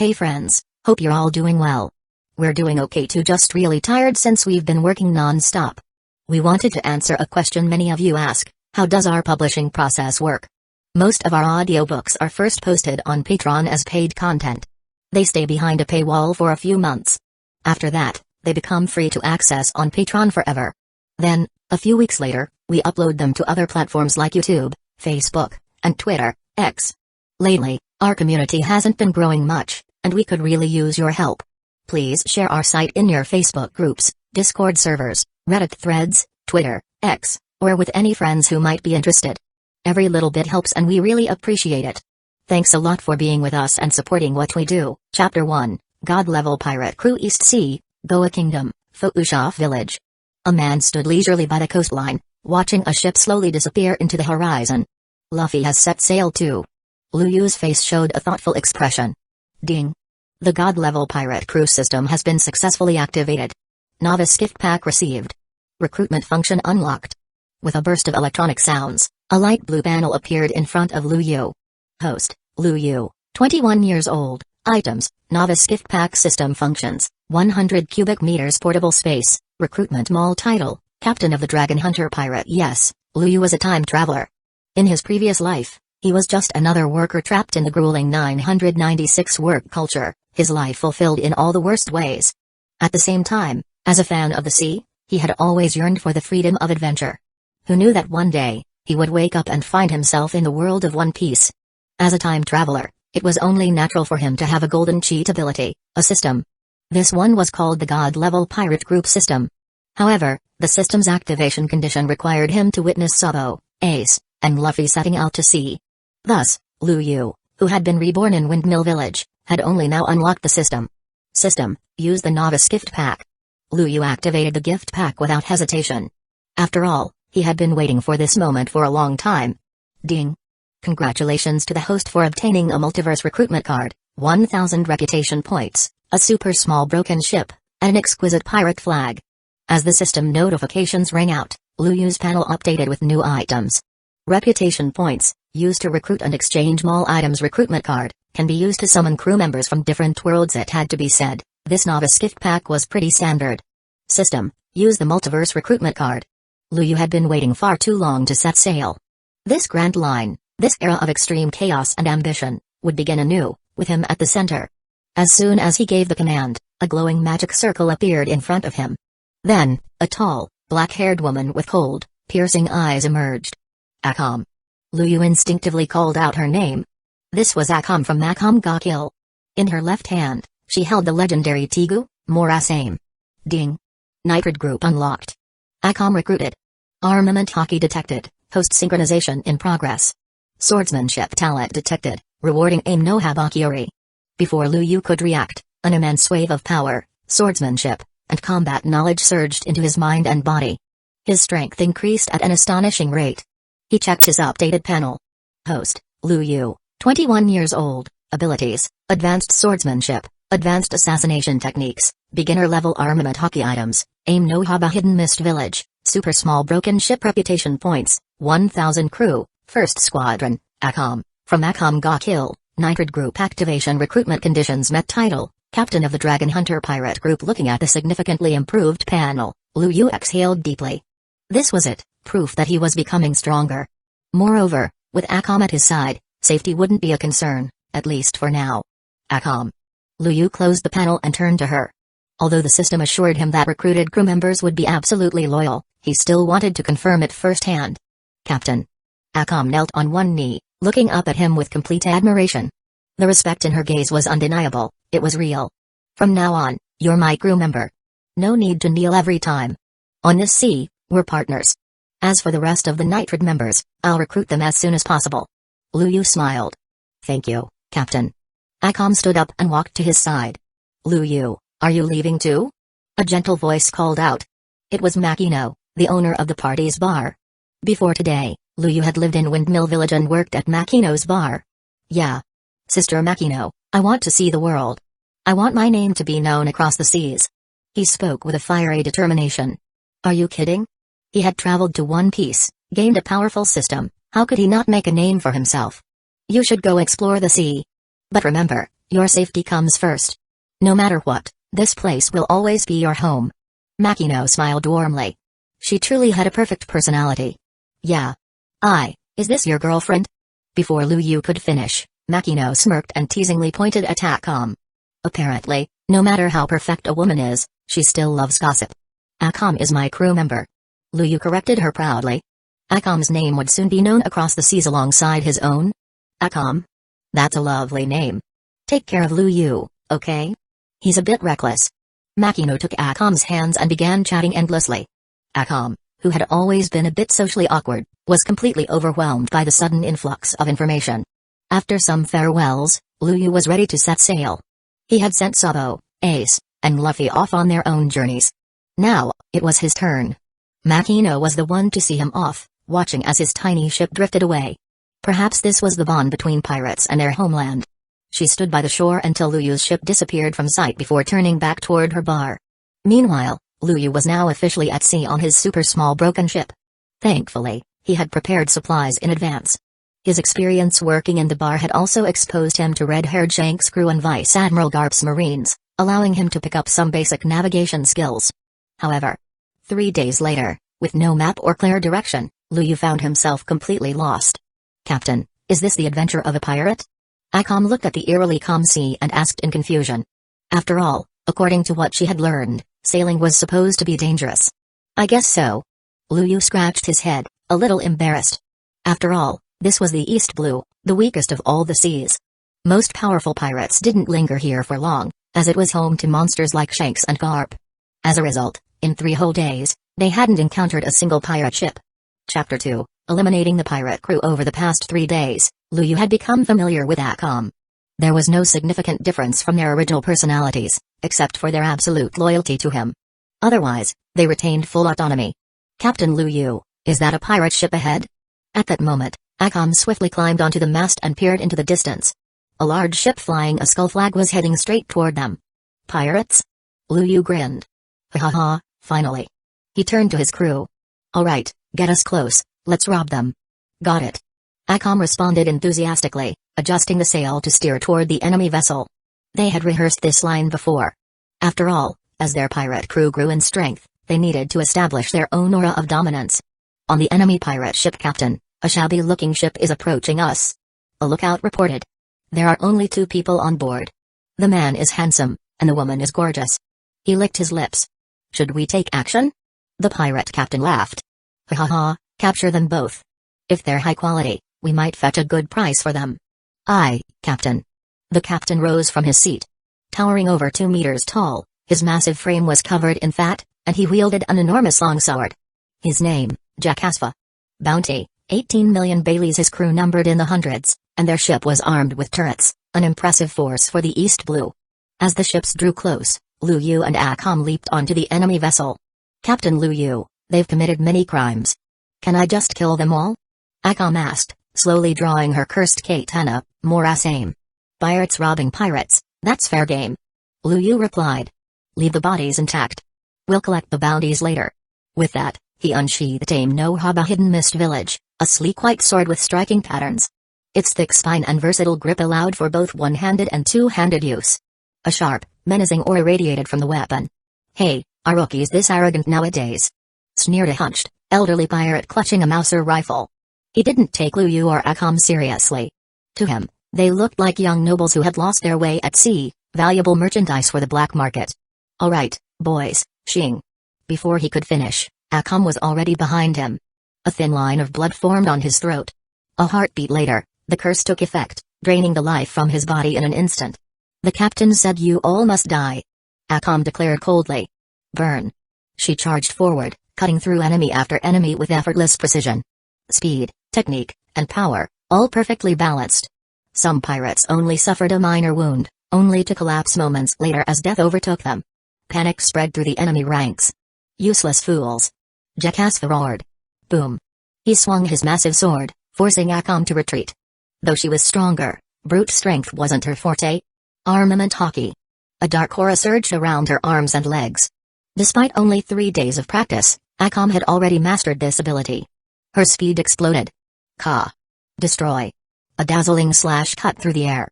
Hey friends, hope you're all doing well. We're doing okay too, just really tired since we've been working non-stop. We wanted to answer a question many of you ask: how does our publishing process work? Most of our audiobooks are first posted on Patreon as paid content. They stay behind a paywall for a few months. After that, they become free to access on Patreon forever. Then, a few weeks later, we upload them to other platforms like YouTube, Facebook, and Twitter, X. Lately, our community hasn't been growing much, and we could really use your help. Please share our site in your Facebook groups, Discord servers, Reddit threads, Twitter, X, or with any friends who might be interested. Every little bit helps and we really appreciate it. Thanks a lot for being with us and supporting what we do. Chapter 1, God-Level Pirate Crew East Sea, Goa Kingdom, Fuusha Village. A man stood leisurely by the coastline, watching a ship slowly disappear into the horizon. Luffy has set sail too. Lu Yu's face showed a thoughtful expression. Ding. The God-Level Pirate Crew system has been successfully activated. Novice gift pack received. Recruitment function unlocked. With a burst of electronic sounds, a light blue panel appeared in front of Lu Yu. Host, Lu Yu, 21 years old. Items, Novice gift pack system functions, 100 cubic meters portable space, recruitment mall title, Captain of the Dragon Hunter Pirate. Yes, Lu Yu was a time traveler. In his previous life, he was just another worker trapped in the grueling 996 work culture, his life fulfilled in all the worst ways. At the same time, as a fan of the sea, he had always yearned for the freedom of adventure. Who knew that one day, he would wake up and find himself in the world of One Piece? As a time traveler, it was only natural for him to have a golden cheat ability, a system. This one was called the God-Level Pirate Group System. However, the system's activation condition required him to witness Sabo, Ace, and Luffy setting out to sea. Thus, Lu Yu, who had been reborn in Windmill Village, had only now unlocked the system. System, use the Novice Gift Pack. Lu Yu activated the gift pack without hesitation. After all, he had been waiting for this moment for a long time. Ding. Congratulations to the host for obtaining a multiverse recruitment card, 1,000 reputation points, a super small broken ship, and an exquisite pirate flag. As the system notifications rang out, Lu Yu's panel updated with new items. Reputation points, used to recruit and exchange mall items. Recruitment card, can be used to summon crew members from different worlds. It had to be said, this novice gift pack was pretty standard. System, use the multiverse recruitment card. Lu Yu had been waiting far too long to set sail. This grand line, this era of extreme chaos and ambition, would begin anew, with him at the center. As soon as he gave the command, a glowing magic circle appeared in front of him. Then, a tall, black-haired woman with cold, piercing eyes emerged. Akam. Lu Yu instinctively called out her name. This was Akam from Akam ga Kill. In her left hand, she held the legendary Tegu, Morasame. Ding. Nitrid group unlocked. Akam recruited. Armament hockey detected, host synchronization in progress. Swordsmanship talent detected, rewarding aim no Habakiri. Before Lu Yu could react, an immense wave of power, swordsmanship, and combat knowledge surged into his mind and body. His strength increased at an astonishing rate. He checked his updated panel. Host, Lu Yu, 21 years old, abilities, advanced swordsmanship, advanced assassination techniques, beginner level armament hockey items, aim no Haba hidden mist village, super small broken ship. Reputation points, 1,000 crew, first squadron, Akam, from Akam ga Kill, Nitrid group activation. Recruitment conditions met. Title, Captain of the Dragon Hunter Pirate Group. Looking at the significantly improved panel, Lu Yu exhaled deeply. This was it, proof that he was becoming stronger. Moreover, with Akam at his side, safety wouldn't be a concern, at least for now. Akam. Lu Yu closed the panel and turned to her. Although the system assured him that recruited crew members would be absolutely loyal, he still wanted to confirm it firsthand. Captain. Akam knelt on one knee, looking up at him with complete admiration. The respect in her gaze was undeniable, it was real. From now on, you're my crew member. No need to kneel every time. On this sea, we're partners. As for the rest of the Nitrid members, I'll recruit them as soon as possible. Lu Yu smiled. Thank you, Captain. Akam stood up and walked to his side. Lu Yu, are you leaving too? A gentle voice called out. It was Makino, the owner of the party's bar. Before today, Lu Yu had lived in Windmill Village and worked at Makino's bar. Yeah. Sister Makino, I want to see the world. I want my name to be known across the seas. He spoke with a fiery determination. Are you kidding? He had traveled to One Piece, gained a powerful system, how could he not make a name for himself? You should go explore the sea. But remember, Your safety comes first. No matter what, this place will always be your home. Makino smiled warmly. She truly had a perfect personality. Yeah. Is this your girlfriend? Before Lu Yu could finish, Makino smirked and teasingly pointed at Akam. Apparently, no matter how perfect a woman is, she still loves gossip. Akam is my crew member. Lu Yu corrected her proudly. Akam's name would soon be known across the seas alongside his own. Akam? That's a lovely name. Take care of Lu Yu, okay? He's a bit reckless. Makino took Akam's hands and began chatting endlessly. Akam, who had always been a bit socially awkward, was completely overwhelmed by the sudden influx of information. After some farewells, Lu Yu was ready to set sail. He had sent Sabo, Ace, and Luffy off on their own journeys. Now, it was his turn. Makino was the one to see him off, watching as his tiny ship drifted away. Perhaps this was the bond between pirates and their homeland. She stood by the shore until Lu Yu's ship disappeared from sight before turning back toward her bar. Meanwhile, Lu Yu was now officially at sea on his super small broken ship. Thankfully, he had prepared supplies in advance. His experience working in the bar had also exposed him to red-haired Shank's crew and Vice Admiral Garp's Marines, allowing him to pick up some basic navigation skills. However, 3 days later, with no map or clear direction, Lu Yu found himself completely lost. Captain, is this the adventure of a pirate? Akam looked at the eerily calm sea and asked in confusion. After all, according to what she had learned, sailing was supposed to be dangerous. I guess so. Lu Yu scratched his head, a little embarrassed. After all, this was the East Blue, the weakest of all the seas. Most powerful pirates didn't linger here for long, as it was home to monsters like Shanks and Garp. As a result, in 3 whole days, they hadn't encountered a single pirate ship. Chapter 2, Eliminating the pirate crew. Over the past 3 days, Lu Yu had become familiar with Akam. There was no significant difference from their original personalities, except for their absolute loyalty to him. Otherwise, they retained full autonomy. Captain Lu Yu, is that a pirate ship ahead? At that moment, Akam swiftly climbed onto the mast and peered into the distance. A large ship flying a skull flag was heading straight toward them. Pirates? Lu Yu grinned. Ha ha ha, finally. He turned to his crew. All right, get us close, let's rob them. Got it. Akam responded enthusiastically, adjusting the sail to steer toward the enemy vessel. They had rehearsed this line before. After all, as their pirate crew grew in strength, they needed to establish their own aura of dominance. On the enemy pirate ship, Captain, a shabby-looking ship is approaching us. A lookout reported. There are only 2 people on board. The man is handsome, and the woman is gorgeous. He licked his lips. Should we take action? The pirate captain laughed. Ha ha ha, capture them both. If they're high quality, we might fetch a good price for them. Aye, Captain. The captain rose from his seat. Towering over 2 meters tall, his massive frame was covered in fat, and he wielded an enormous longsword. His name, Jakasva. Bounty, 18 million Baileys. His crew numbered in the hundreds, and their ship was armed with turrets, an impressive force for the East Blue. As the ships drew close, Lu Yu and Akam leaped onto the enemy vessel. Captain Lu Yu, they've committed many crimes. Can I just kill them all? Akam asked, slowly drawing her cursed katana, Morass aim. Pirates robbing pirates, that's fair game. Lu Yu replied. Leave the bodies intact. We'll collect the bounties later. With that, he unsheathed Tame no Haba Hidden Mist Village, a sleek white sword with striking patterns. Its thick spine and versatile grip allowed for both one-handed and two-handed use. A sharp, menacing aura radiated from the weapon. Hey, are rookies this arrogant nowadays? Sneered a hunched, elderly pirate clutching a Mauser rifle. He didn't take Lu Yu or Akam seriously. To him, they looked like young nobles who had lost their way at sea, valuable merchandise for the black market. Alright, boys, Xing. Before he could finish, Akam was already behind him. A thin line of blood formed on his throat. A heartbeat later, the curse took effect, draining the life from his body in an instant. The captain said you all must die. Akam declared coldly. Burn. She charged forward, cutting through enemy after enemy with effortless precision. Speed, technique, and power, all perfectly balanced. Some pirates only suffered a minor wound, only to collapse moments later as death overtook them. Panic spread through the enemy ranks. Useless fools. Jakasva roared. Boom. He swung his massive sword, forcing Akam to retreat. Though she was stronger, brute strength wasn't her forte. Armament hockey. A dark aura surged around her arms and legs. Despite only 3 days of practice, Akam had already mastered this ability. Her speed exploded. Ka. Destroy. A dazzling slash cut through the air.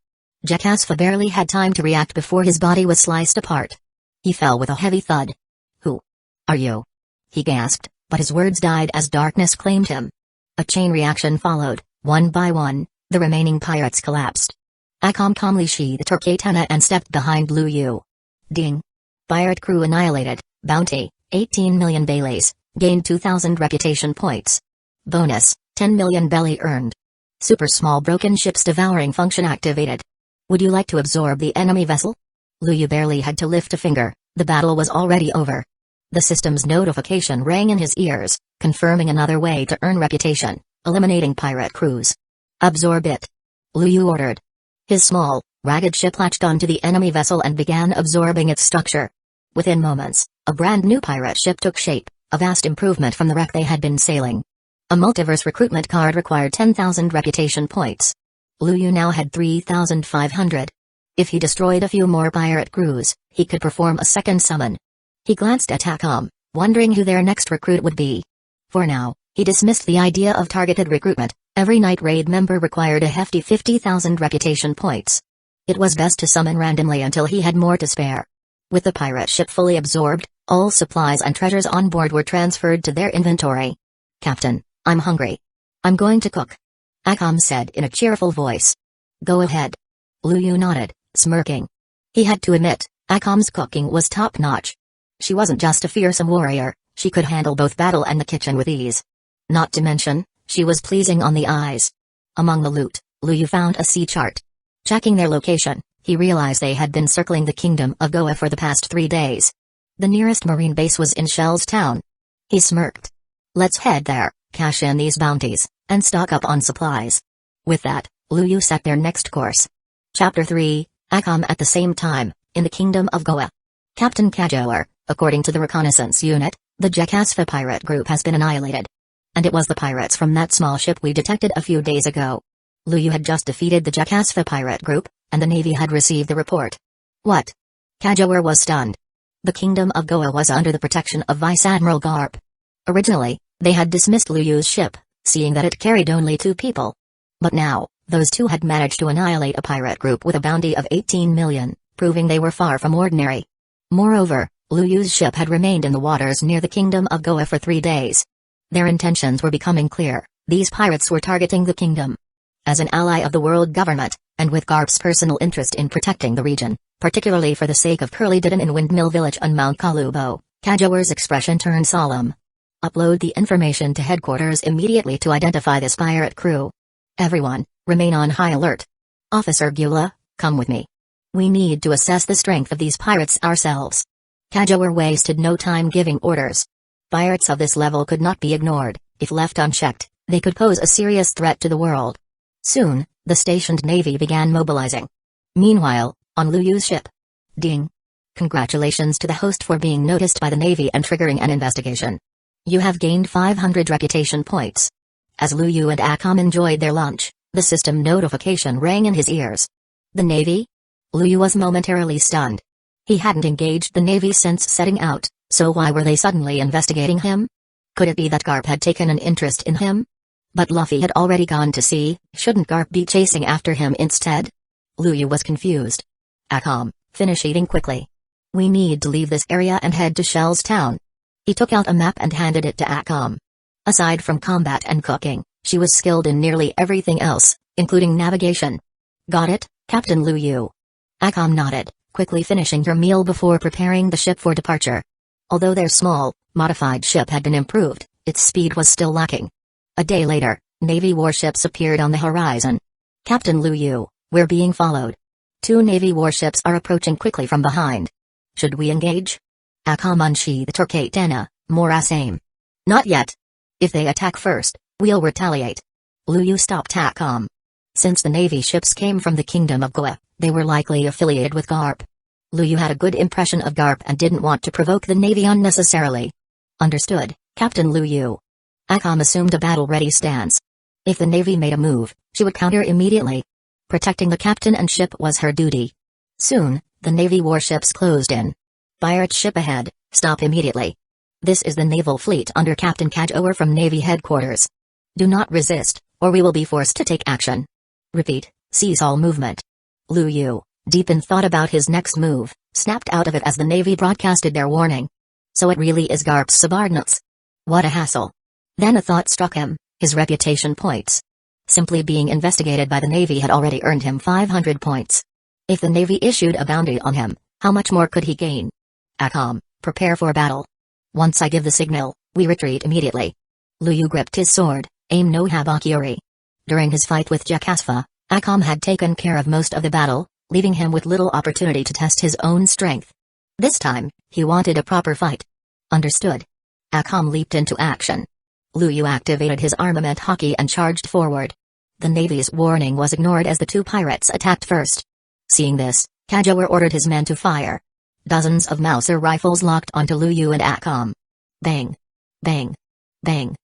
Jekasfa barely had time to react before his body was sliced apart. He fell with a heavy thud. "Who are you?" he gasped, but his words died as darkness claimed him. A chain reaction followed. One by one, the remaining pirates collapsed. Akam calmly sheathed the katana and stepped behind Lu Yu. Ding. Pirate crew annihilated. Bounty, 18 million Baileys, gained 2,000 reputation points. Bonus, 10 million belly earned. Super small broken ships devouring function activated. Would you like to absorb the enemy vessel? Lu Yu barely had to lift a finger, the battle was already over. The system's notification rang in his ears, confirming another way to earn reputation, eliminating pirate crews. Absorb it. Lu Yu ordered. His small, ragged ship latched onto the enemy vessel and began absorbing its structure. Within moments, a brand new pirate ship took shape, a vast improvement from the wreck they had been sailing. A multiverse recruitment card required 10,000 reputation points. Lu Yu now had 3,500. If he destroyed a few more pirate crews, he could perform a second summon. He glanced at Akam, wondering who their next recruit would be. For now, he dismissed the idea of targeted recruitment. Every night raid member required a hefty 50,000 reputation points. It was best to summon randomly until he had more to spare. With the pirate ship fully absorbed, all supplies and treasures on board were transferred to their inventory. "Captain, I'm hungry. I'm going to cook," Akam said in a cheerful voice. "Go ahead." Lu Yu nodded, smirking. He had to admit, Akam's cooking was top-notch. She wasn't just a fearsome warrior, she could handle both battle and the kitchen with ease. Not to mention, she was pleasing on the eyes. Among the loot, Lu Yu found a sea chart. Checking their location, he realized they had been circling the kingdom of Goa for the past 3 days. The nearest marine base was in Logtown. He smirked. "Let's head there, cash in these bounties, and stock up on supplies." With that, Lu Yu set their next course. Chapter 3, Akam at the same time, in the kingdom of Goa. Captain Kazekage, according to the reconnaissance unit, the Jekasfa pirate group has been annihilated. And it was the pirates from that small ship we detected a few days ago. Lu Yu had just defeated the Jekasfa pirate group, and the Navy had received the report. What? Kazekage was stunned. The kingdom of Goa was under the protection of Vice Admiral Garp. Originally, they had dismissed Lu Yu's ship, seeing that it carried only 2 people. But now, those 2 had managed to annihilate a pirate group with a bounty of 18 million, proving they were far from ordinary. Moreover, Lu Yu's ship had remained in the waters near the kingdom of Goa for 3 days. Their intentions were becoming clear. These pirates were targeting the kingdom. As an ally of the world government, and with Garp's personal interest in protecting the region, particularly for the sake of Curly Didon in Windmill Village on Mount Kalubo, Kajewa's expression turned solemn. "Upload the information to headquarters immediately to identify this pirate crew. Everyone, remain on high alert. Officer Gula, come with me. We need to assess the strength of these pirates ourselves." Kajewa wasted no time giving orders. Pirates of this level could not be ignored. If left unchecked, they could pose a serious threat to the world. Soon, the stationed Navy began mobilizing. Meanwhile, on Lu Yu's ship. Ding. Congratulations to the host for being noticed by the Navy and triggering an investigation. You have gained 500 reputation points. As Lu Yu and Akam enjoyed their lunch, the system notification rang in his ears. The Navy? Lu Yu was momentarily stunned. He hadn't engaged the Navy since setting out, so why were they suddenly investigating him? Could it be that Garp had taken an interest in him? But Luffy had already gone to sea, shouldn't Garp be chasing after him instead? Lu Yu was confused. Akam, finish eating quickly. We need to leave this area and head to Logtown. He took out a map and handed it to Akam. Aside from combat and cooking, she was skilled in nearly everything else, including navigation. Got it, Captain Lu Yu? Akam nodded, quickly finishing her meal before preparing the ship for departure. Although their small, modified ship had been improved, its speed was still lacking. A day later, Navy warships appeared on the horizon. Captain Lu Yu, we're being followed. 2 Navy warships are approaching quickly from behind. Should we engage? Akam unsheathed the katana, Morass aim. Not yet. If they attack first, we'll retaliate. Lu Yu stopped Akam. Since the Navy ships came from the kingdom of Goa, they were likely affiliated with Garp. Lu Yu had a good impression of Garp and didn't want to provoke the Navy unnecessarily. Understood, Captain Lu Yu. Akam assumed a battle-ready stance. If the Navy made a move, she would counter immediately. Protecting the captain and ship was her duty. Soon, the Navy warships closed in. Pirate ship ahead, stop immediately. This is the naval fleet under Captain Kazekage from Navy headquarters. Do not resist, or we will be forced to take action. Repeat, cease all movement. Lu Yu, deep in thought about his next move, snapped out of it as the Navy broadcasted their warning. So it really is Garp's subordinates. What a hassle. Then a thought struck him, his reputation points. Simply being investigated by the Navy had already earned him 500 points. If the Navy issued a bounty on him, how much more could he gain? Akam, prepare for battle. Once I give the signal, we retreat immediately. Lu Yu gripped his sword, aim no habakiri. During his fight with Jakasva, Akam had taken care of most of the battle, leaving him with little opportunity to test his own strength. This time, he wanted a proper fight. Understood. Akam leaped into action. Lu Yu activated his armament hockey and charged forward. The Navy's warning was ignored as the two pirates attacked first. Seeing this, Kajawar ordered his men to fire. Dozens of Mauser rifles locked onto Lu Yu and Akam. Bang! Bang! Bang!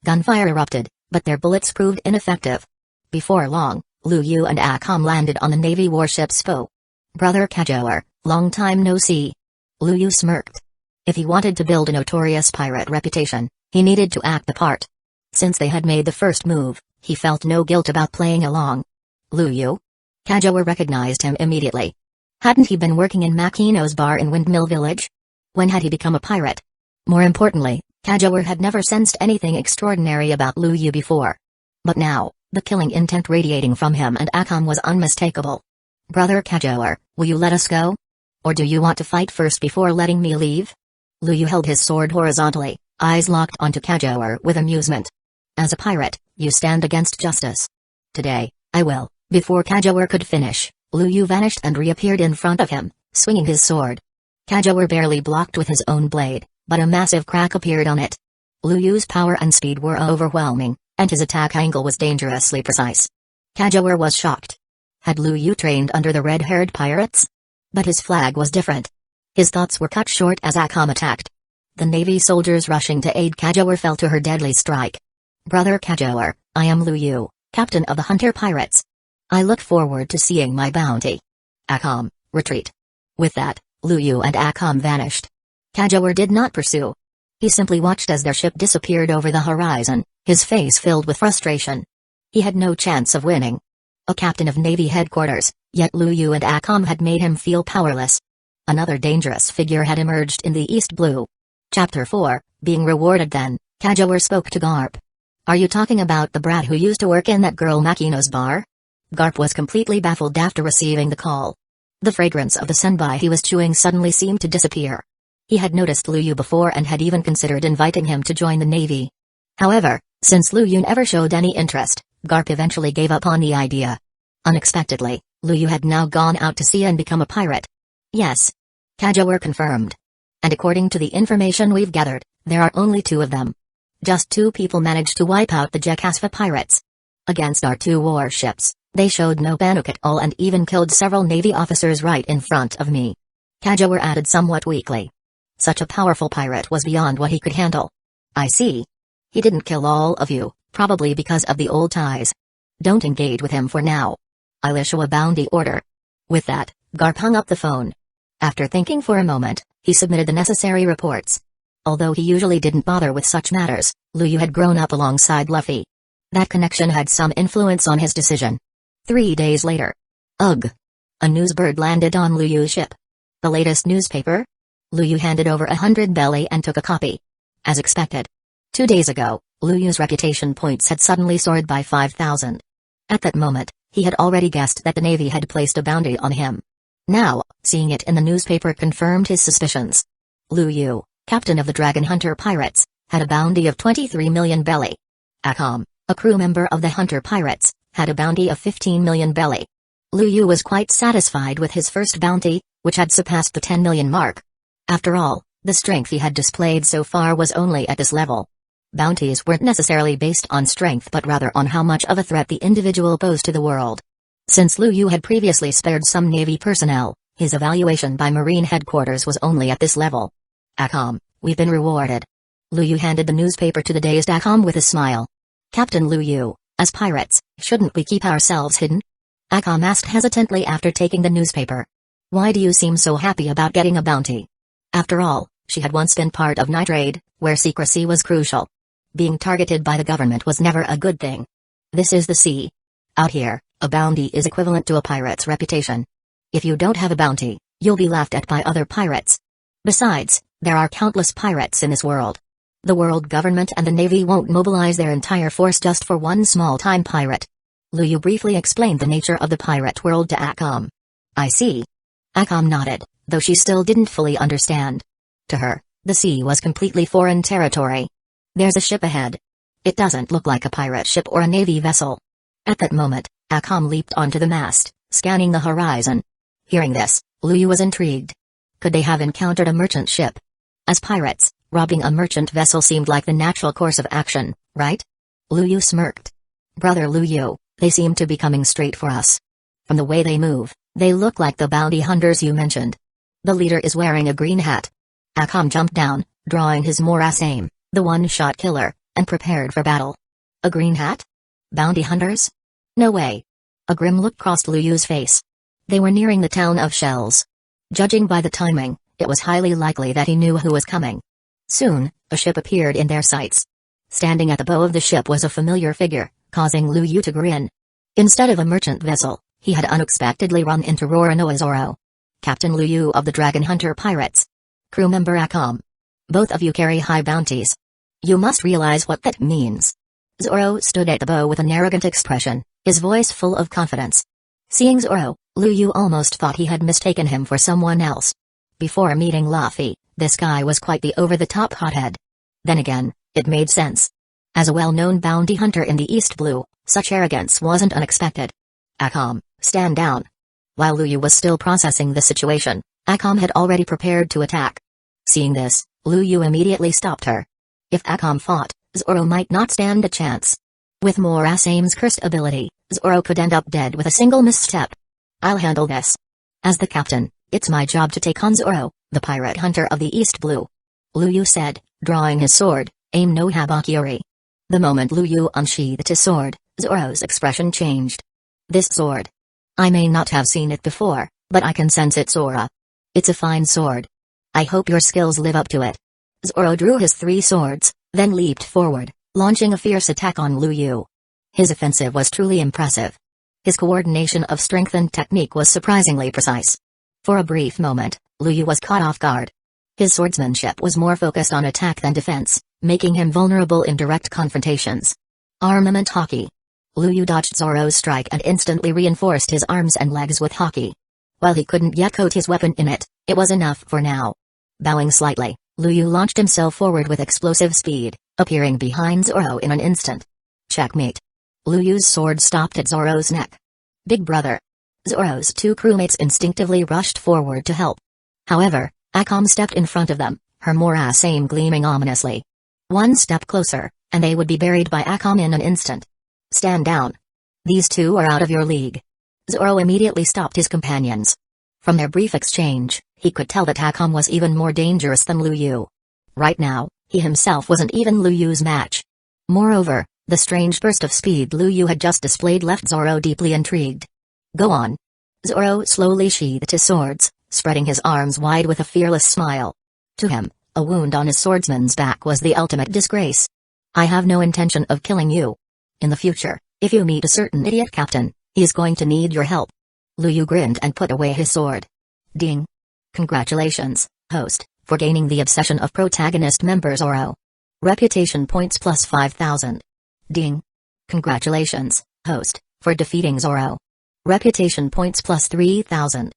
Gunfire erupted, but their bullets proved ineffective. Before long, Lu Yu and Akam landed on the Navy warship's foe. Brother Kajawar, long time no see. Lu Yu smirked. If he wanted to build a notorious pirate reputation, he needed to act the part. Since they had made the first move, he felt no guilt about playing along. Lu Yu? Kajawar recognized him immediately. Hadn't he been working in Makino's bar in Windmill Village? When had he become a pirate? More importantly, Kajawar had never sensed anything extraordinary about Lu Yu before. But now, the killing intent radiating from him and Akam was unmistakable. Brother Kajawar, will you let us go? Or do you want to fight first before letting me leave? Lu Yu held his sword horizontally, eyes locked onto Kajawar with amusement. As a pirate, you stand against justice. Today, I will. Before Kajawar could finish, Lu Yu vanished and reappeared in front of him, swinging his sword. Kajawar barely blocked with his own blade, but a massive crack appeared on it. Lu Yu's power and speed were overwhelming, and his attack angle was dangerously precise. Kajawar was shocked. Had Lu Yu trained under the red-haired pirates? But his flag was different. His thoughts were cut short as Akam attacked. The Navy soldiers rushing to aid Kajawar fell to her deadly strike. Brother Kajawar, I am Lu Yu, captain of the Hunter Pirates. I look forward to seeing my bounty. Akam, retreat. With that, Lu Yu and Akam vanished. Kajawar did not pursue. He simply watched as their ship disappeared over the horizon, his face filled with frustration. He had no chance of winning. A captain of Navy headquarters, yet Lu Yu and Akam had made him feel powerless. Another dangerous figure had emerged in the East Blue. Chapter 4, being rewarded then, Kajawar spoke to Garp. Are you talking about the brat who used to work in that girl Makino's bar? Garp was completely baffled after receiving the call. The fragrance of the senbai he was chewing suddenly seemed to disappear. He had noticed Lu Yu before and had even considered inviting him to join the Navy. However, since Lu Yu never showed any interest, Garp eventually gave up on the idea. Unexpectedly, Lu Yu had now gone out to sea and become a pirate. Yes. Kajawar confirmed. And according to the information we've gathered, there are only two of them. Just two people managed to wipe out the Jakasva pirates. Against our two warships, they showed no panic at all and even killed several Navy officers right in front of me. Kajawar added somewhat weakly. Such a powerful pirate was beyond what he could handle. I see. He didn't kill all of you, probably because of the old ties. Don't engage with him for now. I'll issue a bounty order. With that, Garp hung up the phone. After thinking for a moment, he submitted the necessary reports. Although he usually didn't bother with such matters, Lu Yu had grown up alongside Luffy. That connection had some influence on his decision. 3 days later. Ugh. A newsbird landed on Lu Yu's ship. The latest newspaper? Lu Yu handed over 100 belly and took a copy. As expected. 2 days ago, Lu Yu's reputation points had suddenly soared by 5,000. At that moment, he had already guessed that the Navy had placed a bounty on him. Now, seeing it in the newspaper confirmed his suspicions. Lu Yu, captain of the Dragon Hunter Pirates, had a bounty of 23 million belly. Akam, a crew member of the Hunter Pirates, had a bounty of 15 million belly. Lu Yu was quite satisfied with his first bounty, which had surpassed the 10 million mark. After all, the strength he had displayed so far was only at this level. Bounties weren't necessarily based on strength but rather on how much of a threat the individual posed to the world. Since Lu Yu had previously spared some Navy personnel, his evaluation by Marine headquarters was only at this level. Akam, we've been rewarded. Lu Yu handed the newspaper to the dazed Akam with a smile. Captain Lu Yu, as pirates, shouldn't we keep ourselves hidden? Akam asked hesitantly after taking the newspaper. Why do you seem so happy about getting a bounty? After all, she had once been part of night raid, where secrecy was crucial. Being targeted by the government was never a good thing. This is the sea. Out here, A bounty is equivalent to a pirate's reputation. If you don't have a bounty, you'll be laughed at by other pirates. Besides, there are countless pirates in this world. The world government and the navy won't mobilize their entire force just for one small-time pirate. Lu Yu briefly explained the nature of the pirate world to Akam. I see. Akam nodded, though she still didn't fully understand. To her, the sea was completely foreign territory. There's a ship ahead. It doesn't look like a pirate ship or a navy vessel. At that moment, Akam leaped onto the mast, scanning the horizon. Hearing this, Lu Yu was intrigued. Could they have encountered a merchant ship? As pirates, robbing a merchant vessel seemed like the natural course of action, right? Lu Yu smirked. Brother Lu Yu, they seem to be coming straight for us. From the way they move, they look like the bounty hunters you mentioned. The leader is wearing a green hat. Akam jumped down, drawing his Moras aim, the one-shot killer, and prepared for battle. A green hat? Bounty hunters? No way. A grim look crossed Lu Yu's face. They were nearing the town of Shells. Judging by the timing, it was highly likely that he knew who was coming. Soon, a ship appeared in their sights. Standing at the bow of the ship was a familiar figure, causing Lu Yu to grin. Instead of a merchant vessel, he had unexpectedly run into Roronoa Zoro. Captain Lu Yu of the Dragon Hunter Pirates. Crew member Akam. Both of you carry high bounties. You must realize what that means. Zoro stood at the bow with an arrogant expression, his voice full of confidence. Seeing Zoro, Lu Yu almost thought he had mistaken him for someone else. Before meeting Luffy, this guy was quite the over-the-top hothead. Then again, it made sense. As a well-known bounty hunter in the East Blue, such arrogance wasn't unexpected. Akam, stand down. While Lu Yu was still processing the situation, Akam had already prepared to attack. Seeing this, Lu Yu immediately stopped her. If Akam fought, Zoro might not stand a chance. With Moras Aim's cursed ability, Zoro could end up dead with a single misstep. I'll handle this. As the captain, it's my job to take on Zoro, the pirate hunter of the East Blue. Lu Yu said, drawing his sword, aim no Habakiri. The moment Lu Yu unsheathed his sword, Zoro's expression changed. This sword. I may not have seen it before, but I can sense its aura. It's a fine sword. I hope your skills live up to it. Zoro drew his 3 swords, then leaped forward, launching a fierce attack on Lu Yu. His offensive was truly impressive. His coordination of strength and technique was surprisingly precise. For a brief moment, Lu Yu was caught off guard. His swordsmanship was more focused on attack than defense, making him vulnerable in direct confrontations. Armament Hockey. Lu Yu dodged Zoro's strike and instantly reinforced his arms and legs with Hockey. While he couldn't yet coat his weapon in it, it was enough for now. Bowing slightly, Lu Yu launched himself forward with explosive speed, appearing behind Zoro in an instant. Checkmate. Lu Yu's sword stopped at Zoro's neck. Big brother. Zoro's 2 crewmates instinctively rushed forward to help. However, Akam stepped in front of them, her Moras aim gleaming ominously. One step closer, and they would be buried by Akam in an instant. Stand down. These 2 are out of your league. Zoro immediately stopped his companions. From their brief exchange, he could tell that Akam was even more dangerous than Lu Yu. Right now, he himself wasn't even Lu Yu's match. Moreover, the strange burst of speed Lu Yu had just displayed left Zoro deeply intrigued. Go on. Zoro slowly sheathed his swords, spreading his arms wide with a fearless smile. To him, a wound on his swordsman's back was the ultimate disgrace. I have no intention of killing you. In the future, if you meet a certain idiot captain, he's going to need your help. Lu Yu grinned and put away his sword. Ding. Congratulations, host, for gaining the obsession of protagonist member Zoro. Reputation points plus 5,000. Ding. Congratulations, host, for defeating Zoro. Reputation points plus 3,000.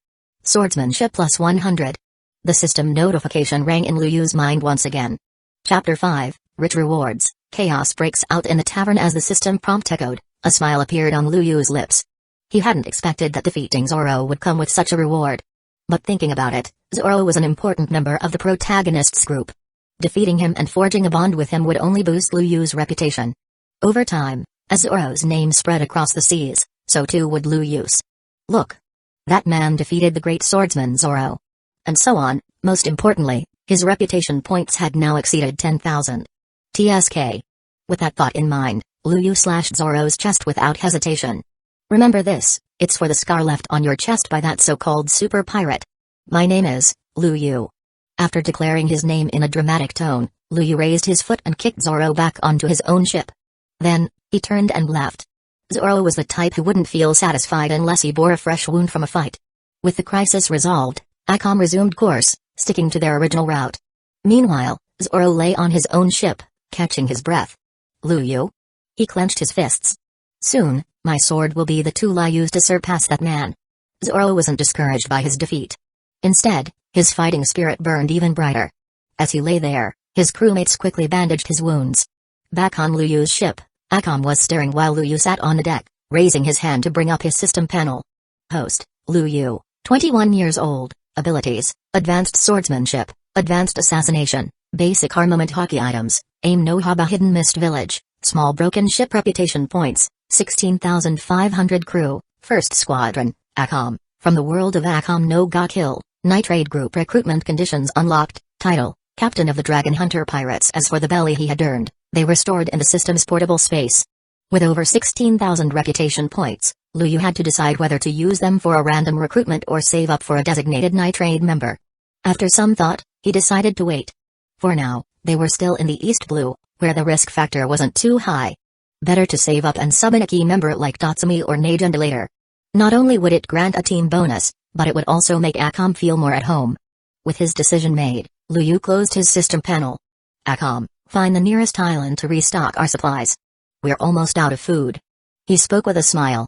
Swordsmanship plus 100. The system notification rang in Lu Yu's mind once again. Chapter 5, Rich Rewards. Chaos breaks out in the tavern as the system prompt echoed. A smile appeared on Lu Yu's lips. He hadn't expected that defeating Zoro would come with such a reward. But thinking about it, Zoro was an important member of the protagonist's group. Defeating him and forging a bond with him would only boost Lu Yu's reputation. Over time, as Zoro's name spread across the seas, so too would Lu Yu's. Look. That man defeated the great swordsman Zoro. And so on. Most importantly, his reputation points had now exceeded 10,000. TSK. With that thought in mind, Lu Yu slashed Zoro's chest without hesitation. Remember this, it's for the scar left on your chest by that so-called super pirate. My name is, Lu Yu. After declaring his name in a dramatic tone, Lu Yu raised his foot and kicked Zoro back onto his own ship. Then, he turned and left. Zoro was the type who wouldn't feel satisfied unless he bore a fresh wound from a fight. With the crisis resolved, Akam resumed course, sticking to their original route. Meanwhile, Zoro lay on his own ship, catching his breath. Luyu? He clenched his fists. Soon, my sword will be the tool I use to surpass that man. Zoro wasn't discouraged by his defeat. Instead, his fighting spirit burned even brighter. As he lay there, his crewmates quickly bandaged his wounds. Back on Luyu's ship, Akam was staring while Luyu sat on the deck, raising his hand to bring up his system panel. Host, Luyu, 21 years old, abilities, advanced swordsmanship, advanced assassination, basic armament hockey items, aim no haba hidden mist village, small broken ship reputation points, 16,500 crew, first squadron, Akam, from the world of Akam no ga kill, nitrate group recruitment conditions unlocked, title, Captain of the Dragon Hunter Pirates. As for the belly he had earned, they were stored in the system's portable space. With over 16,000 reputation points, Luyu had to decide whether to use them for a random recruitment or save up for a designated nitrate member. After some thought, he decided to wait. For now, they were still in the East Blue, where the risk factor wasn't too high. Better to save up and sub in a key member like Tatsumi or Neigenda later. Not only would it grant a team bonus, but it would also make Akam feel more at home. With his decision made, Luyu closed his system panel. Akam, find the nearest island to restock our supplies. We're almost out of food. He spoke with a smile.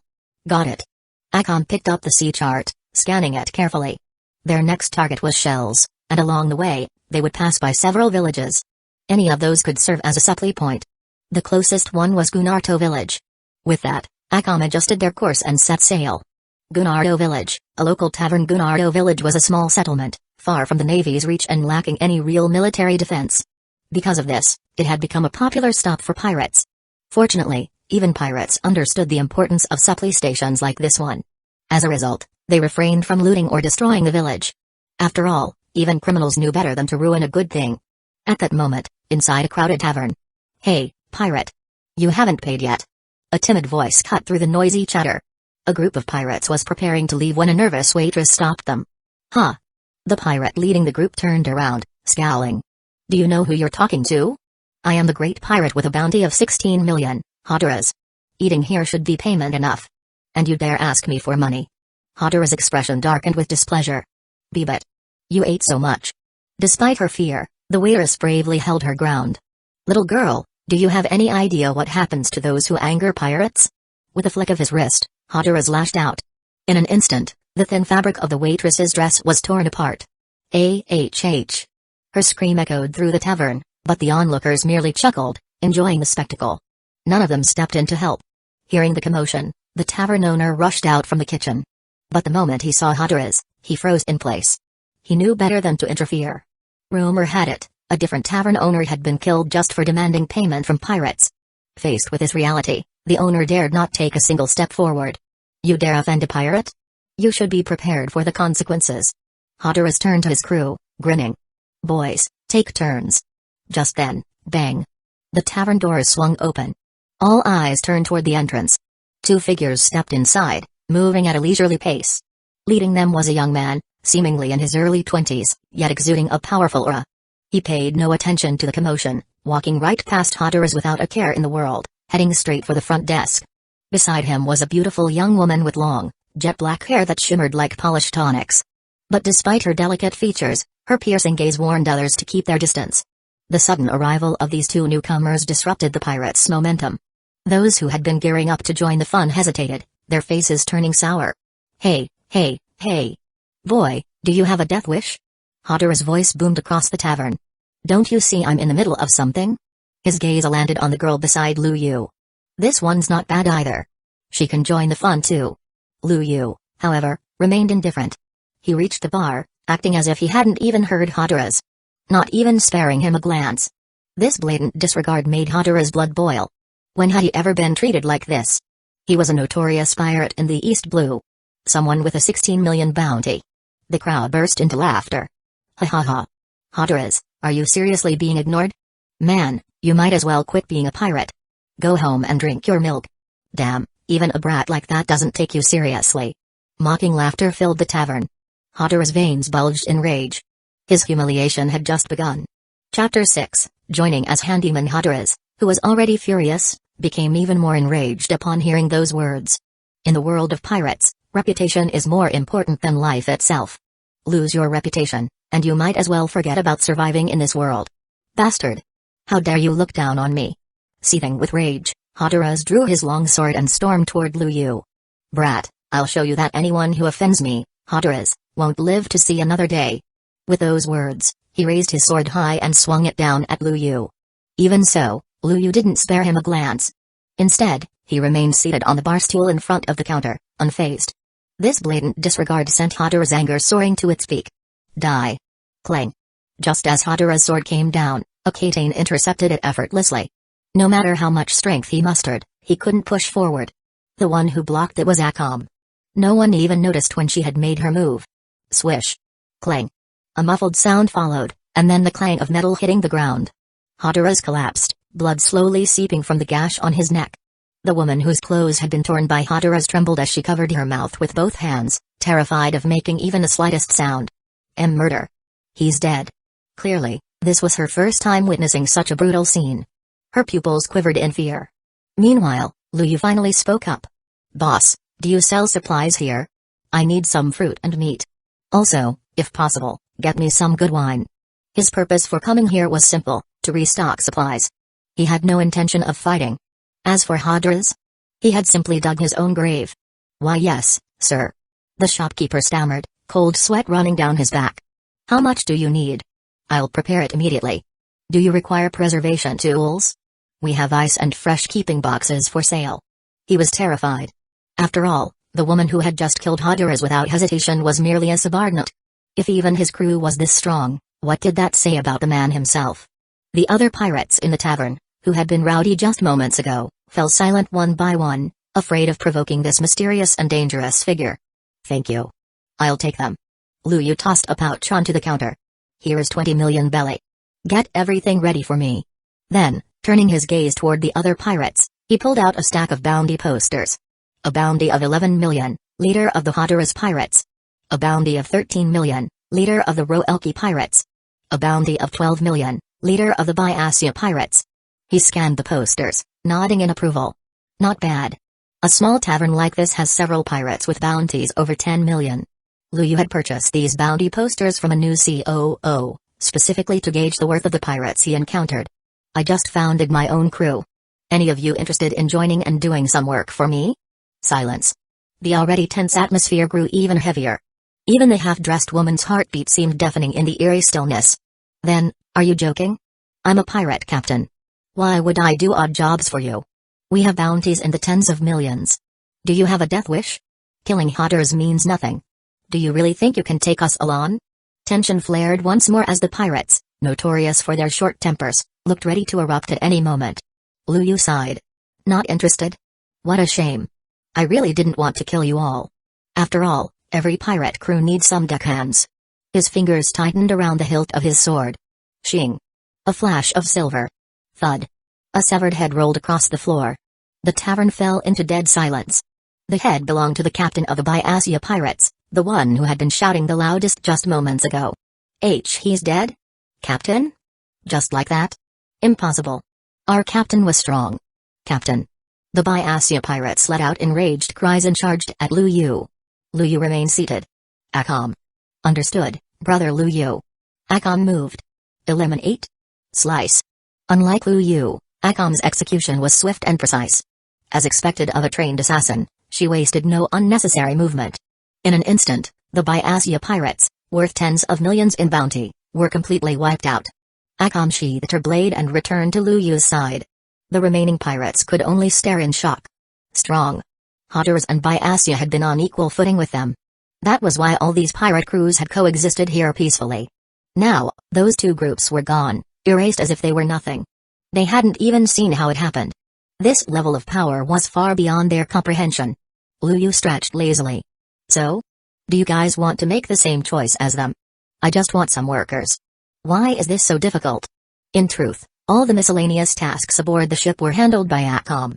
Got it. Akam picked up the sea chart, scanning it carefully. Their next target was shells, and along the way, they would pass by several villages. Any of those could serve as a supply point. The closest one was Gunarto village. With that, Akam adjusted their course and set sail. Gunardo village, a local tavern. Gunardo village was a small settlement, far from the Navy's reach and lacking any real military defense. Because of this, it had become a popular stop for pirates. Fortunately, even pirates understood the importance of supply stations like this one. As a result, they refrained from looting or destroying the village. After all, even criminals knew better than to ruin a good thing. At that moment, inside a crowded tavern. Hey, pirate. You haven't paid yet. A timid voice cut through the noisy chatter. A group of pirates was preparing to leave when a nervous waitress stopped them. Huh? The pirate leading the group turned around, scowling. Do you know who you're talking to? I am the great pirate with a bounty of 16 million, Hadara's. Eating here should be payment enough. And you dare ask me for money? Hadara's expression darkened with displeasure. Bebet. You ate so much. Despite her fear, the waitress bravely held her ground. Little girl, do you have any idea what happens to those who anger pirates? With a flick of his wrist, Hadara's lashed out. In an instant, the thin fabric of the waitress's dress was torn apart. AHH. Her scream echoed through the tavern, but the onlookers merely chuckled, enjoying the spectacle. None of them stepped in to help. Hearing the commotion, the tavern owner rushed out from the kitchen. But the moment he saw Hadara's, he froze in place. He knew better than to interfere. Rumor had it, a different tavern owner had been killed just for demanding payment from pirates. Faced with this reality, the owner dared not take a single step forward. You dare offend a pirate? You should be prepared for the consequences. Hadara's turned to his crew, grinning. Boys, take turns. Just then, bang. The tavern doors swung open. All eyes turned toward the entrance. Two figures stepped inside, moving at a leisurely pace. Leading them was a young man, seemingly in his early 20s, yet exuding a powerful aura. He paid no attention to the commotion, walking right past Hadara's without a care in the world, heading straight for the front desk. Beside him was a beautiful young woman with long, jet-black hair that shimmered like polished onyx. But despite her delicate features, her piercing gaze warned others to keep their distance. The sudden arrival of these two newcomers disrupted the pirates' momentum. Those who had been gearing up to join the fun hesitated, their faces turning sour. Hey, hey, hey. Boy, do you have a death wish? Hadara's voice boomed across the tavern. Don't you see I'm in the middle of something? His gaze landed on the girl beside Luyu. This one's not bad either. She can join the fun too. Luyu, however, remained indifferent. He reached the bar, acting as if he hadn't even heard Hadara's. Not even sparing him a glance. This blatant disregard made Hadara's blood boil. When had he ever been treated like this? He was a notorious pirate in the East Blue. Someone with a 16 million bounty. The crowd burst into laughter. Ha ha ha. Hadara's, are you seriously being ignored? Man, you might as well quit being a pirate. Go home and drink your milk. Damn, even a brat like that doesn't take you seriously. Mocking laughter filled the tavern. Hadara's veins bulged in rage. His humiliation had just begun. Chapter 6, joining as handyman. Hadara's, who was already furious, became even more enraged upon hearing those words. In the world of pirates, reputation is more important than life itself. Lose your reputation, and you might as well forget about surviving in this world. Bastard! How dare you look down on me? Seething with rage, Hatara's drew his long sword and stormed toward Lu Yu. Brat, I'll show you that anyone who offends me, Hatara's, won't live to see another day. With those words, he raised his sword high and swung it down at Lu Yu. Even so, Lu Yu didn't spare him a glance. Instead, he remained seated on the bar stool in front of the counter, unfazed. This blatant disregard sent Hatara's anger soaring to its peak. Die. Clang. Just as Hatara's sword came down, a katane intercepted it effortlessly. No matter how much strength he mustered, he couldn't push forward. The one who blocked it was Akam. No one even noticed when she had made her move. Swish. Clang. A muffled sound followed, and then the clang of metal hitting the ground. Hatara's collapsed, blood slowly seeping from the gash on his neck. The woman whose clothes had been torn by Hatara's trembled as she covered her mouth with both hands, terrified of making even the slightest sound. Murder. He's dead. Clearly, this was her first time witnessing such a brutal scene. Her pupils quivered in fear. Meanwhile, Lu Yu finally spoke up. Boss, do you sell supplies here? I need some fruit and meat. Also, if possible, get me some good wine. His purpose for coming here was simple, to restock supplies. He had no intention of fighting. As for Hatara's, he had simply dug his own grave. Why yes, sir. The shopkeeper stammered, cold sweat running down his back. How much do you need? I'll prepare it immediately. Do you require preservation tools? We have ice and fresh keeping boxes for sale. He was terrified. After all, the woman who had just killed Hatara's without hesitation was merely a subordinate. If even his crew was this strong, what did that say about the man himself? The other pirates in the tavern, who had been rowdy just moments ago, fell silent one by one, afraid of provoking this mysterious and dangerous figure. Thank you. I'll take them. Lu Yu tossed a pouch onto the counter. Here's 20 million belly. Get everything ready for me. Then, turning his gaze toward the other pirates, he pulled out a stack of bounty posters. A bounty of 11 million, leader of the Hatara's pirates. A bounty of 13 million, leader of the Roelki pirates. A bounty of 12 million, leader of the Biasia pirates. He scanned the posters, nodding in approval. Not bad. A small tavern like this has several pirates with bounties over 10 million. Lu Yu had purchased these bounty posters from a new COO, specifically to gauge the worth of the pirates he encountered. I just founded my own crew. Any of you interested in joining and doing some work for me? Silence. The already tense atmosphere grew even heavier. Even the half-dressed woman's heartbeat seemed deafening in the eerie stillness. Then, are you joking? I'm a pirate captain. Why would I do odd jobs for you? We have bounties in the tens of millions. Do you have a death wish? Killing Hatara's means nothing. Do you really think you can take us along? Tension flared once more as the pirates, notorious for their short tempers, looked ready to erupt at any moment. Lu Yu sighed. Not interested? What a shame. I really didn't want to kill you all. After all, every pirate crew needs some deckhands. His fingers tightened around the hilt of his sword. Shing. A flash of silver. Thud. A severed head rolled across the floor. The tavern fell into dead silence. The head belonged to the captain of the Biasia pirates, the one who had been shouting the loudest just moments ago. He's dead? Captain? Just like that? Impossible. Our captain was strong. Captain. The Biasia pirates let out enraged cries and charged at Lu Yu. Lu Yu remained seated. Akam. Understood, brother Lu Yu. Akam moved. Eliminate? Slice. Unlike Lu Yu, Akam's execution was swift and precise. As expected of a trained assassin, she wasted no unnecessary movement. In an instant, the Biasia pirates, worth tens of millions in bounty, were completely wiped out. Akam sheathed her blade and returned to Lu Yu's side. The remaining pirates could only stare in shock. Strong. Hatara's and Biasia had been on equal footing with them. That was why all these pirate crews had coexisted here peacefully. Now, those two groups were gone, erased as if they were nothing. They hadn't even seen how it happened. This level of power was far beyond their comprehension. Lu Yu stretched lazily. So? Do you guys want to make the same choice as them? I just want some workers. Why is this so difficult? In truth, all the miscellaneous tasks aboard the ship were handled by Akam.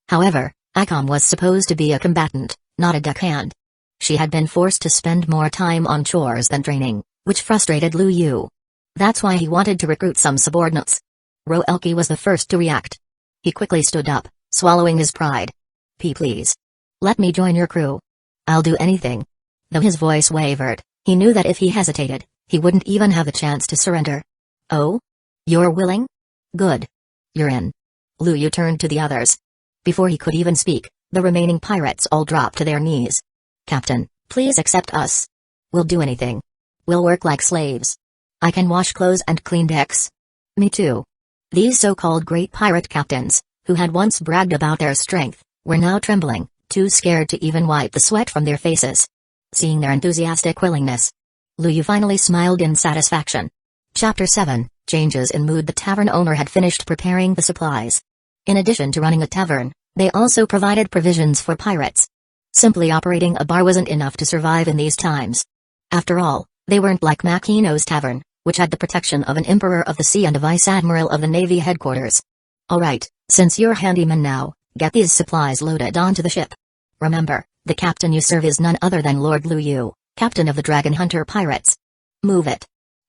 However, Akam was supposed to be a combatant, not a deckhand. She had been forced to spend more time on chores than training, which frustrated Lu Yu. That's why he wanted to recruit some subordinates. Roelki was the first to react. He quickly stood up, swallowing his pride. Please. Let me join your crew. I'll do anything." Though his voice wavered, he knew that if he hesitated, he wouldn't even have a chance to surrender. "Oh? You're willing? Good. You're in." Lu Yu turned to the others. Before he could even speak, the remaining pirates all dropped to their knees. "Captain, please accept us. We'll do anything. We'll work like slaves. I can wash clothes and clean decks." "Me too." These so-called great pirate captains, who had once bragged about their strength, were now trembling, too scared to even wipe the sweat from their faces. Seeing their enthusiastic willingness, Lu Yu finally smiled in satisfaction. Chapter 7, Changes in Mood. The tavern owner had finished preparing the supplies. In addition to running a tavern, they also provided provisions for pirates. Simply operating a bar wasn't enough to survive in these times. After all, they weren't like Makino's tavern, which had the protection of an Emperor of the Sea and a Vice Admiral of the Navy headquarters. "Alright, since you're handyman now, get these supplies loaded onto the ship. Remember, the captain you serve is none other than Lord Lu Yu, captain of the Dragon Hunter Pirates. Move it."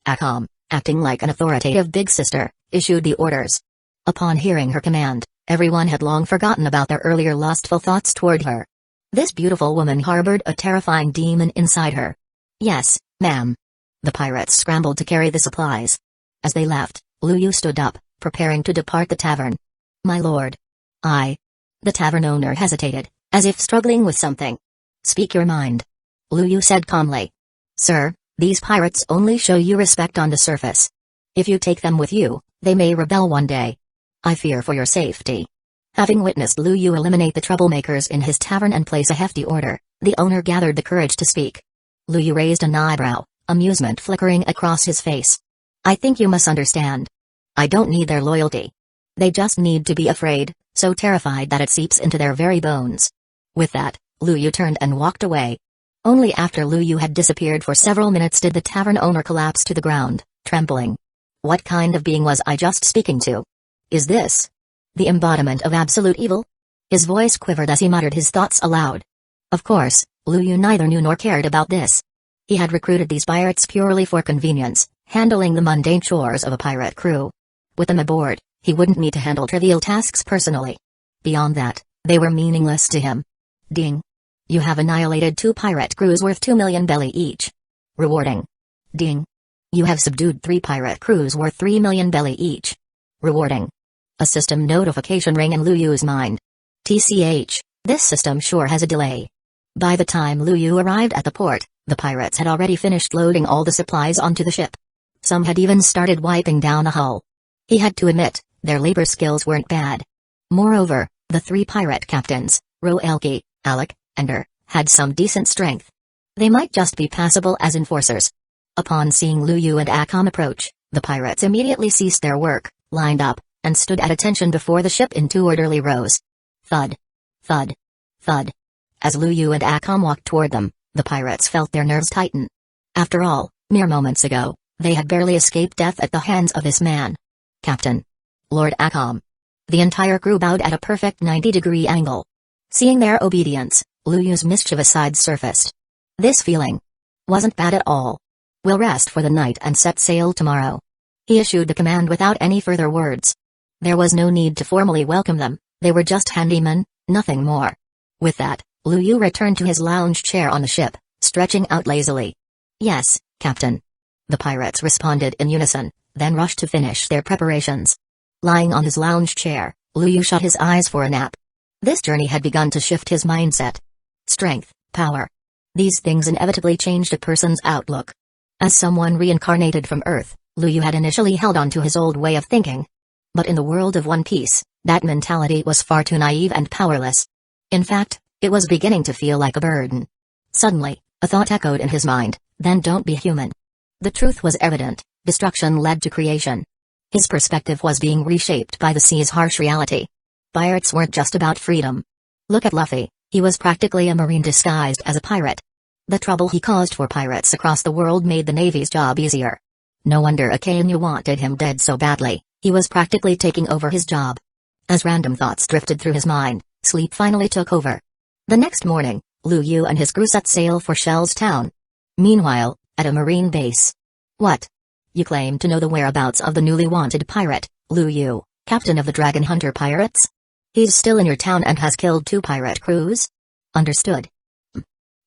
Akam, acting like an authoritative big sister, issued the orders. Upon hearing her command, everyone had long forgotten about their earlier lustful thoughts toward her. This beautiful woman harbored a terrifying demon inside her. "Yes, ma'am." The pirates scrambled to carry the supplies. As they left, Lu Yu stood up, preparing to depart the tavern. "My lord." The tavern owner hesitated, as if struggling with something. "Speak your mind." Lu Yu said calmly. "Sir, these pirates only show you respect on the surface. If you take them with you, they may rebel one day. I fear for your safety." Having witnessed Lu Yu eliminate the troublemakers in his tavern and place a hefty order, the owner gathered the courage to speak. Lu Yu raised an eyebrow, amusement flickering across his face. "I think you must understand. I don't need their loyalty. They just need to be afraid, so terrified that it seeps into their very bones." With that, Lu Yu turned and walked away. Only after Lu Yu had disappeared for several minutes did the tavern owner collapse to the ground, trembling. What kind of being was I just speaking to? Is this the embodiment of absolute evil? His voice quivered as he muttered his thoughts aloud. Of course, Lu Yu neither knew nor cared about this. He had recruited these pirates purely for convenience, handling the mundane chores of a pirate crew. With them aboard, he wouldn't need to handle trivial tasks personally. Beyond that, they were meaningless to him. Ding. You have annihilated 2 pirate crews worth 2 million belly each. Rewarding. Ding. You have subdued 3 pirate crews worth 3 million belly each. Rewarding. A system notification rang in Lu Yu's mind. TCH, this system sure has a delay. By the time Lu Yu arrived at the port, the pirates had already finished loading all the supplies onto the ship. Some had even started wiping down the hull. He had to admit, their labor skills weren't bad. Moreover, the 3 pirate captains, Roelki, Alec, and had some decent strength. They might just be passable as enforcers. Upon seeing Lu Yu and Akam approach, the pirates immediately ceased their work, lined up, and stood at attention before the ship in 2 orderly rows. Thud. Thud. Thud. As Lu Yu and Akam walked toward them, the pirates felt their nerves tighten. After all, mere moments ago, they had barely escaped death at the hands of this man. Captain. Lord Akam. The entire crew bowed at a perfect 90-degree angle. Seeing their obedience, Lu Yu's mischievous side surfaced. This feeling wasn't bad at all. We'll rest for the night and set sail tomorrow. He issued the command without any further words. There was no need to formally welcome them, they were just handymen, nothing more. With that, Lu Yu returned to his lounge chair on the ship, stretching out lazily. Yes, Captain. The pirates responded in unison, then rushed to finish their preparations. Lying on his lounge chair, Lu Yu shut his eyes for a nap. This journey had begun to shift his mindset. Strength, power. These things inevitably changed a person's outlook. As someone reincarnated from Earth, Lu Yu had initially held on to his old way of thinking. But in the world of One Piece, that mentality was far too naive and powerless. In fact, it was beginning to feel like a burden. Suddenly, a thought echoed in his mind, then don't be human. The truth was evident, destruction led to creation. His perspective was being reshaped by the sea's harsh reality. Pirates weren't just about freedom. Look at Luffy, he was practically a marine disguised as a pirate. The trouble he caused for pirates across the world made the Navy's job easier. No wonder Akainu wanted him dead so badly, he was practically taking over his job. As random thoughts drifted through his mind, sleep finally took over. The next morning, Lu Yu and his crew set sail for Shell's town. Meanwhile, at a marine base. What? You claim to know the whereabouts of the newly wanted pirate, Lu Yu, captain of the Dragon Hunter Pirates? He's still in your town and has killed 2 pirate crews? Understood.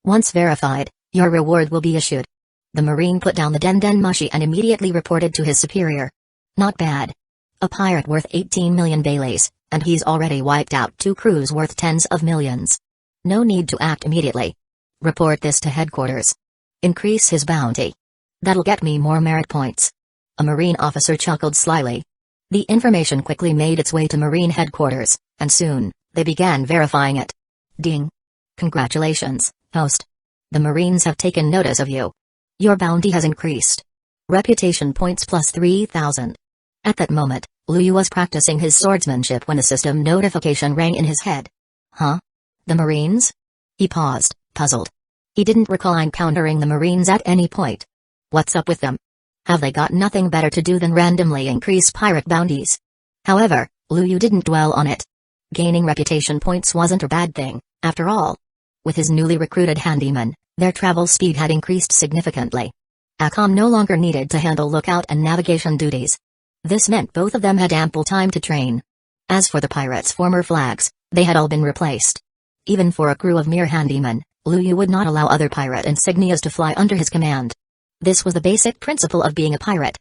Once verified, your reward will be issued. The Marine put down the den mushi and immediately reported to his superior. Not bad. A pirate worth 18 million baileys, and he's already wiped out 2 crews worth tens of millions. No need to act immediately. Report this to headquarters. Increase his bounty. That'll get me more merit points. A Marine officer chuckled slyly. The information quickly made its way to Marine headquarters, and soon, they began verifying it. Ding. Congratulations, host. The Marines have taken notice of you. Your bounty has increased. Reputation points plus 3,000. At that moment, Liu was practicing his swordsmanship when a system notification rang in his head. Huh? The Marines? He paused, puzzled. He didn't recall encountering the Marines at any point. What's up with them? Have they got nothing better to do than randomly increase pirate bounties? However, Liu didn't dwell on it. Gaining reputation points wasn't a bad thing, after all. With his newly recruited handyman, their travel speed had increased significantly. Akam no longer needed to handle lookout and navigation duties. This meant both of them had ample time to train. As for the pirates' former flags, they had all been replaced. Even for a crew of mere handymen, Liu would not allow other pirate insignias to fly under his command. This was the basic principle of being a pirate.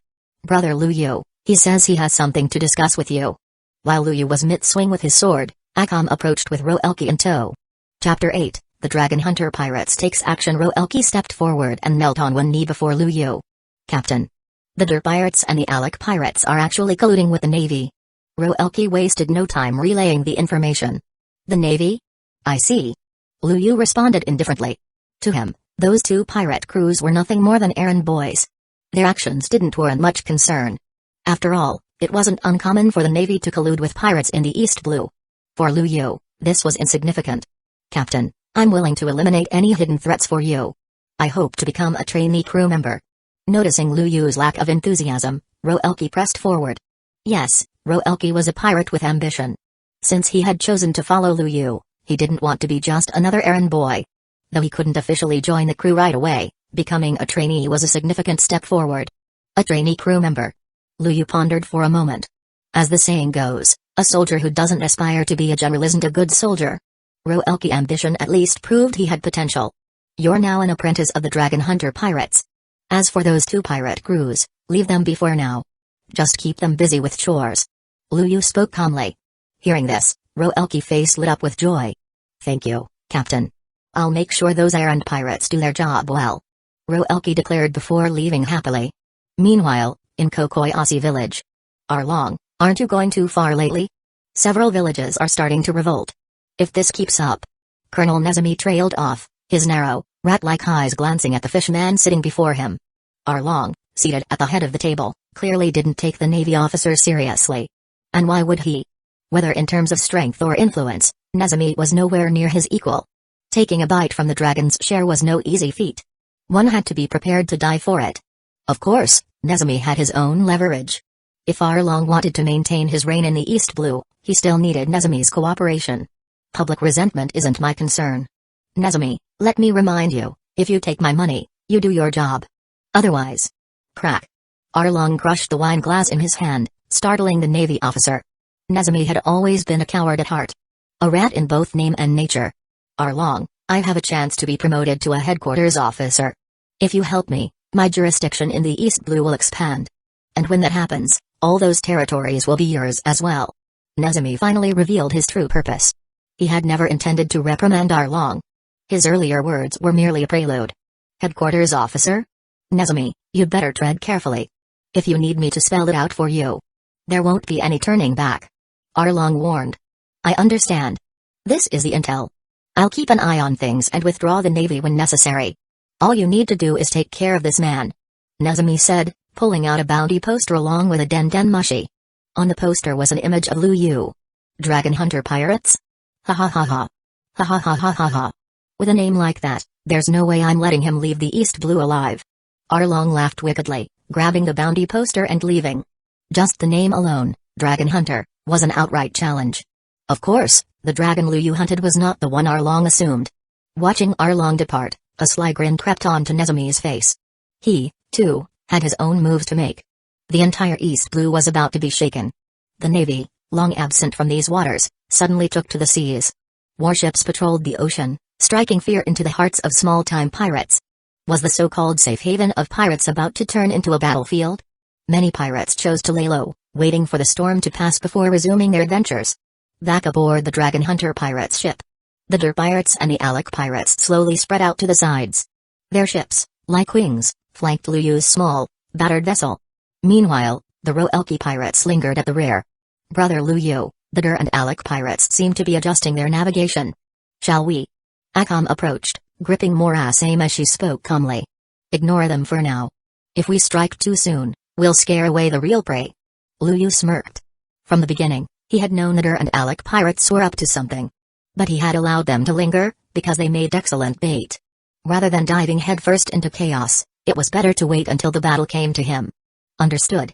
Brother Liu, he says he has something to discuss with you. While Liu was mid-swing with his sword, Akam approached with Roelki in tow. Chapter 8, The Dragon Hunter Pirates Takes Action. Roelki stepped forward and knelt on one knee before Liu. Captain. The Der Pirates and the Alec Pirates are actually colluding with the Navy. Roelki wasted no time relaying the information. The Navy? I see. Liu responded indifferently. To him, those 2 pirate crews were nothing more than errand boys. Their actions didn't warrant much concern. After all, it wasn't uncommon for the Navy to collude with pirates in the East Blue. For Liu, this was insignificant. Captain, I'm willing to eliminate any hidden threats for you. I hope to become a trainee crew member. Noticing Liu's lack of enthusiasm, Roelki pressed forward. Yes, Roelki was a pirate with ambition. Since he had chosen to follow Liu, he didn't want to be just another errand boy. Though he couldn't officially join the crew right away, becoming a trainee was a significant step forward. A trainee crew member. Liu pondered for a moment. As the saying goes, a soldier who doesn't aspire to be a general isn't a good soldier. Roelki's ambition at least proved he had potential. You're now an apprentice of the Dragon Hunter Pirates. As for those 2 pirate crews, leave them be for now. Just keep them busy with chores. Liu spoke calmly. Hearing this, Roelki's face lit up with joy. Thank you, Captain. I'll make sure those errand pirates do their job well. Roelki declared before leaving happily. Meanwhile, in Kokoyasi village. Arlong, aren't you going too far lately? Several villages are starting to revolt. If this keeps up. Colonel Nezumi trailed off, his narrow, rat-like eyes glancing at the fishman sitting before him. Arlong, seated at the head of the table, clearly didn't take the Navy officer seriously. And why would he? Whether in terms of strength or influence, Nezumi was nowhere near his equal. Taking a bite from the dragon's share was no easy feat. One had to be prepared to die for it. Of course, Nezumi had his own leverage. If Arlong wanted to maintain his reign in the East Blue, he still needed Nezumi's cooperation. Public resentment isn't my concern. Nezumi, let me remind you, if you take my money, you do your job. Otherwise. Crack. Arlong crushed the wine glass in his hand, startling the Navy officer. Nezumi had always been a coward at heart. A rat in both name and nature. Arlong, I have a chance to be promoted to a headquarters officer. If you help me, my jurisdiction in the East Blue will expand. And when that happens, all those territories will be yours as well. Nezumi finally revealed his true purpose. He had never intended to reprimand Arlong. His earlier words were merely a prelude. Headquarters officer? Nezumi, you'd better tread carefully. If you need me to spell it out for you, there won't be any turning back. Arlong warned. I understand. This is the intel. I'll keep an eye on things and withdraw the Navy when necessary. All you need to do is take care of this man. Nezumi said, pulling out a bounty poster along with a den mushi. On the poster was an image of Liu. Dragon Hunter Pirates? Ha ha ha ha. Ha ha ha ha ha ha. With a name like that, there's no way I'm letting him leave the East Blue alive. Arlong laughed wickedly, grabbing the bounty poster and leaving. Just the name alone, Dragon Hunter, was an outright challenge. Of course, the dragon Liu hunted was not the one Arlong assumed. Watching Arlong depart, a sly grin crept onto Nezumi's face. He, too, had his own moves to make. The entire East Blue was about to be shaken. The Navy, long absent from these waters, suddenly took to the seas. Warships patrolled the ocean, striking fear into the hearts of small-time pirates. Was the so-called safe haven of pirates about to turn into a battlefield? Many pirates chose to lay low, waiting for the storm to pass before resuming their adventures. Back aboard the Dragon Hunter pirates' ship, the Der pirates and the Alec pirates slowly spread out to the sides. Their ships, like wings, flanked Luyu's small, battered vessel. Meanwhile, the Roelki pirates lingered at the rear. Brother Luyu, the Der and Alec pirates seemed to be adjusting their navigation. Shall we? Akam approached, gripping Mora's aim as she spoke calmly. Ignore them for now. If we strike too soon, we'll scare away the real prey. Luyu smirked. From the beginning, he had known the Der and Alec pirates were up to something. But he had allowed them to linger, because they made excellent bait. Rather than diving headfirst into chaos, it was better to wait until the battle came to him. Understood.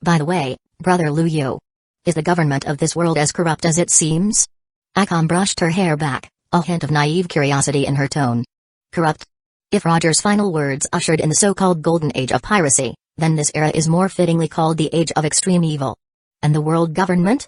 By the way, Brother Luyu, is the government of this world as corrupt as it seems? Akam brushed her hair back, a hint of naive curiosity in her tone. Corrupt? If Roger's final words ushered in the so-called golden age of piracy, then this era is more fittingly called the age of extreme evil. And the world government?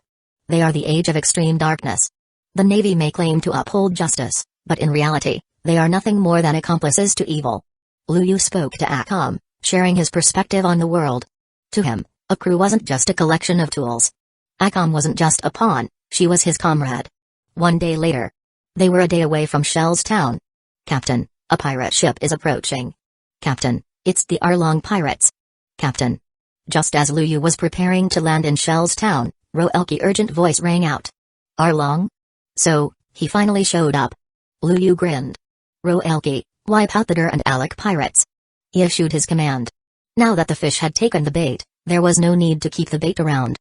They are the age of extreme darkness. The Navy may claim to uphold justice, but in reality, they are nothing more than accomplices to evil. Luyu spoke to Akam, sharing his perspective on the world. To him, a crew wasn't just a collection of tools. Akam wasn't just a pawn, she was his comrade. One day later, they were a day away from Shell's town. Captain, a pirate ship is approaching. Captain, it's the Arlong pirates. Captain. Just as Luyu was preparing to land in Shell's town, Roelki's urgent voice rang out. Arlong? So, he finally showed up. Luyu grinned. Roelki, wipe out the Der and Alec pirates. He issued his command. Now that the fish had taken the bait, there was no need to keep the bait around.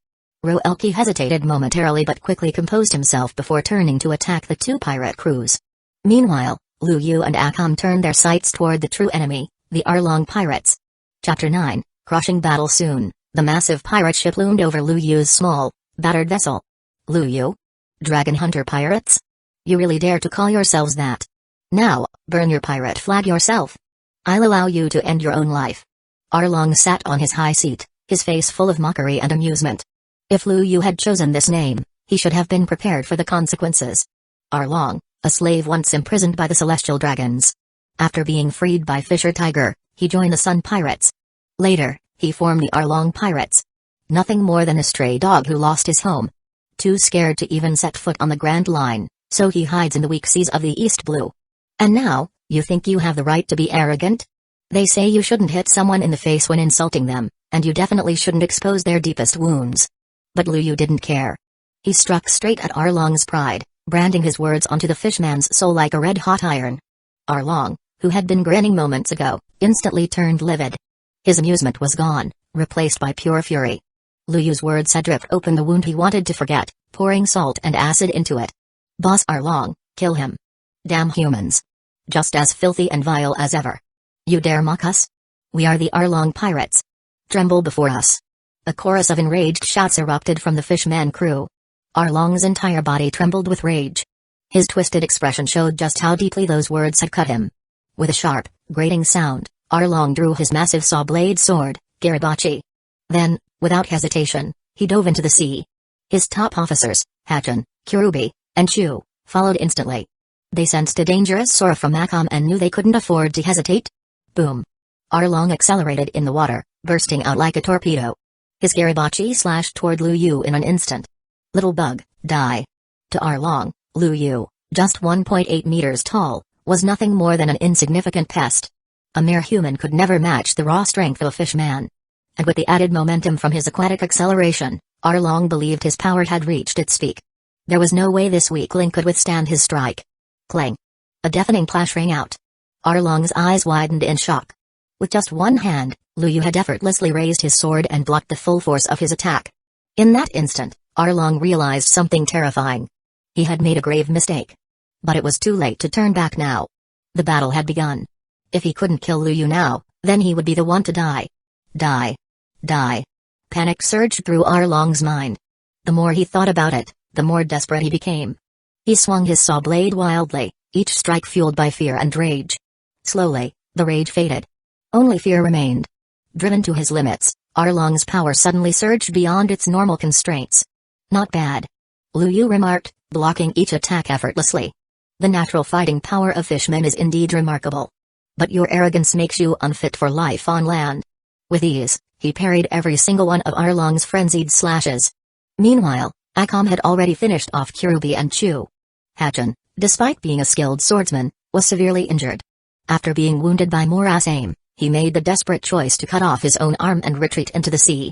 Roelki hesitated momentarily but quickly composed himself before turning to attack the two pirate crews. Meanwhile, Luyu and Akam turned their sights toward the true enemy, the Arlong pirates. Chapter 9, Crushing Battle Soon. The massive pirate ship loomed over Luyu's small, battered vessel. Luyu? Dragon Hunter pirates? You really dare to call yourselves that? Now, burn your pirate flag yourself. I'll allow you to end your own life. Arlong sat on his high seat, his face full of mockery and amusement. If Luyu had chosen this name, he should have been prepared for the consequences. Arlong, a slave once imprisoned by the Celestial Dragons. After being freed by Fisher Tiger, he joined the Sun Pirates. Later, he formed the Arlong Pirates. Nothing more than a stray dog who lost his home. Too scared to even set foot on the Grand Line, so he hides in the weak seas of the East Blue. And now, you think you have the right to be arrogant? They say you shouldn't hit someone in the face when insulting them, and you definitely shouldn't expose their deepest wounds. But Luyu didn't care. He struck straight at Arlong's pride, branding his words onto the fishman's soul like a red-hot iron. Arlong, who had been grinning moments ago, instantly turned livid. His amusement was gone, replaced by pure fury. Luyu's words had ripped open the wound he wanted to forget, pouring salt and acid into it. Boss Arlong, kill him. Damn humans. Just as filthy and vile as ever. You dare mock us? We are the Arlong pirates. Tremble before us. A chorus of enraged shouts erupted from the fishman crew. Arlong's entire body trembled with rage. His twisted expression showed just how deeply those words had cut him. With a sharp, grating sound, Arlong drew his massive saw-blade sword, Garibachi. Then, without hesitation, he dove into the sea. His top officers, Hachan, Kirubi, and Chu, followed instantly. They sensed a dangerous aura from Akam and knew they couldn't afford to hesitate. Boom. Arlong accelerated in the water, bursting out like a torpedo. His Garibachi slashed toward Luyu in an instant. Little bug, die. To Arlong, Luyu, just 1.8 meters tall, was nothing more than an insignificant pest. A mere human could never match the raw strength of a fishman. And with the added momentum from his aquatic acceleration, Arlong believed his power had reached its peak. There was no way this weakling could withstand his strike. Clang. A deafening clash rang out. Arlong's eyes widened in shock. With just one hand, Luyu had effortlessly raised his sword and blocked the full force of his attack. In that instant, Arlong realized something terrifying. He had made a grave mistake. But it was too late to turn back now. The battle had begun. If he couldn't kill Luyu now, then he would be the one to die. Die. Die. Panic surged through Arlong's mind. The more he thought about it, the more desperate he became. He swung his saw blade wildly, each strike fueled by fear and rage. Slowly, the rage faded. Only fear remained. Driven to his limits, Arlong's power suddenly surged beyond its normal constraints. Not bad. Lu Yu remarked, blocking each attack effortlessly. The natural fighting power of fishmen is indeed remarkable. But your arrogance makes you unfit for life on land. With ease, he parried every single one of Arlong's frenzied slashes. Meanwhile, Akam had already finished off Kyurubi and Chu. Hachin, despite being a skilled swordsman, was severely injured. After being wounded by Mora's aim, he made the desperate choice to cut off his own arm and retreat into the sea.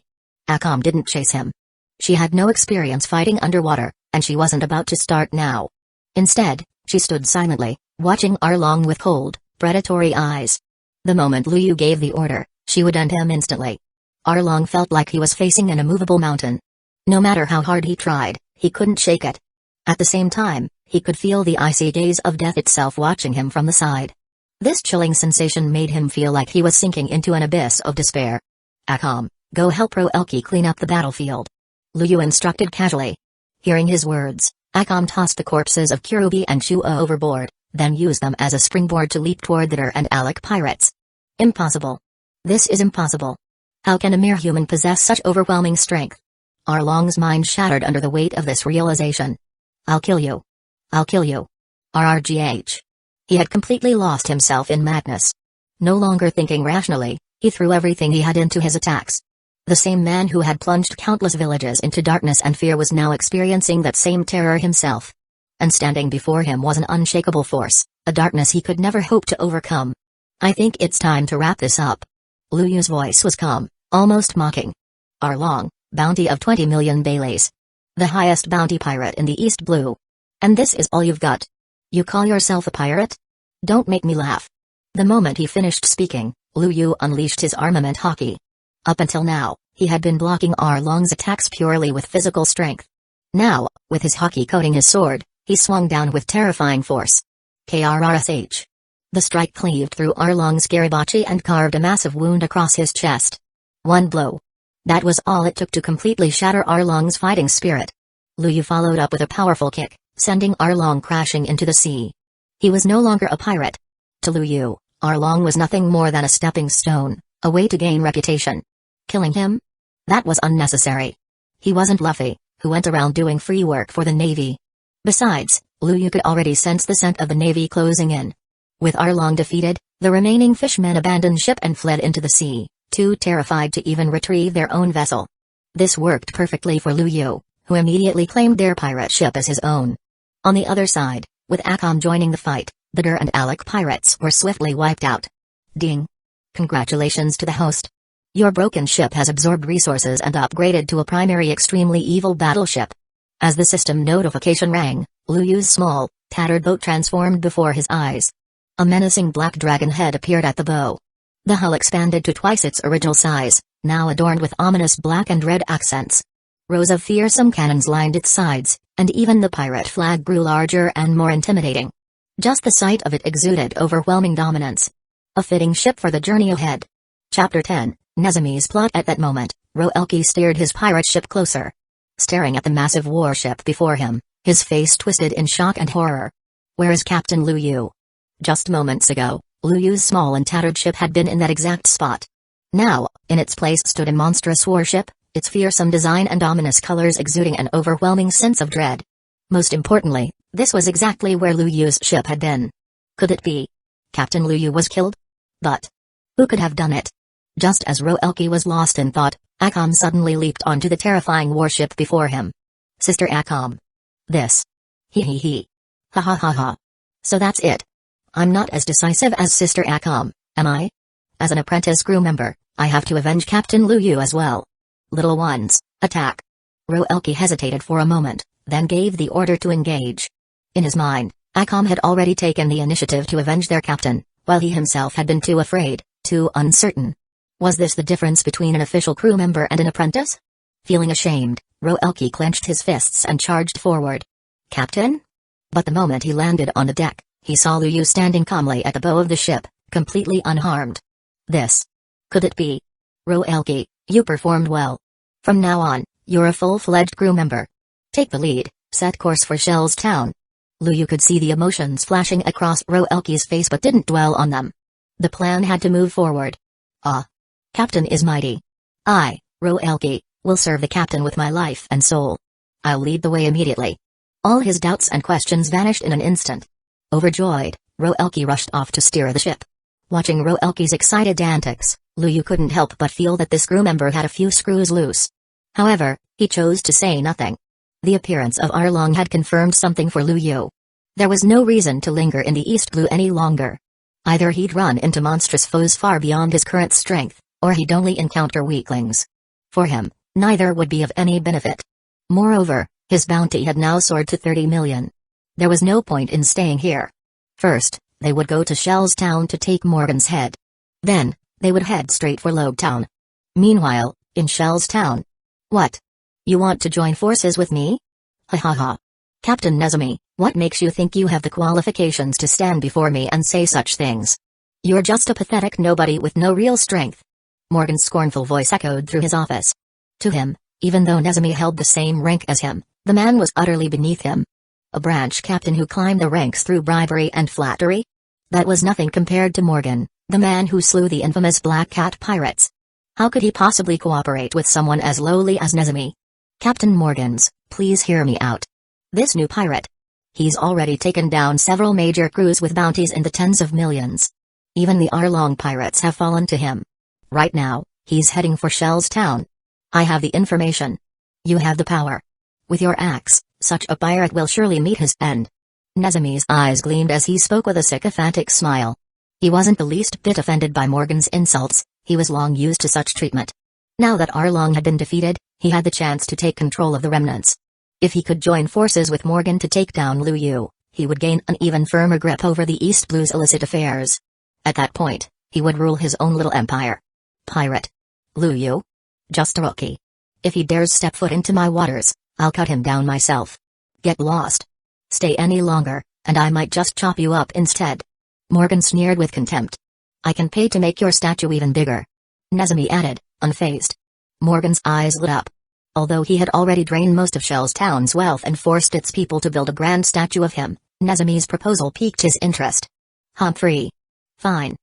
Akam didn't chase him. She had no experience fighting underwater, and she wasn't about to start now. Instead, she stood silently, watching Arlong with cold, predatory eyes. The moment Lu Yu gave the order, she would end him instantly. Arlong felt like he was facing an immovable mountain. No matter how hard he tried, he couldn't shake it. At the same time, he could feel the icy gaze of death itself watching him from the side. This chilling sensation made him feel like he was sinking into an abyss of despair. Akam, go help Roelki clean up the battlefield. Lu Yu instructed casually. Hearing his words, Akam tossed the corpses of Kyurubi and Chu overboard, then used them as a springboard to leap toward the Der and Alec pirates. Impossible. This is impossible. How can a mere human possess such overwhelming strength? Arlong's mind shattered under the weight of this realization. I'll kill you. I'll kill you. RRGH. He had completely lost himself in madness. No longer thinking rationally, he threw everything he had into his attacks. The same man who had plunged countless villages into darkness and fear was now experiencing that same terror himself. And standing before him was an unshakable force, a darkness he could never hope to overcome. I think it's time to wrap this up. Lu Yu's voice was calm, almost mocking. Arlong, bounty of 20 million Baileys. The highest bounty pirate in the East Blue. And this is all you've got? You call yourself a pirate? Don't make me laugh. The moment he finished speaking, Lu Yu unleashed his armament hockey. Up until now, he had been blocking Arlong's attacks purely with physical strength. Now, with his hockey coating his sword, he swung down with terrifying force. KRRSH. The strike cleaved through Arlong's Garibachi and carved a massive wound across his chest. One blow. That was all it took to completely shatter Arlong's fighting spirit. Lu Yu followed up with a powerful kick, sending Arlong crashing into the sea. He was no longer a pirate. To Lu Yu, Arlong was nothing more than a stepping stone, a way to gain reputation. Killing him? That was unnecessary. He wasn't Luffy, who went around doing free work for the Navy. Besides, Lu Yu could already sense the scent of the Navy closing in. With Arlong defeated, the remaining fishmen abandoned ship and fled into the sea, too terrified to even retrieve their own vessel. This worked perfectly for Lu Yu, who immediately claimed their pirate ship as his own. On the other side, with Akam joining the fight, the Der and Alec pirates were swiftly wiped out. Ding. Congratulations to the host. Your broken ship has absorbed resources and upgraded to a primary extremely evil battleship. As the system notification rang, Lu Yu's small, tattered boat transformed before his eyes. A menacing black dragon head appeared at the bow. The hull expanded to twice its original size, now adorned with ominous black and red accents. Rows of fearsome cannons lined its sides, and even the pirate flag grew larger and more intimidating. Just the sight of it exuded overwhelming dominance. A fitting ship for the journey ahead. Chapter 10, Nezumi's plot. At that moment, Roelki steered his pirate ship closer. Staring at the massive warship before him, his face twisted in shock and horror. Where is Captain Lu Yu? Just moments ago, Lu Yu's small and tattered ship had been in that exact spot. Now, in its place stood a monstrous warship, its fearsome design and ominous colors exuding an overwhelming sense of dread. Most importantly, this was exactly where Lu Yu's ship had been. Could it be? Captain Lu Yu was killed? But who could have done it? Just as Roelki was lost in thought, Akam suddenly leaped onto the terrifying warship before him. Sister Akam. This. He. Ha ha ha ha. So that's it. I'm not as decisive as Sister Akam, am I? As an apprentice crew member, I have to avenge Captain Lu Yu as well. Little ones, attack. Roelki hesitated for a moment, then gave the order to engage. In his mind, Akam had already taken the initiative to avenge their captain, while he himself had been too afraid, too uncertain. Was this the difference between an official crew member and an apprentice? Feeling ashamed, Roelki clenched his fists and charged forward. Captain? But the moment he landed on the deck, he saw Lu Yu standing calmly at the bow of the ship, completely unharmed. This. Could it be? Roelki, you performed well. From now on, you're a full-fledged crew member. Take the lead, set course for Shell's Town. Lu Yu could see the emotions flashing across Roelki's face but didn't dwell on them. The plan had to move forward. Captain is mighty. I, Roelki, will serve the captain with my life and soul. I'll lead the way immediately." All his doubts and questions vanished in an instant. Overjoyed, Roelki rushed off to steer the ship. Watching Roelki's excited antics, Luyu couldn't help but feel that this crew member had a few screws loose. However, he chose to say nothing. The appearance of Arlong had confirmed something for Luyu. There was no reason to linger in the East Blue any longer. Either he'd run into monstrous foes far beyond his current strength, or he'd only encounter weaklings. For him, neither would be of any benefit. Moreover, his bounty had now soared to 30 million. There was no point in staying here. First, they would go to Shell's Town to take Morgan's head. Then, they would head straight for Logtown. Meanwhile, in Shell's Town. "What? You want to join forces with me?" "Ha ha ha. Captain Nezumi, what makes you think you have the qualifications to stand before me and say such things? You're just a pathetic nobody with no real strength." Morgan's scornful voice echoed through his office. To him, even though Nezumi held the same rank as him, the man was utterly beneath him. A branch captain who climbed the ranks through bribery and flattery? That was nothing compared to Morgan, the man who slew the infamous Black Cat pirates. How could he possibly cooperate with someone as lowly as Nezumi? "Captain Morgans, please hear me out. This new pirate. He's already taken down several major crews with bounties in the tens of millions. Even the Arlong pirates have fallen to him. Right now, he's heading for Shell's Town. I have the information. You have the power. With your axe, such a pirate will surely meet his end." Nezumi's eyes gleamed as he spoke with a sycophantic smile. He wasn't the least bit offended by Morgan's insults, he was long used to such treatment. Now that Arlong had been defeated, he had the chance to take control of the remnants. If he could join forces with Morgan to take down Luyu, he would gain an even firmer grip over the East Blue's illicit affairs. At that point, he would rule his own little empire. Pirate? Luyu? Just a rookie. If he dares step foot into my waters, I'll cut him down myself. Get lost. Stay any longer, and I might just chop you up instead. Morgan sneered with contempt. I can pay to make your statue even bigger. Nezumi added, unfazed. Morgan's eyes lit up. Although he had already drained most of Shell's Town's wealth and forced its people to build a grand statue of him, Nezumi's proposal piqued his interest. Humphrey. Fine.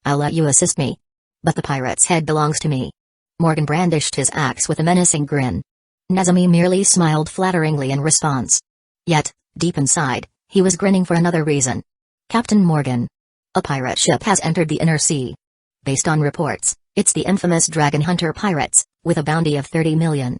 I'll let you assist me. But the pirate's head belongs to me. Morgan brandished his axe with a menacing grin. Nezumi merely smiled flatteringly in response. Yet, deep inside, he was grinning for another reason. Captain Morgan. A pirate ship has entered the inner sea. Based on reports, it's the infamous Dragon Hunter pirates, with a bounty of 30 million.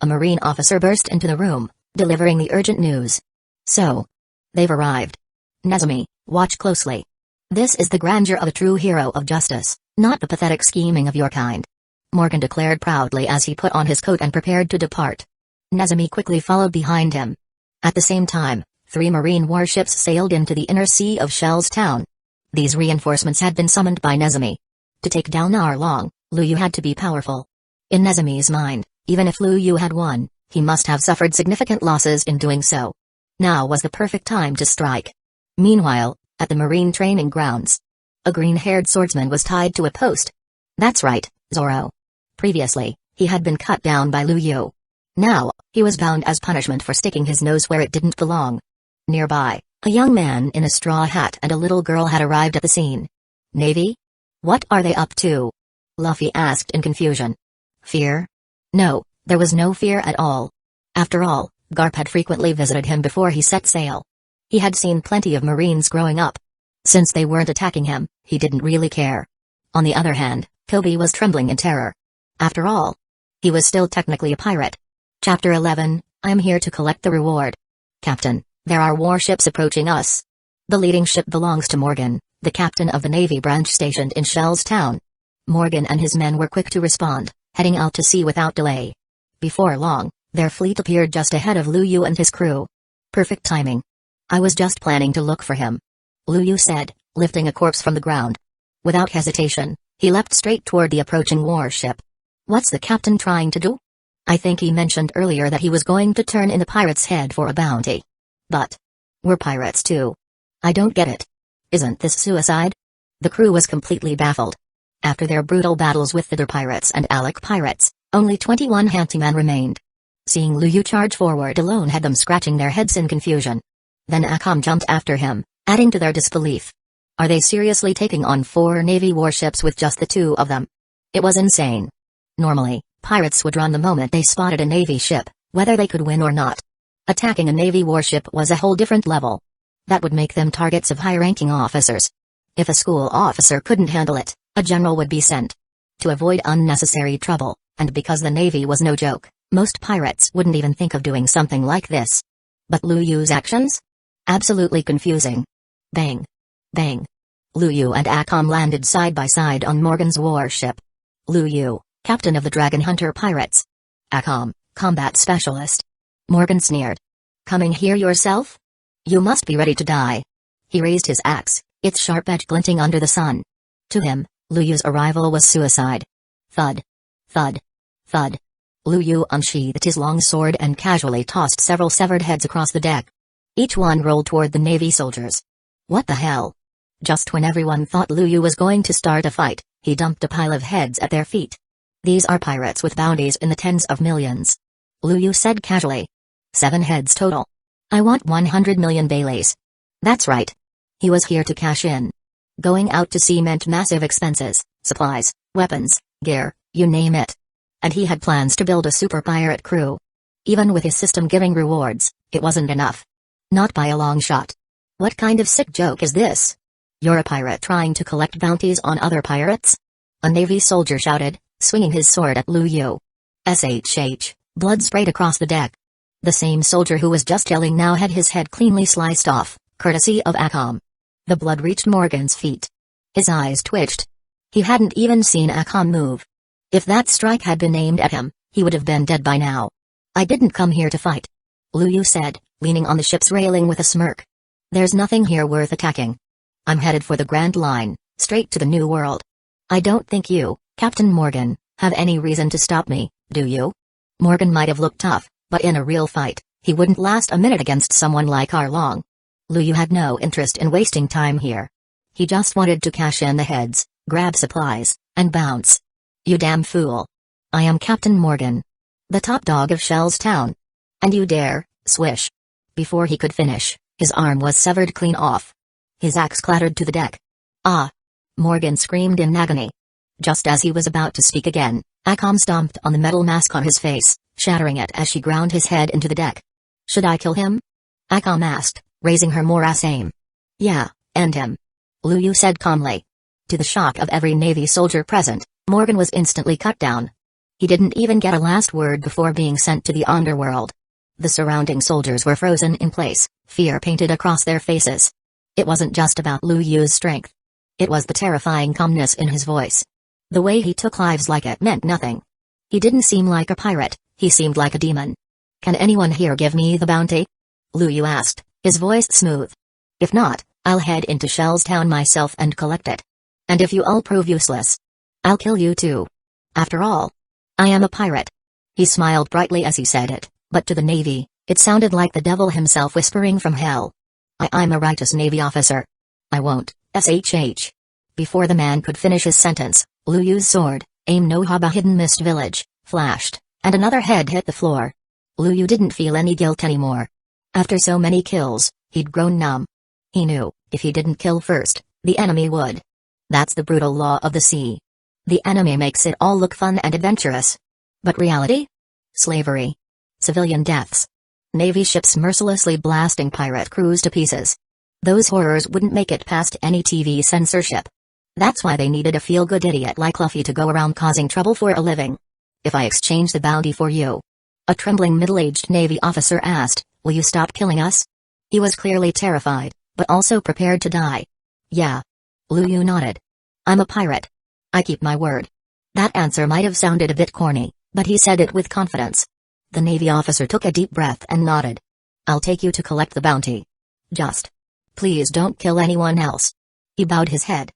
A marine officer burst into the room, delivering the urgent news. So, they've arrived. Nezumi, watch closely. This is the grandeur of a true hero of justice, not the pathetic scheming of your kind. Morgan declared proudly as he put on his coat and prepared to depart. Nezumi quickly followed behind him. At the same time, 3 marine warships sailed into the inner sea of Shell's Town. These reinforcements had been summoned by Nezumi. To take down Arlong, Luyu had to be powerful. In Nezumi's mind, even if Luyu had won, he must have suffered significant losses in doing so. Now was the perfect time to strike. Meanwhile, at the marine training grounds, a green-haired swordsman was tied to a post. That's right, Zoro. Previously, he had been cut down by Luyu. Now, he was bound as punishment for sticking his nose where it didn't belong. Nearby, a young man in a straw hat and a little girl had arrived at the scene. Navy? What are they up to? Luffy asked in confusion. Fear? No, there was no fear at all. After all, Garp had frequently visited him before he set sail. He had seen plenty of Marines growing up. Since they weren't attacking him, he didn't really care. On the other hand, Kobe was trembling in terror. After all, he was still technically a pirate. Chapter 11, I am here to collect the reward. Captain, there are warships approaching us. The leading ship belongs to Morgan, the captain of the Navy branch stationed in Shell's Town. Morgan and his men were quick to respond, heading out to sea without delay. Before long, their fleet appeared just ahead of Luyu and his crew. Perfect timing. I was just planning to look for him, Luyu said, lifting a corpse from the ground. Without hesitation, he leapt straight toward the approaching warship. What's the captain trying to do? I think he mentioned earlier that he was going to turn in the pirate's head for a bounty. But we're pirates too. I don't get it. Isn't this suicide? The crew was completely baffled. After their brutal battles with the other pirates and Alec pirates, only 21 handymen remained. Seeing Luyu charge forward alone had them scratching their heads in confusion. Then Akam jumped after him, adding to their disbelief. Are they seriously taking on 4 Navy warships with just the 2 of them? It was insane. Normally, pirates would run the moment they spotted a Navy ship, whether they could win or not. Attacking a Navy warship was a whole different level. That would make them targets of high-ranking officers. If a school officer couldn't handle it, a general would be sent. To avoid unnecessary trouble, and because the Navy was no joke, most pirates wouldn't even think of doing something like this. But Lu Yu's actions? Absolutely confusing. Bang. Bang. Lu Yu and Akam landed side by side on Morgan's warship. Lu Yu, captain of the Dragon Hunter pirates. Akam, combat specialist. Morgan sneered. Coming here yourself? You must be ready to die. He raised his axe, its sharp edge glinting under the sun. To him, Lu Yu's arrival was suicide. Thud. Thud. Thud. Lu Yu unsheathed his long sword and casually tossed several severed heads across the deck. Each one rolled toward the Navy soldiers. What the hell? Just when everyone thought Lu Yu was going to start a fight, he dumped a pile of heads at their feet. These are pirates with bounties in the tens of millions. Lu Yu said casually. 7 heads total. I want 100 million Baileys. That's right. He was here to cash in. Going out to sea meant massive expenses, supplies, weapons, gear, you name it. And he had plans to build a super pirate crew. Even with his system giving rewards, it wasn't enough. Not by a long shot. What kind of sick joke is this? You're a pirate trying to collect bounties on other pirates? A Navy soldier shouted, swinging his sword at Lu Yu. SHH, blood sprayed across the deck. The same soldier who was just yelling now had his head cleanly sliced off, courtesy of Akam. The blood reached Morgan's feet. His eyes twitched. He hadn't even seen Akam move. If that strike had been aimed at him, he would have been dead by now. I didn't come here to fight. Lu Yu said, leaning on the ship's railing with a smirk. There's nothing here worth attacking. I'm headed for the Grand Line, straight to the New World. I don't think you, Captain Morgan, have any reason to stop me, do you? Morgan might have looked tough, but in a real fight, he wouldn't last a minute against someone like Arlong. Lu Yu had no interest in wasting time here. He just wanted to cash in the heads, grab supplies, and bounce. You damn fool. I am Captain Morgan, the top dog of Shell's Town. And you dare, swish. Before he could finish, his arm was severed clean off. His axe clattered to the deck. Ah! Morgan screamed in agony. Just as he was about to speak again, Akam stomped on the metal mask on his face, shattering it as she ground his head into the deck. Should I kill him? Akam asked, raising her morass aim. Yeah, end him. Lu Yu said calmly. To the shock of every Navy soldier present, Morgan was instantly cut down. He didn't even get a last word before being sent to the underworld. The surrounding soldiers were frozen in place, fear painted across their faces. It wasn't just about Lu Yu's strength. It was the terrifying calmness in his voice. The way he took lives like it meant nothing. He didn't seem like a pirate, he seemed like a demon. Can anyone here give me the bounty? Lu Yu asked, his voice smooth. If not, I'll head into Shell's Town myself and collect it. And if you all prove useless, I'll kill you too. After all, I am a pirate. He smiled brightly as he said it, but to the Navy, it sounded like the devil himself whispering from hell. I'm a righteous Navy officer. I won't, SHH. Before the man could finish his sentence, Lu Yu's sword, aim no haba hidden mist village, flashed, and another head hit the floor. Lu Yu didn't feel any guilt anymore. After so many kills, he'd grown numb. He knew, if he didn't kill first, the enemy would. That's the brutal law of the sea. The enemy makes it all look fun and adventurous. But reality? Slavery. Civilian deaths. Navy ships mercilessly blasting pirate crews to pieces. Those horrors wouldn't make it past any TV censorship. That's why they needed a feel-good idiot like Luffy to go around causing trouble for a living. If I exchange the bounty for you? A trembling middle-aged Navy officer asked, will you stop killing us? He was clearly terrified, but also prepared to die. Yeah. Lu Yu nodded. I'm a pirate. I keep my word. That answer might have sounded a bit corny, but he said it with confidence. The Navy officer took a deep breath and nodded. I'll take you to collect the bounty. Just. Please don't kill anyone else. He bowed his head.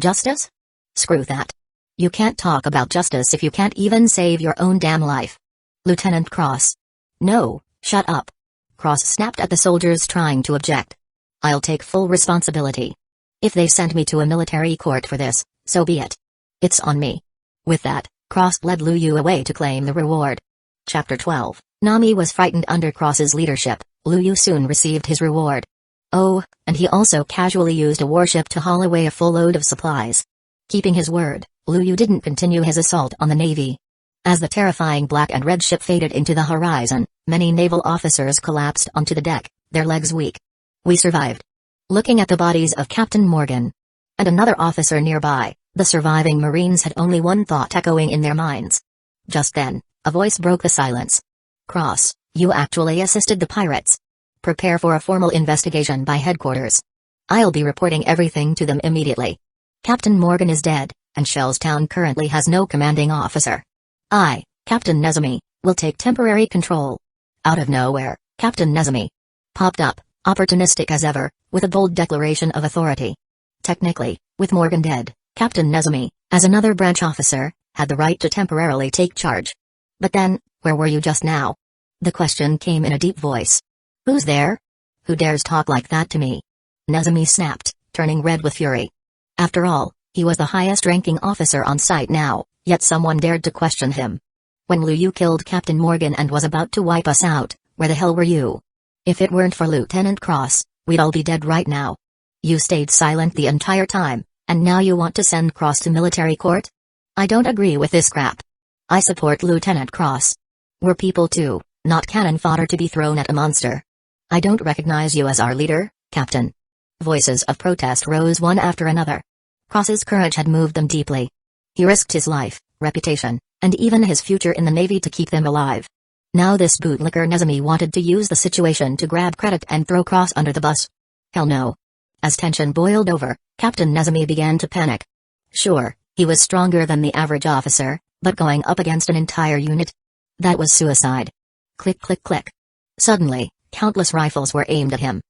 Justice? Screw that. You can't talk about justice if you can't even save your own damn life. Lieutenant Cross. No, shut up. Cross snapped at the soldiers trying to object. I'll take full responsibility. If they send me to a military court for this, so be it. It's on me. With that, Cross led Lu Yu away to claim the reward. Chapter 12. Nami was frightened under Cross's leadership. Lu Yu soon received his reward. Oh, and he also casually used a warship to haul away a full load of supplies. Keeping his word, Lu Yu didn't continue his assault on the Navy. As the terrifying black and red ship faded into the horizon, Many naval officers collapsed onto the deck, their legs weak. We survived. Looking at the bodies of Captain Morgan and another officer nearby, the surviving Marines had only one thought echoing in their minds. Just then, a voice broke the silence. Cross, you actually assisted the pirates. Prepare for a formal investigation by headquarters. I'll be reporting everything to them immediately. Captain Morgan is dead, and Shellstown currently has no commanding officer. I, Captain Nezumi, will take temporary control. Out of nowhere, Captain Nezumi popped up, opportunistic as ever, with a bold declaration of authority. Technically, with Morgan dead, Captain Nezumi, as another branch officer, had the right to temporarily take charge. But then, where were you just now? The question came in a deep voice. Who's there? Who dares talk like that to me? Nezumi snapped, turning red with fury. After all, he was the highest-ranking officer on site now, yet someone dared to question him. When Liu Yu killed Captain Morgan and was about to wipe us out, where the hell were you? If it weren't for Lieutenant Cross, we'd all be dead right now. You stayed silent the entire time, and now you want to send Cross to military court? I don't agree with this crap. I support Lieutenant Cross. We're people too, not cannon fodder to be thrown at a monster. I don't recognize you as our leader, Captain. Voices of protest rose one after another. Cross's courage had moved them deeply. He risked his life, reputation, and even his future in the Navy to keep them alive. Now this bootlicker Nezumi wanted to use the situation to grab credit and throw Cross under the bus. Hell no. As tension boiled over, Captain Nezumi began to panic. Sure, he was stronger than the average officer, but going up against an entire unit? That was suicide. Click click click. Suddenly, countless rifles were aimed at him.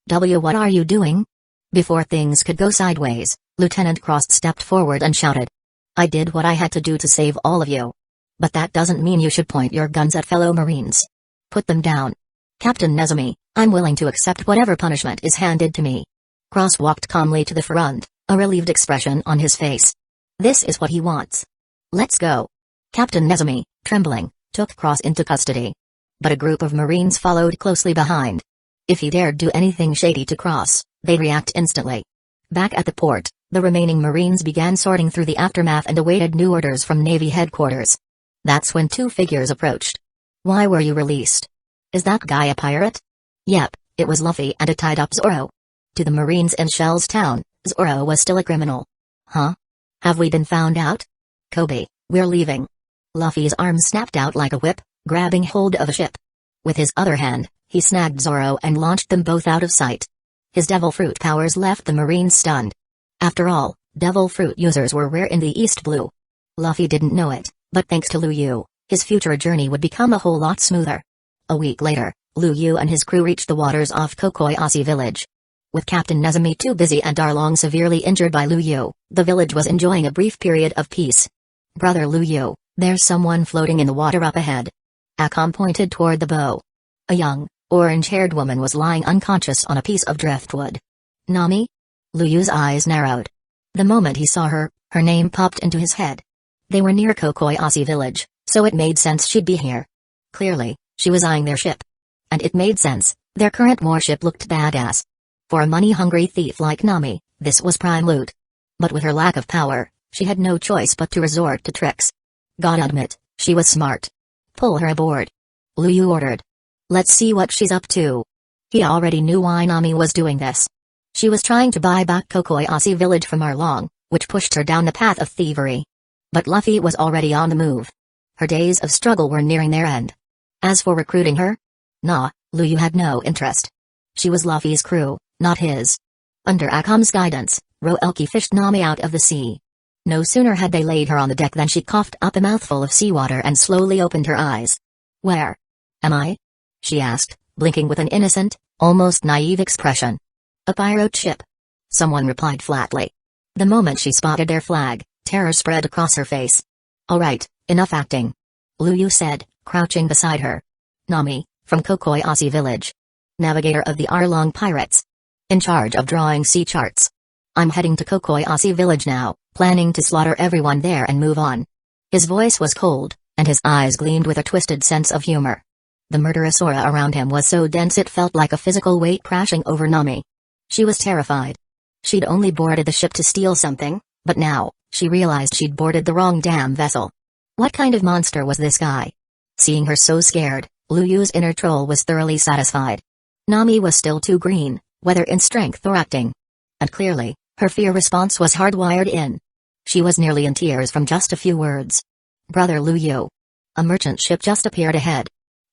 What are you doing? Before things could go sideways, Lieutenant Cross stepped forward and shouted. I did what I had to do to save all of you. But that doesn't mean you should point your guns at fellow Marines. Put them down. Captain Nezumi, I'm willing to accept whatever punishment is handed to me. Cross walked calmly to the front, a relieved expression on his face. This is what he wants. Let's go. Captain Nezumi, trembling, took Cross into custody. But a group of Marines followed closely behind. If he dared do anything shady to Cross, they'd react instantly. Back at the port, the remaining Marines began sorting through the aftermath and awaited new orders from Navy headquarters. That's when two figures approached. Why were you released? Is that guy a pirate? Yep, it was Luffy and a tied-up Zoro. To the Marines in Shellstown, Zoro was still a criminal. Huh? Have we been found out? Kobe, we're leaving. Luffy's arm snapped out like a whip, grabbing hold of a ship. With his other hand, he snagged Zoro and launched them both out of sight. His devil fruit powers left the Marines stunned. After all, devil fruit users were rare in the East Blue. Luffy didn't know it, but thanks to Liu Yu, his future journey would become a whole lot smoother. A week later, Liu Yu and his crew reached the waters off Kokoyasi village. With Captain Nezumi too busy and Arlong severely injured by Liu Yu, the village was enjoying a brief period of peace. Brother Liu Yu, there's someone floating in the water up ahead. Akam pointed toward the bow. A young, orange-haired woman was lying unconscious on a piece of driftwood. Nami? Liu Yu's eyes narrowed. The moment he saw her, her name popped into his head. They were near Kokoyasi village, so it made sense she'd be here. Clearly, she was eyeing their ship. And it made sense, their current warship looked badass. For a money-hungry thief like Nami, this was prime loot. But with her lack of power, she had no choice but to resort to tricks. Gotta admit, she was smart. Pull her aboard. Liu Yu ordered. Let's see what she's up to. He already knew why Nami was doing this. She was trying to buy back Kokoyasi village from Arlong, which pushed her down the path of thievery. But Luffy was already on the move. Her days of struggle were nearing their end. As for recruiting her? Nah, Liu Yu had no interest. She was Luffy's crew, not his. Under Akam's guidance, Roelki fished Nami out of the sea. No sooner had they laid her on the deck than she coughed up a mouthful of seawater and slowly opened her eyes. Where am I? She asked, blinking with an innocent, almost naive expression. A pirate ship. Someone replied flatly. The moment she spotted their flag, terror spread across her face. All right, enough acting. Liu Yu said, crouching beside her. Nami, from Kokoyasi village. Navigator of the Arlong pirates. In charge of drawing sea charts. I'm heading to Kokoyasi village now, planning to slaughter everyone there and move on. His voice was cold, and his eyes gleamed with a twisted sense of humor. The murderous aura around him was so dense it felt like a physical weight crashing over Nami. She was terrified. She'd only boarded the ship to steal something, but now, she realized she'd boarded the wrong damn vessel. What kind of monster was this guy? Seeing her so scared, Lu Yu's inner troll was thoroughly satisfied. Nami was still too green, whether in strength or acting. And clearly, her fear response was hardwired in. She was nearly in tears from just a few words. "Brother Lu Yu." A merchant ship just appeared ahead.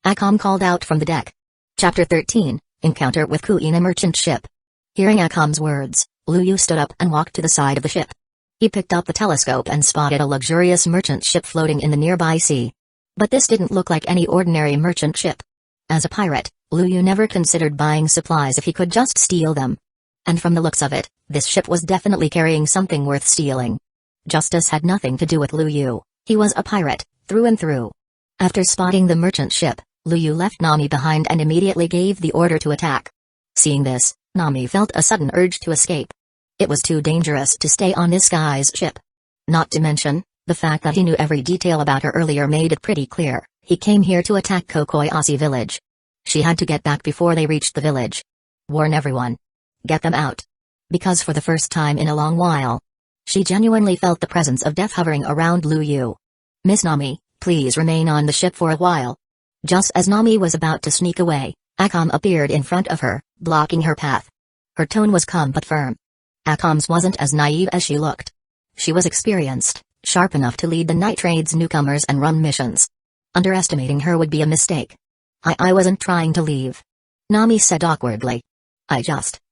Akam called out from the deck. Chapter 13, Encounter with Kuina merchant ship. Hearing Akam's words, Lu Yu stood up and walked to the side of the ship. He picked up the telescope and spotted a luxurious merchant ship floating in the nearby sea. But this didn't look like any ordinary merchant ship. As a pirate, Lu Yu never considered buying supplies if he could just steal them. And from the looks of it, this ship was definitely carrying something worth stealing. Justice had nothing to do with Lu Yu. He was a pirate, through and through. After spotting the merchant ship, Lu Yu left Nami behind and immediately gave the order to attack. Seeing this, Nami felt a sudden urge to escape. It was too dangerous to stay on this guy's ship. Not to mention, the fact that he knew every detail about her earlier made it pretty clear, he came here to attack Kokoyasi village. She had to get back before they reached the village. Warn everyone. Get them out. Because for the first time in a long while, she genuinely felt the presence of death hovering around Lu Yu. "Miss Nami, please remain on the ship for a while." Just as Nami was about to sneak away, Akam appeared in front of her, blocking her path. Her tone was calm but firm. Akam's wasn't as naive as she looked. She was experienced, sharp enough to lead the night trade's newcomers and run missions. Underestimating her would be a mistake. I wasn't trying to leave," Nami said awkwardly.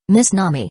Miss Nami."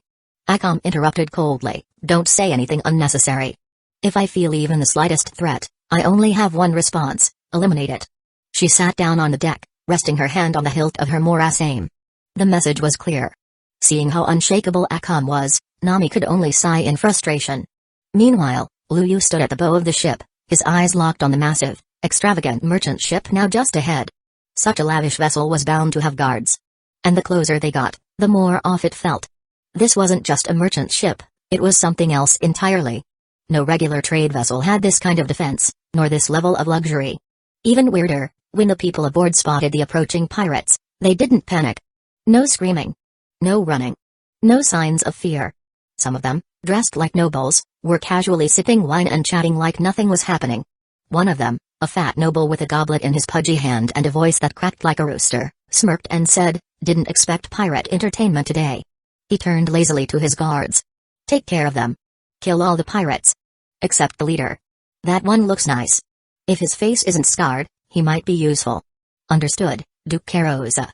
Akam interrupted coldly, "Don't say anything unnecessary. If I feel even the slightest threat, I only have one response: eliminate it." She sat down on the deck, resting her hand on the hilt of her morass aim. The message was clear. Seeing how unshakable Akam was, Nami could only sigh in frustration. Meanwhile, Lu Yu stood at the bow of the ship, his eyes locked on the massive, extravagant merchant ship now just ahead. Such a lavish vessel was bound to have guards. And the closer they got, the more off it felt. This wasn't just a merchant ship, it was something else entirely. No regular trade vessel had this kind of defense, nor this level of luxury. Even weirder, when the people aboard spotted the approaching pirates, they didn't panic. No screaming. No running. No signs of fear. Some of them, dressed like nobles, were casually sipping wine and chatting like nothing was happening. One of them, a fat noble with a goblet in his pudgy hand and a voice that cracked like a rooster, smirked and said, "Didn't expect pirate entertainment today." He turned lazily to his guards. "Take care of them. Kill all the pirates. Except the leader. That one looks nice. If his face isn't scarred, he might be useful." "Understood, Duke Carosa."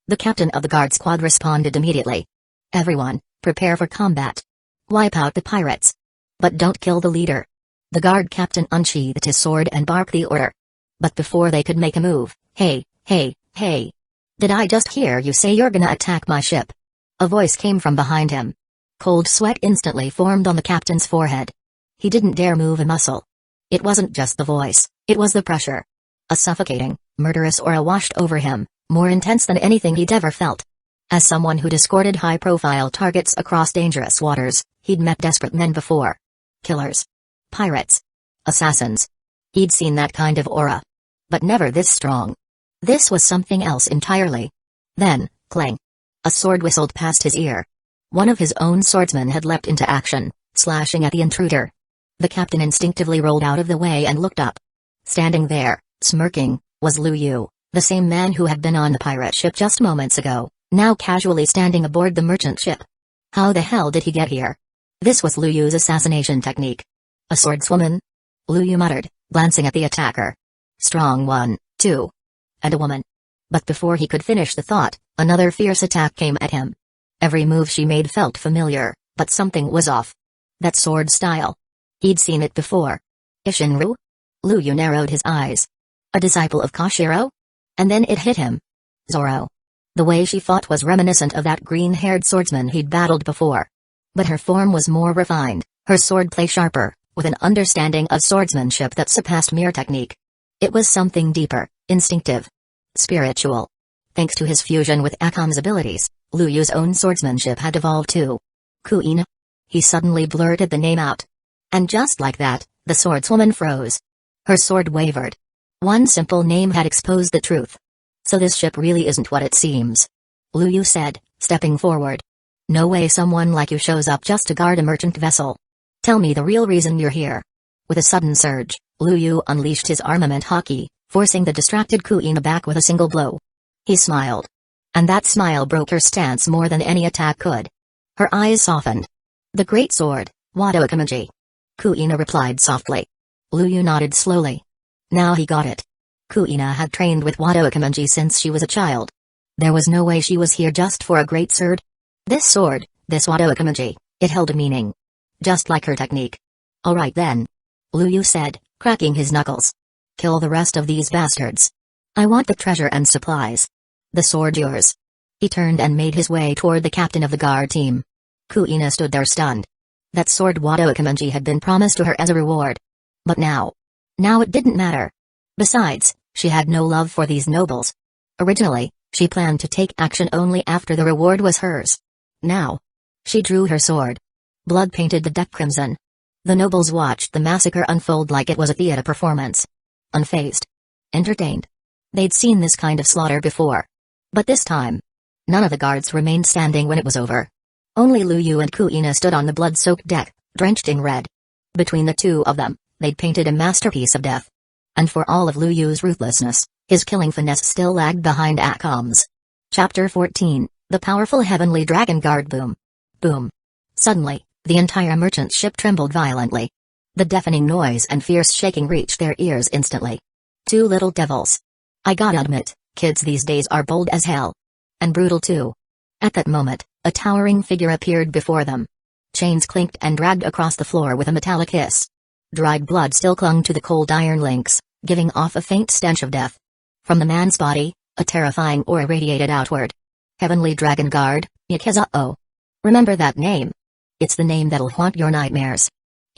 The captain of the guard squad responded immediately. "Everyone, prepare for combat. Wipe out the pirates. But don't kill the leader." The guard captain unsheathed his sword and barked the order. But before they could make a move, "Hey, hey, hey. Did I just hear you say you're gonna attack my ship?" A voice came from behind him. Cold sweat instantly formed on the captain's forehead. He didn't dare move a muscle. It wasn't just the voice, it was the pressure. A suffocating, murderous aura washed over him, more intense than anything he'd ever felt. As someone who'd escorted high-profile targets across dangerous waters, he'd met desperate men before. Killers. Pirates. Assassins. He'd seen that kind of aura. But never this strong. This was something else entirely. Then, clang. A sword whistled past his ear. One of his own swordsmen had leapt into action, slashing at the intruder. The captain instinctively rolled out of the way and looked up. Standing there, smirking, was Lu Yu, the same man who had been on the pirate ship just moments ago, now casually standing aboard the merchant ship. How the hell did he get here? This was Lu Yu's assassination technique. "A swordswoman?" Lu Yu muttered, glancing at the attacker. "Strong one, too. And a woman." But before he could finish the thought, another fierce attack came at him. Every move she made felt familiar, but something was off. That sword style. He'd seen it before. Ishinru? Lu Yu narrowed his eyes. A disciple of Koshiro? And then it hit him. Zoro. The way she fought was reminiscent of that green-haired swordsman he'd battled before. But her form was more refined, her swordplay sharper, with an understanding of swordsmanship that surpassed mere technique. It was something deeper, instinctive. Spiritual. Thanks to his fusion with Akam's abilities, Lu Yu's own swordsmanship had evolved too. Kuina. He suddenly blurted the name out. And just like that, the swordswoman froze. Her sword wavered. One simple name had exposed the truth. "So this ship really isn't what it seems," Lu Yu said, stepping forward. "No way someone like you shows up just to guard a merchant vessel. Tell me the real reason you're here." With a sudden surge, Lu Yu unleashed his armament hockey, forcing the distracted Kuina back with a single blow. He smiled. And that smile broke her stance more than any attack could. Her eyes softened. The great sword, Wado Akamaji. Kuina replied softly. Luyu nodded slowly. Now he got it. Kuina had trained with Wado Akamaji since she was a child. There was no way she was here just for a great sword. This sword, this Wado Akamaji, it held a meaning. Just like her technique. Alright then. Luyu said, cracking his knuckles. Kill the rest of these bastards. I want the treasure and supplies. The sword yours. He turned and made his way toward the captain of the guard team. Kuina stood there stunned. That sword Wado Akamaji had been promised to her as a reward. But now it didn't matter. Besides, she had no love for these nobles. Originally, she planned to take action only after the reward was hers. Now, she drew her sword. Blood painted the deck crimson. The nobles watched the massacre unfold like it was a theater performance. Unfazed. Entertained. They'd seen this kind of slaughter before. But this time, none of the guards remained standing when it was over. Only Luyu and Kuina stood on the blood-soaked deck, drenched in red. Between the two of them, they'd painted a masterpiece of death. And for all of Luyu's ruthlessness, his killing finesse still lagged behind Akam's. Chapter 14, The Powerful Heavenly Dragon Guard. Boom. Boom. Suddenly, the entire merchant ship trembled violently. The deafening noise and fierce shaking reached their ears instantly. Two little devils. I gotta admit, kids these days are bold as hell. And brutal too. At that moment, a towering figure appeared before them. Chains clinked and dragged across the floor with a metallic hiss. Dried blood still clung to the cold iron links, giving off a faint stench of death. From the man's body, a terrifying aura radiated outward. Heavenly Dragon Guard, Yakuza-o. Remember that name. It's the name that'll haunt your nightmares.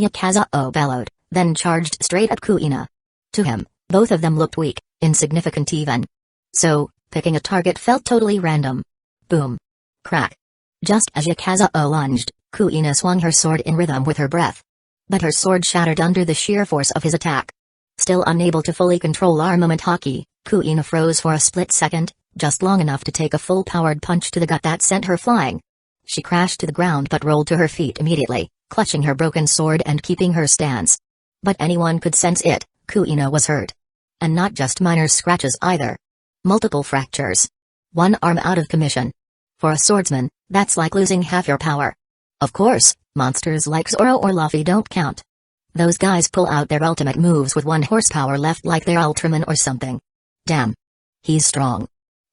Yakuza-o bellowed, then charged straight at Kuina. To him, both of them looked weak, insignificant even. So, picking a target felt totally random. Boom. Crack. Just as Yakuza-o lunged, Kuina swung her sword in rhythm with her breath. But her sword shattered under the sheer force of his attack. Still unable to fully control armament haki, Kuina froze for a split second, just long enough to take a full-powered punch to the gut that sent her flying. She crashed to the ground but rolled to her feet immediately, clutching her broken sword and keeping her stance. But anyone could sense it, Kuina was hurt. And not just minor scratches either. Multiple fractures. One arm out of commission. For a swordsman, that's like losing half your power. Of course, monsters like Zoro or Luffy don't count. Those guys pull out their ultimate moves with 1 horsepower left like they're Ultraman or something. Damn. He's strong.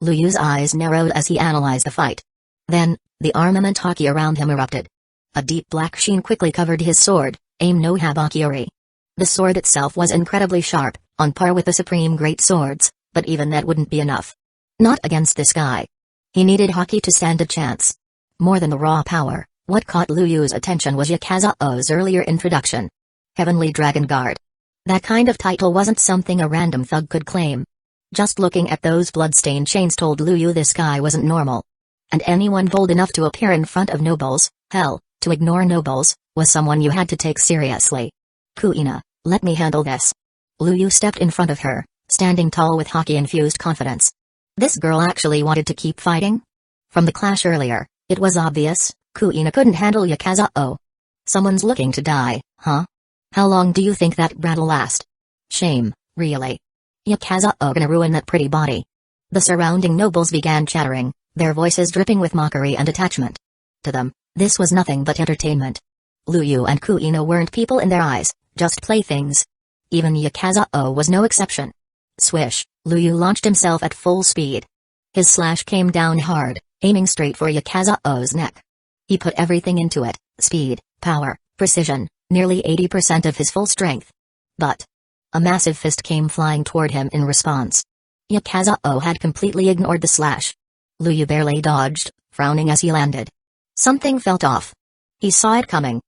Luyu's eyes narrowed as he analyzed the fight. Then, the armament haki around him erupted. A deep black sheen quickly covered his sword, Aim no Habakyori. The sword itself was incredibly sharp, on par with the supreme great swords, but even that wouldn't be enough. Not against this guy. He needed haki to stand a chance. More than the raw power, what caught Luyu's attention was Yakuza-o's earlier introduction. Heavenly Dragon Guard. That kind of title wasn't something a random thug could claim. Just looking at those bloodstained chains told Luyu this guy wasn't normal. And anyone bold enough to appear in front of nobles, hell, to ignore nobles, was someone you had to take seriously. Kuina, let me handle this. Luyu stepped in front of her, standing tall with haki-infused confidence. This girl actually wanted to keep fighting? From the clash earlier, it was obvious, Kuina couldn't handle Yakuza-o. Someone's looking to die, huh? How long do you think that brat'll last? Shame, really. Yakuza-o gonna ruin that pretty body. The surrounding nobles began chattering, their voices dripping with mockery and attachment. To them, this was nothing but entertainment. Luyu and Kuina weren't people in their eyes, just playthings. Even Yakuza-o was no exception. Swish, Luyu launched himself at full speed. His slash came down hard, aiming straight for Yakuza-o's neck. He put everything into it, speed, power, precision, nearly 80% of his full strength. But a massive fist came flying toward him in response. Yakuza-o had completely ignored the slash. Luyu barely dodged, frowning as he landed. Something felt off. He saw it coming.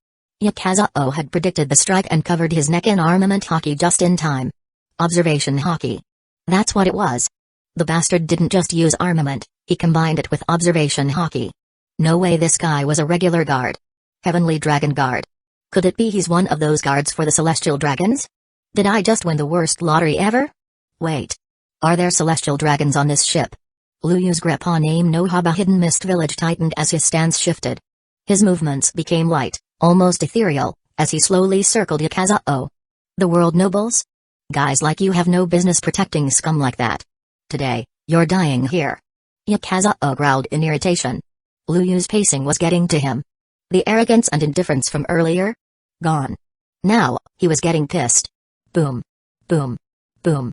Yakuza-o had predicted the strike and covered his neck in armament haki just in time. Observation haki. That's what it was. The bastard didn't just use armament, he combined it with observation haki. No way this guy was a regular guard. Heavenly Dragon Guard. Could it be he's one of those guards for the Celestial Dragons? Did I just win the worst lottery ever? Wait. Are there Celestial Dragons on this ship? Luyu's grip on Aim no Haba Hidden Mist Village tightened as his stance shifted. His movements became light, almost ethereal, as he slowly circled Yakuza-o. The world nobles? Guys like you have no business protecting scum like that. Today, You're dying here. Yakaza growled in irritation. Lu Yu's pacing was getting to him. The arrogance and indifference from earlier? Gone. Now, he was getting pissed. Boom. Boom. Boom.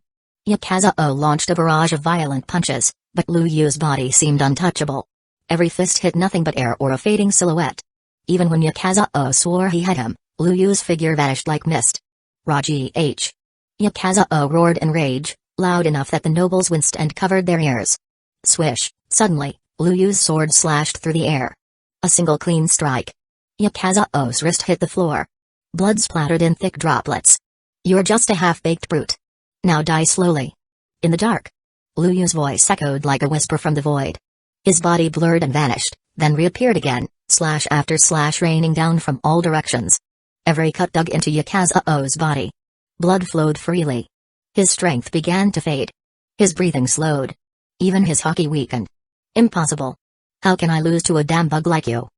Yakaza launched a barrage of violent punches, but Lu Yu's body seemed untouchable. Every fist hit nothing but air or a fading silhouette. Even when Yakaza swore he had him, Lu Yu's figure vanished like mist. Raji H. Yakaza roared in rage, loud enough that the nobles winced and covered their ears. Swish, suddenly, Lu Yu's sword slashed through the air. A single clean strike. Yakaza's wrist hit the floor. Blood splattered in thick droplets. You're just a half-baked brute. Now die slowly. In the dark. Lu Yu's voice echoed like a whisper from the void. His body blurred and vanished, then reappeared again, slash after slash raining down from all directions. Every cut dug into Yakaza's body. Blood flowed freely. His strength began to fade. His breathing slowed. Even his haki weakened. Impossible. How can I lose to a damn bug like you?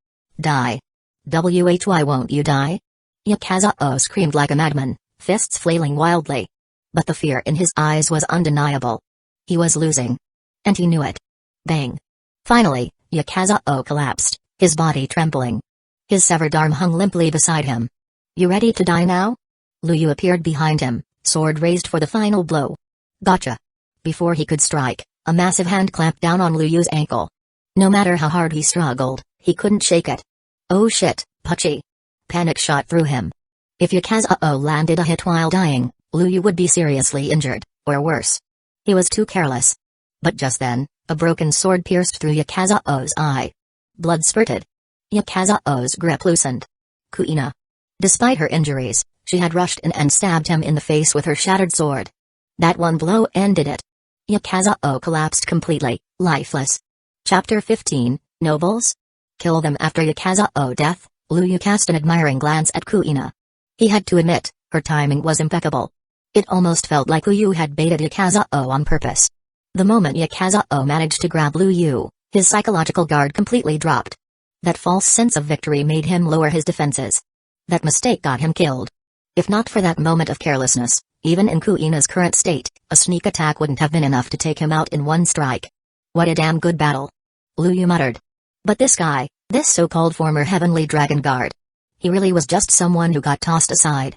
Die. Why won't you die? Yakaza screamed like a madman, fists flailing wildly. But the fear in his eyes was undeniable. He was losing. And he knew it. Bang. Finally, Yakaza collapsed, his body trembling. His severed arm hung limply beside him. You ready to die now? Lu Yu appeared behind him, sword raised for the final blow. Gotcha. Before he could strike, a massive hand clamped down on Lu Yu's ankle. No matter how hard he struggled, he couldn't shake it. Oh shit, Pucci. Panic shot through him. If Yakaza landed a hit while dying, Lu Yu would be seriously injured, or worse. He was too careless. But just then, a broken sword pierced through Yakaza's eye. Blood spurted. Yakaza's grip loosened. Kuina. Despite her injuries, she had rushed in and stabbed him in the face with her shattered sword. That one blow ended it. Yakaza collapsed completely, lifeless. Chapter 15, Nobles? Kill them. After Yakaza's death, Lu Yu cast an admiring glance at Kuina. He had to admit, her timing was impeccable. It almost felt like Lu Yu had baited Yakaza on purpose. The moment Yakaza managed to grab Lu Yu, his psychological guard completely dropped. That false sense of victory made him lower his defenses. That mistake got him killed. If not for that moment of carelessness, even in Kuina's current state, a sneak attack wouldn't have been enough to take him out in one strike. What a damn good battle. Lu Yu muttered. But this guy, this so-called former heavenly dragon guard. He really was just someone who got tossed aside.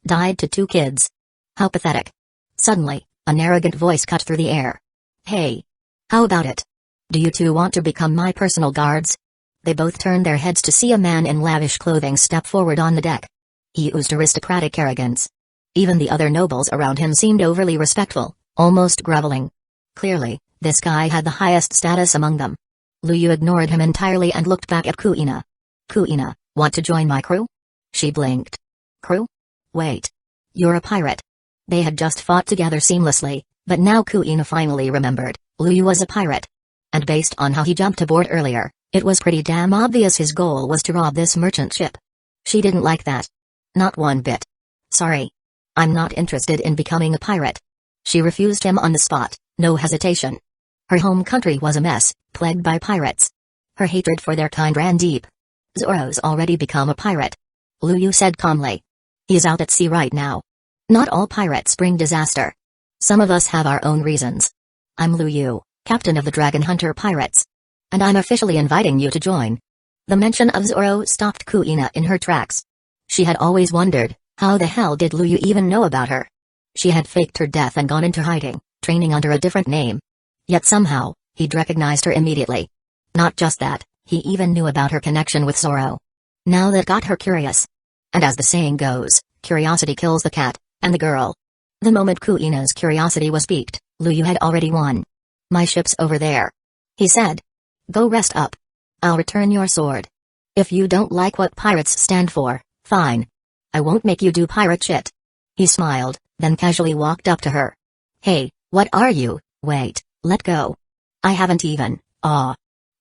Died to 2 kids. How pathetic. Suddenly, an arrogant voice cut through the air. Hey. How about it? Do you two want to become my personal guards? They both turned their heads to see a man in lavish clothing step forward on the deck. He oozed aristocratic arrogance. Even the other nobles around him seemed overly respectful, almost groveling. Clearly, this guy had the highest status among them. Lu Yu ignored him entirely and looked back at Kuina. Kuina, want to join my crew? She blinked. Crew? Wait. You're a pirate. They had just fought together seamlessly, but now Kuina finally remembered, Lu Yu was a pirate. And based on how he jumped aboard earlier, it was pretty damn obvious his goal was to rob this merchant ship. She didn't like that. Not one bit. Sorry. I'm not interested in becoming a pirate. She refused him on the spot, no hesitation. Her home country was a mess, plagued by pirates. Her hatred for their kind ran deep. Zoro's already become a pirate. Lu Yu said calmly. He's out at sea right now. Not all pirates bring disaster. Some of us have our own reasons. I'm Lu Yu, captain of the Dragon Hunter Pirates. And I'm officially inviting you to join. The mention of Zoro stopped Kuina in her tracks. She had always wondered, how the hell did Lu Yu even know about her? She had faked her death and gone into hiding, training under a different name. Yet somehow, he'd recognized her immediately. Not just that, he even knew about her connection with Zoro. Now that got her curious. And as the saying goes, curiosity kills the cat, and the girl. The moment Kuina's curiosity was piqued, Lu Yu had already won. My ship's over there. He said. Go rest up. I'll return your sword. If you don't like what pirates stand for, fine. I won't make you do pirate shit. He smiled, then casually walked up to her. Hey, what are you? Wait, let go. I haven't even,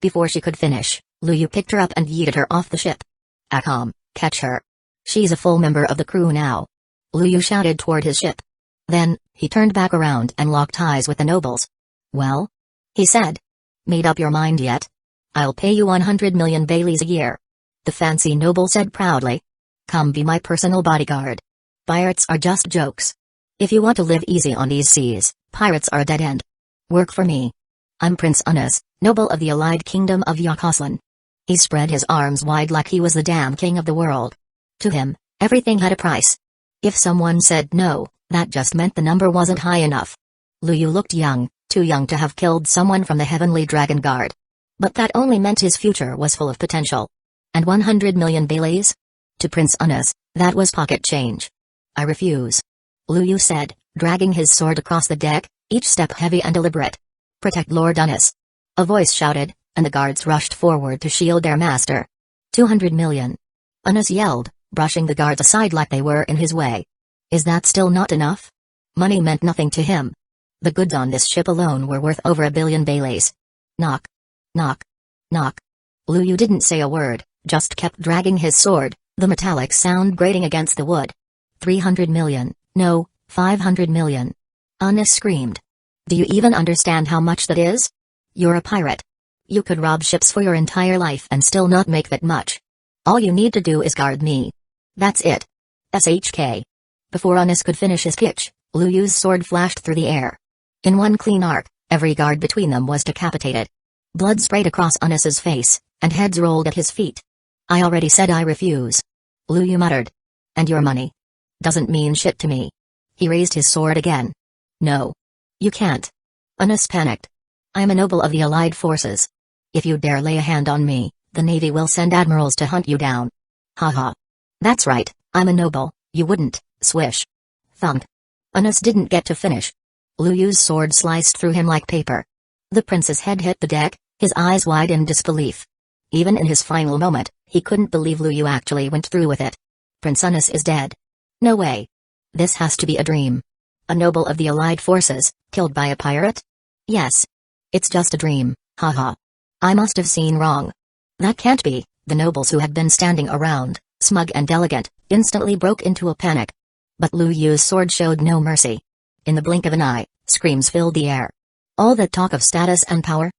Before she could finish, Lu Yu picked her up and yeeted her off the ship. Akam, catch her. She's a full member of the crew now. Lu Yu shouted toward his ship. Then, he turned back around and locked eyes with the nobles. Well? He said. Made up your mind yet? I'll pay you 100 million Baileys a year. The fancy noble said proudly. Come be my personal bodyguard. Pirates are just jokes. If you want to live easy on these seas, pirates are a dead end. Work for me, I'm Prince Unis, noble of the allied kingdom of Yakoslan. He spread his arms wide like he was the damn king of the world. To him, everything had a price. If someone said no, that just meant the number wasn't high enough. Luyu looked young, too young to have killed someone from the Heavenly Dragon Guard. But that only meant his future was full of potential. And 100 million Baileys? To Prince Unis, that was pocket change. I refuse. Luyu said, dragging his sword across the deck, each step heavy and deliberate. Protect Lord Unis. A voice shouted, and the guards rushed forward to shield their master. 200 million. Unis yelled, brushing the guards aside like they were in his way. Is that still not enough? Money meant nothing to him. The goods on this ship alone were worth over 1 billion Baileys. Knock. Knock. Knock. Luyu didn't say a word, just kept dragging his sword, the metallic sound grating against the wood. 300 million, no, 500 million. Unis screamed. Do you even understand how much that is? You're a pirate. You could rob ships for your entire life and still not make that much. All you need to do is guard me. That's it. SHK. Before Unis could finish his pitch, Luyu's sword flashed through the air. In one clean arc, every guard between them was decapitated. Blood sprayed across Unis's face, and heads rolled at his feet. I already said I refuse. Luyu muttered. And your money? Doesn't mean shit to me. He raised his sword again. No. You can't. Unis panicked. I'm a noble of the Allied forces. If you dare lay a hand on me, the Navy will send admirals to hunt you down. Haha. That's right, I'm a noble, you wouldn't, swish. Thunk. Unis didn't get to finish. Luyu's sword sliced through him like paper. The prince's head hit the deck, his eyes wide in disbelief. Even in his final moment, he couldn't believe Luyu actually went through with it. Prince Unis is dead. No way. This has to be a dream. A noble of the Allied forces, killed by a pirate? Yes. It's just a dream, haha. I must have seen wrong. That can't be. The nobles who had been standing around, smug and elegant, instantly broke into a panic. But Luyu's sword showed no mercy. In the blink of an eye, screams filled the air. All that talk of status and power?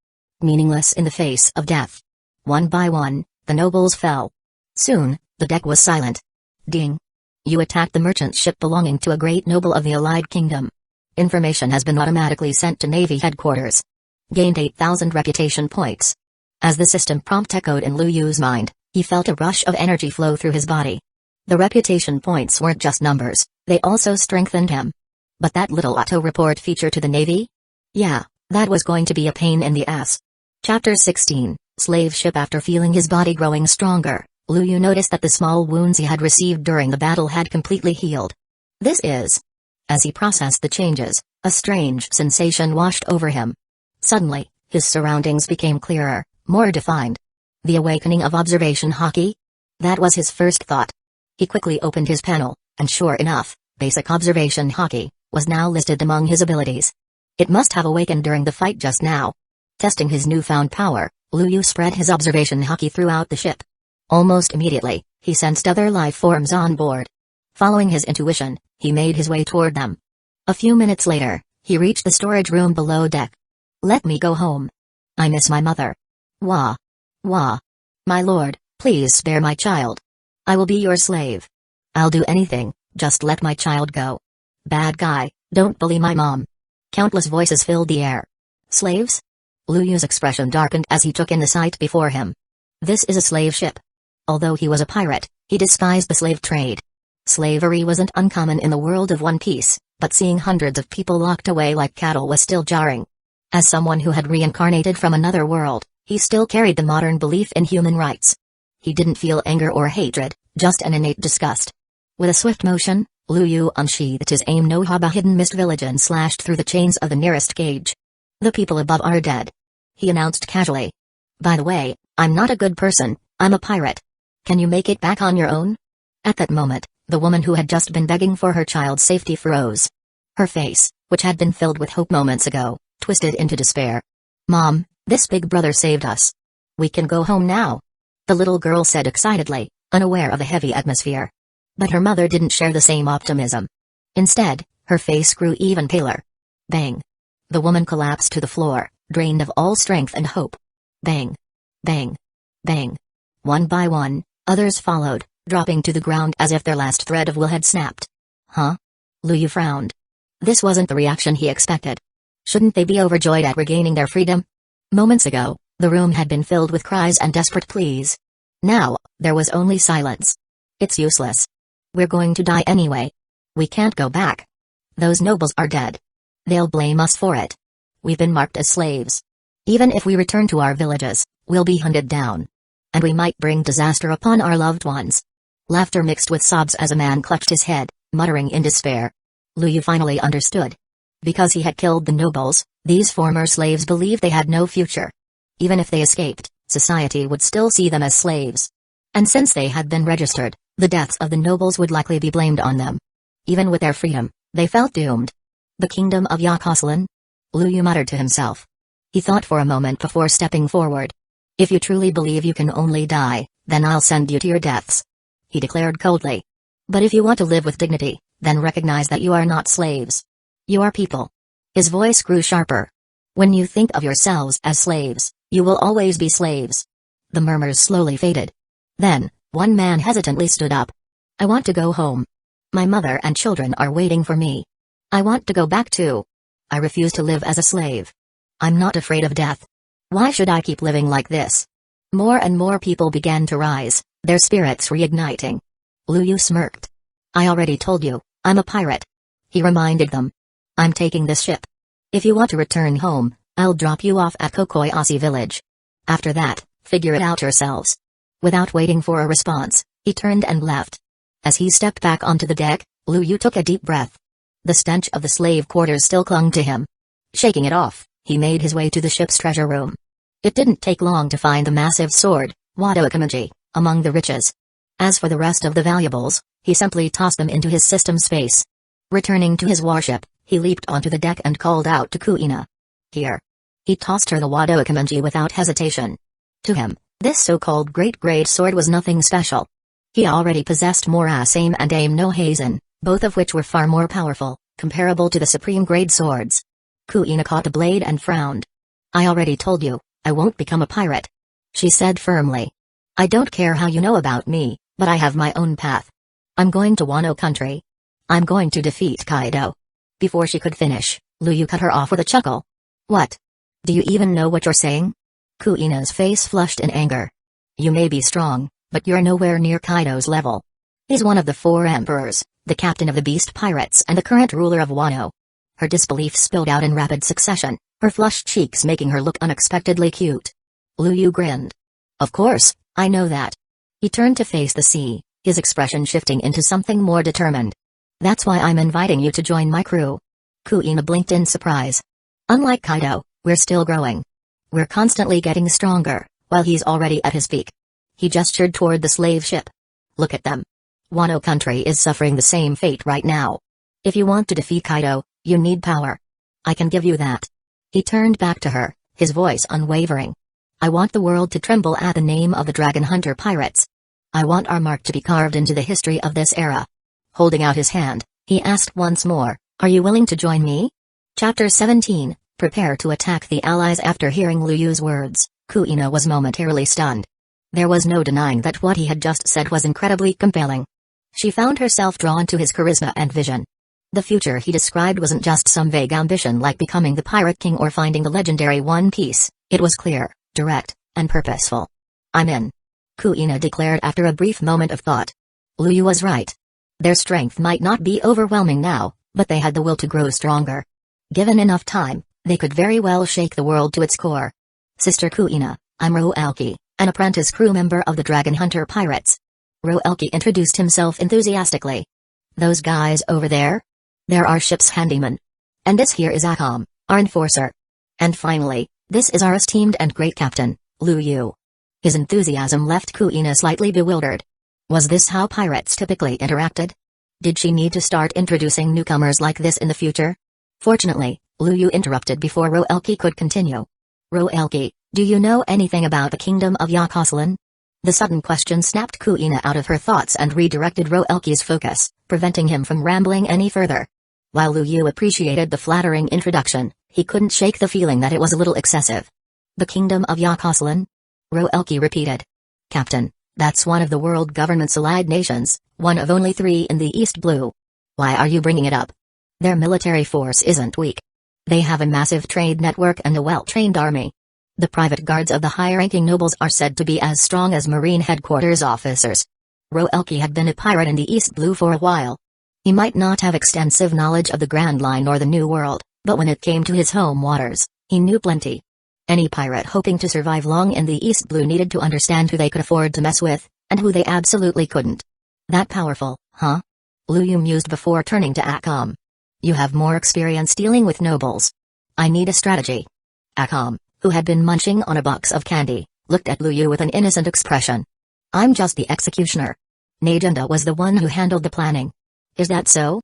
Meaningless in the face of death. One by one, the nobles fell. Soon, the deck was silent. Ding. You attacked the merchant ship belonging to a great noble of the Allied Kingdom. Information has been automatically sent to Navy headquarters. Gained 8,000 reputation points. As the system prompt echoed in Luyu's mind, he felt a rush of energy flow through his body. The reputation points weren't just numbers, they also strengthened him. But that little auto-report feature to the Navy? Yeah, that was going to be a pain in the ass. Chapter 16, Slave Ship. After feeling his body growing stronger, Luyu noticed that the small wounds he had received during the battle had completely healed. This is... As he processed the changes, a strange sensation washed over him. Suddenly, his surroundings became clearer, more defined. The awakening of observation haki? That was his first thought. He quickly opened his panel, and sure enough, basic observation haki was now listed among his abilities. It must have awakened during the fight just now. Testing his newfound power, Luyu spread his observation haki throughout the ship. Almost immediately, he sensed other life forms on board. Following his intuition, he made his way toward them. A few minutes later, he reached the storage room below deck. Let me go home. I miss my mother. Wah. Wah. My lord, please spare my child. I will be your slave. I'll do anything, just let my child go. Bad guy, don't bully my mom. Countless voices filled the air. Slaves? Luyu's expression darkened as he took in the sight before him. This is a slave ship. Although he was a pirate, he despised the slave trade. Slavery wasn't uncommon in the world of One Piece, but seeing hundreds of people locked away like cattle was still jarring. As someone who had reincarnated from another world, he still carried the modern belief in human rights. He didn't feel anger or hatred, just an innate disgust. With a swift motion, Luyu unsheathed his aim no haba hidden mist village and slashed through the chains of the nearest cage. The people above are dead. He announced casually. By the way, I'm not a good person, I'm a pirate. Can you make it back on your own? At that moment, the woman who had just been begging for her child's safety froze. Her face, which had been filled with hope moments ago, twisted into despair. Mom, this big brother saved us. We can go home now. The little girl said excitedly, unaware of the heavy atmosphere. But her mother didn't share the same optimism. Instead, her face grew even paler. Bang. The woman collapsed to the floor, drained of all strength and hope. Bang. Bang. Bang. One by one, others followed, dropping to the ground as if their last thread of will had snapped. Huh? Luyu frowned. This wasn't the reaction he expected. Shouldn't they be overjoyed at regaining their freedom? Moments ago, the room had been filled with cries and desperate pleas. Now, there was only silence. It's useless. We're going to die anyway. We can't go back. Those nobles are dead. They'll blame us for it. We've been marked as slaves. Even if we return to our villages, we'll be hunted down. And we might bring disaster upon our loved ones. Laughter mixed with sobs as a man clutched his head, muttering in despair. Lu Yu finally understood. Because he had killed the nobles, these former slaves believed they had no future. Even if they escaped, society would still see them as slaves. And since they had been registered, the deaths of the nobles would likely be blamed on them. Even with their freedom, they felt doomed. The kingdom of Yakoslin? Lu Yu muttered to himself. He thought for a moment before stepping forward. If you truly believe you can only die, then I'll send you to your deaths. He declared coldly. But if you want to live with dignity, then recognize that you are not slaves. You are people. His voice grew sharper. When you think of yourselves as slaves, you will always be slaves. The murmurs slowly faded. Then, one man hesitantly stood up. I want to go home. My mother and children are waiting for me. I want to go back too. I refuse to live as a slave. I'm not afraid of death. Why should I keep living like this? More and more people began to rise, their spirits reigniting. Lu Yu smirked. I already told you, I'm a pirate. He reminded them. I'm taking this ship. If you want to return home, I'll drop you off at Kokoyasi village. After that, figure it out yourselves. Without waiting for a response, he turned and left. As he stepped back onto the deck, Lu Yu took a deep breath. The stench of the slave quarters still clung to him. Shaking it off, he made his way to the ship's treasure room. It didn't take long to find the massive sword, Wado Akamaji, among the riches. As for the rest of the valuables, he simply tossed them into his system space. Returning to his warship, he leaped onto the deck and called out to Kuina. Here. He tossed her the Wado Akamaji without hesitation. To him, this so-called great-grade sword was nothing special. He already possessed Mora's Aim and Aim no Hazen, both of which were far more powerful, comparable to the supreme-grade swords. Kuina caught the blade and frowned. I already told you, I won't become a pirate. She said firmly. I don't care how you know about me, but I have my own path. I'm going to Wano country. I'm going to defeat Kaido. Before she could finish, Lu Yu cut her off with a chuckle. What? Do you even know what you're saying? Kuina's face flushed in anger. You may be strong, but you're nowhere near Kaido's level. He's one of the 4 emperors, the captain of the beast pirates and the current ruler of Wano. Her disbelief spilled out in rapid succession, her flushed cheeks making her look unexpectedly cute. Lu Yu grinned. Of course, I know that. He turned to face the sea, his expression shifting into something more determined. That's why I'm inviting you to join my crew. Kuina blinked in surprise. Unlike Kaido, we're still growing. We're constantly getting stronger, while he's already at his peak. He gestured toward the slave ship. Look at them. Wano country is suffering the same fate right now. If you want to defeat Kaido, you need power. I can give you that. He turned back to her, his voice unwavering. I want the world to tremble at the name of the Dragon Hunter pirates. I want our mark to be carved into the history of this era. Holding out his hand, he asked once more, are you willing to join me? Chapter 17, Prepare to attack the allies. After hearing Lu Yu's words, Kuina was momentarily stunned. There was no denying that what he had just said was incredibly compelling. She found herself drawn to his charisma and vision. The future he described wasn't just some vague ambition like becoming the Pirate King or finding the legendary One Piece, it was clear, direct, and purposeful. I'm in. Kuina declared after a brief moment of thought. Lu Yu was right. Their strength might not be overwhelming now, but they had the will to grow stronger. Given enough time, they could very well shake the world to its core. Sister Kuina, I'm Roelki, an apprentice crew member of the Dragon Hunter Pirates. Roelki introduced himself enthusiastically. Those guys over there? They're our ship's handyman. And this here is Akam, our enforcer. And finally, this is our esteemed and great captain, Lu Yu. His enthusiasm left Kuina slightly bewildered. Was this how pirates typically interacted? Did she need to start introducing newcomers like this in the future? Fortunately, Lu Yu interrupted before Roelki could continue. Roelki, do you know anything about the kingdom of Yakoslin? The sudden question snapped Kuina out of her thoughts and redirected Roelki's focus, preventing him from rambling any further. While Lu Yu appreciated the flattering introduction, he couldn't shake the feeling that it was a little excessive. The kingdom of Yakoslin? Roelki repeated. Captain, that's one of the world government's allied nations, one of only 3 in the East Blue. Why are you bringing it up? Their military force isn't weak. They have a massive trade network and a well-trained army. The private guards of the high-ranking nobles are said to be as strong as Marine headquarters officers. Roelki had been a pirate in the East Blue for a while. He might not have extensive knowledge of the Grand Line or the New World, but when it came to his home waters, he knew plenty. Any pirate hoping to survive long in the East Blue needed to understand who they could afford to mess with, and who they absolutely couldn't. That powerful, huh? Luyu mused before turning to Akam. You have more experience dealing with nobles. I need a strategy. Akam, who had been munching on a box of candy, looked at Luyu with an innocent expression. I'm just the executioner. Najunda was the one who handled the planning. Is that so?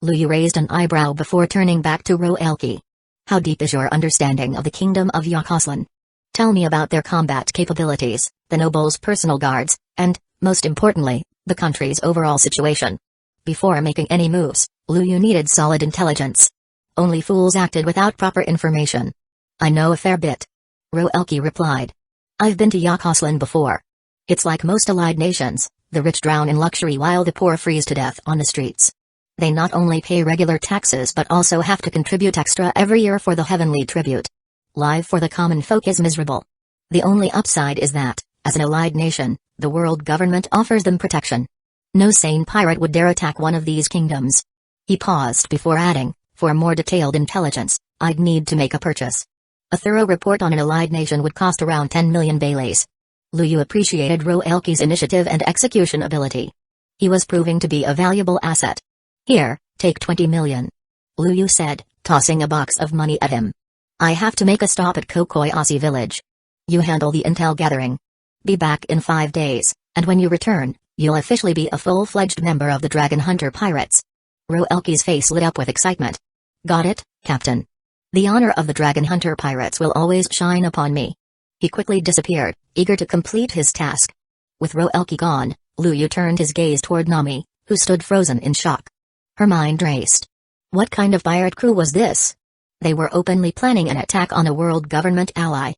Luyu raised an eyebrow before turning back to Roelki. How deep is your understanding of the kingdom of Yakoslan? Tell me about their combat capabilities, the nobles' personal guards, and, most importantly, the country's overall situation. Before making any moves, Luyu needed solid intelligence. Only fools acted without proper information. I know a fair bit. Roelki replied. I've been to Yakoslan before. It's like most allied nations, the rich drown in luxury while the poor freeze to death on the streets. They not only pay regular taxes but also have to contribute extra every year for the heavenly tribute. Life for the common folk is miserable. The only upside is that, as an allied nation, the world government offers them protection. No sane pirate would dare attack one of these kingdoms. He paused before adding, for more detailed intelligence, I'd need to make a purchase. A thorough report on an allied nation would cost around 10 million baileys. Luyu appreciated Roelki's initiative and execution ability. He was proving to be a valuable asset. Here, take 20 million. Luyu said, tossing a box of money at him. I have to make a stop at Kokoyasi village. You handle the intel gathering. Be back in 5 days, and when you return, you'll officially be a full-fledged member of the Dragon Hunter Pirates. Roelki's face lit up with excitement. Got it, Captain. The honor of the Dragon Hunter Pirates will always shine upon me. He quickly disappeared, eager to complete his task. With Roelki gone, Luyu turned his gaze toward Nami, who stood frozen in shock. Her mind raced. What kind of pirate crew was this? They were openly planning an attack on a world government ally.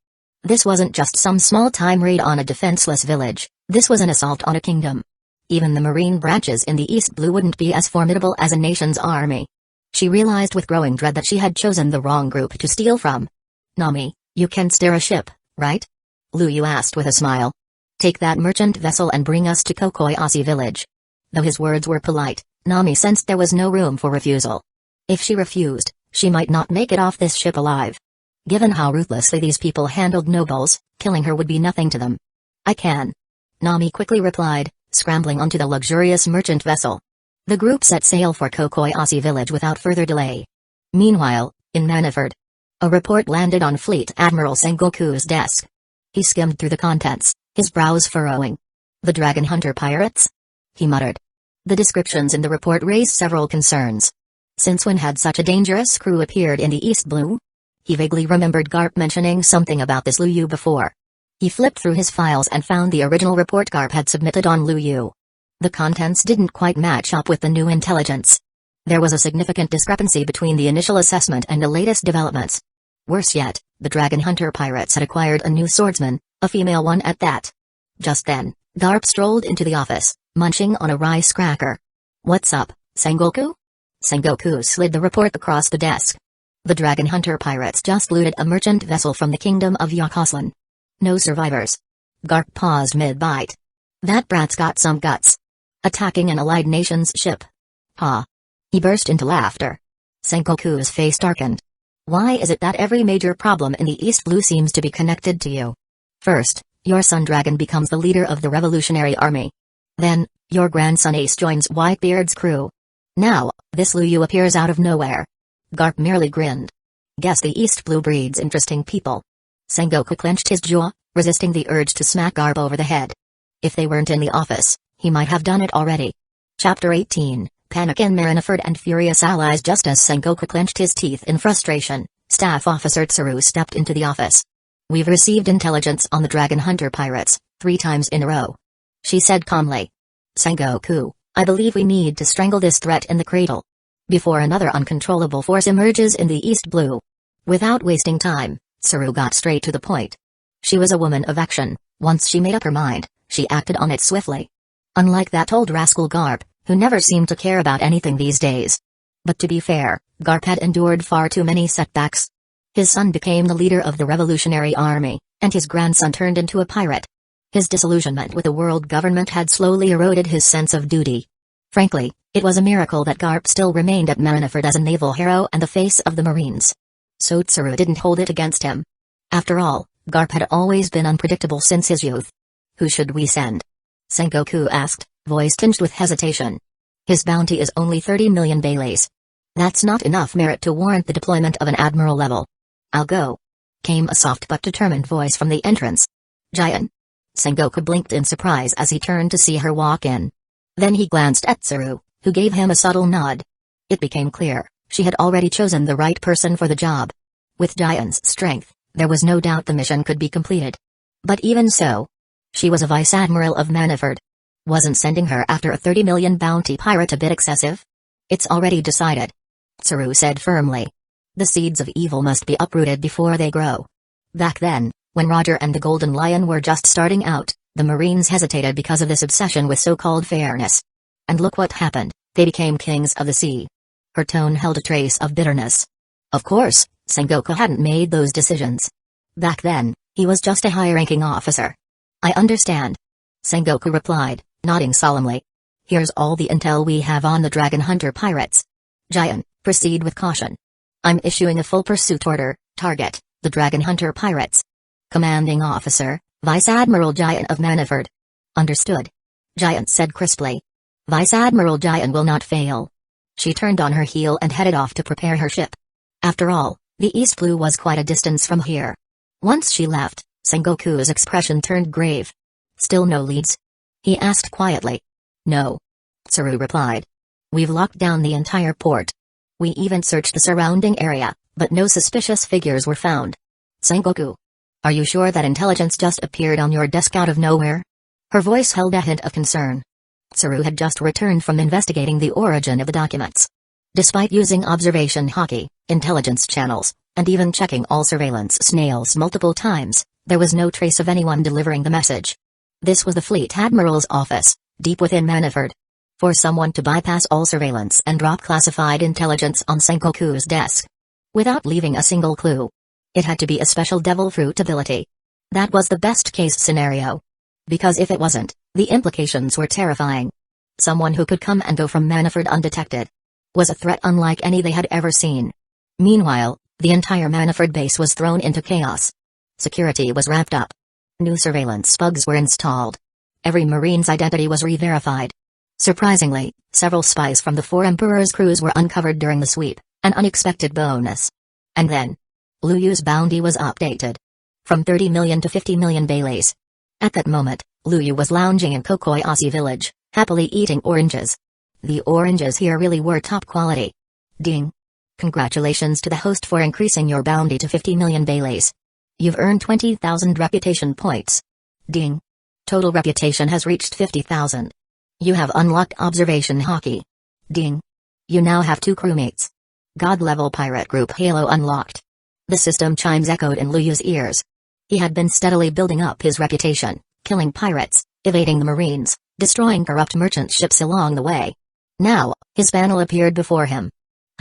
This wasn't just some small-time raid on a defenseless village, this was an assault on a kingdom. Even the marine branches in the East Blue wouldn't be as formidable as a nation's army. She realized with growing dread that she had chosen the wrong group to steal from. Nami, you can steer a ship, right? Luyu asked with a smile. Take that merchant vessel and bring us to Kokoyasi village. Though his words were polite, Nami sensed there was no room for refusal. If she refused, she might not make it off this ship alive. Given how ruthlessly these people handled nobles, killing her would be nothing to them. I can. Nami quickly replied, scrambling onto the luxurious merchant vessel. The group set sail for Kokoyasi village without further delay. Meanwhile, in Maniford, a report landed on Fleet Admiral Sengoku's desk. He skimmed through the contents, his brows furrowing. The Dragon Hunter Pirates? He muttered. The descriptions in the report raised several concerns. Since when had such a dangerous crew appeared in the East Blue? He vaguely remembered Garp mentioning something about this Luyu before. He flipped through his files and found the original report Garp had submitted on Luyu. The contents didn't quite match up with the new intelligence. There was a significant discrepancy between the initial assessment and the latest developments. Worse yet, the Dragon Hunter Pirates had acquired a new swordsman, a female one at that. Just then, Garp strolled into the office, munching on a rice cracker. What's up, Sengoku? Sengoku slid the report across the desk. The Dragon Hunter Pirates just looted a merchant vessel from the kingdom of Yakoslan. No survivors. Garp paused mid-bite. That brat's got some guts. Attacking an allied nation's ship. Ha! He burst into laughter. Sengoku's face darkened. Why is it that every major problem in the East Blue seems to be connected to you? First, your son Dragon becomes the leader of the Revolutionary Army. Then, your grandson Ace joins Whitebeard's crew. Now, this Luyu appears out of nowhere. Garp merely grinned. Guess the East Blue breeds interesting people. Sengoku clenched his jaw, resisting the urge to smack Garp over the head. If they weren't in the office, he might have done it already. Chapter 18, Panic in Marineford and Furious Allies. Just as Sengoku clenched his teeth in frustration, Staff Officer Tsuru stepped into the office. We've received intelligence on the Dragon Hunter Pirates, 3 times in a row. She said calmly. Sengoku, I believe we need to strangle this threat in the cradle. Before another uncontrollable force emerges in the East Blue. Without wasting time, Tsuru got straight to the point. She was a woman of action. Once she made up her mind, she acted on it swiftly. Unlike that old rascal Garp, who never seemed to care about anything these days. But to be fair, Garp had endured far too many setbacks. His son became the leader of the Revolutionary Army, and his grandson turned into a pirate. His disillusionment with the world government had slowly eroded his sense of duty. Frankly, it was a miracle that Garp still remained at Marineford as a naval hero and the face of the Marines. So Tsuru didn't hold it against him. After all, Garp had always been unpredictable since his youth. Who should we send? Sengoku asked, voice tinged with hesitation. His bounty is only 30 million baileys. That's not enough merit to warrant the deployment of an admiral level. I'll go. Came a soft but determined voice from the entrance. Jian. Sengoku blinked in surprise as he turned to see her walk in. Then he glanced at Tsuru, who gave him a subtle nod. It became clear, she had already chosen the right person for the job. With Jian's strength, there was no doubt the mission could be completed. But even so, she was a vice admiral of Marineford. Wasn't sending her after a 30 million bounty pirate a bit excessive? It's already decided. Tsuru said firmly. The seeds of evil must be uprooted before they grow. Back then, when Roger and the Golden Lion were just starting out, the Marines hesitated because of this obsession with so-called fairness. And look what happened, they became kings of the sea. Her tone held a trace of bitterness. Of course, Sengoku hadn't made those decisions. Back then, he was just a high-ranking officer. I understand. Sengoku replied, nodding solemnly. Here's all the intel we have on the Dragon Hunter pirates. Jian, proceed with caution. I'm issuing a full pursuit order, target, the Dragon Hunter pirates. Commanding Officer, Vice Admiral Jian of Marineford. Understood. Jian said crisply. Vice Admiral Jian will not fail. She turned on her heel and headed off to prepare her ship. After all, the East Blue was quite a distance from here. Once she left, Sengoku's expression turned grave. Still no leads? He asked quietly. No. Tsuru replied. We've locked down the entire port. We even searched the surrounding area, but no suspicious figures were found. Sengoku. Are you sure that intelligence just appeared on your desk out of nowhere? Her voice held a hint of concern. Tsuru had just returned from investigating the origin of the documents. Despite using observation hockey, intelligence channels, and even checking all surveillance snails multiple times, there was no trace of anyone delivering the message. This was the Fleet Admiral's office, deep within Marineford. For someone to bypass all surveillance and drop classified intelligence on Sengoku's desk, without leaving a single clue. It had to be a special devil fruit ability. That was the best-case scenario. Because if it wasn't, the implications were terrifying. Someone who could come and go from Marineford undetected was a threat unlike any they had ever seen. Meanwhile, the entire Marineford base was thrown into chaos. Security was wrapped up. New surveillance bugs were installed. Every Marine's identity was re-verified. Surprisingly, several spies from the Four Emperors' crews were uncovered during the sweep, an unexpected bonus. And then, Liu Yu's bounty was updated. From 30 million to 50 million baileys. At that moment, Liu Yu was lounging in Kokoyasi village, happily eating oranges. The oranges here really were top quality. Ding. Congratulations to the host for increasing your bounty to 50 million baileys. You've earned 20,000 reputation points. Ding. Total reputation has reached 50,000. You have unlocked observation hockey. Ding. You now have 2 crewmates. God-level pirate group Halo unlocked. The system chimes echoed in Liu Yu's ears. He had been steadily building up his reputation, killing pirates, evading the Marines, destroying corrupt merchant ships along the way. Now, his panel appeared before him.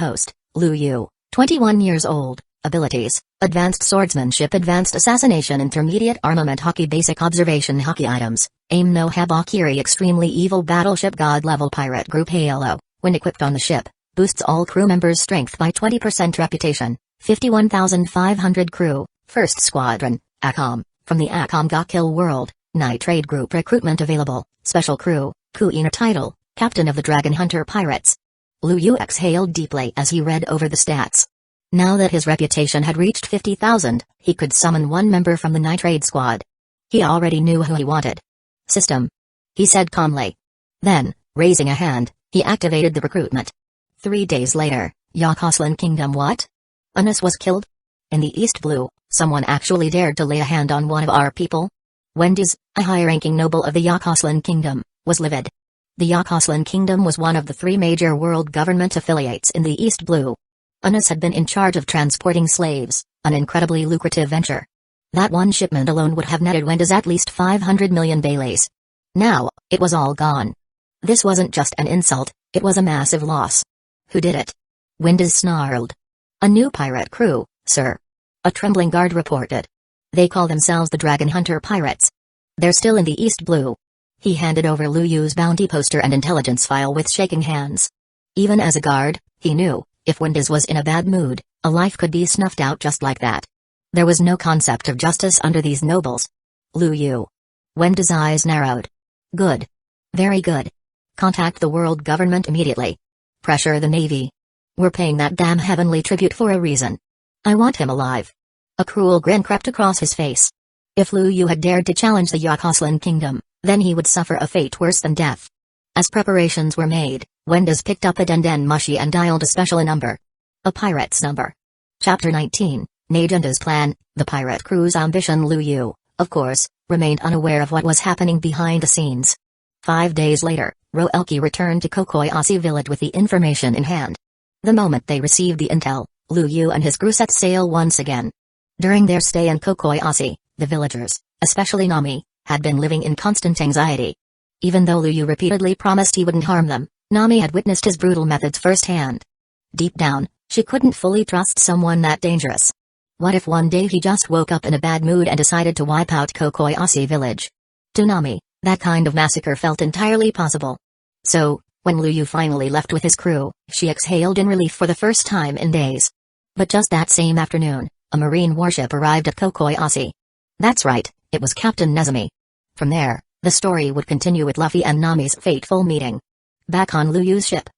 Host, Liu Yu, 21 years old, abilities, advanced swordsmanship, advanced assassination, intermediate armament hockey, basic observation hockey items, aim no habakiri, extremely evil battleship, god-level pirate group Halo, when equipped on the ship, boosts all crew members' strength by 20%, reputation, 51,500 crew, first squadron, Akam, from the Akam ga Kill world, Nitrade group recruitment available, special crew, Kuina title, captain of the Dragon Hunter pirates. Liu Yu exhaled deeply as he read over the stats. Now that his reputation had reached 50,000, he could summon one member from the Nitrade squad. He already knew who he wanted. System. He said calmly. Then, raising a hand, he activated the recruitment. 3 days later, Yakoslan Kingdom. What? Unis was killed? In the East Blue, someone actually dared to lay a hand on one of our people? Wendy's, a high-ranking noble of the Yakoslan Kingdom, was livid. The Yakoslan Kingdom was one of the 3 major world government affiliates in the East Blue. Unis had been in charge of transporting slaves, an incredibly lucrative venture. That one shipment alone would have netted Wendy's at least 500 million baileys. Now, it was all gone. This wasn't just an insult, it was a massive loss. Who did it? Windus snarled. A new pirate crew, sir. A trembling guard reported. They call themselves the Dragon Hunter Pirates. They're still in the East Blue. He handed over Lu Yu's bounty poster and intelligence file with shaking hands. Even as a guard, he knew, if Windus was in a bad mood, a life could be snuffed out just like that. There was no concept of justice under these nobles. Lu Yu. Windus' eyes narrowed. Good. Very good. Contact the world government immediately. Pressure the Navy. We're paying that damn heavenly tribute for a reason. I want him alive. A cruel grin crept across his face. If Lu Yu had dared to challenge the Yakoslan kingdom, then he would suffer a fate worse than death. As preparations were made, Windus picked up a Denden Mushi and dialed a special number. A pirate's number. Chapter 19, Nagenda's plan. The pirate crew's ambition. Lu Yu, of course, remained unaware of what was happening behind the scenes. 5 days later, Roelki returned to Kokoyasi village with the information in hand. The moment they received the intel, Lu Yu and his crew set sail once again. During their stay in Kokoyasi, the villagers, especially Nami, had been living in constant anxiety. Even though Lu Yu repeatedly promised he wouldn't harm them, Nami had witnessed his brutal methods firsthand. Deep down, she couldn't fully trust someone that dangerous. What if one day he just woke up in a bad mood and decided to wipe out Kokoyasi village? To Nami, that kind of massacre felt entirely possible. So, when Lu Yu finally left with his crew, she exhaled in relief for the first time in days. But just that same afternoon, a marine warship arrived at Kokoyasi. That's right, it was Captain Nezumi. From there, the story would continue with Luffy and Nami's fateful meeting. Back on Lu Yu's ship.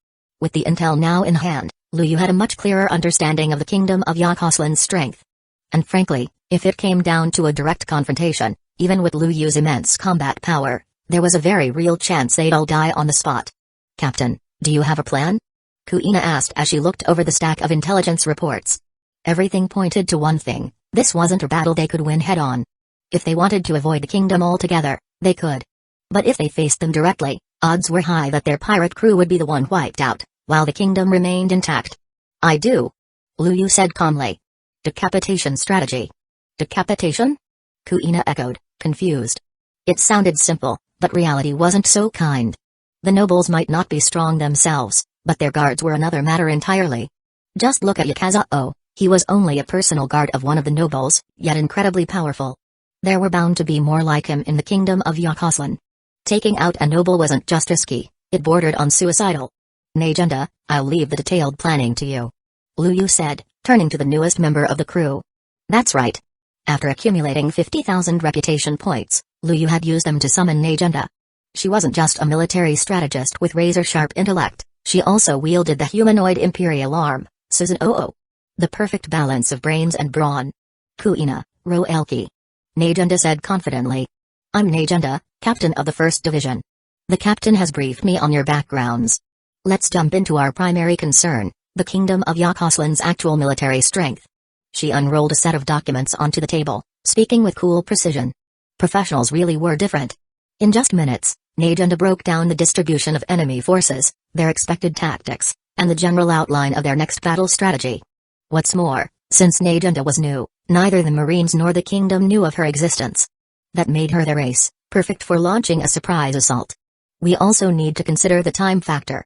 With the intel now in hand, Lu Yu had a much clearer understanding of the kingdom of Yakoslan's strength. And frankly, if it came down to a direct confrontation, even with Lu Yu's immense combat power, there was a very real chance they'd all die on the spot. Captain, do you have a plan? Kuina asked as she looked over the stack of intelligence reports. Everything pointed to one thing: this wasn't a battle they could win head-on. If they wanted to avoid the kingdom altogether, they could. But if they faced them directly, odds were high that their pirate crew would be the one wiped out, while the kingdom remained intact. I do. Lu Yu said calmly. Decapitation strategy. Decapitation? Kuina echoed, confused. It sounded simple, but reality wasn't so kind. The nobles might not be strong themselves, but their guards were another matter entirely. Just look at Yakaza. He was only a personal guard of one of the nobles, yet incredibly powerful. There were bound to be more like him in the kingdom of Yakoslan. Taking out a noble wasn't just risky, it bordered on suicidal. Nagenda, I'll leave the detailed planning to you. Lu Yu said, turning to the newest member of the crew. That's right. After accumulating 50,000 reputation points, Lu Yu had used them to summon Nagenda. She wasn't just a military strategist with razor-sharp intellect, she also wielded the humanoid imperial arm, Susan Oo. The perfect balance of brains and brawn. Kuina, Roelki. Nagenda said confidently. I'm Nagenda, captain of the 1st Division. The captain has briefed me on your backgrounds. Let's jump into our primary concern, the kingdom of Yakoslan's actual military strength. She unrolled a set of documents onto the table, speaking with cool precision. Professionals really were different. In just minutes, Nagenda broke down the distribution of enemy forces, their expected tactics, and the general outline of their next battle strategy. What's more, since Nagenda was new, neither the Marines nor the kingdom knew of her existence. That made her their ace, perfect for launching a surprise assault. We also need to consider the time factor.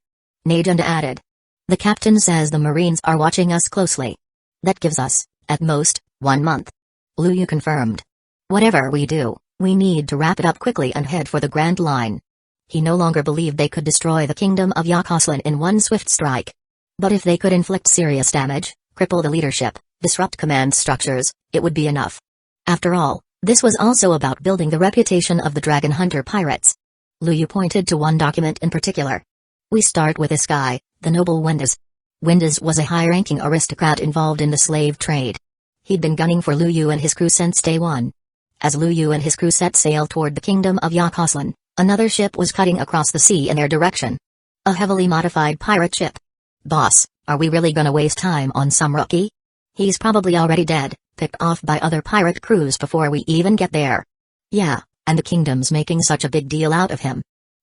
Nagenda added. The captain says the Marines are watching us closely. That gives us, at most, 1 month. Lu Yu confirmed. Whatever we do, we need to wrap it up quickly and head for the Grand Line. He no longer believed they could destroy the kingdom of Yakoslan in one swift strike. But if they could inflict serious damage, cripple the leadership, disrupt command structures, it would be enough. After all, this was also about building the reputation of the Dragon Hunter pirates. Lu Yu pointed to one document in particular. We start with this guy, the noble Windus. Windus was a high-ranking aristocrat involved in the slave trade. He'd been gunning for Lu Yu and his crew since day one. As Lu Yu and his crew set sail toward the kingdom of Yakoslan, another ship was cutting across the sea in their direction. A heavily modified pirate ship. Boss, are we really gonna waste time on some rookie? He's probably already dead, picked off by other pirate crews before we even get there. Yeah, and the kingdom's making such a big deal out of him.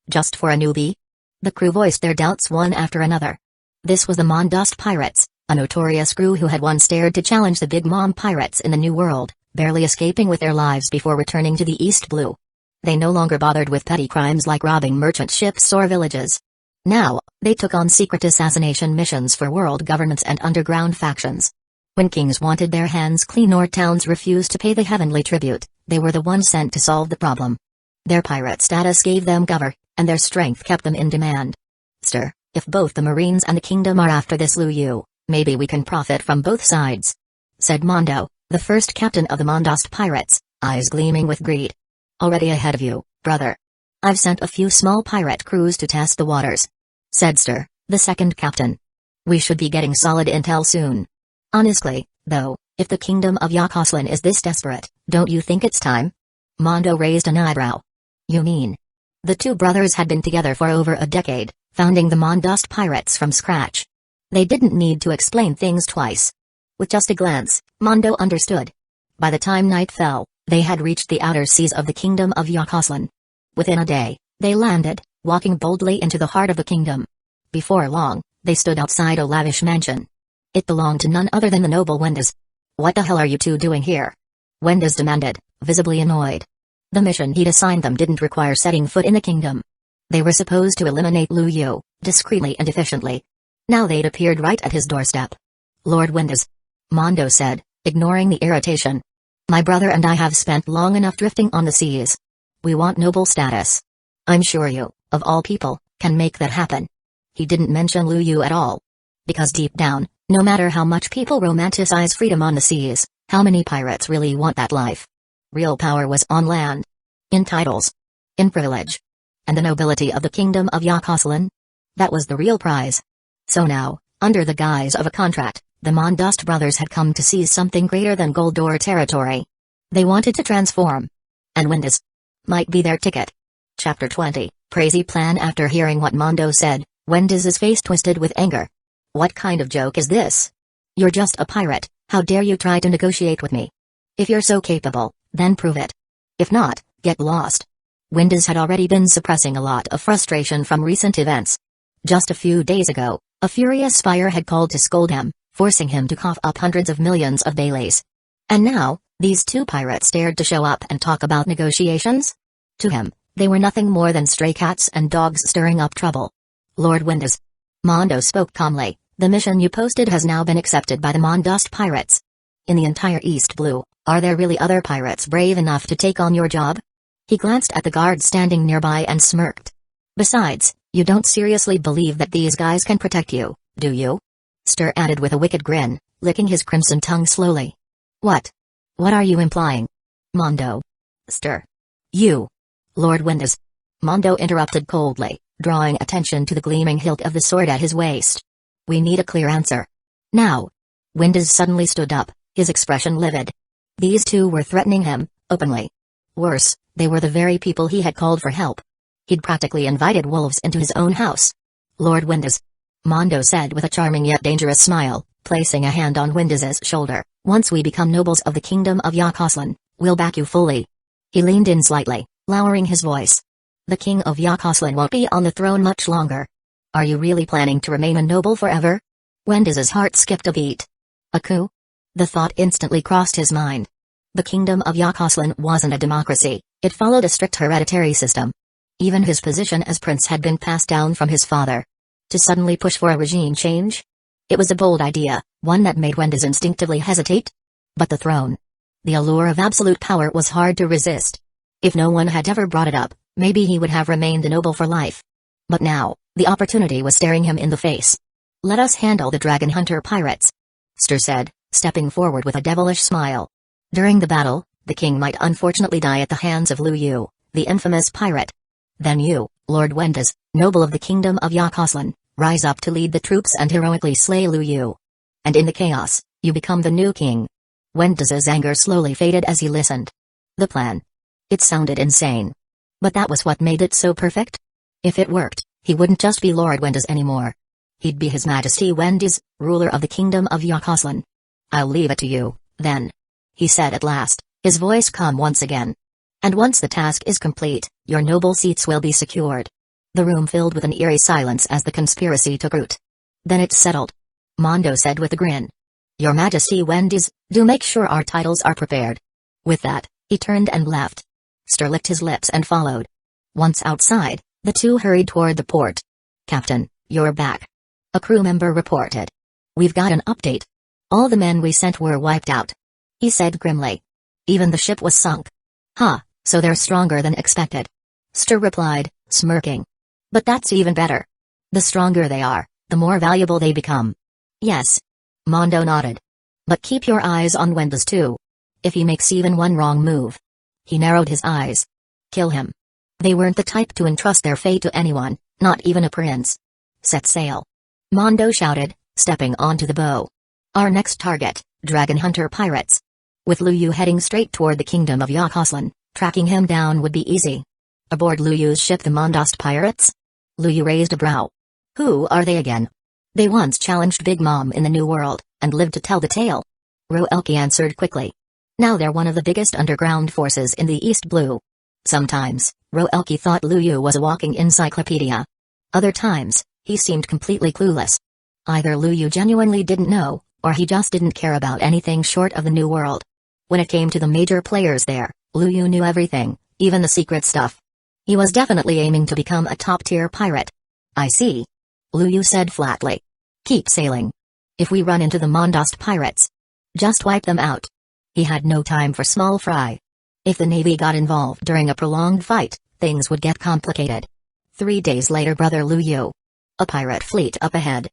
Just for a newbie? The crew voiced their doubts one after another. This was the Mondust Pirates, a notorious crew who had once dared to challenge the Big Mom pirates in the New World, barely escaping with their lives before returning to the East Blue. They no longer bothered with petty crimes like robbing merchant ships or villages. Now, they took on secret assassination missions for world governments and underground factions. When kings wanted their hands clean or towns refused to pay the heavenly tribute, they were the ones sent to solve the problem. Their pirate status gave them cover, and their strength kept them in demand. Sir, if both the Marines and the kingdom are after this Lu Yu, maybe we can profit from both sides," said Mundo, the first captain of the Mondost pirates, eyes gleaming with greed. "Already ahead of you, brother. I've sent a few small pirate crews to test the waters," said Sir, the second captain. "We should be getting solid intel soon. Honestly, though, if the kingdom of Yakoslin is this desperate, don't you think it's time?" Mondo raised an eyebrow. "You mean?" The two brothers had been together for over a decade, founding the Mondost pirates from scratch. They didn't need to explain things twice. With just a glance, Mondo understood. By the time night fell, they had reached the outer seas of the kingdom of Yakoslin. Within a day, they landed, walking boldly into the heart of the kingdom. Before long, they stood outside a lavish mansion. It belonged to none other than the noble Wendes. "What the hell are you two doing here?" Wendes demanded, visibly annoyed. The mission he'd assigned them didn't require setting foot in the kingdom. They were supposed to eliminate Lu Yu, discreetly and efficiently. Now they'd appeared right at his doorstep. "Lord Wendes," Mondo said, ignoring the irritation. "My brother and I have spent long enough drifting on the seas. We want noble status. I'm sure you, of all people, can make that happen." He didn't mention Lu Yu at all. Because deep down, no matter how much people romanticize freedom on the seas, how many pirates really want that life? Real power was on land. In titles. In privilege. And the nobility of the kingdom of Yakoslin? That was the real prize. So now, under the guise of a contract, the Mondost brothers had come to seize something greater than Goldor territory. They wanted to transform. And Wendes might be their ticket. Chapter 20, Crazy Plan. After hearing what Mondo said, Wendes's face twisted with anger. "What kind of joke is this? You're just a pirate, how dare you try to negotiate with me? If you're so capable, then prove it. If not, get lost." Wendes had already been suppressing a lot of frustration from recent events. Just a few days ago, a furious spire had called to scold him, forcing him to cough up hundreds of millions of baileys. And now, these two pirates dared to show up and talk about negotiations? To him, they were nothing more than stray cats and dogs stirring up trouble. "Lord Wendes," Mondo spoke calmly, "the mission you posted has now been accepted by the Mondost pirates. In the entire East Blue, are there really other pirates brave enough to take on your job?" He glanced at the guards standing nearby and smirked. "Besides, you don't seriously believe that these guys can protect you, do you?" Stir added with a wicked grin, licking his crimson tongue slowly. What are you implying?" Mondo. "Stir. You." "Lord Wendes." Mondo interrupted coldly, drawing attention to the gleaming hilt of the sword at his waist. "We need a clear answer. Now." Wendes suddenly stood up, his expression livid. These two were threatening him, openly. Worse, they were the very people he had called for help. He'd practically invited wolves into his own house. "Lord Wendes," Mondo said with a charming yet dangerous smile, placing a hand on Wendes's shoulder, "once we become nobles of the kingdom of Yakoslin, we'll back you fully." He leaned in slightly, lowering his voice. "The king of Yakoslin won't be on the throne much longer. Are you really planning to remain a noble forever?" Wendes's heart skipped a beat. A coup? The thought instantly crossed his mind. The kingdom of Yakoslin wasn't a democracy, it followed a strict hereditary system. Even his position as prince had been passed down from his father. To suddenly push for a regime change? It was a bold idea, one that made Wendes instinctively hesitate. But the throne. The allure of absolute power was hard to resist. If no one had ever brought it up, maybe he would have remained a noble for life. But now, the opportunity was staring him in the face. "Let us handle the dragon hunter pirates," Stir said, stepping forward with a devilish smile. "During the battle, the king might unfortunately die at the hands of Lu Yu, the infamous pirate. Then you, Lord Wendes, noble of the kingdom of Yakoslin, rise up to lead the troops and heroically slay Lu Yu. And in the chaos, you become the new king." Wendes's anger slowly faded as he listened. The plan. It sounded insane. But that was what made it so perfect. If it worked, he wouldn't just be Lord Wendes anymore. He'd be His Majesty Wendes, ruler of the kingdom of Yakoslin. "I'll leave it to you, then," he said at last, his voice calm once again. "And once the task is complete, your noble seats will be secured." The room filled with an eerie silence as the conspiracy took root. "Then it's settled," Mondo said with a grin. "Your Majesty Wendes, do make sure our titles are prepared." With that, he turned and left. Stir licked his lips and followed. Once outside, the two hurried toward the port. Captain, you're back. A crew member reported. We've got an update. All the men we sent were wiped out. He said grimly. Even the ship was sunk. Huh, so they're stronger than expected. Ster replied, smirking. But that's even better. The stronger they are, the more valuable they become. Yes. Mundo nodded. But keep your eyes on Wendy's too. If he makes even one wrong move. He narrowed his eyes. Kill him. They weren't the type to entrust their fate to anyone, not even a prince. Set sail. Mundo shouted, stepping onto the bow. Our next target, Dragon Hunter pirates. With Lu Yu heading straight toward the kingdom of Yakuslan, tracking him down would be easy. Aboard Lu Yu's ship the Mondost pirates? Lu Yu raised a brow. Who are they again? They once challenged Big Mom in the New World, and lived to tell the tale. Roelki answered quickly. Now they're one of the biggest underground forces in the East Blue. Sometimes, Roelki thought Lu Yu was a walking encyclopedia. Other times, he seemed completely clueless. Either Lu Yu genuinely didn't know, or he just didn't care about anything short of the New World. When it came to the major players there, Lu Yu knew everything, even the secret stuff. He was definitely aiming to become a top-tier pirate. I see. Lu Yu said flatly. Keep sailing. If we run into the Mondost pirates, just wipe them out. He had no time for small fry. If the Navy got involved during a prolonged fight, things would get complicated. 3 days later, Brother Lu Yu. A pirate fleet up ahead.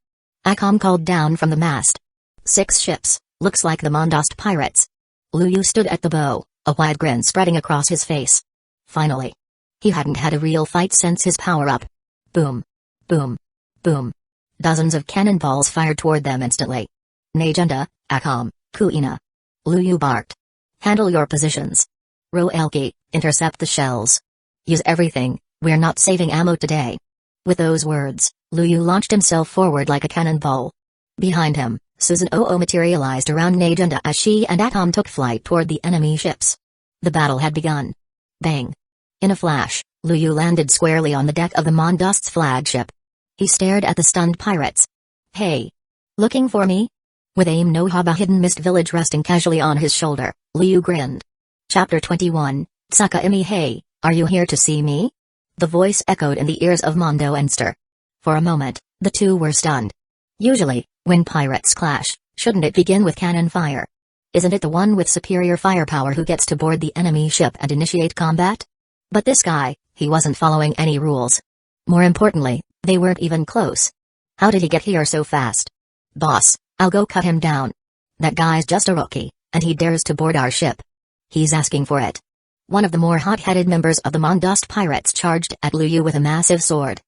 Akam called down from the mast. 6 ships, looks like the Mondost pirates. Lu Yu stood at the bow, a wide grin spreading across his face. Finally. He hadn't had a real fight since his power-up. Boom. Boom. Boom. Dozens of cannonballs fired toward them instantly. Najenda, Akam, Kuina. Lu Yu barked. Handle your positions. Roelki, intercept the shells. Use everything, we're not saving ammo today. With those words, Lu Yu launched himself forward like a cannonball. Behind him, Susan Oo materialized around Najenda as she and Akam took flight toward the enemy ships. The battle had begun. Bang. In a flash, Lu Yu landed squarely on the deck of the Mondost's flagship. He stared at the stunned pirates. Hey. Looking for me? With aim no haba hidden mist village resting casually on his shoulder, Lu Yu grinned. Chapter 21, Tsaka-imi hey, are you here to see me? The voice echoed in the ears of Mundo and Ster. For a moment, the two were stunned. Usually, when pirates clash, shouldn't it begin with cannon fire? Isn't it the one with superior firepower who gets to board the enemy ship and initiate combat? But this guy, he wasn't following any rules. More importantly, they weren't even close. How did he get here so fast? Boss, I'll go cut him down. That guy's just a rookie, and he dares to board our ship. He's asking for it. One of the more hot-headed members of the Mondost pirates charged at Lu Yu with a massive sword.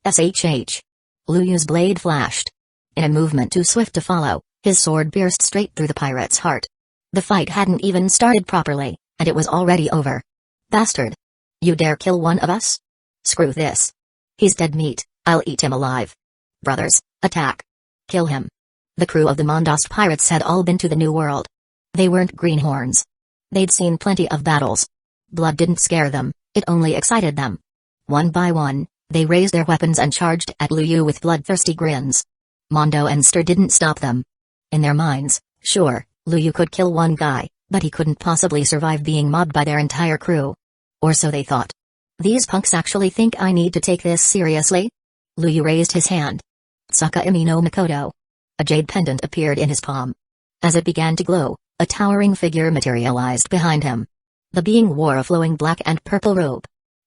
SHH. Lu Yu's blade flashed. In a movement too swift to follow, his sword pierced straight through the pirate's heart. The fight hadn't even started properly, and it was already over. Bastard. You dare kill one of us? Screw this. He's dead meat, I'll eat him alive. Brothers, attack. Kill him. The crew of the Mondost pirates had all been to the New World. They weren't greenhorns. They'd seen plenty of battles. Blood didn't scare them, it only excited them. One by one, they raised their weapons and charged at Lu Yu with bloodthirsty grins. Mundo and Ster didn't stop them. In their minds, sure, Lu Yu could kill one guy, but he couldn't possibly survive being mobbed by their entire crew. Or so they thought. These punks actually think I need to take this seriously? Lu Yu raised his hand. Tsaka-imi no Mikoto. A jade pendant appeared in his palm. As it began to glow, a towering figure materialized behind him. The being wore a flowing black and purple robe.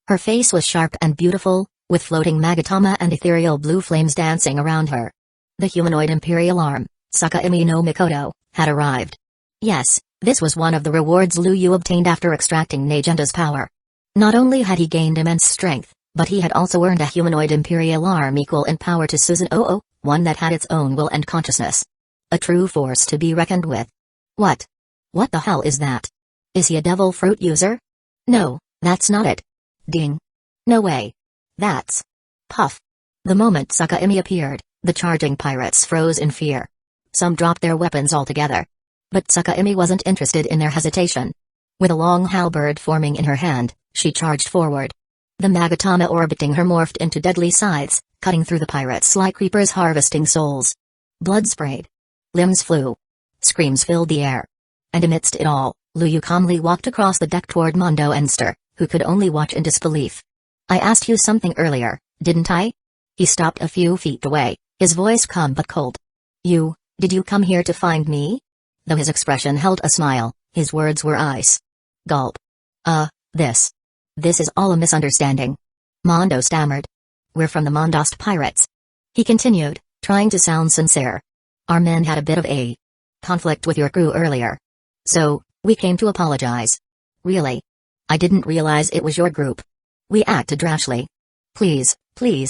Her face was sharp and beautiful, with floating magatama and ethereal blue flames dancing around her. The humanoid imperial arm, Tsaka-imi no Mikoto, had arrived. Yes, this was one of the rewards Lu Yu obtained after extracting Nagenda's power. Not only had he gained immense strength, but he had also earned a humanoid imperial arm equal in power to Susan Oo, one that had its own will and consciousness. A true force to be reckoned with. What? What the hell is that? Is he a devil fruit user? No, that's not it. Ding. No way. That's... Puff. The moment Tsaka-imi appeared, the charging pirates froze in fear. Some dropped their weapons altogether. But Tsaka-imi wasn't interested in their hesitation. With a long halberd forming in her hand, she charged forward. The magatama orbiting her morphed into deadly scythes, cutting through the pirates like creepers harvesting souls. Blood sprayed. Limbs flew. Screams filled the air. And amidst it all, Lu Yu calmly walked across the deck toward Mundo and Ster, who could only watch in disbelief. I asked you something earlier, didn't I? He stopped a few feet away, his voice calm but cold. Did you come here to find me? Though his expression held a smile, his words were ice. Gulp. This is all a misunderstanding. Mondo stammered. We're from the Mondost pirates. He continued, trying to sound sincere. Our men had a bit of a conflict with your crew earlier. So, we came to apologize. Really? I didn't realize it was your group. We acted rashly. Please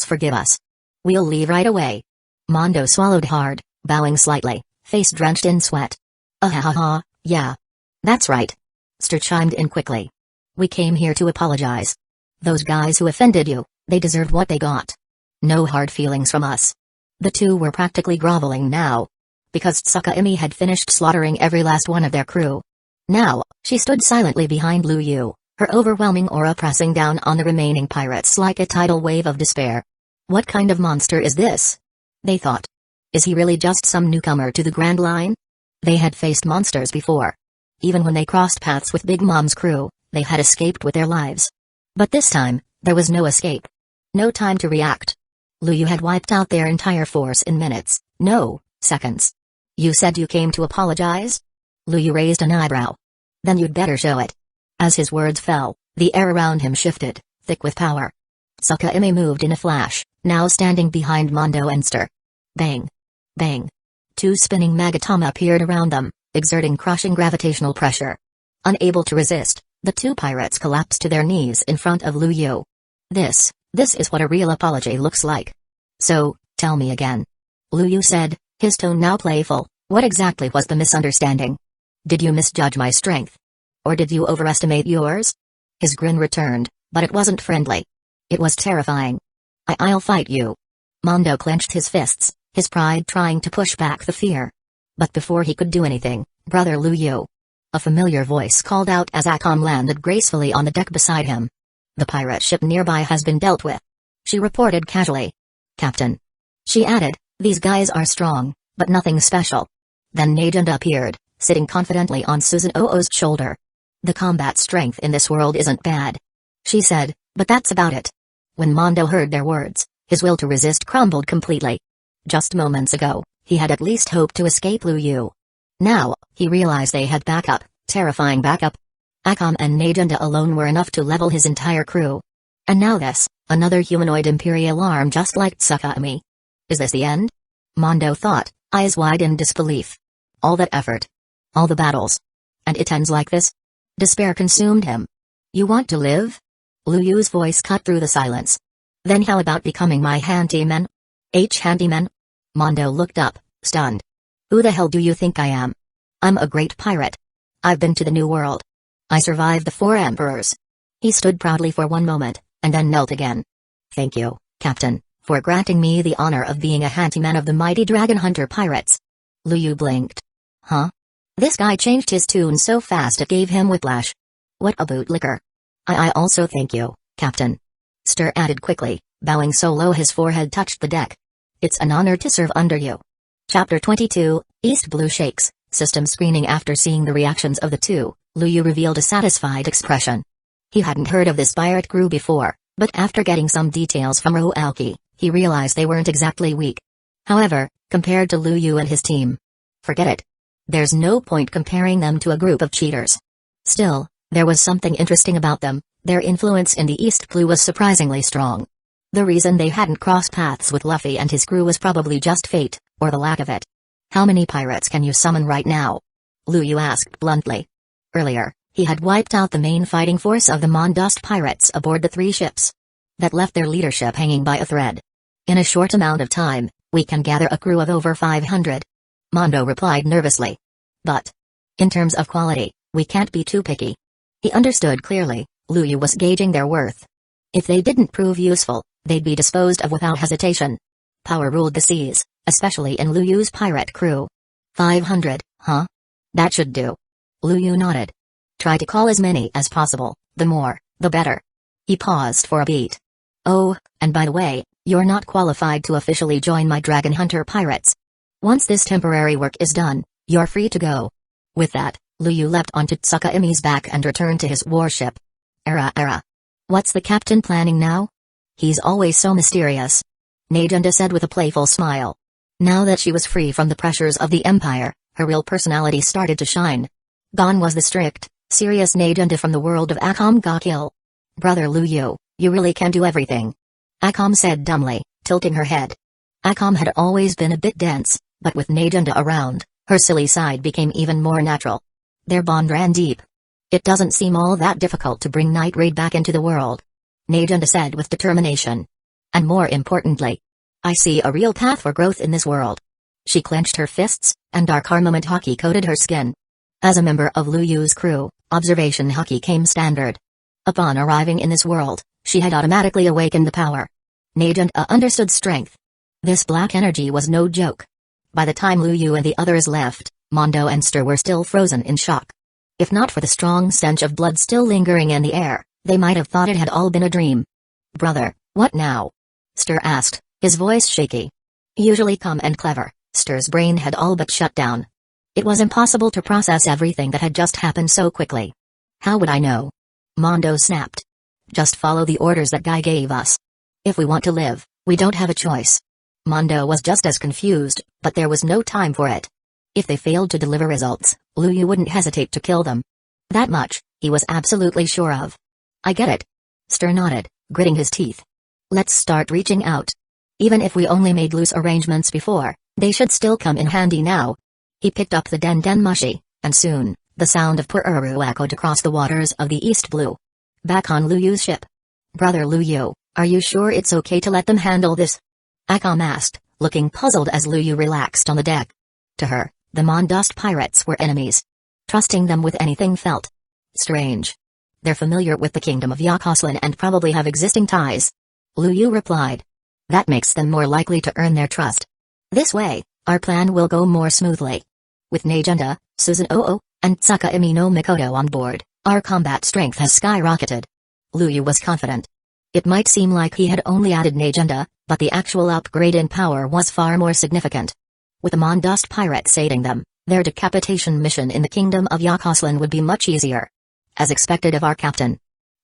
forgive us. We'll leave right away. Mondo swallowed hard, bowing slightly, face drenched in sweat. Yeah. That's right. Ster chimed in quickly. We came here to apologize. Those guys who offended you, they deserved what they got. No hard feelings from us. The two were practically groveling now. Because Tsukahime had finished slaughtering every last one of their crew. Now, she stood silently behind Lu Yu, her overwhelming aura pressing down on the remaining pirates like a tidal wave of despair. What kind of monster is this? They thought. Is he really just some newcomer to the Grand Line? They had faced monsters before. Even when they crossed paths with Big Mom's crew, they had escaped with their lives. But this time, there was no escape. No time to react. Lu Yu had wiped out their entire force in minutes, no, seconds. You said you came to apologize? Lu Yu raised an eyebrow. Then you'd better show it. As his words fell, the air around him shifted, thick with power. Tsukahime moved in a flash, now standing behind Mondo and Ster. Bang. Bang. Two spinning magatama appeared around them, exerting crushing gravitational pressure. Unable to resist, the two pirates collapsed to their knees in front of Lu Yu. This is what a real apology looks like. So, tell me again. Lu Yu said, his tone now playful, what exactly was the misunderstanding? Did you misjudge my strength? Or did you overestimate yours? His grin returned, but it wasn't friendly. It was terrifying. I'll fight you. Mondo clenched his fists, his pride trying to push back the fear. But before he could do anything, Brother Lu Yu. A familiar voice called out as Akam landed gracefully on the deck beside him. The pirate ship nearby has been dealt with. She reported casually. Captain. She added, these guys are strong, but nothing special. Then Najunda appeared, sitting confidently on Susanoo's shoulder. The combat strength in this world isn't bad. She said, but that's about it. When Mondo heard their words, his will to resist crumbled completely. Just moments ago, he had at least hoped to escape Lu Yu. Now, he realized they had backup, terrifying backup. Akam and Najunda alone were enough to level his entire crew. And now this, another humanoid Imperial arm just like Tsukahime. Is this the end? Mondo thought, eyes wide in disbelief. All that effort. All the battles. And it ends like this? Despair consumed him. You want to live? Lu Yu's voice cut through the silence. Then how about becoming my handyman? Handyman? Mondo looked up, stunned. Who the hell do you think I am? I'm a great pirate. I've been to the New World. I survived the 4 emperors. He stood proudly for one moment, and then knelt again. Thank you, Captain, for granting me the honor of being a handyman of the mighty Dragon Hunter pirates. Lu Yu blinked. Huh? This guy changed his tune so fast it gave him whiplash. What a bootlicker. I also thank you, Captain. Ster added quickly, bowing so low his forehead touched the deck. It's an honor to serve under you. Chapter 22, East Blue Shakes, System Screening. After seeing the reactions of the two, Lu Yu revealed a satisfied expression. He hadn't heard of this pirate crew before, but after getting some details from Roalki, he realized they weren't exactly weak. However, compared to Lu Yu and his team, forget it. There's no point comparing them to a group of cheaters. Still, there was something interesting about them. Their influence in the East Blue was surprisingly strong. The reason they hadn't crossed paths with Luffy and his crew was probably just fate, or the lack of it. How many pirates can you summon right now? Lu Yu asked bluntly. Earlier, he had wiped out the main fighting force of the Mondost pirates aboard the 3 ships. That left their leadership hanging by a thread. In a short amount of time, we can gather a crew of over 500. Mondo replied nervously. But, in terms of quality, we can't be too picky. He understood clearly, Lu Yu was gauging their worth. If they didn't prove useful, they'd be disposed of without hesitation. Power ruled the seas, especially in Lu Yu's pirate crew. 500, huh? That should do. Lu Yu nodded. Try to call as many as possible, the more, the better. He paused for a beat. Oh, and by the way, you're not qualified to officially join my Dragon Hunter pirates. Once this temporary work is done, you're free to go. With that, Lu Yu leapt onto Tsukahime's back and returned to his warship. Era. What's the captain planning now? He's always so mysterious. Najunda said with a playful smile. Now that she was free from the pressures of the Empire, her real personality started to shine. Gone was the strict, serious Najunda from the world of Akam ga Kill. Brother Luyu, you really can do everything. Akam said dumbly, tilting her head. Akam had always been a bit dense, but with Najunda around, her silly side became even more natural. Their bond ran deep. It doesn't seem all that difficult to bring Night Raid back into the world, Najunda said with determination. And more importantly, I see a real path for growth in this world. She clenched her fists, and dark armament haki coated her skin. As a member of Luyu's crew, observation haki came standard. Upon arriving in this world, she had automatically awakened the power. Najunda understood strength. This black energy was no joke. By the time Luyu and the others left, Mundo and Stir were still frozen in shock. If not for the strong stench of blood still lingering in the air, they might have thought it had all been a dream. Brother, what now? Stir asked, his voice shaky. Usually calm and clever, Stir's brain had all but shut down. It was impossible to process everything that had just happened so quickly. How would I know? Mundo snapped. Just follow the orders that guy gave us. If we want to live, we don't have a choice. Mundo was just as confused, but there was no time for it. If they failed to deliver results, Luyu wouldn't hesitate to kill them. That much, he was absolutely sure of. I get it. Stir nodded, gritting his teeth. Let's start reaching out. Even if we only made loose arrangements before, they should still come in handy now. He picked up the Den Mushi, and soon, the sound of Pururu echoed across the waters of the East Blue. Back on Luyu's ship. Brother Luyu, are you sure it's okay to let them handle this? Akam asked, looking puzzled as Luyu relaxed on the deck. To her, the Mondust pirates were enemies. Trusting them with anything felt strange. They're familiar with the kingdom of Yakoslan and probably have existing ties. Luyu replied. That makes them more likely to earn their trust. This way, our plan will go more smoothly. With Najunda, Susanoo, and Tsukimi no Mikoto on board, our combat strength has skyrocketed. Luyu was confident. It might seem like he had only added Najunda, but the actual upgrade in power was far more significant. With the Mondust pirates aiding them, their decapitation mission in the kingdom of Yakoslan would be much easier. As expected of our captain.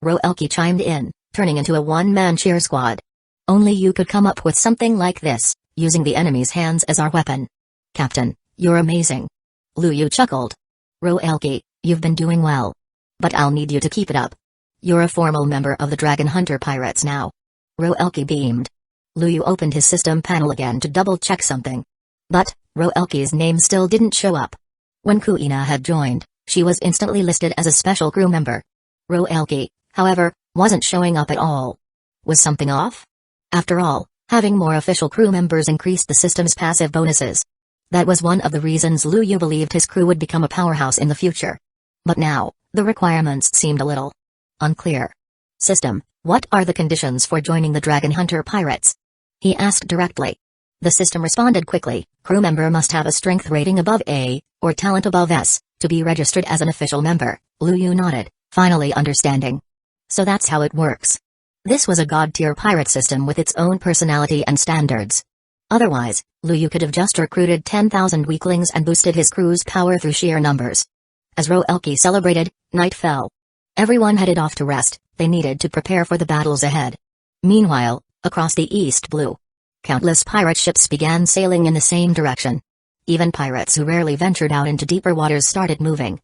Roelki chimed in, turning into a one-man cheer squad. Only you could come up with something like this, using the enemy's hands as our weapon. Captain, you're amazing. Luyu chuckled. Roelki, you've been doing well. But I'll need you to keep it up. You're a formal member of the Dragon Hunter Pirates now. Roelki beamed. Luyu opened his system panel again to double-check something. But, Roelki's name still didn't show up. When Kuina had joined, she was instantly listed as a special crew member. Roelki, however, wasn't showing up at all. Was something off? After all, having more official crew members increased the system's passive bonuses. That was one of the reasons Luyu believed his crew would become a powerhouse in the future. But now, the requirements seemed a little unclear. System, what are the conditions for joining the Dragon Hunter Pirates? He asked directly. The system responded quickly, crew member must have a strength rating above A, or talent above S, to be registered as an official member. Luyu nodded, finally understanding. So that's how it works. This was a god-tier pirate system with its own personality and standards. Otherwise, Luyu could have just recruited 10,000 weaklings and boosted his crew's power through sheer numbers. As Roelki celebrated, night fell. Everyone headed off to rest, they needed to prepare for the battles ahead. Meanwhile, across the East Blue, countless pirate ships began sailing in the same direction. Even pirates who rarely ventured out into deeper waters started moving.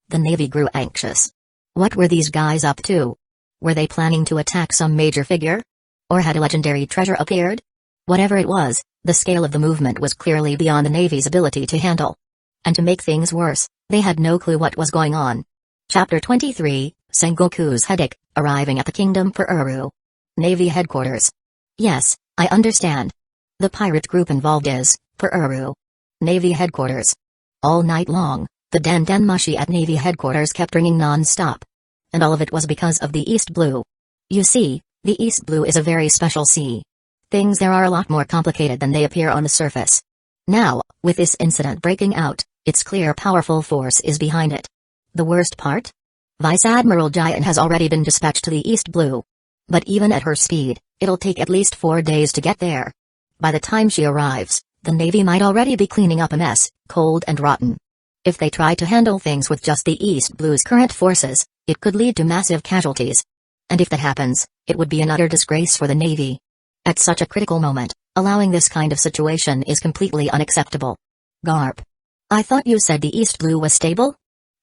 The Navy grew anxious. What were these guys up to? Were they planning to attack some major figure? Or had a legendary treasure appeared? Whatever it was, the scale of the movement was clearly beyond the Navy's ability to handle. And to make things worse, they had no clue what was going on. Chapter 23, Sengoku's Headache, arriving at the Kingdom Pururu. Navy Headquarters. Yes, I understand. The pirate group involved is Pururu. Navy Headquarters. All night long, the Den Mushi at Navy Headquarters kept ringing non-stop. And all of it was because of the East Blue. You see, the East Blue is a very special sea. Things there are a lot more complicated than they appear on the surface. Now, with this incident breaking out, it's clear powerful force is behind it. The worst part? Vice Admiral Giant has already been dispatched to the East Blue. But even at her speed, it'll take at least 4 days to get there. By the time she arrives, the Navy might already be cleaning up a mess, cold and rotten. If they try to handle things with just the East Blue's current forces, it could lead to massive casualties. And if that happens, it would be an utter disgrace for the Navy. At such a critical moment, Allowing this kind of situation is completely unacceptable. Garp. I thought you said the East Blue was stable?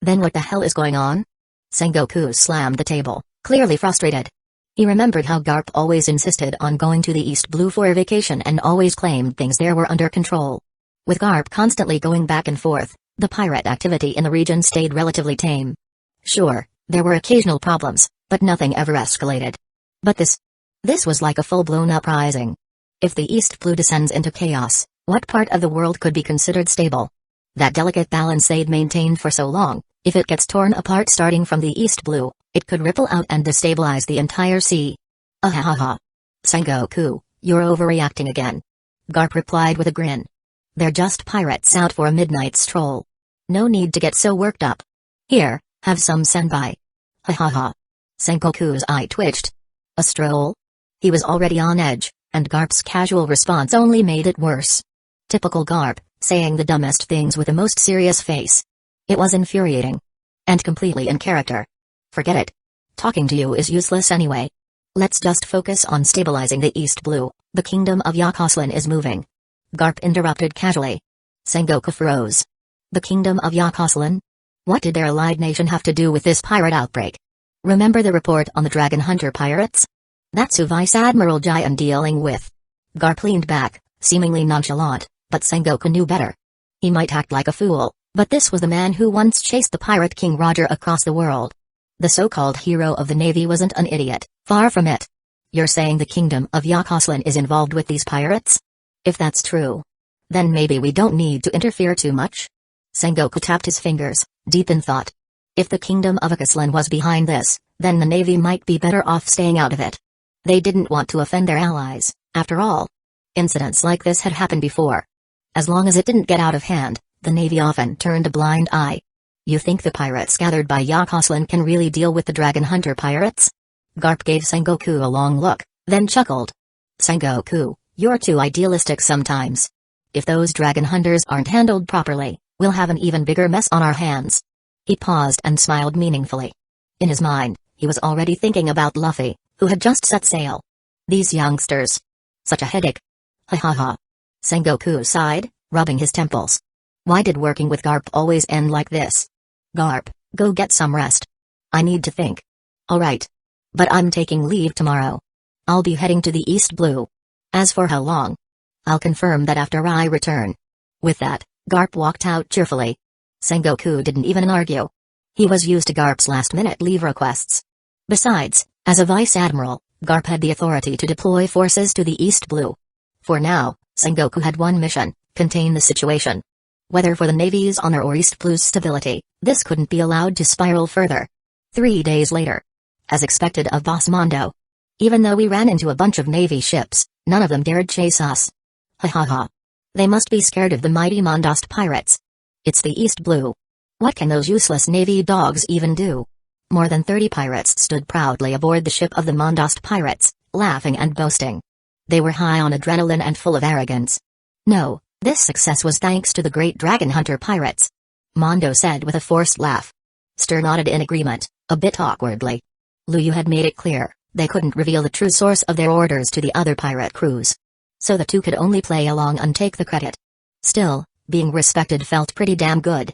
Then what the hell is going on? Sengoku slammed the table, clearly frustrated. He remembered how Garp always insisted on going to the East Blue for a vacation and always claimed things there were under control. With Garp constantly going back and forth, the pirate activity in the region stayed relatively tame. Sure, there were occasional problems, but nothing ever escalated. But this was like a full-blown uprising. If the East Blue descends into chaos, what part of the world could be considered stable? That delicate balance they'd maintained for so long, if it gets torn apart starting from the East Blue, it could ripple out and destabilize the entire sea. Ahahaha. Sengoku, you're overreacting again. Garp replied with a grin. They're just pirates out for a midnight stroll. No need to get so worked up. Here, have some senpai. Ha ha ha. Sengoku's eye twitched. A stroll? He was already on edge, and Garp's casual response only made it worse. Typical Garp, saying the dumbest things with the most serious face. It was infuriating. And completely in character. Forget it. Talking to you is useless anyway. Let's just focus on stabilizing the East Blue. The kingdom of Yakoslin is moving. Garp interrupted casually. Sengoku froze. The kingdom of Yakoslin? What did their allied nation have to do with this pirate outbreak? Remember the report on the Dragon Hunter pirates? That's who Vice Admiral Jian dealing with. Garp leaned back, seemingly nonchalant, but Sengoku knew better. He might act like a fool, but this was the man who once chased the pirate King Roger across the world. The so-called hero of the Navy wasn't an idiot, far from it. You're saying the kingdom of Yakoslin is involved with these pirates? If that's true, then maybe we don't need to interfere too much? Sengoku tapped his fingers, deep in thought. If the kingdom of Yakoslin was behind this, then the Navy might be better off staying out of it. They didn't want to offend their allies, after all. Incidents like this had happened before. As long as it didn't get out of hand, the Navy often turned a blind eye. You think the pirates gathered by Yakoslin can really deal with the Dragon Hunter pirates? Garp gave Sengoku a long look, then chuckled. Sengoku, you're too idealistic sometimes. If those Dragon Hunters aren't handled properly, we'll have an even bigger mess on our hands. He paused and smiled meaningfully. In his mind, he was already thinking about Luffy, who had just set sail. These youngsters. Such a headache. Ha ha ha. Sengoku sighed, rubbing his temples. Why did working with Garp always end like this? Garp, go get some rest. I need to think. Alright. But I'm taking leave tomorrow. I'll be heading to the East Blue. As for how long? I'll confirm that after I return. With that, Garp walked out cheerfully. Sengoku didn't even argue. He was used to Garp's last-minute leave requests. Besides, as a Vice Admiral, Garp had the authority to deploy forces to the East Blue. For now, Sengoku had one mission: contain the situation. Whether for the Navy's honor or East Blue's stability, this couldn't be allowed to spiral further. 3 days later. As expected of Boss Mundo. Even though we ran into a bunch of Navy ships, none of them dared chase us. Ha ha ha. They must be scared of the mighty Mondost pirates. It's the East Blue. What can those useless Navy dogs even do? More than 30 pirates stood proudly aboard the ship of the Mondost pirates, laughing and boasting. They were high on adrenaline and full of arrogance. No, this success was thanks to the great Dragon Hunter pirates. Mundo said with a forced laugh. Stir nodded in agreement, a bit awkwardly. Liu had made it clear, they couldn't reveal the true source of their orders to the other pirate crews. So the two could only play along and take the credit. Still, being respected felt pretty damn good.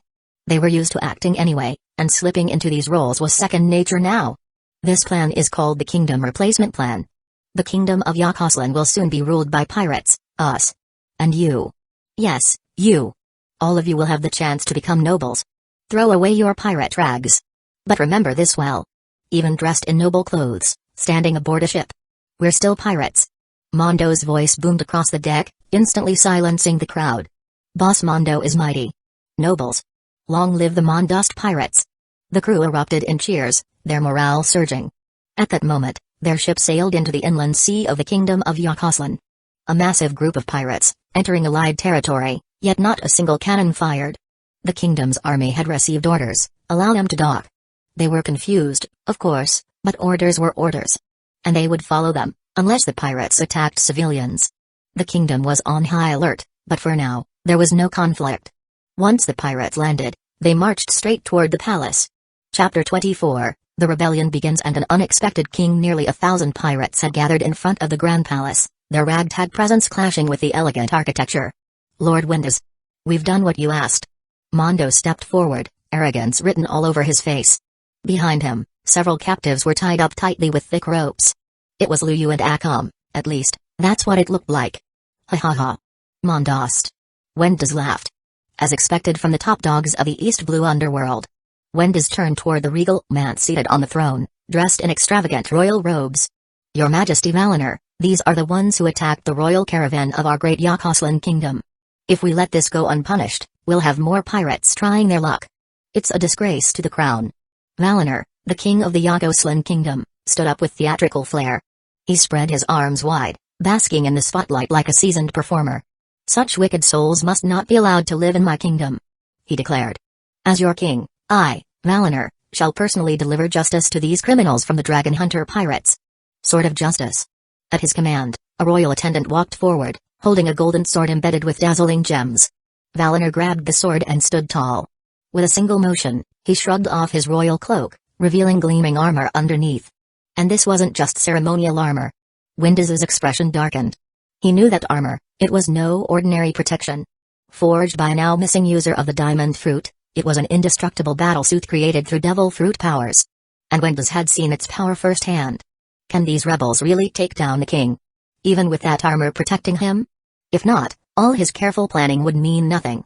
They were used to acting anyway, and slipping into these roles was second nature now. This plan is called the Kingdom Replacement Plan. The Kingdom of Yakoslin will soon be ruled by pirates, us. And you. Yes, you. All of you will have the chance to become nobles. Throw away your pirate rags. But remember this well. Even dressed in noble clothes, standing aboard a ship, we're still pirates. Mondo's voice boomed across the deck, instantly silencing the crowd. Boss Mundo is mighty. Nobles. Long live the Mondost pirates. The crew erupted in cheers, their morale surging. At that moment, their ship sailed into the inland sea of the Kingdom of Yakoslin. A massive group of pirates, entering allied territory, yet not a single cannon fired. The kingdom's army had received orders, allow them to dock. They were confused, of course, but orders were orders. And they would follow them, unless the pirates attacked civilians. The kingdom was on high alert, but for now, there was no conflict. Once the pirates landed, they marched straight toward the palace. Chapter 24, The Rebellion begins and an unexpected king. Nearly 1,000 pirates had gathered in front of the Grand Palace, their ragtag presence clashing with the elegant architecture. Lord Wendes. We've done what you asked. Mundo stepped forward, arrogance written all over his face. Behind him, several captives were tied up tightly with thick ropes. It was Liu and Akam, at least, that's what it looked like. Ha ha ha. Mondost. Wendes laughed. As expected from the top dogs of the East Blue underworld. Wendes turned toward the regal man seated on the throne, dressed in extravagant royal robes. Your Majesty Valinor, these are the ones who attacked the royal caravan of our great Yakoslan kingdom. If we let this go unpunished, we'll have more pirates trying their luck. It's a disgrace to the crown. Valinor, the king of the Yakoslan kingdom, stood up with theatrical flair. He spread his arms wide, basking in the spotlight like a seasoned performer. Such wicked souls must not be allowed to live in my kingdom, he declared. As your king, I, Valinor, shall personally deliver justice to these criminals from the Dragon Hunter pirates. Sword of justice. At his command, a royal attendant walked forward, holding a golden sword embedded with dazzling gems. Valinor grabbed the sword and stood tall. With a single motion, he shrugged off his royal cloak, revealing gleaming armor underneath. And this wasn't just ceremonial armor. Wendes's expression darkened. He knew that armor, it was no ordinary protection. Forged by a now missing user of the diamond fruit, it was an indestructible battlesuit created through devil fruit powers. And Wendes had seen its power firsthand. Can these rebels really take down the king? Even with that armor protecting him? If not, all his careful planning would mean nothing.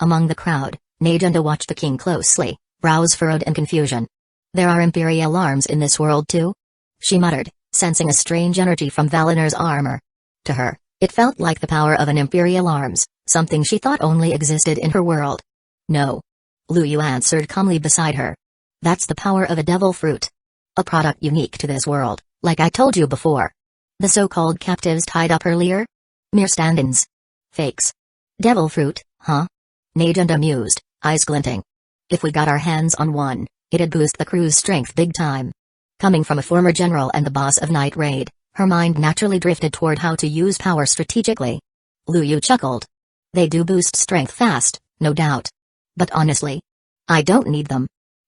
Among the crowd, Najunda watched the king closely, brows furrowed in confusion. There are imperial arms in this world too? She muttered, sensing a strange energy from Valinor's armor. To her, it felt like the power of an imperial arms, something she thought only existed in her world. No. Liu answered calmly beside her. That's the power of a devil fruit. A product unique to this world, like I told you before. The so-called captives tied up earlier? Mere stand-ins. Fakes. Devil fruit, huh? Najunda mused, eyes glinting. If we got our hands on one, it'd boost the crew's strength big time. Coming from a former general and the boss of Night Raid, her mind naturally drifted toward how to use power strategically. Liu chuckled. They do boost strength fast, no doubt. But honestly, I don't need them.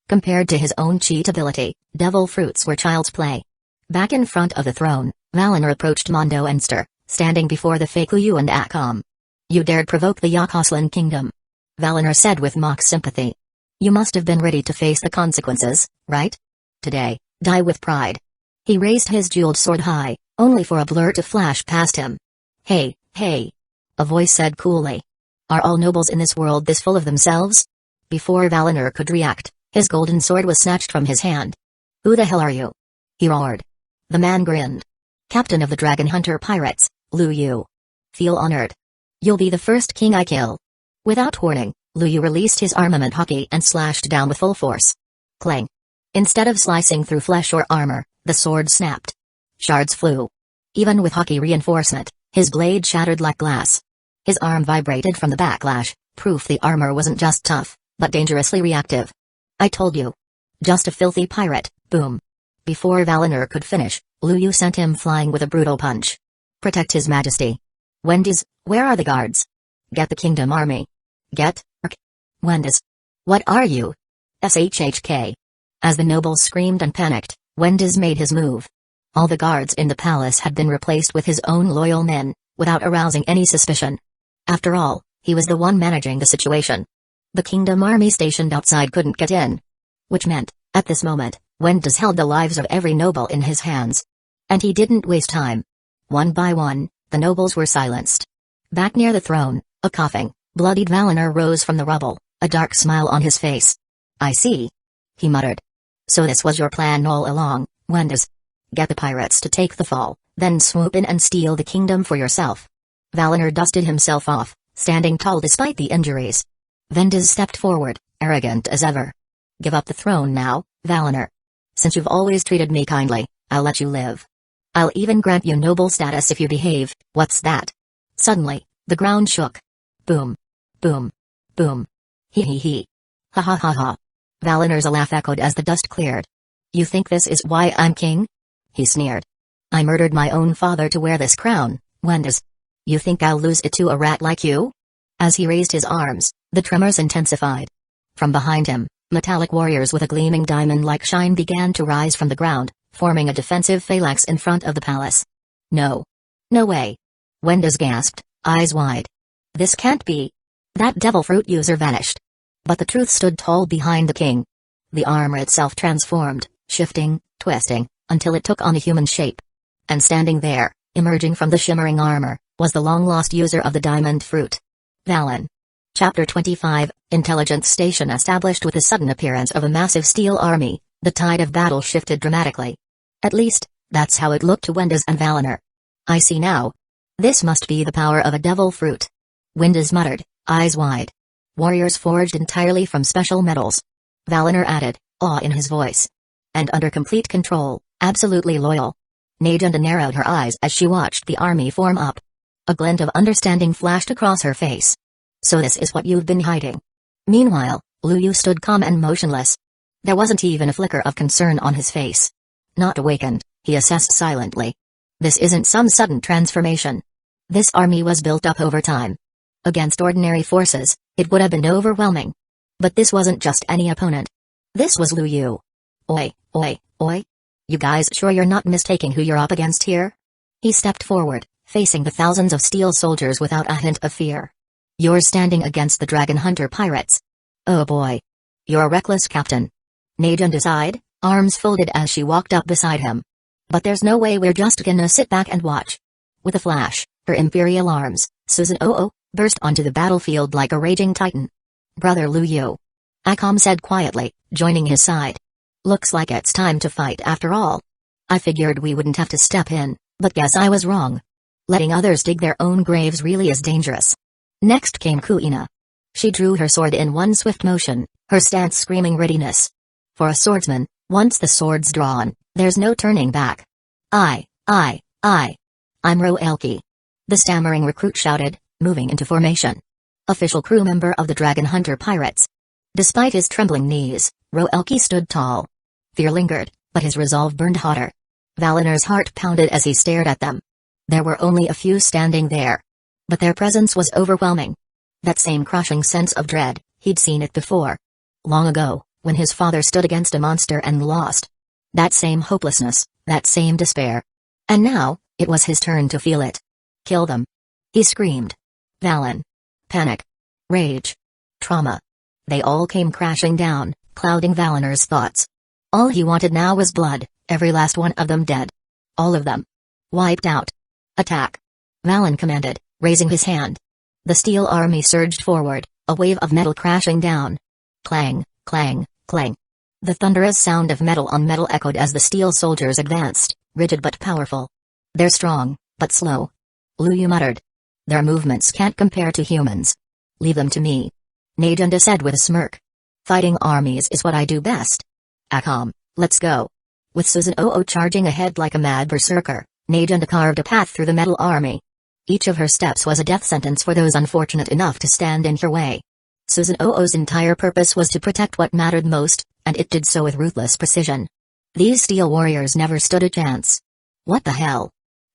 Compared to his own cheat ability, devil fruits were child's play. Back in front of the throne, Valinor approached Mundo Enster, standing before the fake Liu and Akam. You dared provoke the Yakoslan kingdom. Valinor said with mock sympathy. You must have been ready to face the consequences, right? Today, die with pride. He raised his jeweled sword high, only for a blur to flash past him. Hey, hey. A voice said coolly. Are all nobles in this world this full of themselves? Before Valinor could react, his golden sword was snatched from his hand. Who the hell are you? He roared. The man grinned. Captain of the Dragon Hunter pirates, Liu. Feel honored. You'll be the first king I kill. Without warning, Liu released his armament hockey and slashed down with full force. Clang. Instead of slicing through flesh or armor, the sword snapped. Shards flew. Even with hockey reinforcement, his blade shattered like glass. His arm vibrated from the backlash, proof the armor wasn't just tough, but dangerously reactive. I told you. Just a filthy pirate, boom. Before Valinor could finish, Liu sent him flying with a brutal punch. Protect his majesty. Wendes, where are the guards? Get the kingdom army. Get, Wendes. What are you? SHHK. As the nobles screamed and panicked, Wendes made his move. All the guards in the palace had been replaced with his own loyal men, without arousing any suspicion. After all, he was the one managing the situation. The kingdom army stationed outside couldn't get in. Which meant, at this moment, Wendes held the lives of every noble in his hands. And he didn't waste time. One by one, the nobles were silenced. Back near the throne, a coughing, bloodied Valinor rose from the rubble, a dark smile on his face. I see. He muttered. So this was your plan all along, Wendes. Get the pirates to take the fall, then swoop in and steal the kingdom for yourself. Valinor dusted himself off, standing tall despite the injuries. Wendes stepped forward, arrogant as ever. Give up the throne now, Valinor. Since you've always treated me kindly, I'll let you live. I'll even grant you noble status if you behave. What's that? Suddenly, the ground shook. Boom. Boom. Boom. Hee hee hee. Ha ha ha ha. Valinor's laugh echoed as the dust cleared. You think this is why I'm king? He sneered. I murdered my own father to wear this crown, Wendes. You think I'll lose it to a rat like you? As he raised his arms, the tremors intensified. From behind him, metallic warriors with a gleaming diamond-like shine began to rise from the ground, forming a defensive phalanx in front of the palace. No. No way, Wendes gasped, eyes wide. This can't be. That devil fruit user vanished. But the truth stood tall behind the king. The armor itself transformed, shifting, twisting, until it took on a human shape. And standing there, emerging from the shimmering armor, was the long-lost user of the diamond fruit. Valen. Chapter 25, Intelligence Station established. With the sudden appearance of a massive steel army, the tide of battle shifted dramatically. At least, that's how it looked to Wendes and Valener. I see now. This must be the power of a devil fruit. Wendes muttered, eyes wide. Warriors forged entirely from special metals. Valener added, awe in his voice. And under complete control, absolutely loyal. Najunda narrowed her eyes as she watched the army form up. A glint of understanding flashed across her face. So this is what you've been hiding. Meanwhile, Luyu stood calm and motionless. There wasn't even a flicker of concern on his face. Not awakened, he assessed silently. This isn't some sudden transformation. This army was built up over time. Against ordinary forces, it would have been overwhelming. But this wasn't just any opponent. This was Luyu. Oi, oi, oi. You guys sure you're not mistaking who you're up against here? He stepped forward, facing the thousands of steel soldiers without a hint of fear. You're standing against the Dragon Hunter pirates. Oh boy. You're a reckless captain. Najunda sighed, arms folded as she walked up beside him. But there's no way we're just gonna sit back and watch. With a flash, her imperial arms, Susanoo, burst onto the battlefield like a raging titan. Brother Luyu. Akam said quietly, joining his side. Looks like it's time to fight after all. I figured we wouldn't have to step in, but guess I was wrong. Letting others dig their own graves really is dangerous. Next came Kuina. She drew her sword in one swift motion, her stance screaming readiness. For a swordsman, once the sword's drawn, there's no turning back. I'm Roelki. The stammering recruit shouted, moving into formation. Official crew member of the Dragon Hunter pirates. Despite his trembling knees, Roelki stood tall. Fear lingered, but his resolve burned hotter. Valener's heart pounded as he stared at them. There were only a few standing there. But their presence was overwhelming. That same crushing sense of dread, he'd seen it before. Long ago, when his father stood against a monster and lost. That same hopelessness, that same despair. And now, it was his turn to feel it. Kill them. He screamed. Valen. Panic. Rage. Trauma. They all came crashing down, clouding Valener's thoughts. All he wanted now was blood, every last one of them dead. All of them. Wiped out. Attack. Valen commanded, raising his hand. The steel army surged forward, a wave of metal crashing down. Clang, clang, clang. The thunderous sound of metal on metal echoed as the steel soldiers advanced, rigid but powerful. They're strong, but slow. Luyu muttered. Their movements can't compare to humans. Leave them to me. Najunda said with a smirk. Fighting armies is what I do best. Akam, let's go. With Susanoo charging ahead like a mad berserker, Najunda carved a path through the metal army. Each of her steps was a death sentence for those unfortunate enough to stand in her way. Susanoo's entire purpose was to protect what mattered most, and it did so with ruthless precision. These steel warriors never stood a chance. What the hell?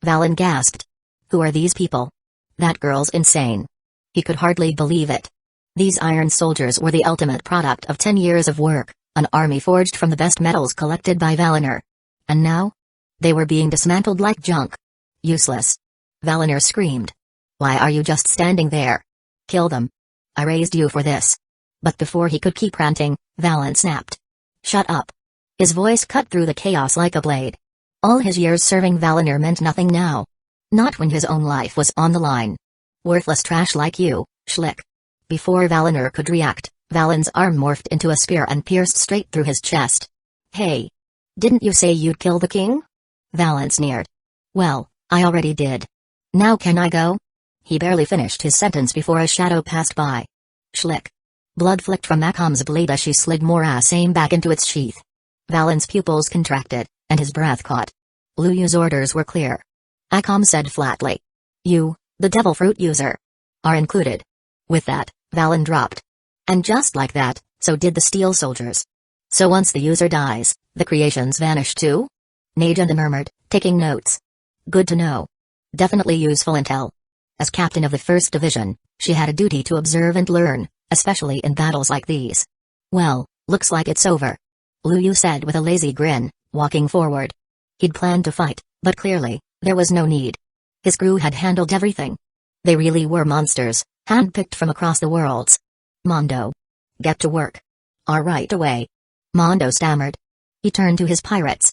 Valen gasped. Who are these people? That girl's insane. He could hardly believe it. These iron soldiers were the ultimate product of 10 years of work, an army forged from the best metals collected by Valener. And now? They were being dismantled like junk. Useless. Valener screamed. Why are you just standing there? Kill them. I raised you for this. But before he could keep ranting, Valen snapped. Shut up. His voice cut through the chaos like a blade. All his years serving Valener meant nothing now. Not when his own life was on the line. Worthless trash like you, Schlick. Before Valener could react, Valen's arm morphed into a spear and pierced straight through his chest. Hey! Didn't you say you'd kill the king? Valen sneered. Well, I already did. Now can I go? He barely finished his sentence before a shadow passed by. Schlick. Blood flicked from Akam's blade as she slid more aim back into its sheath. Valen's pupils contracted, and his breath caught. Luyu's orders were clear. Akam said flatly. You, the devil fruit user, are included. With that, Valen dropped. And just like that, so did the steel soldiers. So once the user dies, the creations vanish too? Najunda murmured, taking notes. Good to know. Definitely useful intel. As captain of the 1st Division, she had a duty to observe and learn, especially in battles like these. Well, looks like it's over. Luyu said with a lazy grin, walking forward. He'd planned to fight, but clearly, there was no need. His crew had handled everything. They really were monsters, handpicked from across the worlds. Mundo. Get to work. Right away. Mundo stammered. He turned to his pirates.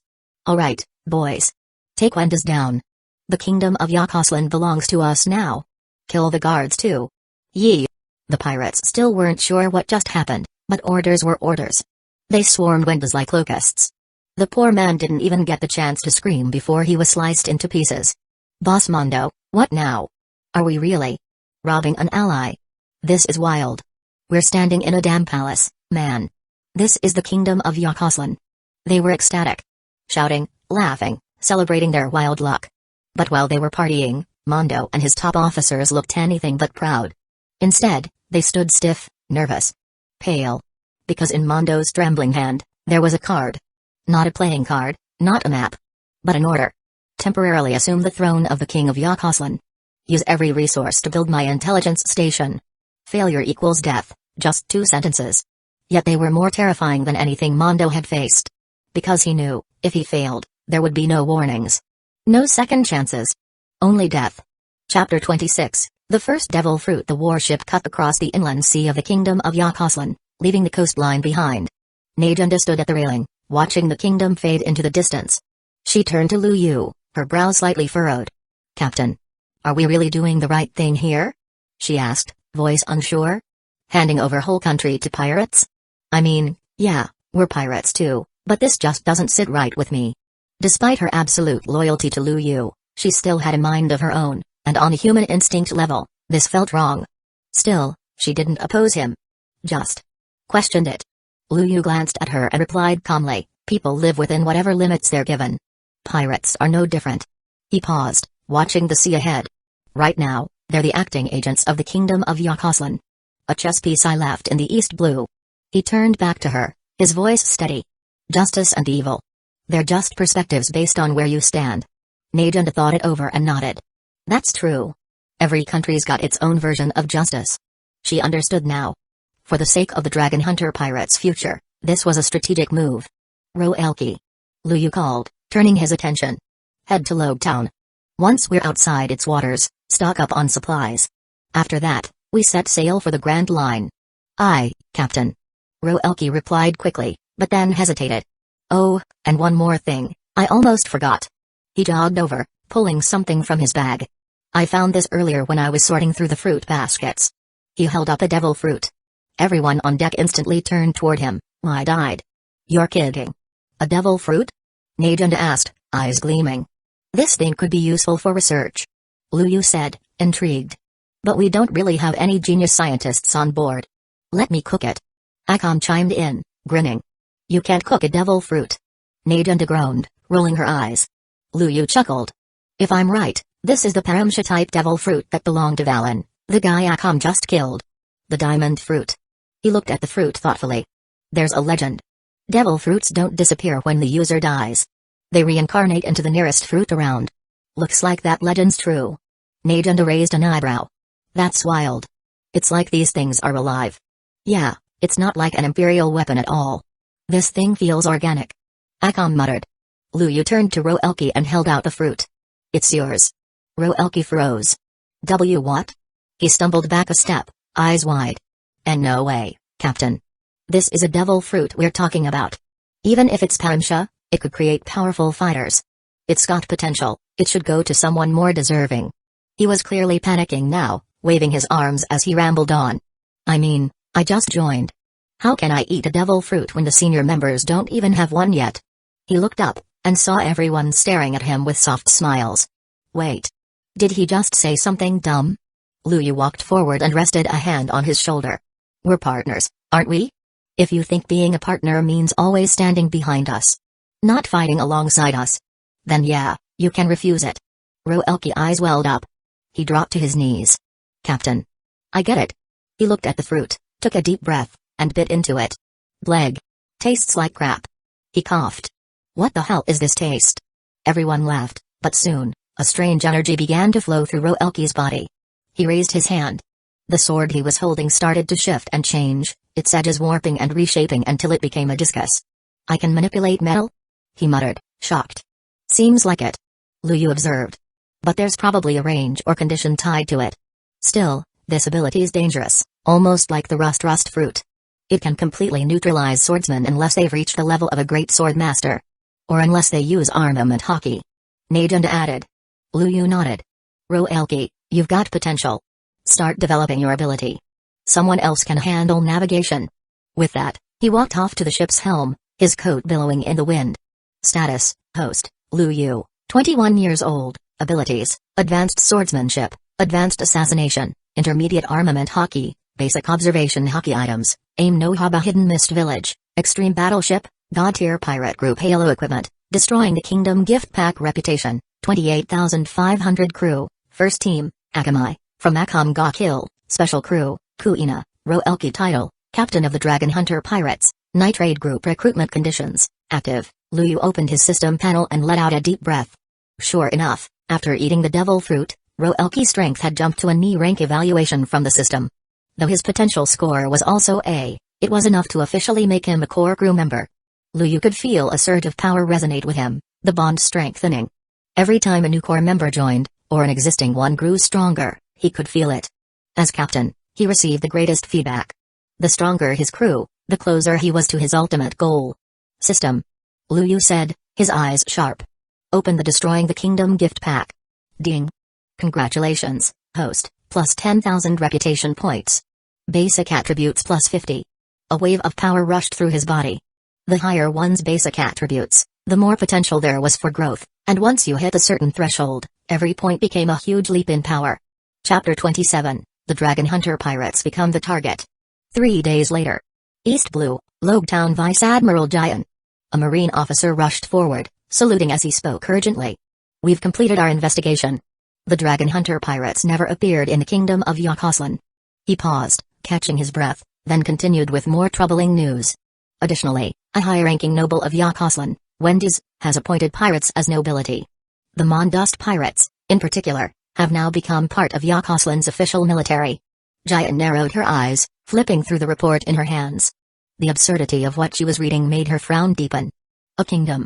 Alright, boys. Take Wendy's down. The kingdom of Yakoslan belongs to us now. Kill the guards too. Yee. The pirates still weren't sure what just happened, but orders were orders. They swarmed Wendy's like locusts. The poor man didn't even get the chance to scream before he was sliced into pieces. Boss Mundo, what now? Are we really robbing an ally? This is wild. We're standing in a damn palace, man. This is the kingdom of Yakoslan. They were ecstatic. Shouting, laughing, celebrating their wild luck. But while they were partying, Mundo and his top officers looked anything but proud. Instead, they stood stiff, nervous, pale. Because in Mundo's trembling hand, there was a card. Not a playing card, not a map. But an order. Temporarily assume the throne of the king of Yakoslan. Use every resource to build my intelligence station. Failure equals death, just 2 sentences. Yet they were more terrifying than anything Mundo had faced. Because he knew, if he failed, there would be no warnings. No second chances. Only death. Chapter 26, The First Devil Fruit. The warship cut across the inland sea of the kingdom of Yakoslan, leaving the coastline behind. Najunda stood at the railing, watching the kingdom fade into the distance. She turned to Lu Yu, her brow slightly furrowed. Captain. Are we really doing the right thing here? She asked, voice unsure. Handing over whole country to pirates? I mean, yeah, we're pirates too, but this just doesn't sit right with me. Despite her absolute loyalty to Lu Yu, she still had a mind of her own, and on a human instinct level, this felt wrong. Still, she didn't oppose him. Just questioned it. Lu Yu glanced at her and replied calmly, people live within whatever limits they're given. Pirates are no different. He paused, watching the sea ahead. Right now, they're the acting agents of the kingdom of Yakoslan. A chess piece I left in the east blue. He turned back to her, his voice steady. Justice and evil. They're just perspectives based on where you stand. Najunda thought it over and nodded. That's true. Every country's got its own version of justice. She understood now. For the sake of the Dragon Hunter pirates' future, this was a strategic move. Roelki. Lu Yu called, turning his attention. Head to Logtown. Once we're outside its waters, stock up on supplies. After that, we set sail for the Grand Line. Aye, Captain. Roelki replied quickly, but then hesitated. Oh, and one more thing, I almost forgot. He jogged over, pulling something from his bag. I found this earlier when I was sorting through the fruit baskets. He held up a devil fruit. Everyone on deck instantly turned toward him, wide-eyed. You're kidding. A devil fruit? Najunda asked, eyes gleaming. This thing could be useful for research. Lu Yu said, intrigued. But we don't really have any genius scientists on board. Let me cook it. Akam chimed in, grinning. You can't cook a devil fruit. Najunda groaned, rolling her eyes. Lu Yu chuckled. If I'm right, this is the Paramsha-type devil fruit that belonged to Valen, the guy Akam just killed. The diamond fruit. He looked at the fruit thoughtfully. There's a legend. Devil fruits don't disappear when the user dies. They reincarnate into the nearest fruit around. Looks like that legend's true. Najunda raised an eyebrow. That's wild. It's like these things are alive. Yeah, it's not like an imperial weapon at all. This thing feels organic. Akam muttered. Lu Yu turned to Roelki and held out the fruit. It's yours. Roelki froze. What? He stumbled back a step, eyes wide. And no way, Captain. This is a devil fruit we're talking about. Even if it's Paramsha, it could create powerful fighters. It's got potential, it should go to someone more deserving. He was clearly panicking now, waving his arms as he rambled on. I mean, I just joined. How can I eat a devil fruit when the senior members don't even have one yet? He looked up, and saw everyone staring at him with soft smiles. Wait. Did he just say something dumb? Lu Yu walked forward and rested a hand on his shoulder. We're partners, aren't we? If you think being a partner means always standing behind us, not fighting alongside us, then yeah, you can refuse it. Roelki's eyes welled up. He dropped to his knees. Captain. I get it. He looked at the fruit, took a deep breath, and bit into it. Bleg. Tastes like crap. He coughed. What the hell is this taste? Everyone laughed, but soon, a strange energy began to flow through Roelki's body. He raised his hand. The sword he was holding started to shift and change, its edges warping and reshaping until it became a discus. I can manipulate metal? He muttered, shocked. Seems like it. Lu Yu observed. But there's probably a range or condition tied to it. Still, this ability is dangerous, almost like the rust fruit. It can completely neutralize swordsmen unless they've reached the level of a great sword master. Or unless they use armament hockey. Najunda added. Lu Yu nodded. Roelki, you've got potential. Start developing your ability. Someone else can handle navigation. With that, he walked off to the ship's helm, his coat billowing in the wind. Status, host, Lu Yu, 21 years old, abilities, advanced swordsmanship, advanced assassination, intermediate armament hockey, basic observation hockey items, aim no haba hidden mist village, extreme battleship, god-tier pirate group halo equipment, destroying the kingdom gift pack reputation, 28,500 crew, first team, Akamai, from Akam ga Kill, special crew, Kuina, Roelki title, captain of the Dragon Hunter Pirates, nitrate group recruitment conditions, active. Lu Yu opened his system panel and let out a deep breath. Sure enough, after eating the devil fruit, Roelki's strength had jumped to a knee rank evaluation from the system. Though his potential score was also A, it was enough to officially make him a core crew member. Lu Yu could feel a surge of power resonate with him, the bond strengthening. Every time a new core member joined, or an existing one grew stronger, he could feel it. As captain, he received the greatest feedback. The stronger his crew, the closer he was to his ultimate goal. System. Lu Yu said, his eyes sharp. Open the Destroying the Kingdom gift pack. Ding. Congratulations, host, plus 10,000 reputation points. Basic attributes plus 50. A wave of power rushed through his body. The higher one's basic attributes, the more potential there was for growth, and once you hit a certain threshold, every point became a huge leap in power. Chapter 27, The Dragon Hunter Pirates become the target. 3 days later. East Blue, Logtown Vice Admiral Jian. A Marine officer rushed forward, saluting as he spoke urgently. We've completed our investigation. The Dragon Hunter Pirates never appeared in the kingdom of Yakoslan. He paused, catching his breath, then continued with more troubling news. Additionally, a high-ranking noble of Yakoslan, Wendy's, has appointed pirates as nobility. The Mondust pirates, in particular, have now become part of Yakoslan's official military. Jian narrowed her eyes, flipping through the report in her hands. The absurdity of what she was reading made her frown deepen. A kingdom.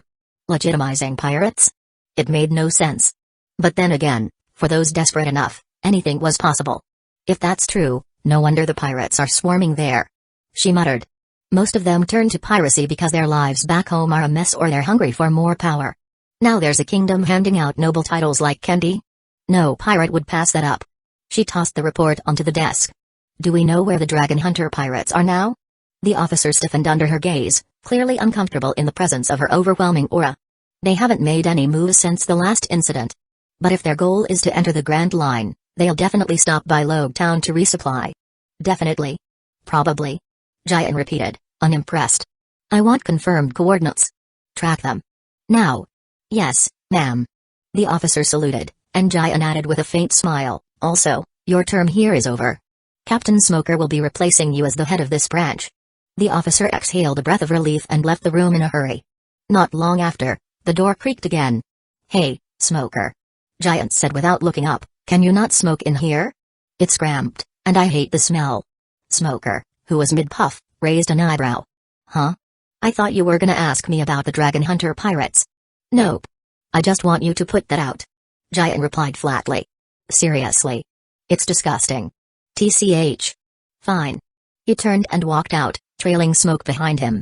Legitimizing pirates? It made no sense. But then again, for those desperate enough, anything was possible. If that's true, no wonder the pirates are swarming there. She muttered. Most of them turn to piracy because their lives back home are a mess or they're hungry for more power. Now there's a kingdom handing out noble titles like candy? No pirate would pass that up. She tossed the report onto the desk. Do we know where the Dragon Hunter pirates are now? The officer stiffened under her gaze, clearly uncomfortable in the presence of her overwhelming aura. They haven't made any moves since the last incident. But if their goal is to enter the Grand Line, they'll definitely stop by Logtown to resupply. Definitely. Probably. Jian repeated, unimpressed. I want confirmed coordinates. Track them. Now. Yes, ma'am. The officer saluted, and Jian added with a faint smile, also, your term here is over. Captain Smoker will be replacing you as the head of this branch. The officer exhaled a breath of relief and left the room in a hurry. Not long after, the door creaked again. Hey, Smoker. Jian said without looking up, can you not smoke in here? It's cramped, and I hate the smell. Smoker, who was mid-puff, raised an eyebrow. Huh? I thought you were gonna ask me about the Dragon Hunter pirates. Nope. I just want you to put that out. Jian replied flatly. Seriously. It's disgusting. TCH. Fine. He turned and walked out, trailing smoke behind him.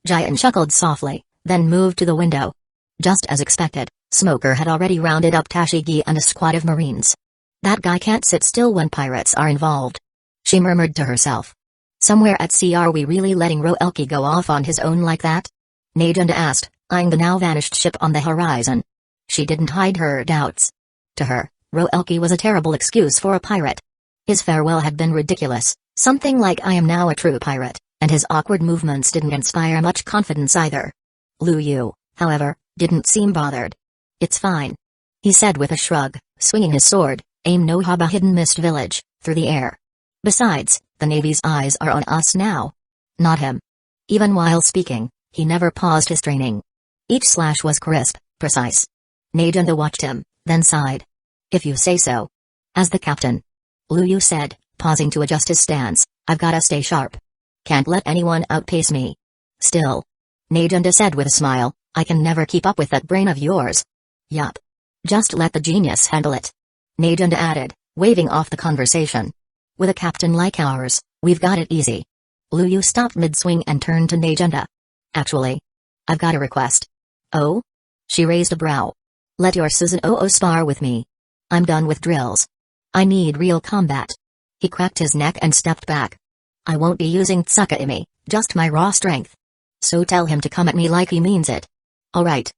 Jian chuckled softly, then moved to the window. Just as expected, Smoker had already rounded up Tashigi and a squad of Marines. That guy can't sit still when pirates are involved. She murmured to herself. Somewhere at sea are we really letting Roelki go off on his own like that? Najunda asked, eyeing the now-vanished ship on the horizon. She didn't hide her doubts. To her, Roelki was a terrible excuse for a pirate. His farewell had been ridiculous, something like I am now a true pirate, and his awkward movements didn't inspire much confidence either. Lu Yu, however, didn't seem bothered. It's fine. He said with a shrug, swinging his sword, aim no haba hidden mist village, through the air. Besides, the Navy's eyes are on us now. Not him. Even while speaking, he never paused his training. Each slash was crisp, precise. Najunda watched him, then sighed. If you say so. As the captain. Lu Yu said, pausing to adjust his stance, I've gotta stay sharp. Can't let anyone outpace me. Still. Najunda said with a smile, I can never keep up with that brain of yours. Yup. Just let the genius handle it. Najunda added, waving off the conversation. With a captain like ours, we've got it easy. Luyu stopped mid-swing and turned to Najunda. Actually, I've got a request. Oh? She raised a brow. Let your Susanoo spar with me. I'm done with drills. I need real combat. He cracked his neck and stepped back. I won't be using Tsukaimi, just my raw strength. So tell him to come at me like he means it. All right.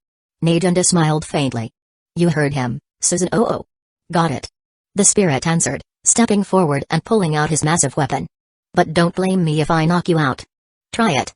Najunda smiled faintly. You heard him, Susanoo. Got it. The spirit answered, stepping forward and pulling out his massive weapon. But don't blame me if I knock you out. Try it.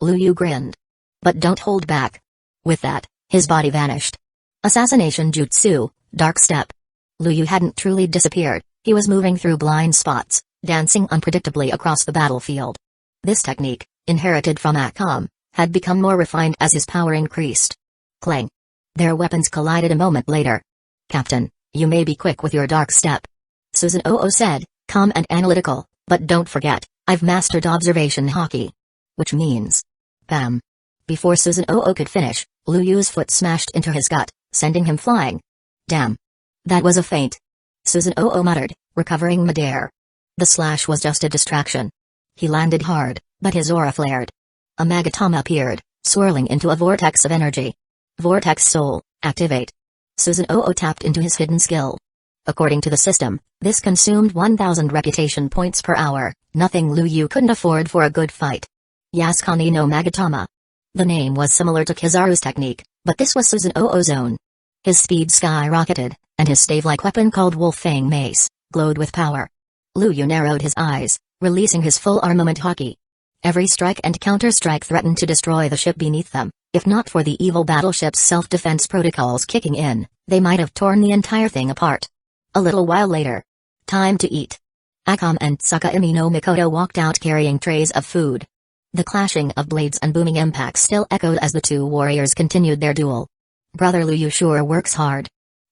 Luyu grinned. But don't hold back. With that, his body vanished. Assassination jutsu, dark step. Luyu hadn't truly disappeared, he was moving through blind spots, dancing unpredictably across the battlefield. This technique, inherited from Akam, had become more refined as his power increased. Clang. Their weapons collided a moment later. Captain, you may be quick with your dark step. Susanoo said, calm and analytical, but don't forget, I've mastered observation hockey. Which means... Bam. Before Susanoo could finish, Luyu's foot smashed into his gut, sending him flying. Damn. That was a feint. Susanoo muttered, recovering midair. The slash was just a distraction. He landed hard, but his aura flared. A Magatama appeared, swirling into a vortex of energy. Vortex Soul, activate. Susanoo tapped into his hidden skill. According to the system, this consumed 1,000 reputation points per hour, nothing Luyu couldn't afford for a good fight. Yasukani no Magatama. The name was similar to Kizaru's technique, but this was Susanoo's own. His speed skyrocketed, and his stave-like weapon called Wolf Fang Mace glowed with power. Luyu narrowed his eyes, releasing his full armament hockey. Every strike and counter-strike threatened to destroy the ship beneath them. If not for the evil battleship's self-defense protocols kicking in, they might have torn the entire thing apart. A little while later. Time to eat. Akam and Tsukaimi no Mikoto walked out carrying trays of food. The clashing of blades and booming impacts still echoed as the two warriors continued their duel. Brother Luyu sure works hard.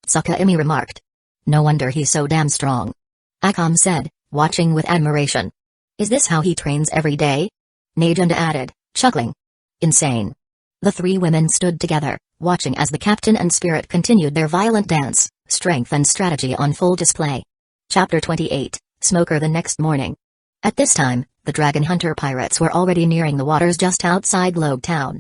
Tsukaimi remarked. No wonder he's so damn strong. Akam said, watching with admiration. Is this how he trains every day? Najunda added, chuckling. Insane. The three women stood together, watching as the captain and spirit continued their violent dance, strength and strategy on full display. Chapter 28, Smoker. The next morning. At this time, the Dragon Hunter pirates were already nearing the waters just outside Logtown.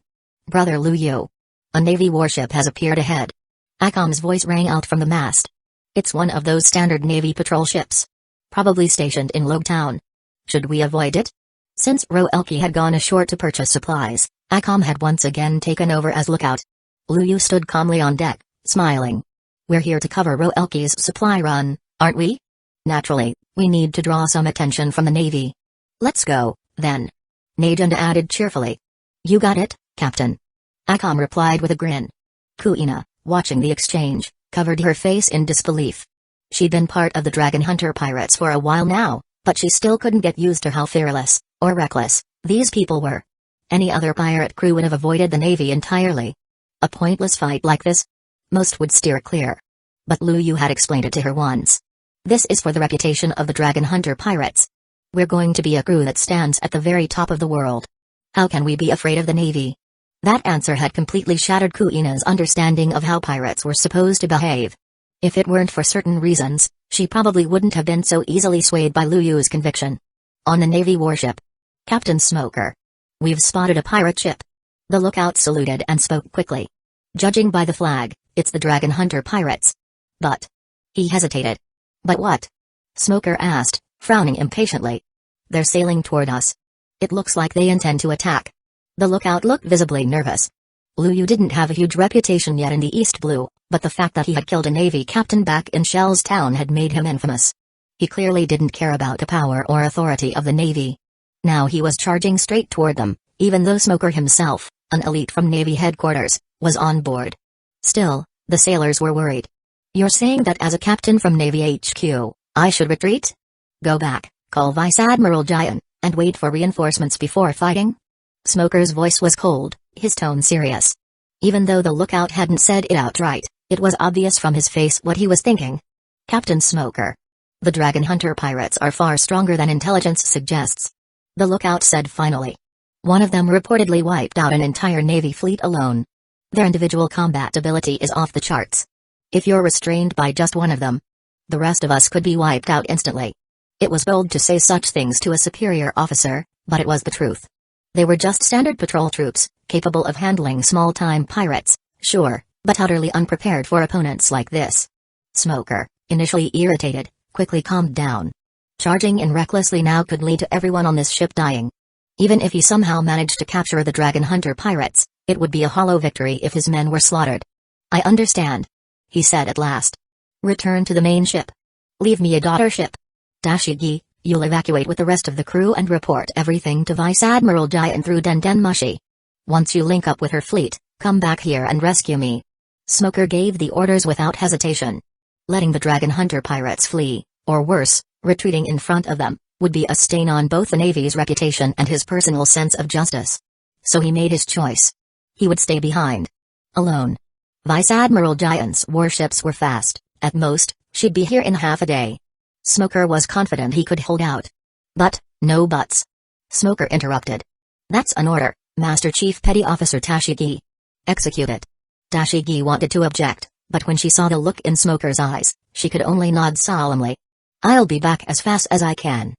Brother Luyu. A Navy warship has appeared ahead. Akam's voice rang out from the mast. It's one of those standard Navy patrol ships. Probably stationed in Logtown. Should we avoid it? Since Roelki had gone ashore to purchase supplies, Akam had once again taken over as lookout. Luyu stood calmly on deck, smiling. We're here to cover Roelki's supply run, aren't we? Naturally, we need to draw some attention from the Navy. Let's go, then. Najunda added cheerfully. You got it, Captain. Akam replied with a grin. Kuina, watching the exchange, covered her face in disbelief. She'd been part of the Dragon Hunter pirates for a while now, but she still couldn't get used to how fearless, or reckless, these people were. Any other pirate crew would have avoided the Navy entirely. A pointless fight like this? Most would steer clear. But Luyu had explained it to her once. This is for the reputation of the Dragon Hunter pirates. We're going to be a crew that stands at the very top of the world. How can we be afraid of the Navy? That answer had completely shattered Kuina's understanding of how pirates were supposed to behave. If it weren't for certain reasons, she probably wouldn't have been so easily swayed by Luyu's conviction. On the Navy warship. Captain Smoker. We've spotted a pirate ship. The lookout saluted and spoke quickly. Judging by the flag, it's the Dragon Hunter pirates. But... He hesitated. But what? Smoker asked, frowning impatiently. They're sailing toward us. It looks like they intend to attack. The lookout looked visibly nervous. Luyu didn't have a huge reputation yet in the East Blue, but the fact that he had killed a Navy captain back in Shell's Town had made him infamous. He clearly didn't care about the power or authority of the Navy. Now he was charging straight toward them, even though Smoker himself, an elite from Navy headquarters, was on board. Still, the sailors were worried. You're saying that as a captain from Navy HQ, I should retreat? Go back, call Vice Admiral Jian, and wait for reinforcements before fighting? Smoker's voice was cold, his tone serious. Even though the lookout hadn't said it outright, it was obvious from his face what he was thinking. Captain Smoker. The Dragon Hunter pirates are far stronger than intelligence suggests. The lookout said finally. One of them reportedly wiped out an entire Navy fleet alone. Their individual combat ability is off the charts. If you're restrained by just one of them, the rest of us could be wiped out instantly. It was bold to say such things to a superior officer, but it was the truth. They were just standard patrol troops, capable of handling small-time pirates, sure, but utterly unprepared for opponents like this. Smoker, initially irritated, quickly calmed down. Charging in recklessly now could lead to everyone on this ship dying. Even if he somehow managed to capture the Dragon Hunter pirates, it would be a hollow victory if his men were slaughtered. I understand, he said at last. Return to the main ship. Leave me a daughter ship. Dashigi, you'll evacuate with the rest of the crew and report everything to Vice Admiral Giant through Mushi. Once you link up with her fleet, come back here and rescue me. Smoker gave the orders without hesitation. Letting the Dragon Hunter pirates flee, or worse, retreating in front of them, would be a stain on both the Navy's reputation and his personal sense of justice. So he made his choice. He would stay behind. Alone. Vice Admiral Giant's warships were fast, at most, she'd be here in half a day. Smoker was confident he could hold out. But, no buts. Smoker interrupted. That's an order, Master Chief Petty Officer Tashigi. Execute it. Tashigi wanted to object, but when she saw the look in Smoker's eyes, she could only nod solemnly. I'll be back as fast as I can.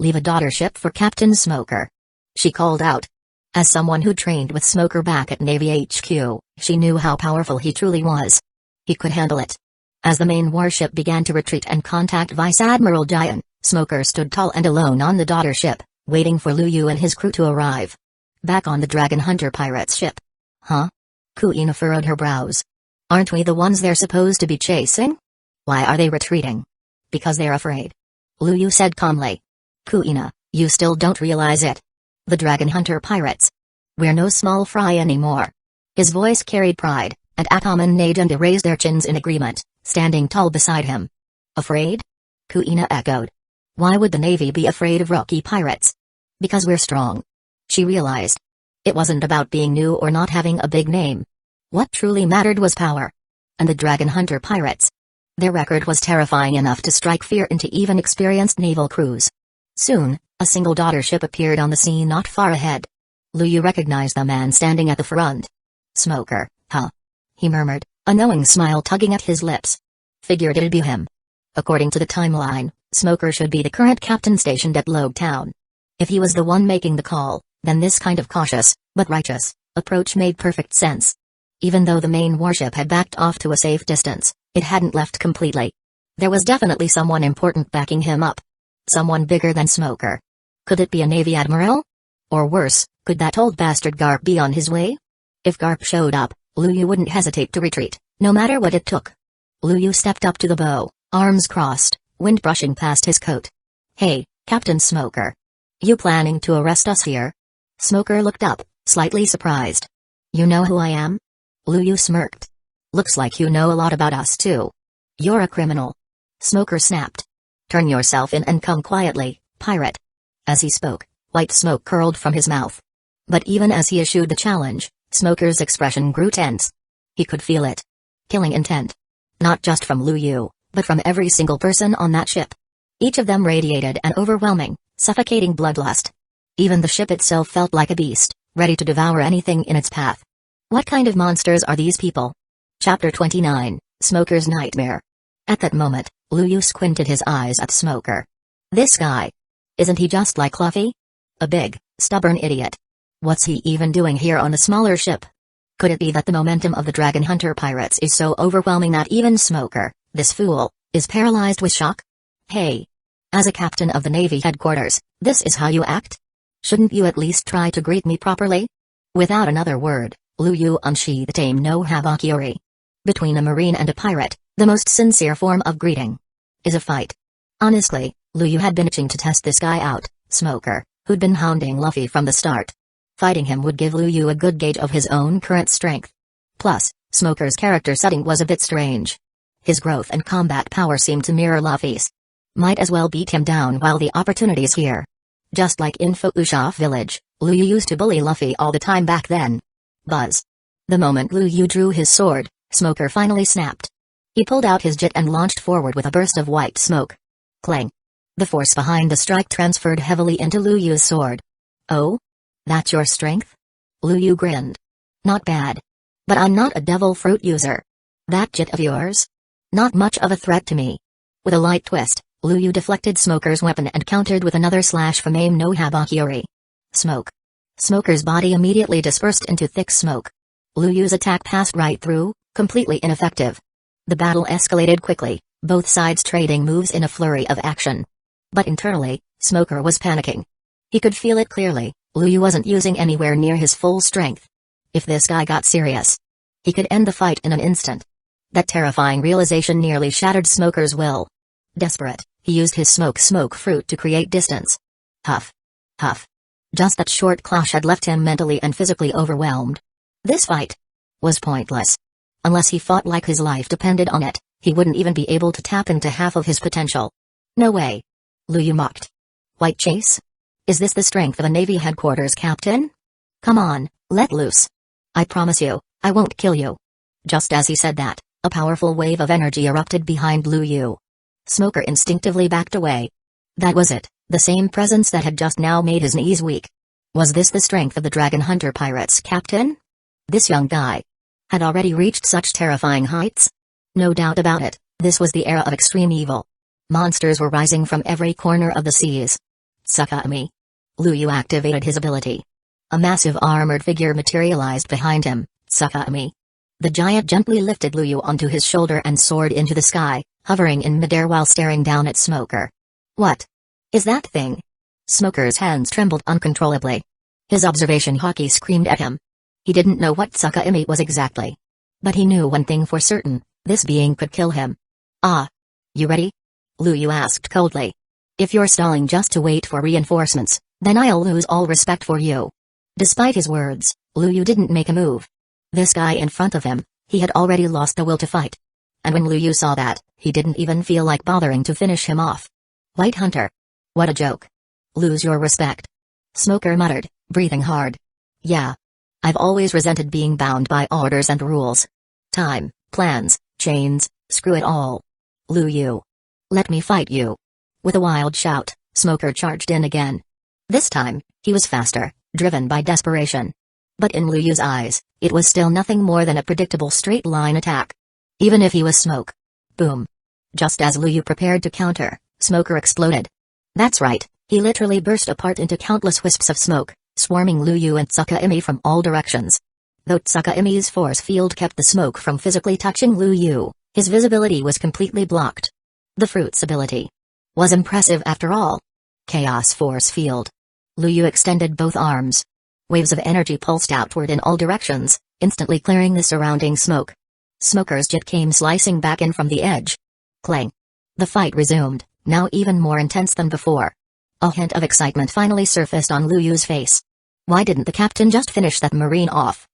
Leave a daughter ship for Captain Smoker. She called out. As someone who trained with Smoker back at Navy HQ, she knew how powerful he truly was. He could handle it. As the main warship began to retreat and contact Vice Admiral Giant, Smoker stood tall and alone on the daughter ship, waiting for Liu and his crew to arrive. Back on the Dragon Hunter pirates ship. Huh? Kuina furrowed her brows. Aren't we the ones they're supposed to be chasing? Why are they retreating? Because they're afraid. Liu said calmly. Kuina, you still don't realize it. The Dragon Hunter pirates. We're no small fry anymore. His voice carried pride, and Akam and Nadunda raised their chins in agreement, standing tall beside him. Afraid? Kuina echoed. Why would the Navy be afraid of rookie pirates? Because we're strong. She realized. It wasn't about being new or not having a big name. What truly mattered was power. And the Dragon Hunter pirates. Their record was terrifying enough to strike fear into even experienced naval crews. Soon, a single daughter ship appeared on the scene not far ahead. Liu recognized the man standing at the front. Smoker, huh? He murmured, a knowing smile tugging at his lips. Figured it'd be him. According to the timeline, Smoker should be the current captain stationed at Logtown. If he was the one making the call, then this kind of cautious, but righteous, approach made perfect sense. Even though the main warship had backed off to a safe distance, it hadn't left completely. There was definitely someone important backing him up. Someone bigger than Smoker. Could it be a Navy Admiral? Or worse, could that old bastard Garp be on his way? If Garp showed up, Liu wouldn't hesitate to retreat, no matter what it took. Liu stepped up to the bow, arms crossed, wind brushing past his coat. Hey, Captain Smoker. You planning to arrest us here? Smoker looked up, slightly surprised. You know who I am? Liu smirked. Looks like you know a lot about us too. You're a criminal. Smoker snapped. Turn yourself in and come quietly, pirate. As he spoke, white smoke curled from his mouth. But even as he issued the challenge, Smoker's expression grew tense. He could feel it. Killing intent. Not just from Liu, but from every single person on that ship. Each of them radiated an overwhelming, suffocating bloodlust. Even the ship itself felt like a beast, ready to devour anything in its path. What kind of monsters are these people? Chapter 29, Smoker's Nightmare. At that moment, Liu squinted his eyes at Smoker. This guy. Isn't he just like Luffy? A big, stubborn idiot. What's he even doing here on a smaller ship? Could it be that the momentum of the Dragon Hunter pirates is so overwhelming that even Smoker, this fool, is paralyzed with shock? Hey. As a captain of the Navy headquarters, this is how you act? Shouldn't you at least try to greet me properly? Without another word, Liu unsheathed Tame no Habakiri. Between a marine and a pirate, the most sincere form of greeting is a fight. Honestly, Liu had been itching to test this guy out, Smoker, who'd been hounding Luffy from the start. Fighting him would give Liu a good gauge of his own current strength. Plus, Smoker's character setting was a bit strange. His growth and combat power seemed to mirror Luffy's. Might as well beat him down while the opportunity's here. Just like in Fuusha Village, Liu used to bully Luffy all the time back then. Buzz. The moment Liu drew his sword, Smoker finally snapped. He pulled out his jet and launched forward with a burst of white smoke. Clang. The force behind the strike transferred heavily into Liu's sword. Oh? That's your strength? Liu grinned. Not bad. But I'm not a devil fruit user. That jet of yours? Not much of a threat to me. With a light twist, Luyu deflected Smoker's weapon and countered with another slash from Aim no Habakiri. Smoke. Smoker's body immediately dispersed into thick smoke. Luyu's attack passed right through, completely ineffective. The battle escalated quickly, both sides trading moves in a flurry of action. But internally, Smoker was panicking. He could feel it clearly, Luyu wasn't using anywhere near his full strength. If this guy got serious, he could end the fight in an instant. That terrifying realization nearly shattered Smoker's will. Desperate, he used his smoke fruit to create distance. Huff. Huff. Just that short clash had left him mentally and physically overwhelmed. This fight was pointless. Unless he fought like his life depended on it, he wouldn't even be able to tap into half of his potential. No way. Luyu mocked. White chase? Is this the strength of a Navy headquarters captain? Come on, let loose. I promise you, I won't kill you. Just as he said that, a powerful wave of energy erupted behind Luyu. Smoker instinctively backed away. That was it, the same presence that had just now made his knees weak. Was this the strength of the Dragon Hunter Pirates captain? This young guy had already reached such terrifying heights? No doubt about it, this was the era of extreme evil. Monsters were rising from every corner of the seas. Tsukami. Luyu activated his ability. A massive armored figure materialized behind him, Tsukami. The giant gently lifted Luyu onto his shoulder and soared into the sky, hovering in midair while staring down at Smoker. What is that thing? Smoker's hands trembled uncontrollably. His observation hockey screamed at him. He didn't know what Tsukami was exactly. But he knew one thing for certain, this being could kill him. Ah. You ready? Luyu asked coldly. If you're stalling just to wait for reinforcements, then I'll lose all respect for you. Despite his words, Luyu didn't make a move. This guy in front of him, he had already lost the will to fight. And when Luyu saw that, he didn't even feel like bothering to finish him off. White Hunter. What a joke. Lose your respect. Smoker muttered, breathing hard. Yeah. I've always resented being bound by orders and rules. Time, plans, chains, screw it all. Luyu. Let me fight you. With a wild shout, Smoker charged in again. This time, he was faster, driven by desperation. But in Luyu's eyes, it was still nothing more than a predictable straight-line attack. Even if he was smoke. Boom. Just as Luyu prepared to counter, Smoker exploded. That's right, he literally burst apart into countless wisps of smoke, swarming Luyu and Tsukami from all directions. Though Tsukami's force field kept the smoke from physically touching Luyu, his visibility was completely blocked. The fruit's ability was impressive after all. Chaos force field. Luyu extended both arms. Waves of energy pulsed outward in all directions, instantly clearing the surrounding smoke. Smoker's jet came slicing back in from the edge. Clang. The fight resumed, now even more intense than before. A hint of excitement finally surfaced on Luyu's face. Why didn't the captain just finish that marine off?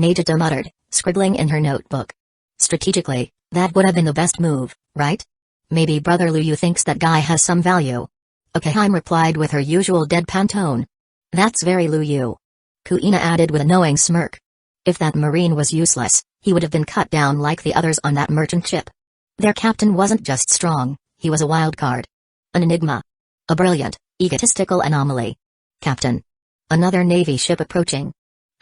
Nagita muttered, scribbling in her notebook. Strategically, that would have been the best move, right? Maybe Brother Luyu thinks that guy has some value. Okaheim replied with her usual deadpan tone. That's very Luyu. Kuina added with a knowing smirk. If that marine was useless, he would have been cut down like the others on that merchant ship. Their captain wasn't just strong, he was a wild card. An enigma. A brilliant, egotistical anomaly. Captain. Another Navy ship approaching.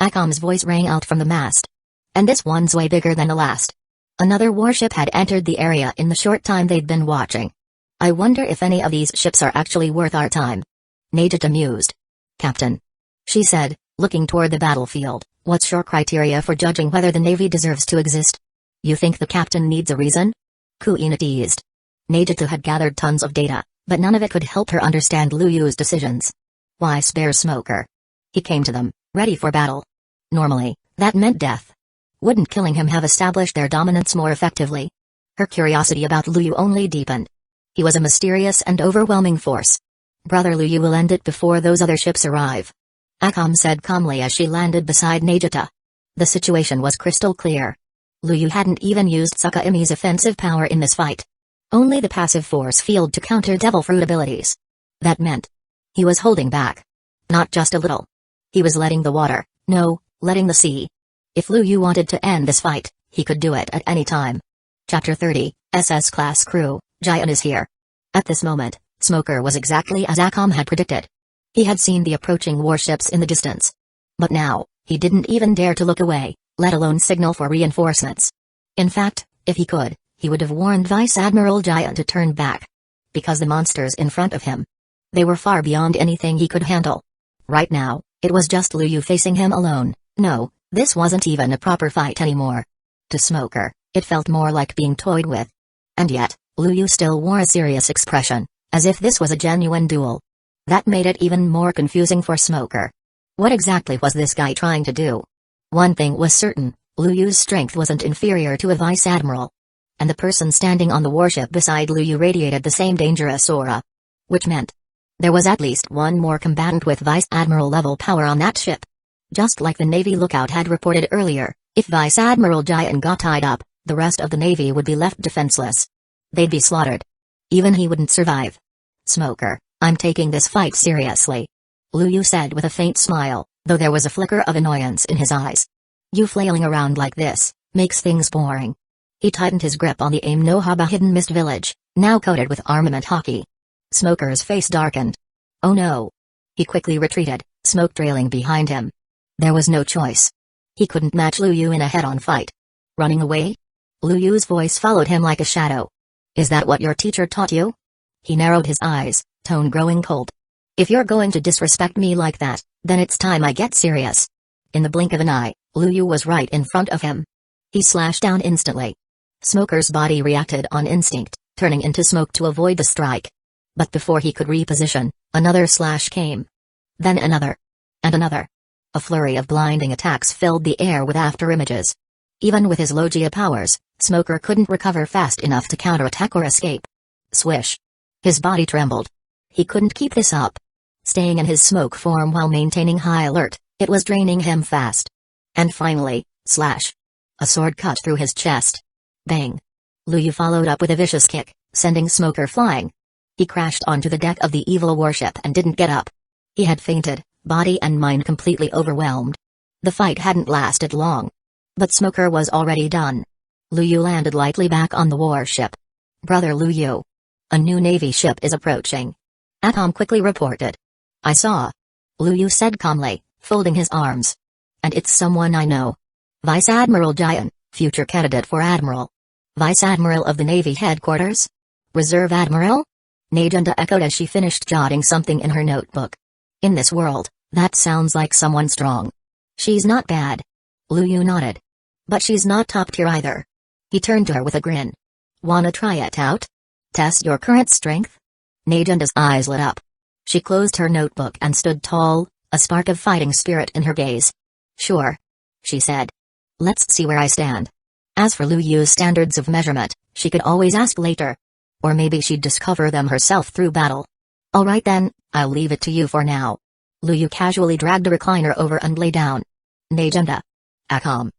Akam's voice rang out from the mast. And this one's way bigger than the last. Another warship had entered the area in the short time they'd been watching. I wonder if any of these ships are actually worth our time. Nagita mused. Captain. She said, looking toward the battlefield, what's your criteria for judging whether the Navy deserves to exist? You think the captain needs a reason? Kuina teased. Nagita had gathered tons of data, but none of it could help her understand Luyu's decisions. Why spare Smoker? He came to them, ready for battle. Normally, that meant death. Wouldn't killing him have established their dominance more effectively? Her curiosity about Luyu only deepened. He was a mysterious and overwhelming force. Brother Luyu will end it before those other ships arrive. Akam said calmly as she landed beside Nagita. The situation was crystal clear. Luyu hadn't even used Tsukami's offensive power in this fight. Only the passive force field to counter devil fruit abilities. That meant he was holding back. Not just a little. He was letting the water, no, letting the sea. If Luyu wanted to end this fight, he could do it at any time. Chapter 30, SS Class Crew, Giant is here. At this moment, Smoker was exactly as Akam had predicted. He had seen the approaching warships in the distance. But now, he didn't even dare to look away, let alone signal for reinforcements. In fact, if he could, he would have warned Vice Admiral Giant to turn back. Because the monsters in front of him, they were far beyond anything he could handle. Right now, it was just Liu Yu facing him alone. No, this wasn't even a proper fight anymore. To Smoker, it felt more like being toyed with. And yet, Liu Yu still wore a serious expression, as if this was a genuine duel. That made it even more confusing for Smoker. What exactly was this guy trying to do? One thing was certain, Liu Yu's strength wasn't inferior to a Vice Admiral. And the person standing on the warship beside Liu Yu radiated the same dangerous aura. Which meant there was at least one more combatant with Vice Admiral level power on that ship. Just like the Navy lookout had reported earlier, if Vice Admiral Giant got tied up, the rest of the Navy would be left defenseless. They'd be slaughtered. Even he wouldn't survive. Smoker, I'm taking this fight seriously, Liu Yu said with a faint smile, though there was a flicker of annoyance in his eyes. You flailing around like this makes things boring. He tightened his grip on the Aim no Haba hidden mist village, now coated with armament hockey. Smoker's face darkened. Oh no. He quickly retreated, smoke trailing behind him. There was no choice. He couldn't match Liu Yu in a head-on fight. Running away? Liu Yu's voice followed him like a shadow. Is that what your teacher taught you? He narrowed his eyes, tone growing cold. If you're going to disrespect me like that, then it's time I get serious. In the blink of an eye, Liu Yu was right in front of him. He slashed down instantly. Smoker's body reacted on instinct, turning into smoke to avoid the strike. But before he could reposition, another slash came. Then another. And another. A flurry of blinding attacks filled the air with afterimages. Even with his Logia powers, Smoker couldn't recover fast enough to counterattack or escape. Swish. His body trembled. He couldn't keep this up. Staying in his smoke form while maintaining high alert, it was draining him fast. And finally, slash. A sword cut through his chest. Bang. Liu Yu followed up with a vicious kick, sending Smoker flying. He crashed onto the deck of the evil warship and didn't get up. He had fainted, body and mind completely overwhelmed. The fight hadn't lasted long. But Smoker was already done. Liu Yu landed lightly back on the warship. Brother Liu Yu. A new Navy ship is approaching. Akam quickly reported. I saw. Liu Yu said calmly, folding his arms. And it's someone I know. Vice Admiral Giant, future candidate for Admiral. Vice Admiral of the Navy headquarters? Reserve Admiral? Najunda echoed as she finished jotting something in her notebook. In this world, that sounds like someone strong. She's not bad. Liu Yu nodded. But she's not top tier either. He turned to her with a grin. Wanna try it out? Test your current strength? Najunda's eyes lit up. She closed her notebook and stood tall, a spark of fighting spirit in her gaze. Sure. She said. Let's see where I stand. As for Liu Yu's standards of measurement, she could always ask later. Or maybe she'd discover them herself through battle. Alright then, I'll leave it to you for now. Liu Yu casually dragged a recliner over and lay down. Najunda. Akam.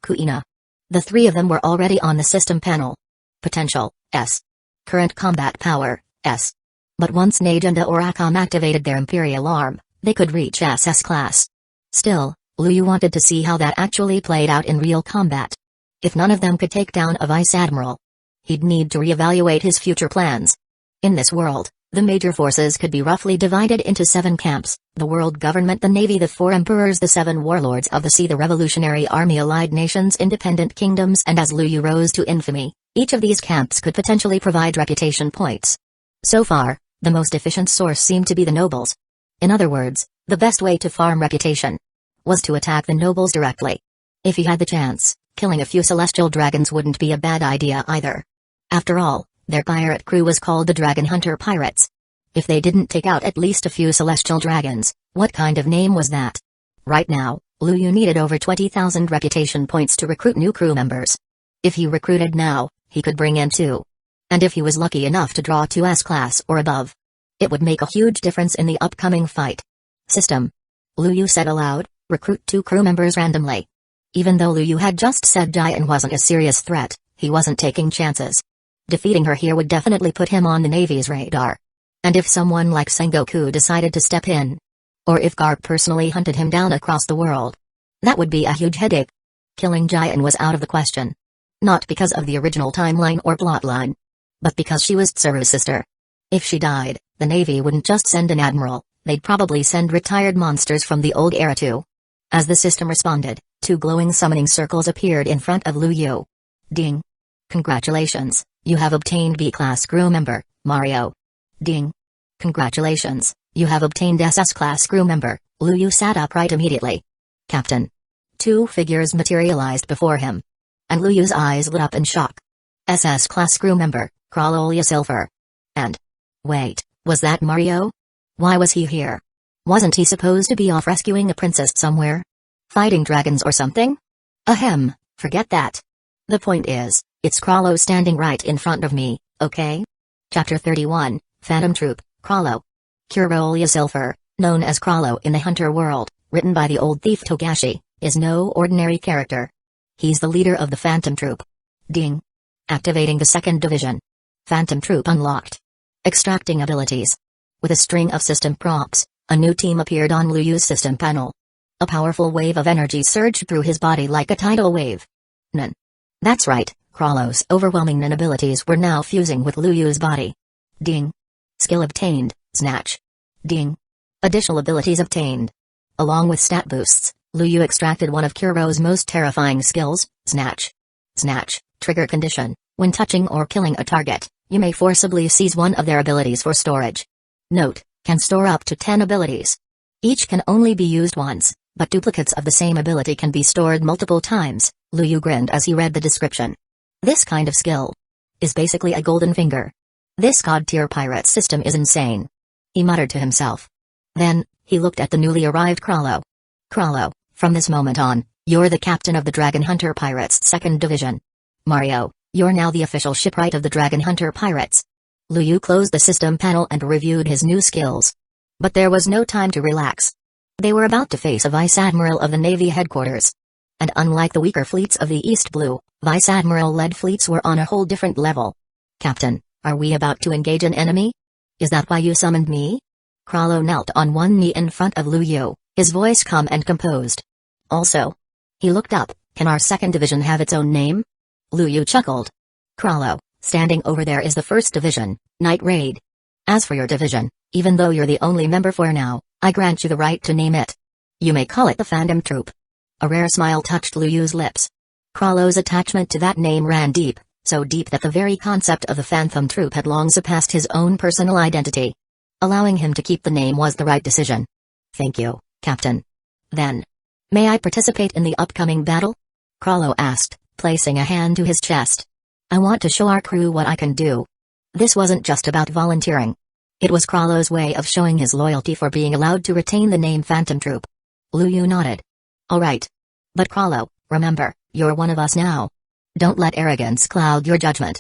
Kuina. The three of them were already on the system panel. Potential, S. Current combat power, S. But once Najunda or Akam activated their Imperial arm, they could reach SS class. Still, Liu Yu wanted to see how that actually played out in real combat. If none of them could take down a Vice Admiral, he'd need to reevaluate his future plans. In this world, the major forces could be roughly divided into 7 camps: the world government, the navy, the 4 emperors, the 7 warlords of the sea, the revolutionary army, allied nations, independent kingdoms, and as Liu Yu rose to infamy, each of these camps could potentially provide reputation points. So far, the most efficient source seemed to be the nobles. In other words, the best way to farm reputation was to attack the nobles directly. If he had the chance, killing a few celestial dragons wouldn't be a bad idea either. After all, their pirate crew was called the Dragon Hunter Pirates. If they didn't take out at least a few celestial dragons, what kind of name was that? Right now, Liu Yu needed over 20,000 reputation points to recruit new crew members. If he recruited now, he could bring in 2. And if he was lucky enough to draw 2 S-class or above, it would make a huge difference in the upcoming fight. System. Liu Yu said aloud, recruit 2 crew members randomly. Even though Liu Yu had just said Giant wasn't a serious threat, he wasn't taking chances. Defeating her here would definitely put him on the Navy's radar. And if someone like Sengoku decided to step in, or if Garp personally hunted him down across the world, that would be a huge headache. Killing Giant was out of the question. Not because of the original timeline or plotline, but because she was Tsuru's sister. If she died, the Navy wouldn't just send an admiral, they'd probably send retired monsters from the old era too. As the system responded, 2 glowing summoning circles appeared in front of Liu Yu. Ding. Congratulations, you have obtained B-Class crew member, Mario. Ding. Congratulations, you have obtained SS-Class crew member. Luyu sat upright immediately. Captain. Two figures materialized before him. And Luyu's eyes lit up in shock. SS-Class crew member, Kralolia Silver. And... wait, was that Mario? Why was he here? Wasn't he supposed to be off rescuing a princess somewhere? Fighting dragons or something? Ahem, forget that. The point is, it's Kralo standing right in front of me, okay? Chapter 31, Phantom Troop, Kralo. Kralolia Silver, known as Kralo in the Hunter world, written by the old thief Togashi, is no ordinary character. He's the leader of the Phantom Troop. Ding. Activating the 2nd Division. Phantom Troop unlocked. Extracting abilities. With a string of system prompts, a new team appeared on Luyu's system panel. A powerful wave of energy surged through his body like a tidal wave. Nen. That's right, Kralo's overwhelming Nen abilities were now fusing with Luyu's body. Ding. Skill obtained, Snatch. Ding. Additional abilities obtained. Along with stat boosts, Luyu extracted one of Kuro's most terrifying skills, Snatch. Snatch, trigger condition. When touching or killing a target, you may forcibly seize one of their abilities for storage. Note, can store up to 10 abilities. Each can only be used once, but duplicates of the same ability can be stored multiple times. Luyu grinned as he read the description. This kind of skill is basically a golden finger. This god-tier pirate system is insane. He muttered to himself. Then, he looked at the newly arrived Kralo. Kralo, from this moment on, you're the captain of the Dragon Hunter Pirates 2nd Division. Mario, you're now the official shipwright of the Dragon Hunter Pirates. Luyu closed the system panel and reviewed his new skills. But there was no time to relax. They were about to face a Vice Admiral of the Navy headquarters. And unlike the weaker fleets of the East Blue, Vice Admiral-led fleets were on a whole different level. Captain, are we about to engage an enemy? Is that why you summoned me? Kralo knelt on one knee in front of Luyu, his voice calm and composed. Also. He looked up, can our 2nd Division have its own name? Luyu chuckled. Kralo, standing over there is the 1st Division, Night Raid. As for your division, even though you're the only member for now, I grant you the right to name it. You may call it the Phantom Troop. A rare smile touched Luyu's lips. Kralo's attachment to that name ran deep, so deep that the very concept of the Phantom Troop had long surpassed his own personal identity. Allowing him to keep the name was the right decision. Thank you, Captain. Then, may I participate in the upcoming battle? Kralo asked, placing a hand to his chest. I want to show our crew what I can do. This wasn't just about volunteering. It was Kralo's way of showing his loyalty for being allowed to retain the name Phantom Troop. Luyu nodded. All right. But Kralo, remember, you're one of us now. Don't let arrogance cloud your judgment.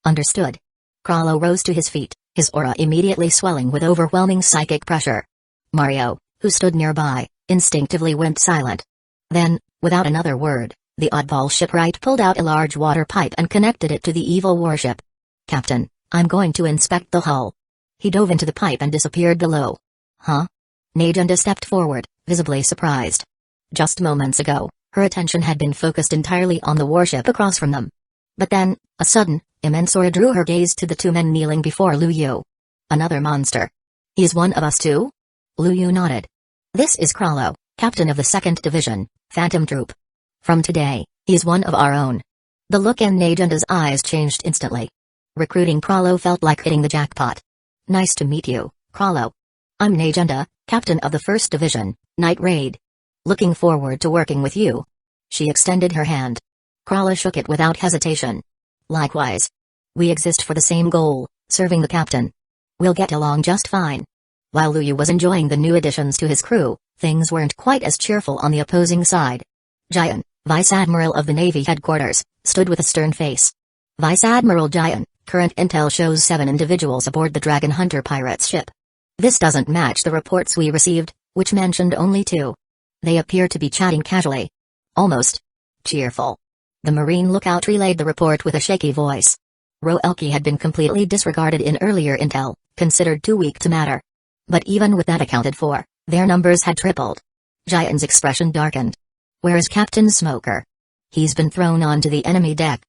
Understood. Kralo rose to his feet, his aura immediately swelling with overwhelming psychic pressure. Mario, who stood nearby, instinctively went silent. Then, without another word, the oddball shipwright pulled out a large water pipe and connected it to the evil warship. Captain, I'm going to inspect the hull. He dove into the pipe and disappeared below. Huh? Najunda stepped forward, visibly surprised. Just moments ago, her attention had been focused entirely on the warship across from them. But then, a sudden, immense aura drew her gaze to the two men kneeling before Luyu. Another monster. He's one of us too? Luyu nodded. This is Kralo, captain of the 2nd Division, Phantom Troop. From today, he's one of our own. The look in Najunda's eyes changed instantly. Recruiting Kralo felt like hitting the jackpot. Nice to meet you, Kralo. I'm Najunda, captain of the 1st Division, Night Raid. Looking forward to working with you. She extended her hand. Kralo shook it without hesitation. Likewise. We exist for the same goal, serving the captain. We'll get along just fine. While Luyu was enjoying the new additions to his crew, things weren't quite as cheerful on the opposing side. Jian, Vice Admiral of the Navy headquarters, stood with a stern face. Vice Admiral Jian, current intel shows 7 individuals aboard the Dragon Hunter Pirates ship. This doesn't match the reports we received, which mentioned only 2. They appear to be chatting casually. Almost cheerful. The Marine lookout relayed the report with a shaky voice. Roelki had been completely disregarded in earlier intel, considered too weak to matter. But even with that accounted for, their numbers had tripled. Jian's expression darkened. Where's Captain Smoker? He's been thrown onto the enemy deck.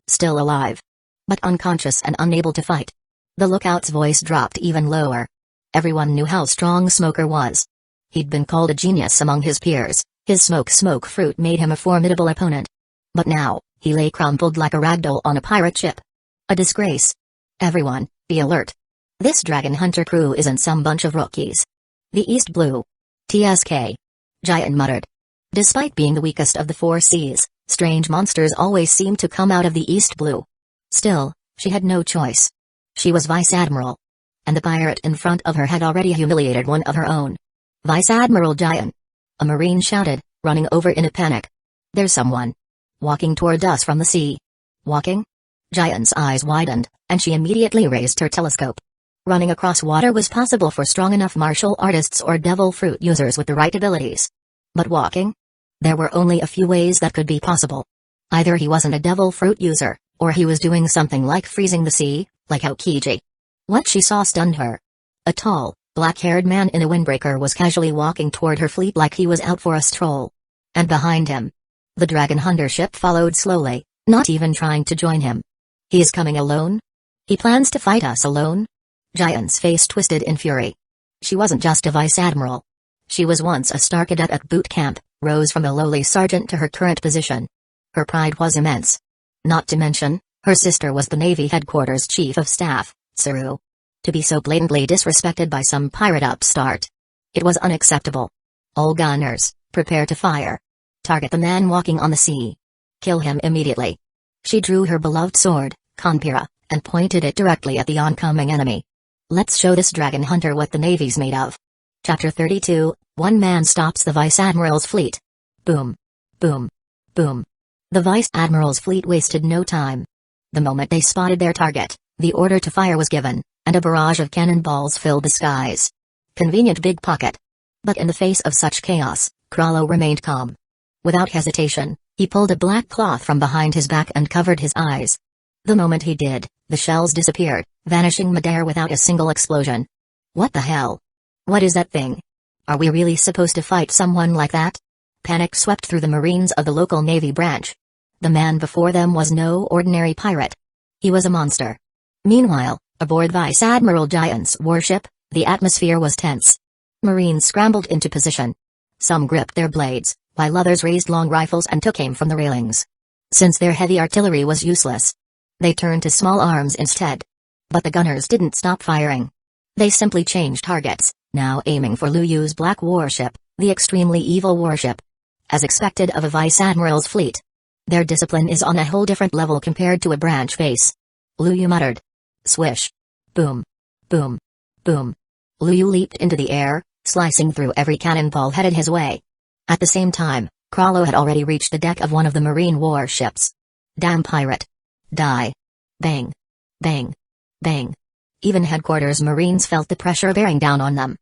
Still alive. But unconscious and unable to fight. The lookout's voice dropped even lower. Everyone knew how strong Smoker was. He'd been called a genius among his peers, his smoke fruit made him a formidable opponent. But now, He lay crumpled like a ragdoll on a pirate ship. A disgrace. Everyone, be alert. This dragon hunter crew isn't some bunch of rookies. The East Blue. TSK. Giant muttered. Despite being the weakest of the four seas, strange monsters always seem to come out of the East Blue. Still, she had no choice. She was Vice Admiral. And the pirate in front of her had already humiliated one of her own. Vice Admiral Giant. A marine shouted, running over in a panic. There's someone. Walking toward us from the sea. Walking? Giant's eyes widened, and she immediately raised her telescope. Running across water was possible for strong enough martial artists or devil fruit users with the right abilities. But walking? There were only a few ways that could be possible. Either he wasn't a devil fruit user, or he was doing something like freezing the sea, like Aokiji. What she saw stunned her. A tall, black-haired man in a windbreaker was casually walking toward her fleet like he was out for a stroll. And behind him, the dragon hunter ship followed slowly, not even trying to join him. He is coming alone? He plans to fight us alone? Giant's face twisted in fury. She wasn't just a vice admiral. She was once a star cadet at boot camp, rose from a lowly sergeant to her current position. Her pride was immense. Not to mention, her sister was the Navy headquarters chief of staff, Zoro. To be so blatantly disrespected by some pirate upstart. It was unacceptable. All gunners, prepare to fire. Target the man walking on the sea. Kill him immediately. She drew her beloved sword, Konpira, and pointed it directly at the oncoming enemy. Let's show this dragon hunter what the Navy's made of. Chapter 32, One man stops the Vice Admiral's fleet. Boom. Boom. Boom. The Vice Admiral's fleet wasted no time. The moment they spotted their target, the order to fire was given, and a barrage of cannonballs filled the skies. Convenient big pocket. But in the face of such chaos, Krallo remained calm. Without hesitation, he pulled a black cloth from behind his back and covered his eyes. The moment he did, the shells disappeared, vanishing midair without a single explosion. What the hell? What is that thing? Are we really supposed to fight someone like that? Panic swept through the Marines of the local Navy branch. The man before them was no ordinary pirate. He was a monster. Meanwhile, aboard Vice Admiral Giant's warship, the atmosphere was tense. Marines scrambled into position. Some gripped their blades, while others raised long rifles and took aim from the railings. Since their heavy artillery was useless, they turned to small arms instead. But the gunners didn't stop firing. They simply changed targets, now aiming for Luyu's black warship, the extremely evil warship. As expected of a Vice Admiral's fleet. Their discipline is on a whole different level compared to a branch base. Luyu muttered. Swish. Boom. Boom. Boom. Luyu leaped into the air, slicing through every cannonball headed his way. At the same time, Krallo had already reached the deck of one of the marine warships. Damn pirate. Die. Bang. Bang. Bang. Even headquarters Marines felt the pressure bearing down on them.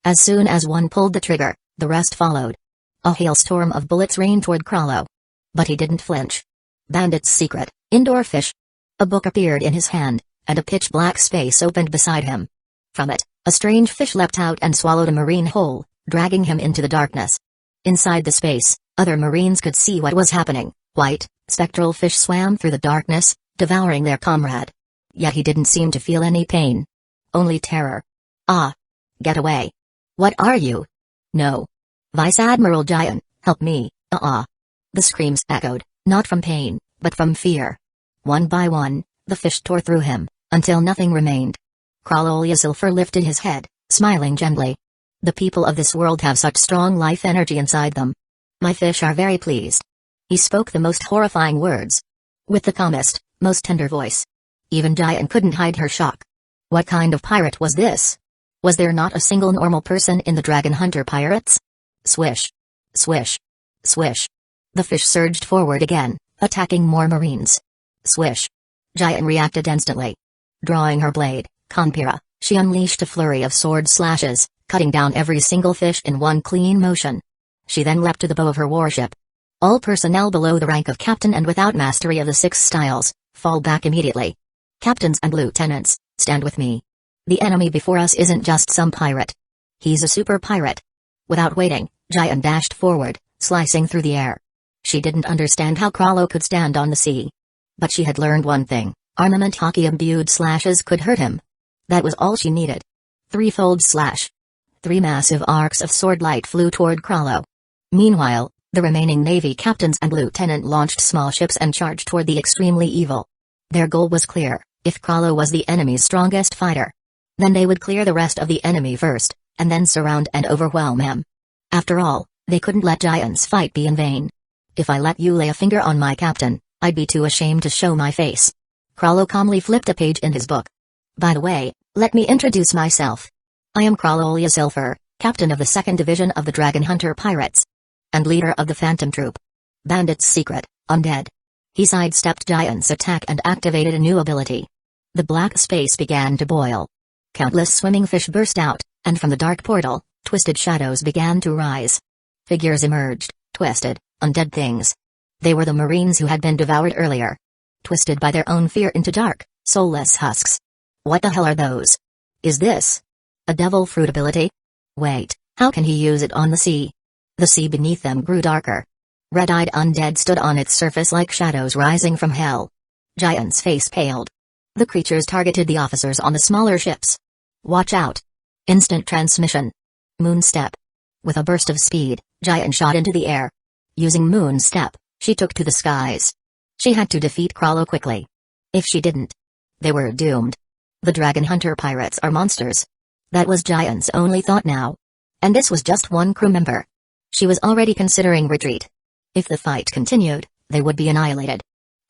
As soon as one pulled the trigger, the rest followed. A hailstorm of bullets rained toward Krallo. But he didn't flinch. Bandit's Secret, Indoor Fish. A book appeared in his hand, and a pitch-black space opened beside him. From it, a strange fish leapt out and swallowed a marine whole, dragging him into the darkness. Inside the space, other Marines could see what was happening. White, spectral fish swam through the darkness, devouring their comrade. Yet he didn't seem to feel any pain. Only terror. Ah! Get away. What are you? No. Vice Admiral Giant, help me, The screams echoed, not from pain, but from fear. One by one, the fish tore through him, until nothing remained. Krallo lifted his head, smiling gently. The people of this world have such strong life energy inside them. My fish are very pleased. He spoke the most horrifying words. With the calmest, most tender voice. Even Giant couldn't hide her shock. What kind of pirate was this? Was there not a single normal person in the Dragon Hunter pirates? Swish. Swish. Swish. The fish surged forward again, attacking more Marines. Swish. Giant reacted instantly. Drawing her blade, Konpira, she unleashed a flurry of sword slashes, cutting down every single fish in one clean motion. She then leapt to the bow of her warship. All personnel below the rank of captain and without mastery of the 6 styles, fall back immediately. Captains and lieutenants, stand with me. The enemy before us isn't just some pirate. He's a super pirate. Without waiting, Giant dashed forward, slicing through the air. She didn't understand how Krallo could stand on the sea. But she had learned one thing, armament hockey-imbued slashes could hurt him. That was all she needed. Threefold slash. 3 massive arcs of sword light flew toward Krallo. Meanwhile, The remaining Navy captains and lieutenant launched small ships and charged toward the extremely evil. Their goal was clear: if Krallo was the enemy's strongest fighter, then they would clear the rest of the enemy first, and then surround and overwhelm him. After all, they couldn't let Giant's fight be in vain. If I let you lay a finger on my captain, I'd be too ashamed to show my face. Krallo calmly flipped a page in his book. By the way, let me introduce myself. I am Krallo Silver, captain of the 2nd Division of the Dragon Hunter Pirates, and leader of the Phantom Troop. Bandit's secret, undead. He sidestepped Giant's attack and activated a new ability. The black space began to boil. Countless swimming fish burst out, and from the dark portal, twisted shadows began to rise. Figures emerged, twisted, undead things. They were the Marines who had been devoured earlier. Twisted by their own fear into dark, soulless husks. What the hell are those? Is this a devil fruit ability? Wait, how can he use it on the sea? The sea beneath them grew darker. Red-eyed undead stood on its surface like shadows rising from hell. Giant's face paled. The creatures targeted the officers on the smaller ships. Watch out. Instant transmission. Moonstep. With a burst of speed, Giant shot into the air. Using Moonstep, she took to the skies. She had to defeat Krallo quickly. If she didn't, they were doomed. The Dragon Hunter pirates are monsters. That was Giant's only thought now. And this was just one crew member. She was already considering retreat. If the fight continued, they would be annihilated.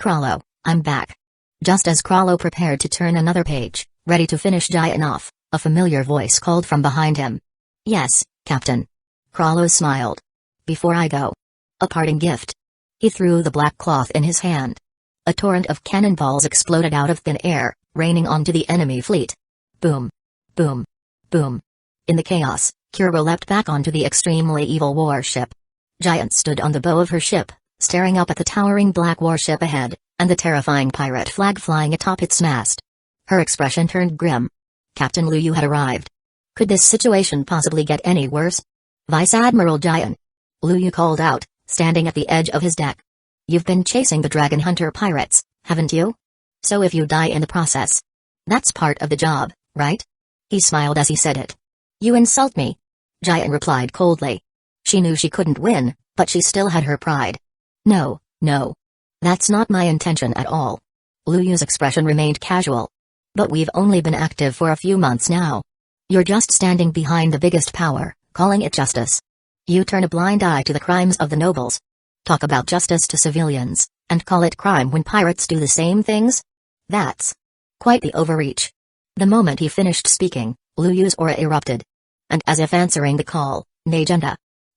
Krallo, I'm back. Just as Krallo prepared to turn another page, ready to finish Giant off, a familiar voice called from behind him. Yes, Captain. Krallo smiled. Before I go, a parting gift. He threw the black cloth in his hand. A torrent of cannonballs exploded out of thin air, raining onto the enemy fleet. Boom. Boom. Boom. In the chaos, Kuro leapt back onto the extremely evil warship. Giant stood on the bow of her ship, staring up at the towering black warship ahead, and the terrifying pirate flag flying atop its mast. Her expression turned grim. Captain Liu had arrived. Could this situation possibly get any worse? Vice Admiral Giant. Liu called out, standing at the edge of his deck. You've been chasing the Dragon Hunter pirates, haven't you? So if you die in the process, that's part of the job, right? He smiled as he said it. You insult me. Giant replied coldly. She knew she couldn't win, but she still had her pride. No, no. That's not my intention at all. Liu's expression remained casual. But we've only been active for a few months now. You're just standing behind the biggest power, calling it justice. You turn a blind eye to the crimes of the nobles. Talk about justice to civilians, and call it crime when pirates do the same things? That's quite the overreach. The moment he finished speaking, Liu's aura erupted. And as if answering the call, Najenda,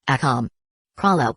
Akam, Krallo,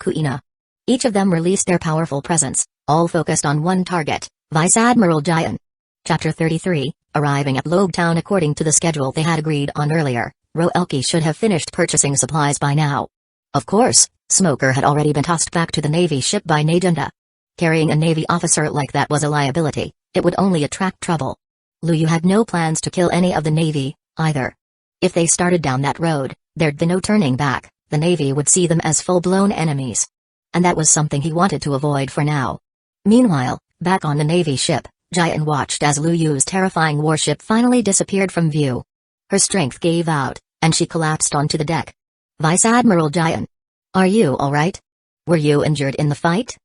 Kuina. Each of them released their powerful presence, all focused on one target, Vice Admiral Giant. Chapter 33, arriving at Logtown according to the schedule they had agreed on earlier, Roelki should have finished purchasing supplies by now. Of course, Smoker had already been tossed back to the Navy ship by Najenda. Carrying a Navy officer like that was a liability, it would only attract trouble. Liu had no plans to kill any of the Navy, either. If they started down that road, there'd be no turning back, the Navy would see them as full-blown enemies. And that was something he wanted to avoid for now. Meanwhile, back on the Navy ship, Giant watched as Liu's terrifying warship finally disappeared from view. Her strength gave out, and she collapsed onto the deck. Vice Admiral Giant. Are you alright? Were you injured in the fight?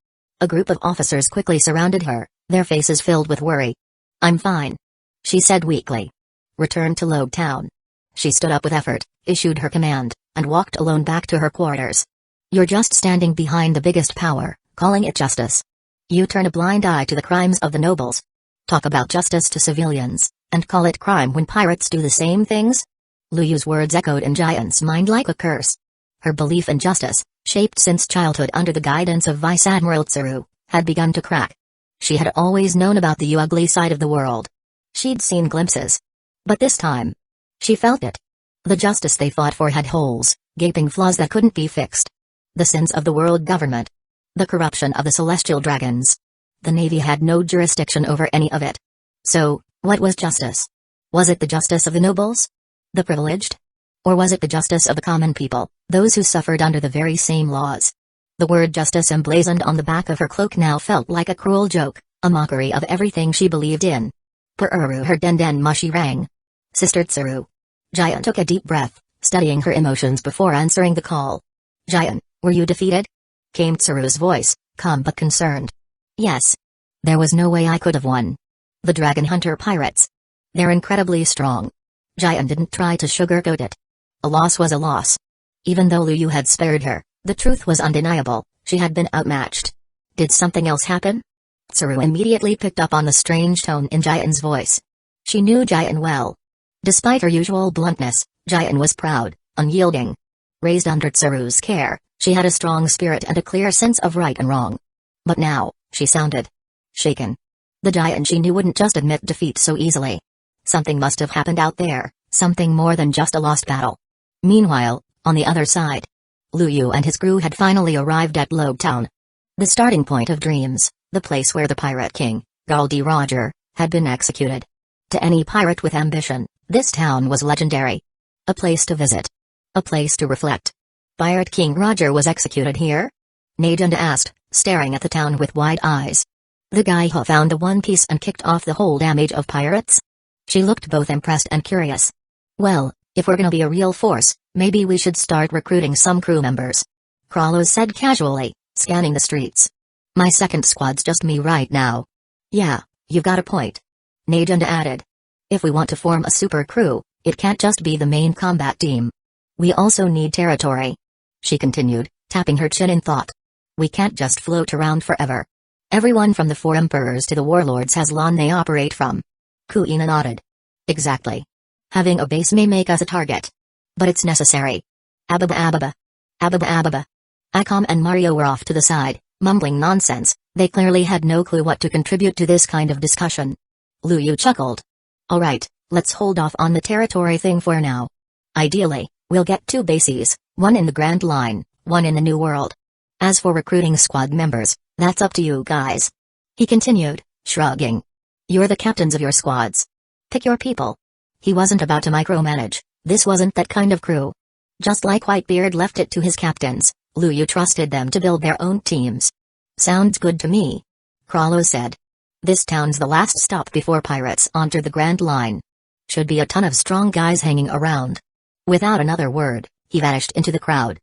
A group of officers quickly surrounded her, their faces filled with worry. I'm fine, she said weakly. Return to Logtown. She stood up with effort, issued her command, and walked alone back to her quarters. You're just standing behind the biggest power, calling it justice. You turn a blind eye to the crimes of the nobles. Talk about justice to civilians, and call it crime when pirates do the same things? Liu's words echoed in Giant's mind like a curse. Her belief in justice, shaped since childhood under the guidance of Vice Admiral Tsuru, had begun to crack. She had always known about the ugly side of the world. She'd seen glimpses. But this time, she felt it. The justice they fought for had holes, gaping flaws that couldn't be fixed. The sins of the world government. The corruption of the celestial dragons. The Navy had no jurisdiction over any of it. So, what was justice? Was it the justice of the nobles? The privileged? Or was it the justice of the common people, those who suffered under the very same laws? The word justice emblazoned on the back of her cloak now felt like a cruel joke, a mockery of everything she believed in. Pururu her den mushi rang. Sister Tsuru. Giant took a deep breath, studying her emotions before answering the call. Giant, were you defeated? came Tsuru's voice, calm but concerned. Yes. There was no way I could have won. The Dragon Hunter pirates. They're incredibly strong. Jian didn't try to sugarcoat it. A loss was a loss. Even though Lu Yu had spared her, the truth was undeniable, she had been outmatched. Did something else happen? Tsuru immediately picked up on the strange tone in Jian's voice. She knew Jian well. Despite her usual bluntness, Jian was proud, unyielding. Raised under Tsuru's care, she had a strong spirit and a clear sense of right and wrong. But now, she sounded shaken. The Jian she knew wouldn't just admit defeat so easily. Something must have happened out there, something more than just a lost battle. Meanwhile, on the other side, Lu Yu and his crew had finally arrived at Logtown. The starting point of dreams, the place where the Pirate King, Gul D. Roger, had been executed. To any pirate with ambition, this town was legendary. A place to visit. A place to reflect. Pirate King Roger was executed here? Najunda asked, staring at the town with wide eyes. The guy who found the One Piece and kicked off the whole damage of pirates? She looked both impressed and curious. Well, if we're gonna be a real force, maybe we should start recruiting some crew members. Krallo said casually, scanning the streets. My second squad's just me right now. Yeah, you've got a point. Najunda added. If we want to form a super crew, it can't just be the main combat team. We also need territory. She continued, tapping her chin in thought. We can't just float around forever. Everyone from the 4 emperors to the warlords has land they operate from. Kuina nodded. Exactly. Having a base may make us a target. But it's necessary. Ababa ababa. Ababa ababa. Akam and Mario were off to the side, mumbling nonsense. They clearly had no clue what to contribute to this kind of discussion. Lu Yu chuckled. Alright, let's hold off on the territory thing for now. Ideally, we'll get 2 bases, one in the Grand Line, one in the New World. As for recruiting squad members, that's up to you guys. He continued, shrugging. You're the captains of your squads. Pick your people. He wasn't about to micromanage, this wasn't that kind of crew. Just like Whitebeard left it to his captains, Lu Yu trusted them to build their own teams. Sounds good to me. Krallo said. This town's the last stop before pirates enter the Grand Line. Should be a ton of strong guys hanging around. Without another word, he vanished into the crowd.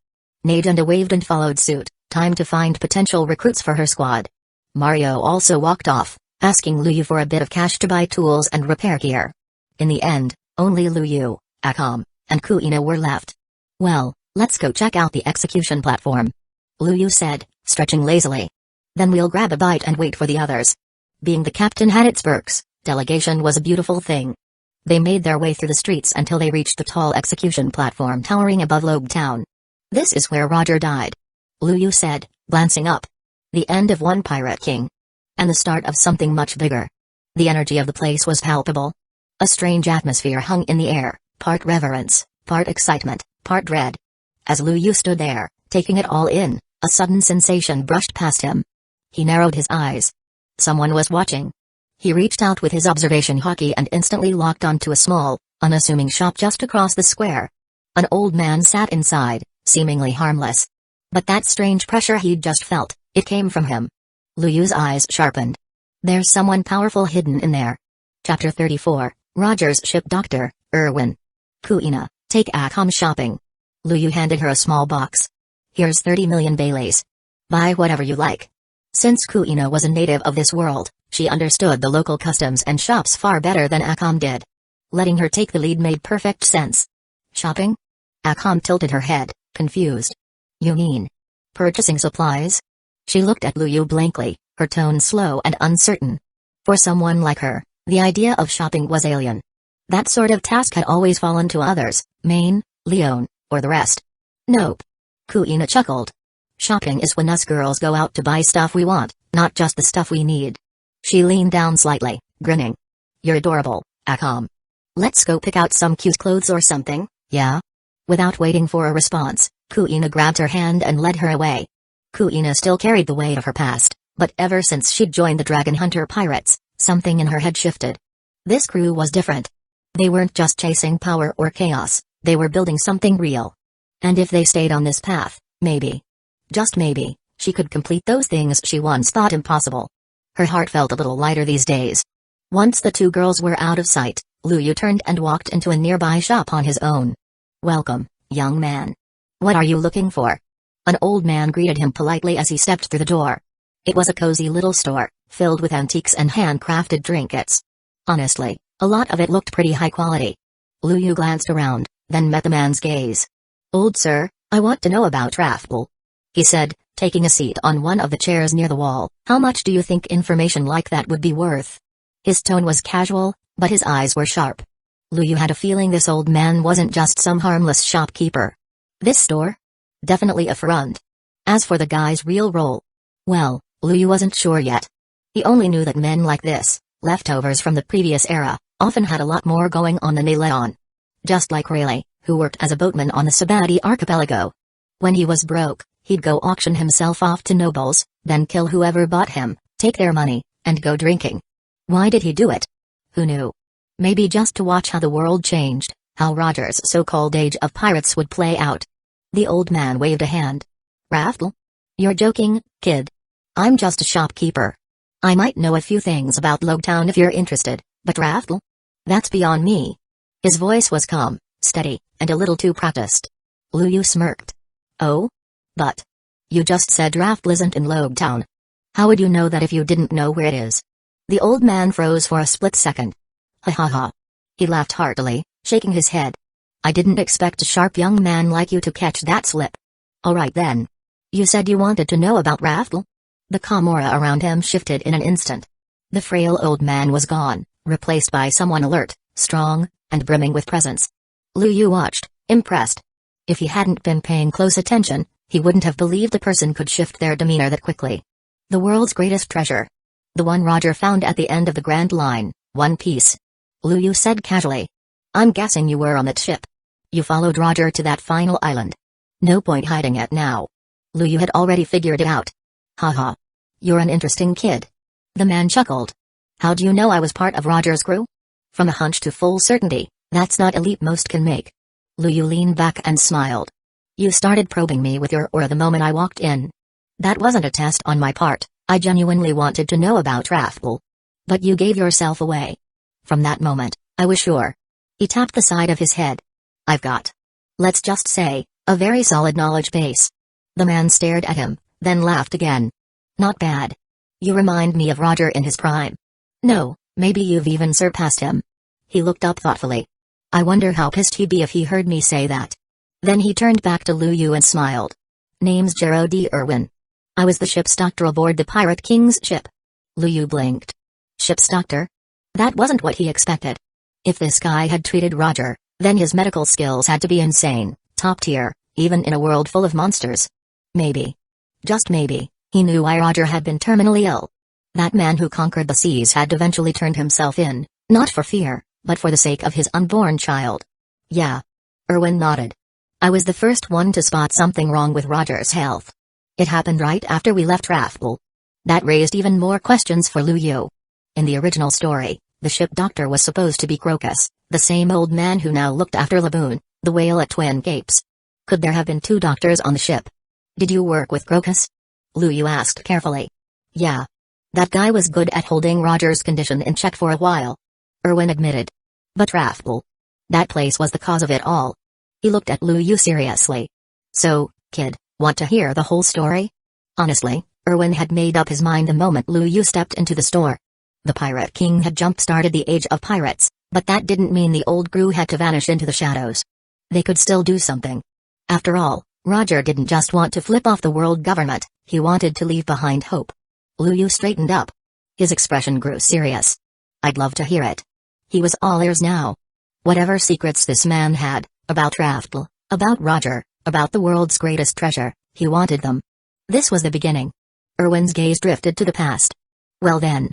Najunda waved and followed suit, time to find potential recruits for her squad. Mario also walked off, asking Lu Yu for a bit of cash to buy tools and repair gear. In the end, only Lu Yu, Akam, and Kuina were left. Well, let's go check out the execution platform. Lu Yu said, stretching lazily. Then we'll grab a bite and wait for the others. Being the captain had its perks, delegation was a beautiful thing. They made their way through the streets until they reached the tall execution platform towering above Logtown. This is where Roger died. Lu Yu said, glancing up. The end of one Pirate King. And the start of something much bigger. The energy of the place was palpable. A strange atmosphere hung in the air, part reverence, part excitement, part dread. As Lu Yu stood there, taking it all in, a sudden sensation brushed past him. He narrowed his eyes. Someone was watching. He reached out with his observation hockey and instantly locked onto a small, unassuming shop just across the square. An old man sat inside, seemingly harmless. But that strange pressure he'd just felt, it came from him. Lu Yu's eyes sharpened. There's someone powerful hidden in there. Chapter 34, Roger's ship doctor, Erwin. Kuina, take Akam shopping. Lu Yu handed her a small box. Here's 30 million Baileys. Buy whatever you like. Since Kuina was a native of this world, she understood the local customs and shops far better than Akam did. Letting her take the lead made perfect sense. Shopping? Akam tilted her head, confused. You mean purchasing supplies? She looked at Lu Yu blankly, her tone slow and uncertain. For someone like her, the idea of shopping was alien. That sort of task had always fallen to others, Maine, Leon, or the rest. Nope. Kuina chuckled. Shopping is when us girls go out to buy stuff we want, not just the stuff we need. She leaned down slightly, grinning. You're adorable, Akam. Let's go pick out some cute clothes or something, yeah? Without waiting for a response, Kuina grabbed her hand and led her away. Kuina still carried the weight of her past, but ever since she'd joined the Dragon Hunter pirates, something in her head shifted. This crew was different. They weren't just chasing power or chaos, they were building something real. And if they stayed on this path, maybe, just maybe, she could complete those things she once thought impossible. Her heart felt a little lighter these days. Once the two girls were out of sight, Lu Yu turned and walked into a nearby shop on his own. Welcome, young man. What are you looking for? An old man greeted him politely as he stepped through the door. It was a cozy little store, filled with antiques and handcrafted trinkets. Honestly, a lot of it looked pretty high quality. Lu Yu glanced around, then met the man's gaze. "Old sir, I want to know about Troublesome," he said, taking a seat on one of the chairs near the wall. "How much do you think information like that would be worth?" His tone was casual, but his eyes were sharp. Lu Yu had a feeling this old man wasn't just some harmless shopkeeper. This store? Definitely a front. As for the guy's real role, well, Lu Yu wasn't sure yet. He only knew that men like this, leftovers from the previous era, often had a lot more going on than they let on. Just like Rayleigh, who worked as a boatman on the Sabati archipelago. When he was broke, he'd go auction himself off to nobles, then kill whoever bought him, take their money, and go drinking. Why did he do it? Who knew? Maybe just to watch how the world changed, how Roger's so-called age of pirates would play out. The old man waved a hand. "Troublesome? You're joking, kid. I'm just a shopkeeper. I might know a few things about Logtown if you're interested, but Troublesome? That's beyond me." His voice was calm, steady, and a little too practiced. Lu Yu smirked. "Oh? But you just said Troublesome isn't in Logtown. How would you know that if you didn't know where it is?" The old man froze for a split second. "Ha ha ha." He laughed heartily, shaking his head. "I didn't expect a sharp young man like you to catch that slip. All right then. You said you wanted to know about Troublesome?" The calm aura around him shifted in an instant. The frail old man was gone, replaced by someone alert, strong, and brimming with presence. Lu Yu watched, impressed. If he hadn't been paying close attention, he wouldn't have believed a person could shift their demeanor that quickly. The world's greatest treasure. The one Roger found at the end of the Grand Line, one piece. Lu Yu said casually. "I'm guessing you were on that ship. You followed Roger to that final island. No point hiding it now." Lu Yu had already figured it out. "Haha. You're an interesting kid." The man chuckled. "How do you know I was part of Roger's crew?" "From a hunch to full certainty, that's not a leap most can make." Lu Yu leaned back and smiled. "You started probing me with your aura the moment I walked in. That wasn't a test on my part, I genuinely wanted to know about Troublesome. But you gave yourself away. From that moment, I was sure." He tapped the side of his head. "I've got, let's just say, a very solid knowledge base." The man stared at him, then laughed again. "Not bad. You remind me of Roger in his prime. No, maybe you've even surpassed him." He looked up thoughtfully. "I wonder how pissed he'd be if he heard me say that." Then he turned back to Lu Yu and smiled. "Name's Jero D. Irwin. I was the ship's doctor aboard the Pirate King's ship." Lu Yu blinked. Ship's doctor? That wasn't what he expected. If this guy had treated Roger, then his medical skills had to be insane, top tier, even in a world full of monsters. Maybe. Just maybe, he knew why Roger had been terminally ill. That man who conquered the seas had eventually turned himself in, not for fear, but for the sake of his unborn child. "Yeah." Irwin nodded. "I was the first one to spot something wrong with Roger's health. It happened right after we left Troublesome." That raised even more questions for Lu Yu. In the original story, the ship doctor was supposed to be Crocus, the same old man who now looked after Laboon, the whale at Twin Capes. Could there have been two doctors on the ship? "Did you work with Crocus?" Lu Yu asked carefully. "Yeah. That guy was good at holding Roger's condition in check for a while," Irwin admitted. "But Troublesome? That place was the cause of it all." He looked at Lu Yu seriously. "So, kid, want to hear the whole story?" Honestly, Irwin had made up his mind the moment Lu Yu stepped into the store. The Pirate King had jump-started the age of pirates, but that didn't mean the old crew had to vanish into the shadows. They could still do something. After all, Roger didn't just want to flip off the world government, he wanted to leave behind hope. Lu Yu straightened up. His expression grew serious. "I'd love to hear it." He was all ears now. Whatever secrets this man had, about Troublesome, about Roger, about the world's greatest treasure, he wanted them. This was the beginning. Irwin's gaze drifted to the past. "Well then.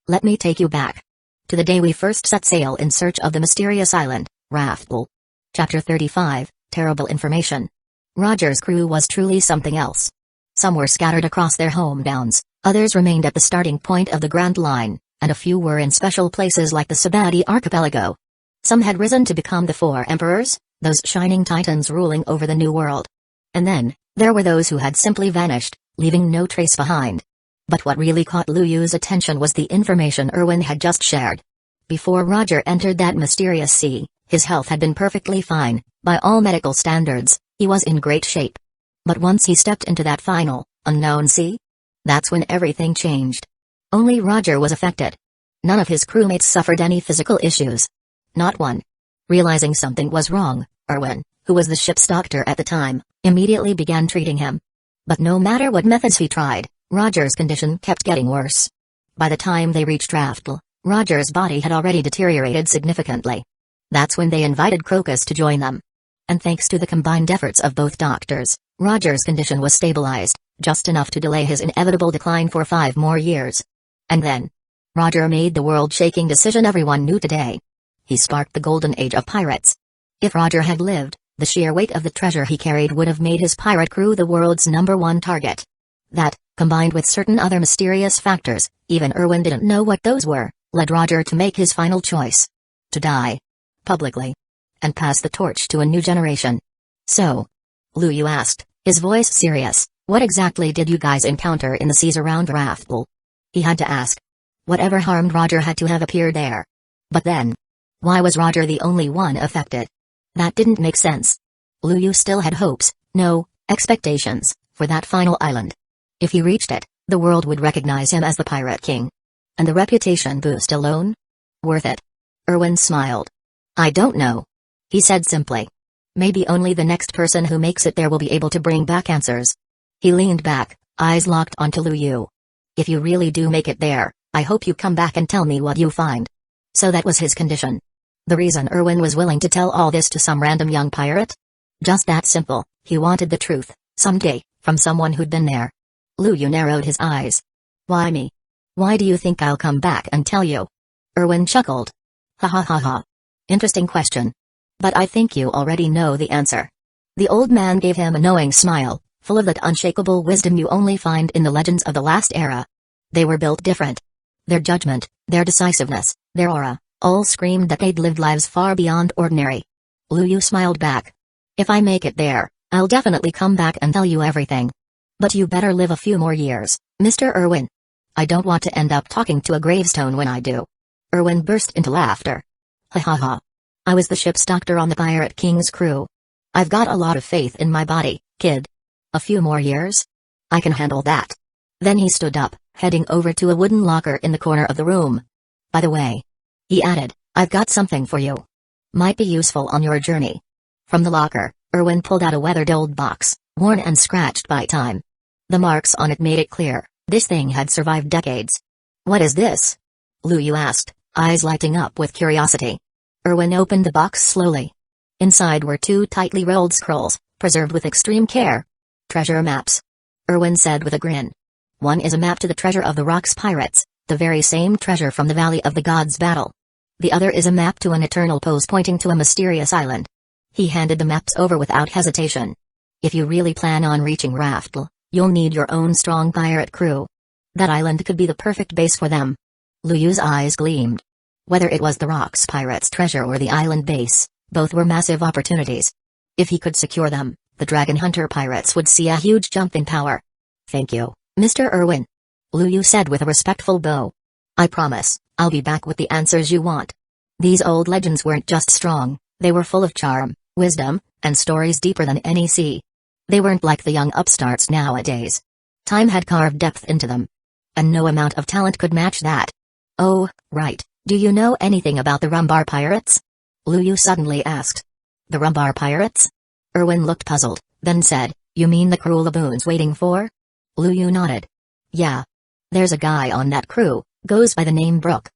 Let me take you back. To the day we first set sail in search of the mysterious island, Troublesome." Chapter 35, Terrible Information. Roger's crew was truly something else. Some were scattered across their hometowns, others remained at the starting point of the Grand Line, and a few were in special places like the Sabati archipelago. Some had risen to become the Four Emperors, those shining titans ruling over the New World. And then, there were those who had simply vanished, leaving no trace behind. But what really caught Lu Yu's attention was the information Irwin had just shared. Before Roger entered that mysterious sea, his health had been perfectly fine. By all medical standards, he was in great shape. But once he stepped into that final, unknown sea, that's when everything changed. Only Roger was affected. None of his crewmates suffered any physical issues. Not one. Realizing something was wrong, Erwin, who was the ship's doctor at the time, immediately began treating him. But no matter what methods he tried, Roger's condition kept getting worse. By the time they reached Raftel, Roger's body had already deteriorated significantly. That's when they invited Crocus to join them. And thanks to the combined efforts of both doctors, Roger's condition was stabilized, just enough to delay his inevitable decline for 5 more years. And then, Roger made the world-shaking decision everyone knew today. He sparked the golden age of pirates. If Roger had lived, the sheer weight of the treasure he carried would have made his pirate crew the world's #1 target. That, combined with certain other mysterious factors, even Erwin didn't know what those were, led Roger to make his final choice. To die. Publicly. And pass the torch to a new generation. So? Liu asked, his voice serious, what exactly did you guys encounter in the seas around Raftel? He had to ask. Whatever harmed Roger had to have appeared there. But then, why was Roger the only one affected? That didn't make sense. Liu still had hopes, no, expectations, for that final island. If he reached it, the world would recognize him as the Pirate King. And the reputation boost alone? Worth it. Erwin smiled. I don't know. He said simply. Maybe only the next person who makes it there will be able to bring back answers. He leaned back, eyes locked onto Liu. If you really do make it there, I hope you come back and tell me what you find. So that was his condition. The reason Erwin was willing to tell all this to some random young pirate? Just that simple, he wanted the truth, someday, from someone who'd been there. Liu narrowed his eyes. Why me? Why do you think I'll come back and tell you? Erwin chuckled. Ha ha ha ha. Interesting question. But I think you already know the answer. The old man gave him a knowing smile, full of that unshakable wisdom you only find in the legends of the last era. They were built different. Their judgment, their decisiveness, their aura, all screamed that they'd lived lives far beyond ordinary. Liu smiled back. If I make it there, I'll definitely come back and tell you everything. But you better live a few more years, Mr. Erwin. I don't want to end up talking to a gravestone when I do. Erwin burst into laughter. Ha ha ha. I was the ship's doctor on the Pirate King's crew. I've got a lot of faith in my body, kid. A few more years? I can handle that. Then he stood up, heading over to a wooden locker in the corner of the room. By the way, he added, I've got something for you. Might be useful on your journey. From the locker, Erwin pulled out a weathered old box, worn and scratched by time. The marks on it made it clear, this thing had survived decades. What is this? Liu asked, eyes lighting up with curiosity. Erwin opened the box slowly. Inside were 2 tightly rolled scrolls, preserved with extreme care. Treasure maps. Erwin said with a grin. One is a map to the treasure of the Rock's pirates, the very same treasure from the Valley of the Gods battle. The other is a map to an eternal pose pointing to a mysterious island. He handed the maps over without hesitation. If you really plan on reaching Raftel, you'll need your own strong pirate crew. That island could be the perfect base for them. Liu's eyes gleamed. Whether it was the Rock's pirates' treasure or the island base, both were massive opportunities. If he could secure them, the Dragon Hunter pirates would see a huge jump in power. Thank you, Mr. Erwin. Liu said with a respectful bow. I promise, I'll be back with the answers you want. These old legends weren't just strong, they were full of charm, wisdom, and stories deeper than any sea. They weren't like the young upstarts nowadays. Time had carved depth into them. And no amount of talent could match that. Oh, right, do you know anything about the Rumbar pirates? Liu suddenly asked. The Rumbar pirates? Erwin looked puzzled, then said, you mean the crew Laboon's waiting for? Liu nodded. Yeah. There's a guy on that crew, goes by the name Brook.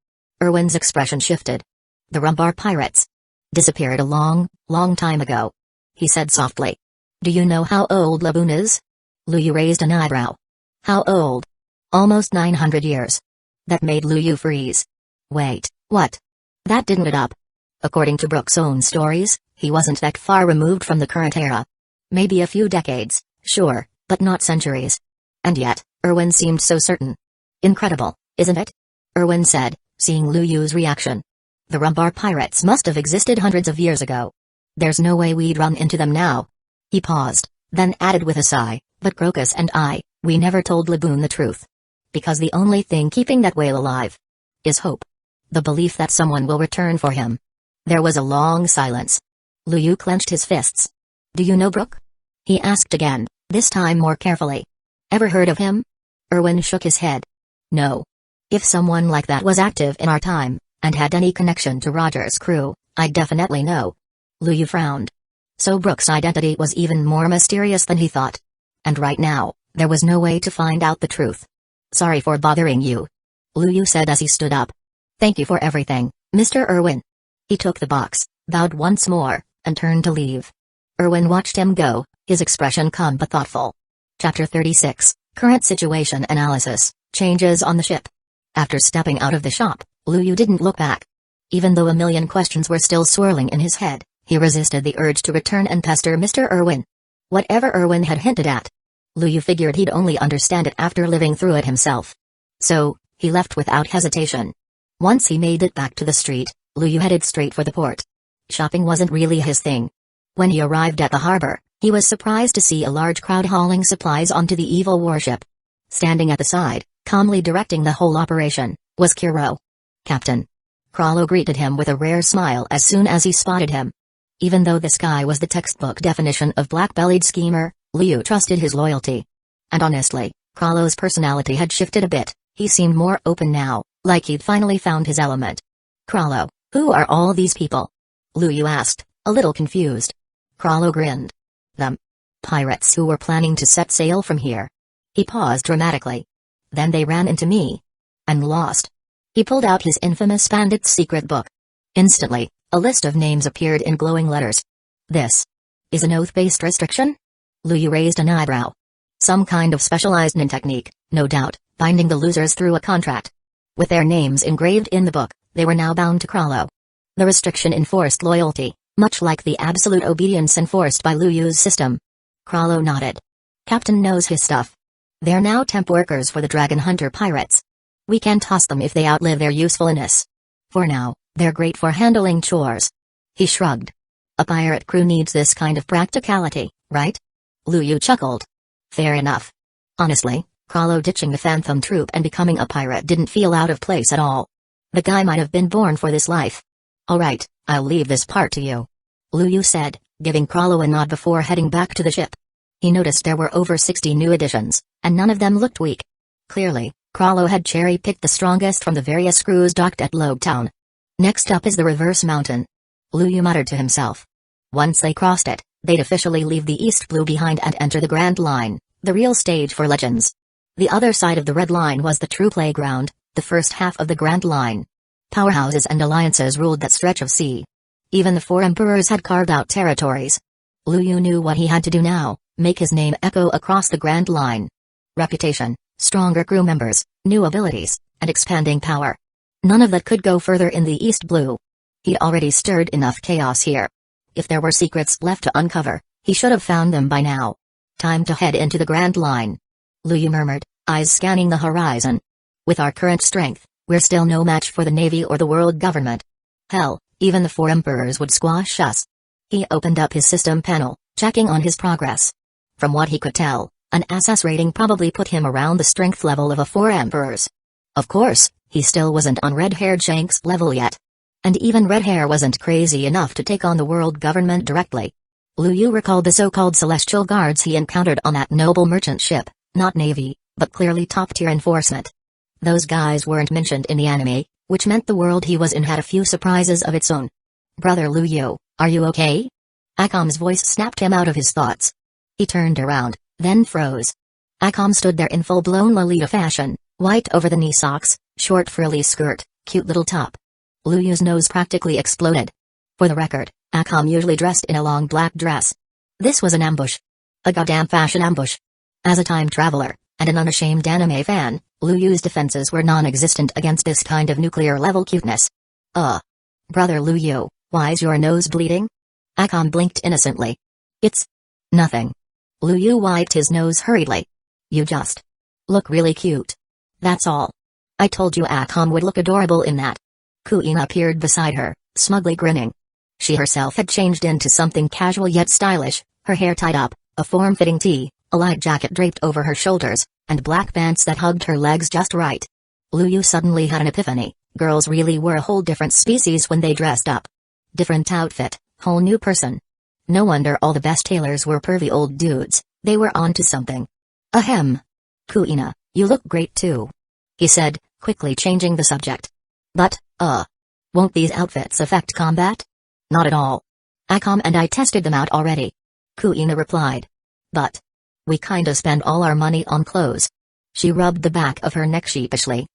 Erwin's expression shifted. The Rumbar pirates disappeared a long, long time ago. He said softly. Do you know how old Laboon is? Liu raised an eyebrow. How old? Almost 900 years. That made Liu freeze. Wait, what? That didn't add up. According to Brook's own stories, he wasn't that far removed from the current era. Maybe a few decades, sure, but not centuries. And yet, Erwin seemed so certain. Incredible, isn't it? Erwin said, seeing Liu's reaction. The Rumbar pirates must have existed hundreds of years ago. There's no way we'd run into them now. He paused, then added with a sigh, but Crocus and I, we never told Laboon the truth. Because the only thing keeping that whale alive is hope. The belief that someone will return for him. There was a long silence. Liu clenched his fists. Do you know Brook? He asked again, this time more carefully. Ever heard of him? Erwin shook his head. No. If someone like that was active in our time, and had any connection to Roger's crew, I'd definitely know. Liu frowned. So Brooks' identity was even more mysterious than he thought. And right now, there was no way to find out the truth. Sorry for bothering you, Liu said as he stood up. Thank you for everything, Mr. Erwin. He took the box, bowed once more, and turned to leave. Erwin watched him go, his expression calm but thoughtful. Chapter 36, Current Situation Analysis, Changes on the Ship. After stepping out of the shop, Liu didn't look back. Even though a million questions were still swirling in his head, he resisted the urge to return and pester Mr. Erwin. Whatever Erwin had hinted at, Liu figured he'd only understand it after living through it himself. So, he left without hesitation. Once he made it back to the street, Liu headed straight for the port. Shopping wasn't really his thing. When he arrived at the harbor, he was surprised to see a large crowd hauling supplies onto the evil warship. Standing at the side, calmly directing the whole operation, was Kuro. Captain. Krallo greeted him with a rare smile as soon as he spotted him. Even though this guy was the textbook definition of black-bellied schemer, Liu trusted his loyalty. And honestly, Krallo's personality had shifted a bit. He seemed more open now, like he'd finally found his element. Krallo, who are all these people? Liu asked, a little confused. Krallo grinned. Them. Pirates who were planning to set sail from here. He paused dramatically. Then they ran into me. And lost. He pulled out his infamous bandit's secret book. Instantly, a list of names appeared in glowing letters. This is an oath-based restriction? Liu raised an eyebrow. Some kind of specialized nin technique, no doubt, binding the losers through a contract. With their names engraved in the book, they were now bound to Krallo. The restriction enforced loyalty, much like the absolute obedience enforced by Liu's system. Krallo nodded. Captain knows his stuff. They're now temp workers for the Dragon Hunter pirates. We can toss them if they outlive their usefulness. For now, they're great for handling chores. He shrugged. A pirate crew needs this kind of practicality, right? Liu chuckled. Fair enough. Honestly, Krallo ditching the Phantom Troop and becoming a pirate didn't feel out of place at all. The guy might have been born for this life. Alright, I'll leave this part to you, Liu said, giving Krallo a nod before heading back to the ship. He noticed there were over 60 new additions, and none of them looked weak. Clearly, Krallo had cherry-picked the strongest from the various crews docked at Logtown. Next up is the Reverse Mountain. Liu muttered to himself. Once they crossed it, they'd officially leave the East Blue behind and enter the Grand Line, the real stage for legends. The other side of the Red Line was the true playground, the first half of the Grand Line. Powerhouses and alliances ruled that stretch of sea. Even the four emperors had carved out territories. Liu knew what he had to do now, make his name echo across the Grand Line. Reputation, stronger crew members, new abilities, and expanding power. None of that could go further in the East Blue. He'd already stirred enough chaos here. If there were secrets left to uncover, he should have found them by now. Time to head into the Grand Line. Liu murmured, eyes scanning the horizon. With our current strength, we're still no match for the Navy or the world government. Hell, even the four emperors would squash us. He opened up his system panel, checking on his progress. From what he could tell, an SS rating probably put him around the strength level of a four emperors. Of course, he still wasn't on red-haired Shanks level yet. And even red hair wasn't crazy enough to take on the world government directly. Liu recalled the so-called celestial guards he encountered on that noble merchant ship, not Navy, but clearly top-tier enforcement. Those guys weren't mentioned in the anime, which meant the world he was in had a few surprises of its own. Brother Liu, are you okay? Akam's voice snapped him out of his thoughts. He turned around, then froze. Akam stood there in full-blown Lolita fashion, white over-the-knee socks, short frilly skirt, cute little top. Liu's nose practically exploded. For the record, Akam usually dressed in a long black dress. This was an ambush. A goddamn fashion ambush. As a time traveler, and an unashamed anime fan, Liu's defenses were non-existent against this kind of nuclear-level cuteness. Brother Liu, why's your nose bleeding? Akam blinked innocently. It's nothing. Liu wiped his nose hurriedly. You just look really cute. That's all. I told you Akam would look adorable in that. Kuina appeared beside her, smugly grinning. She herself had changed into something casual yet stylish, her hair tied up, a form-fitting tee, a light jacket draped over her shoulders, and black pants that hugged her legs just right. Liu suddenly had an epiphany. Girls really were a whole different species when they dressed up. Different outfit, whole new person. No wonder all the best tailors were pervy old dudes, They were on to something. Ahem. Kuina, you look great too, he said, quickly changing the subject. But, won't these outfits affect combat? Not at all. Akam and I tested them out already. Kuina replied. But we kinda spend all our money on clothes. She rubbed the back of her neck sheepishly.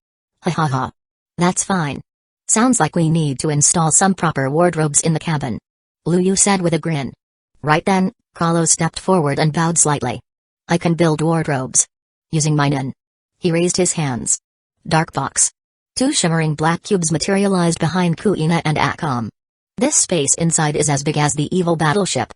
Ha ha ha. That's fine. Sounds like we need to install some proper wardrobes in the cabin, Luyu said with a grin. Right then, Carlos stepped forward and bowed slightly. I can build wardrobes. Using my nin. He raised his hands. Dark box. 2 shimmering black cubes materialized behind Kuina and Akam. This space inside is as big as the evil battleship.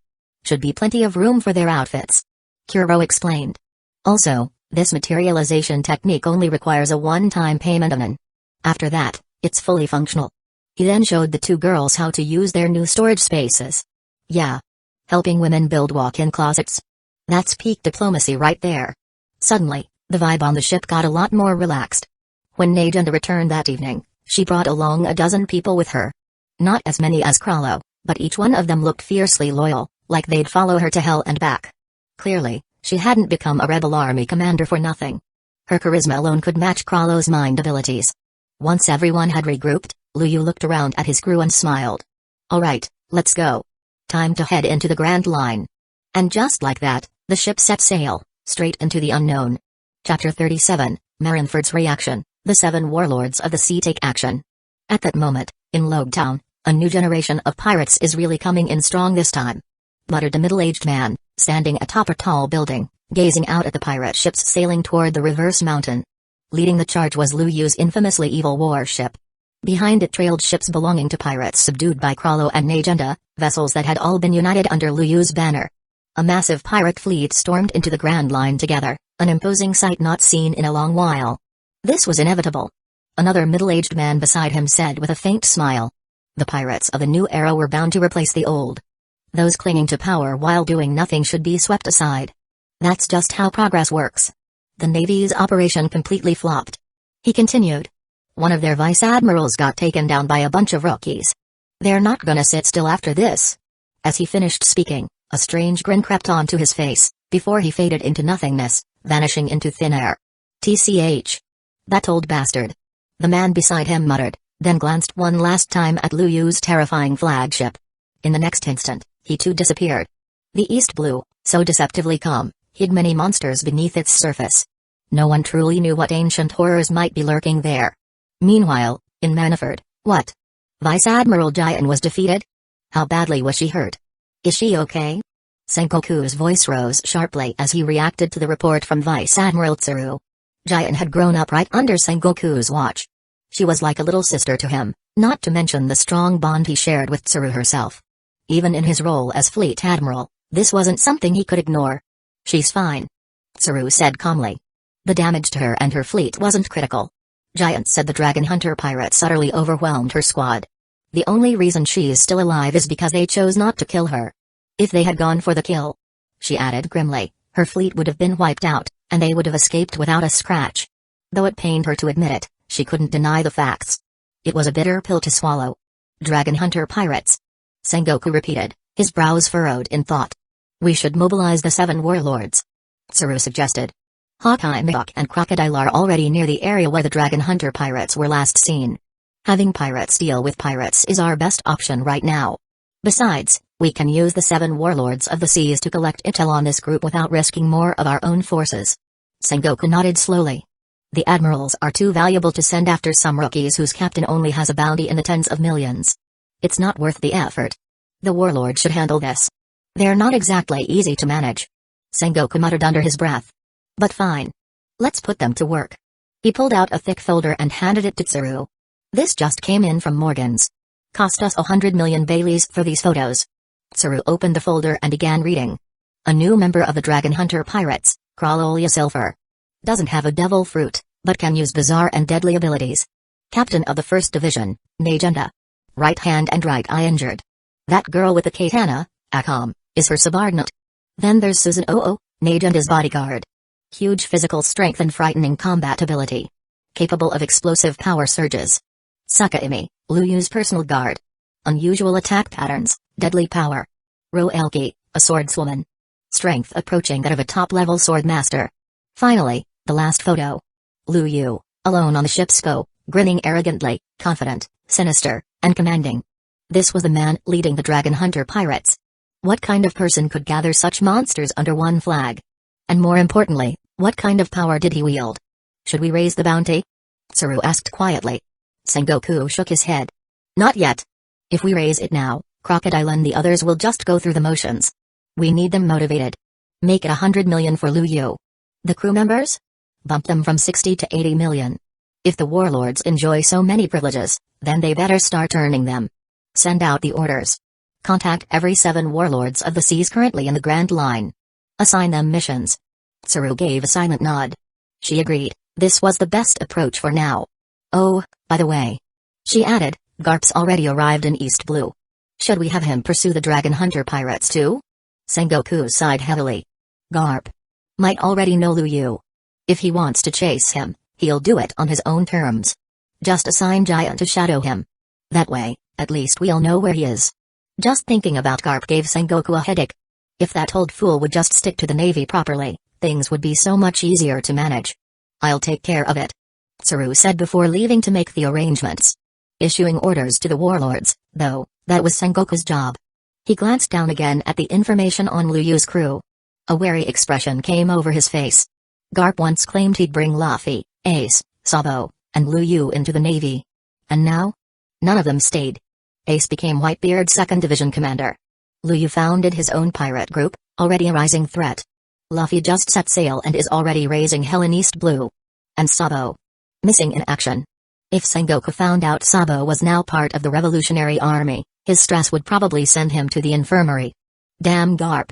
Should be plenty of room for their outfits. Kuro explained. Also, this materialization technique only requires a one-time payment of nin. After that, it's fully functional. He then showed the 2 girls how to use their new storage spaces. Yeah. Helping women build walk-in closets. That's peak diplomacy right there. Suddenly, the vibe on the ship got a lot more relaxed. When Najenda returned that evening, she brought along a dozen people with her. Not as many as Krallo, but each one of them looked fiercely loyal, like they'd follow her to hell and back. Clearly, she hadn't become a rebel army commander for nothing. Her charisma alone could match Krallo's mind abilities. Once everyone had regrouped, Luyu looked around at his crew and smiled. Alright, let's go. Time to head into the Grand Line. And just like that, the ship set sail, straight into the unknown. Chapter 37, Marineford's Reaction, the 7 warlords of the sea take action. At that moment, in Logtown, a new generation of pirates is really coming in strong this time, muttered the middle-aged man, standing atop a tall building, gazing out at the pirate ships sailing toward the reverse mountain. Leading the charge was Luyu's infamously evil warship. Behind it trailed ships belonging to pirates subdued by Krallo and Najenda, vessels that had all been united under Luyu's banner. A massive pirate fleet stormed into the Grand Line together, an imposing sight not seen in a long while. This was inevitable. Another middle-aged man beside him said with a faint smile. The pirates of the new era were bound to replace the old. Those clinging to power while doing nothing should be swept aside. That's just how progress works. The Navy's operation completely flopped. He continued. One of their vice admirals got taken down by a bunch of rookies. They're not gonna sit still after this. As he finished speaking, a strange grin crept onto his face, before he faded into nothingness, vanishing into thin air. TCH. That old bastard. The man beside him muttered, then glanced one last time at Luyu's terrifying flagship. In the next instant, he too disappeared. The East Blue, so deceptively calm, hid many monsters beneath its surface. No one truly knew what ancient horrors might be lurking there. Meanwhile, in Maniford, what? Vice Admiral Jian was defeated? How badly was she hurt? Is she okay? Sengoku's voice rose sharply as he reacted to the report from Vice Admiral Tsuru. Jian had grown up right under Sengoku's watch. She was like a little sister to him, not to mention the strong bond he shared with Tsuru herself. Even in his role as Fleet Admiral, this wasn't something he could ignore. She's fine, Tsuru said calmly. The damage to her and her fleet wasn't critical. Giant said the Dragon Hunter pirates utterly overwhelmed her squad. The only reason she's still alive is because they chose not to kill her. If they had gone for the kill, she added grimly, her fleet would have been wiped out, and they would have escaped without a scratch. Though it pained her to admit it, she couldn't deny the facts. It was a bitter pill to swallow. Dragon Hunter pirates. Sengoku repeated, his brows furrowed in thought. We should mobilize the 7 warlords, Tsuru suggested. Hawkeye Mihawk and Crocodile are already near the area where the Dragon Hunter pirates were last seen. Having pirates deal with pirates is our best option right now. Besides, we can use the 7 warlords of the seas to collect intel on this group without risking more of our own forces. Sengoku nodded slowly. The admirals are too valuable to send after some rookies whose captain only has a bounty in the tens of millions. It's not worth the effort. The warlord should handle this. They're not exactly easy to manage, Sengoku muttered under his breath. But fine. Let's put them to work. He pulled out a thick folder and handed it to Tsuru. This just came in from Morgan's. Cost us 100 million Baileys for these photos. Tsuru opened the folder and began reading. A new member of the Dragon Hunter pirates, Kralolia Silver. Doesn't have a devil fruit, but can use bizarre and deadly abilities. Captain of the 1st Division, Najenda. Right hand and right eye injured. That girl with the katana, Akam, is her subordinate. Then there's Susan Oo, Najenda's bodyguard. Huge physical strength and frightening combat ability. Capable of explosive power surges. Sakaimi, Luyu's personal guard. Unusual attack patterns, deadly power. Roelki, a swordswoman. strength approaching that of a top-level sword master. Finally, the last photo. Lu Yu, alone on the ship's bow, grinning arrogantly, confident, sinister, and commanding. This was the man leading the Dragon Hunter pirates. What kind of person could gather such monsters under one flag? And more importantly, what kind of power did he wield? Should we raise the bounty? Zoro asked quietly. Sengoku shook his head. Not yet. If we raise it now, Crocodile and the others will just go through the motions. We need them motivated. Make it 100 million for Lu Yu. The crew members? Bump them from 60 to 80 million. If the warlords enjoy so many privileges, then they better start earning them. Send out the orders. Contact every 7 warlords of the seas currently in the Grand Line. Assign them missions. Zoro gave a silent nod. She agreed, this was the best approach for now. Oh, by the way. She added, Garp's already arrived in East Blue. Should we have him pursue the Dragon Hunter pirates too? Sengoku sighed heavily. Garp might already know Lu Yu. If he wants to chase him, he'll do it on his own terms. Just assign Giant to shadow him. That way, at least we'll know where he is. Just thinking about Garp gave Sengoku a headache. If that old fool would just stick to the Navy properly, things would be so much easier to manage. I'll take care of it. Zoro said before leaving to make the arrangements. Issuing orders to the warlords, though, that was Sengoku's job. He glanced down again at the information on Lu Yu's crew. A wary expression came over his face. Garp once claimed he'd bring Luffy, Ace, Sabo, and Lu Yu into the Navy. And now? None of them stayed. Ace became Whitebeard's 2nd Division commander. Lu Yu founded his own pirate group, already a rising threat. Luffy just set sail and is already raising hell in East Blue. And Sabo? Missing in action. If Sengoku found out Sabo was now part of the Revolutionary Army, his stress would probably send him to the infirmary. Damn Garp.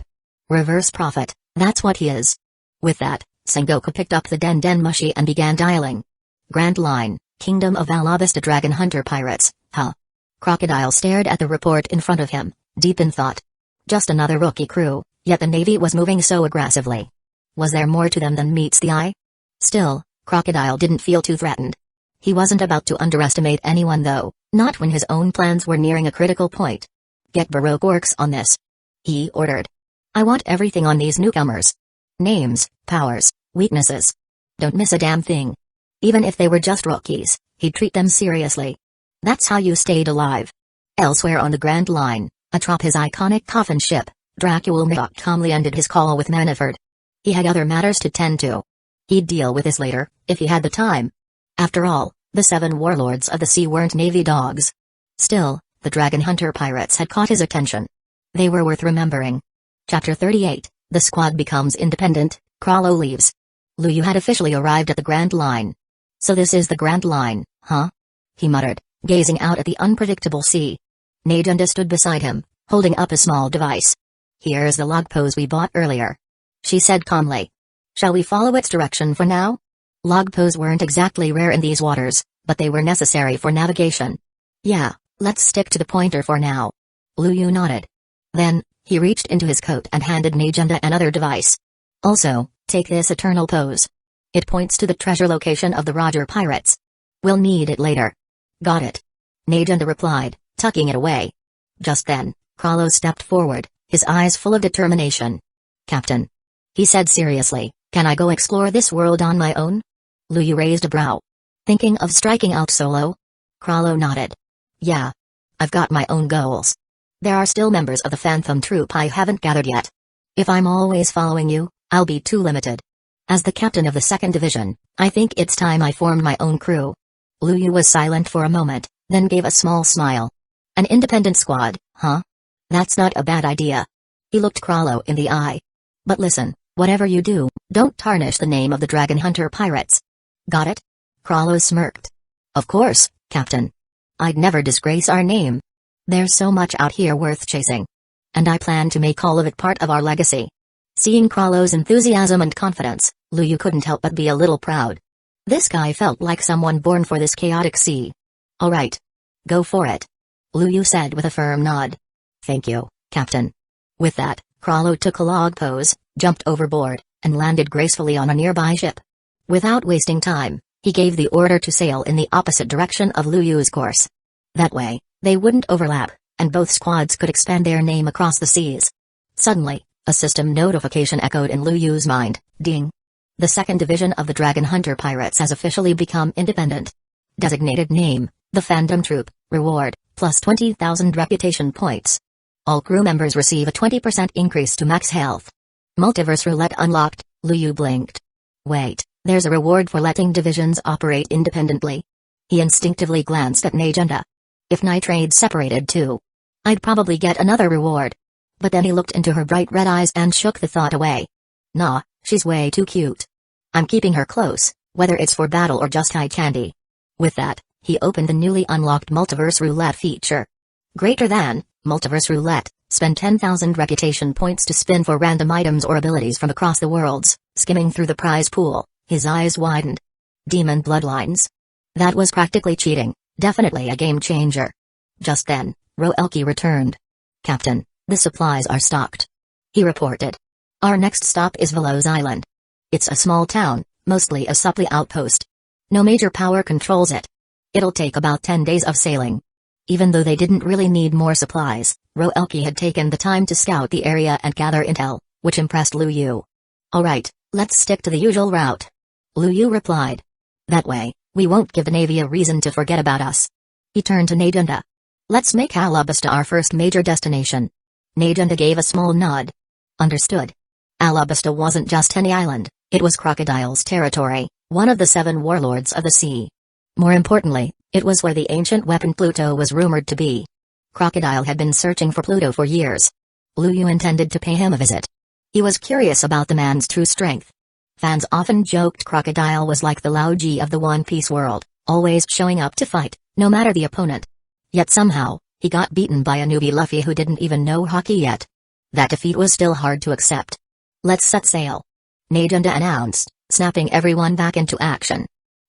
Reverse prophet, that's what he is. With that, Sengoku picked up the Den Mushi and began dialing. Grand Line, Kingdom of Alabasta Dragon Hunter Pirates, huh? Crocodile stared at the report in front of him, deep in thought. Just another rookie crew, yet the Navy was moving so aggressively. Was there more to them than meets the eye? Still, Crocodile didn't feel too threatened. He wasn't about to underestimate anyone though, not when his own plans were nearing a critical point. Get Baroque works on this. He ordered. I want everything on these newcomers. Names, powers, weaknesses. Don't miss a damn thing. Even if they were just rookies, he'd treat them seriously. That's how you stayed alive. Elsewhere on the Grand Line, atop his iconic coffin ship, Dracula Mihawk calmly ended his call with Manafort. He had other matters to tend to. He'd deal with this later, if he had the time. After all, the 7 warlords of the sea weren't Navy dogs. Still, the Dragon Hunter pirates had caught his attention. They were worth remembering. Chapter 38, The Squad Becomes Independent, Crawlo Leaves. Lu Yu had officially arrived at the Grand Line. So this is the Grand Line, huh? He muttered, gazing out at the unpredictable sea. Nejunda stood beside him, holding up a small device. Here's the log pose we bought earlier. She said calmly. Shall we follow its direction for now? Log pose weren't exactly rare in these waters, but they were necessary for navigation. Yeah, let's stick to the pointer for now. Lu Yu nodded. Then, he reached into his coat and handed Nejunda another device. Also, take this eternal pose. It points to the treasure location of the Roger pirates. We'll need it later. Got it. Nejunda replied, tucking it away. Just then, Crawlo stepped forward, his eyes full of determination. Captain. He said seriously, can I go explore this world on my own? Lu Yu raised a brow. Thinking of striking out solo? Crawlo nodded. Yeah. I've got my own goals. There are still members of the Phantom Troop I haven't gathered yet. If I'm always following you, I'll be too limited. As the captain of the 2nd Division, I think it's time I formed my own crew. Lu Yu was silent for a moment, then gave a small smile. An independent squad, huh? That's not a bad idea. He looked Crawlo in the eye. But listen, whatever you do, don't tarnish the name of the Dragon Hunter pirates. Got it? Crawlo smirked. Of course, Captain. I'd never disgrace our name. There's so much out here worth chasing. And I plan to make all of it part of our legacy. Seeing Crawlo's enthusiasm and confidence, Lu Yu couldn't help but be a little proud. This guy felt like someone born for this chaotic sea. All right. Go for it. Lu Yu said with a firm nod. Thank you, Captain. With that, Crawlo took a log pose, jumped overboard, and landed gracefully on a nearby ship. Without wasting time, he gave the order to sail in the opposite direction of Lu Yu's course. That way, they wouldn't overlap, and both squads could expand their name across the seas. Suddenly, A system notification echoed in Lu Yu's mind. Ding. The second division of the Dragon Hunter Pirates has officially become independent. Designated name, the Fandom Troop. Reward, plus 20,000 reputation points. All crew members receive a 20% increase to max health. Multiverse roulette unlocked. Lu Yu blinked. Wait, there's a reward for letting divisions operate independently. He instinctively glanced at Najenda. If Nitrade separated too, I'd probably get another reward. But then he looked into her bright red eyes and shook the thought away. Nah, she's way too cute. I'm keeping her close, whether it's for battle or just eye candy. With that, he opened the newly unlocked Multiverse Roulette feature. Greater than, Multiverse Roulette, spend 10,000 reputation points to spin for random items or abilities from across the worlds. Skimming through the prize pool, his eyes widened. Demon bloodlines? That was practically cheating, definitely a game changer. Just then, Roelki returned. Captain, the supplies are stocked. He reported. Our next stop is Velos Island. It's a small town, mostly a supply outpost. No major power controls it. It'll take about 10 days of sailing. Even though they didn't really need more supplies, Roelki had taken the time to scout the area and gather intel, which impressed Lu Yu. Alright, let's stick to the usual route. Lu Yu replied. That way, we won't give the Navy a reason to forget about us. He turned to Najenda. Let's make Alabasta our first major destination. Najenda gave a small nod. Understood. Alabasta wasn't just any island, it was Crocodile's territory, one of the 7 warlords of the sea. More importantly, it was where the ancient weapon Pluto was rumored to be. Crocodile had been searching for Pluto for years. Lu Yu intended to pay him a visit. He was curious about the man's true strength. Fans often joked Crocodile was like the Lao Ji of the One Piece world, always showing up to fight, no matter the opponent. Yet somehow, he got beaten by a newbie Luffy who didn't even know hockey yet. That defeat was still hard to accept. Let's set sail. Najenda announced, snapping everyone back into action.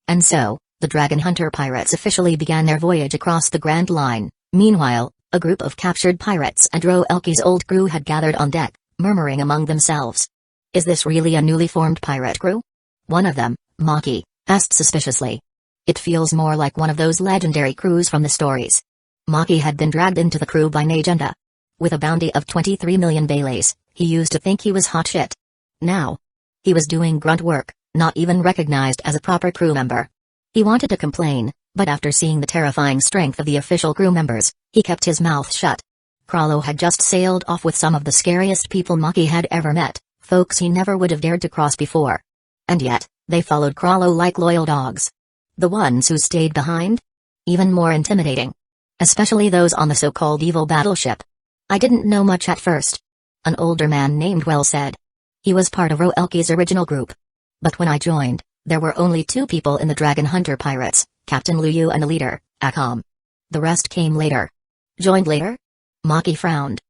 And so, the Dragon Hunter pirates officially began their voyage across the Grand Line. Meanwhile, a group of captured pirates and Roelki's old crew had gathered on deck, murmuring among themselves. Is this really a newly formed pirate crew? One of them, Maki, asked suspiciously. It feels more like one of those legendary crews from the stories. Maki had been dragged into the crew by Najenda. With a bounty of 23 million Baileys, he used to think he was hot shit. Now, he was doing grunt work, not even recognized as a proper crew member. He wanted to complain, but after seeing the terrifying strength of the official crew members, he kept his mouth shut. Krallo had just sailed off with some of the scariest people Maki had ever met, folks he never would have dared to cross before. And yet, they followed Krallo like loyal dogs. The ones who stayed behind? Even more intimidating. Especially those on the so-called evil battleship. I didn't know much at first. An older man named Well said. He was part of Roelki's original group. But when I joined, there were only 2 people in the Dragon Hunter pirates, Captain Lu Yu and the leader, Akam. The rest came later. Joined later? Maki frowned.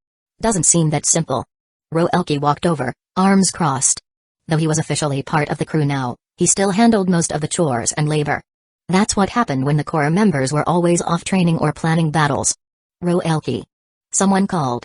Doesn't seem that simple. Roelki walked over, arms crossed. Though he was officially part of the crew now, he still handled most of the chores and labor. That's what happened when the core members were always off training or planning battles. Roelki. Someone called.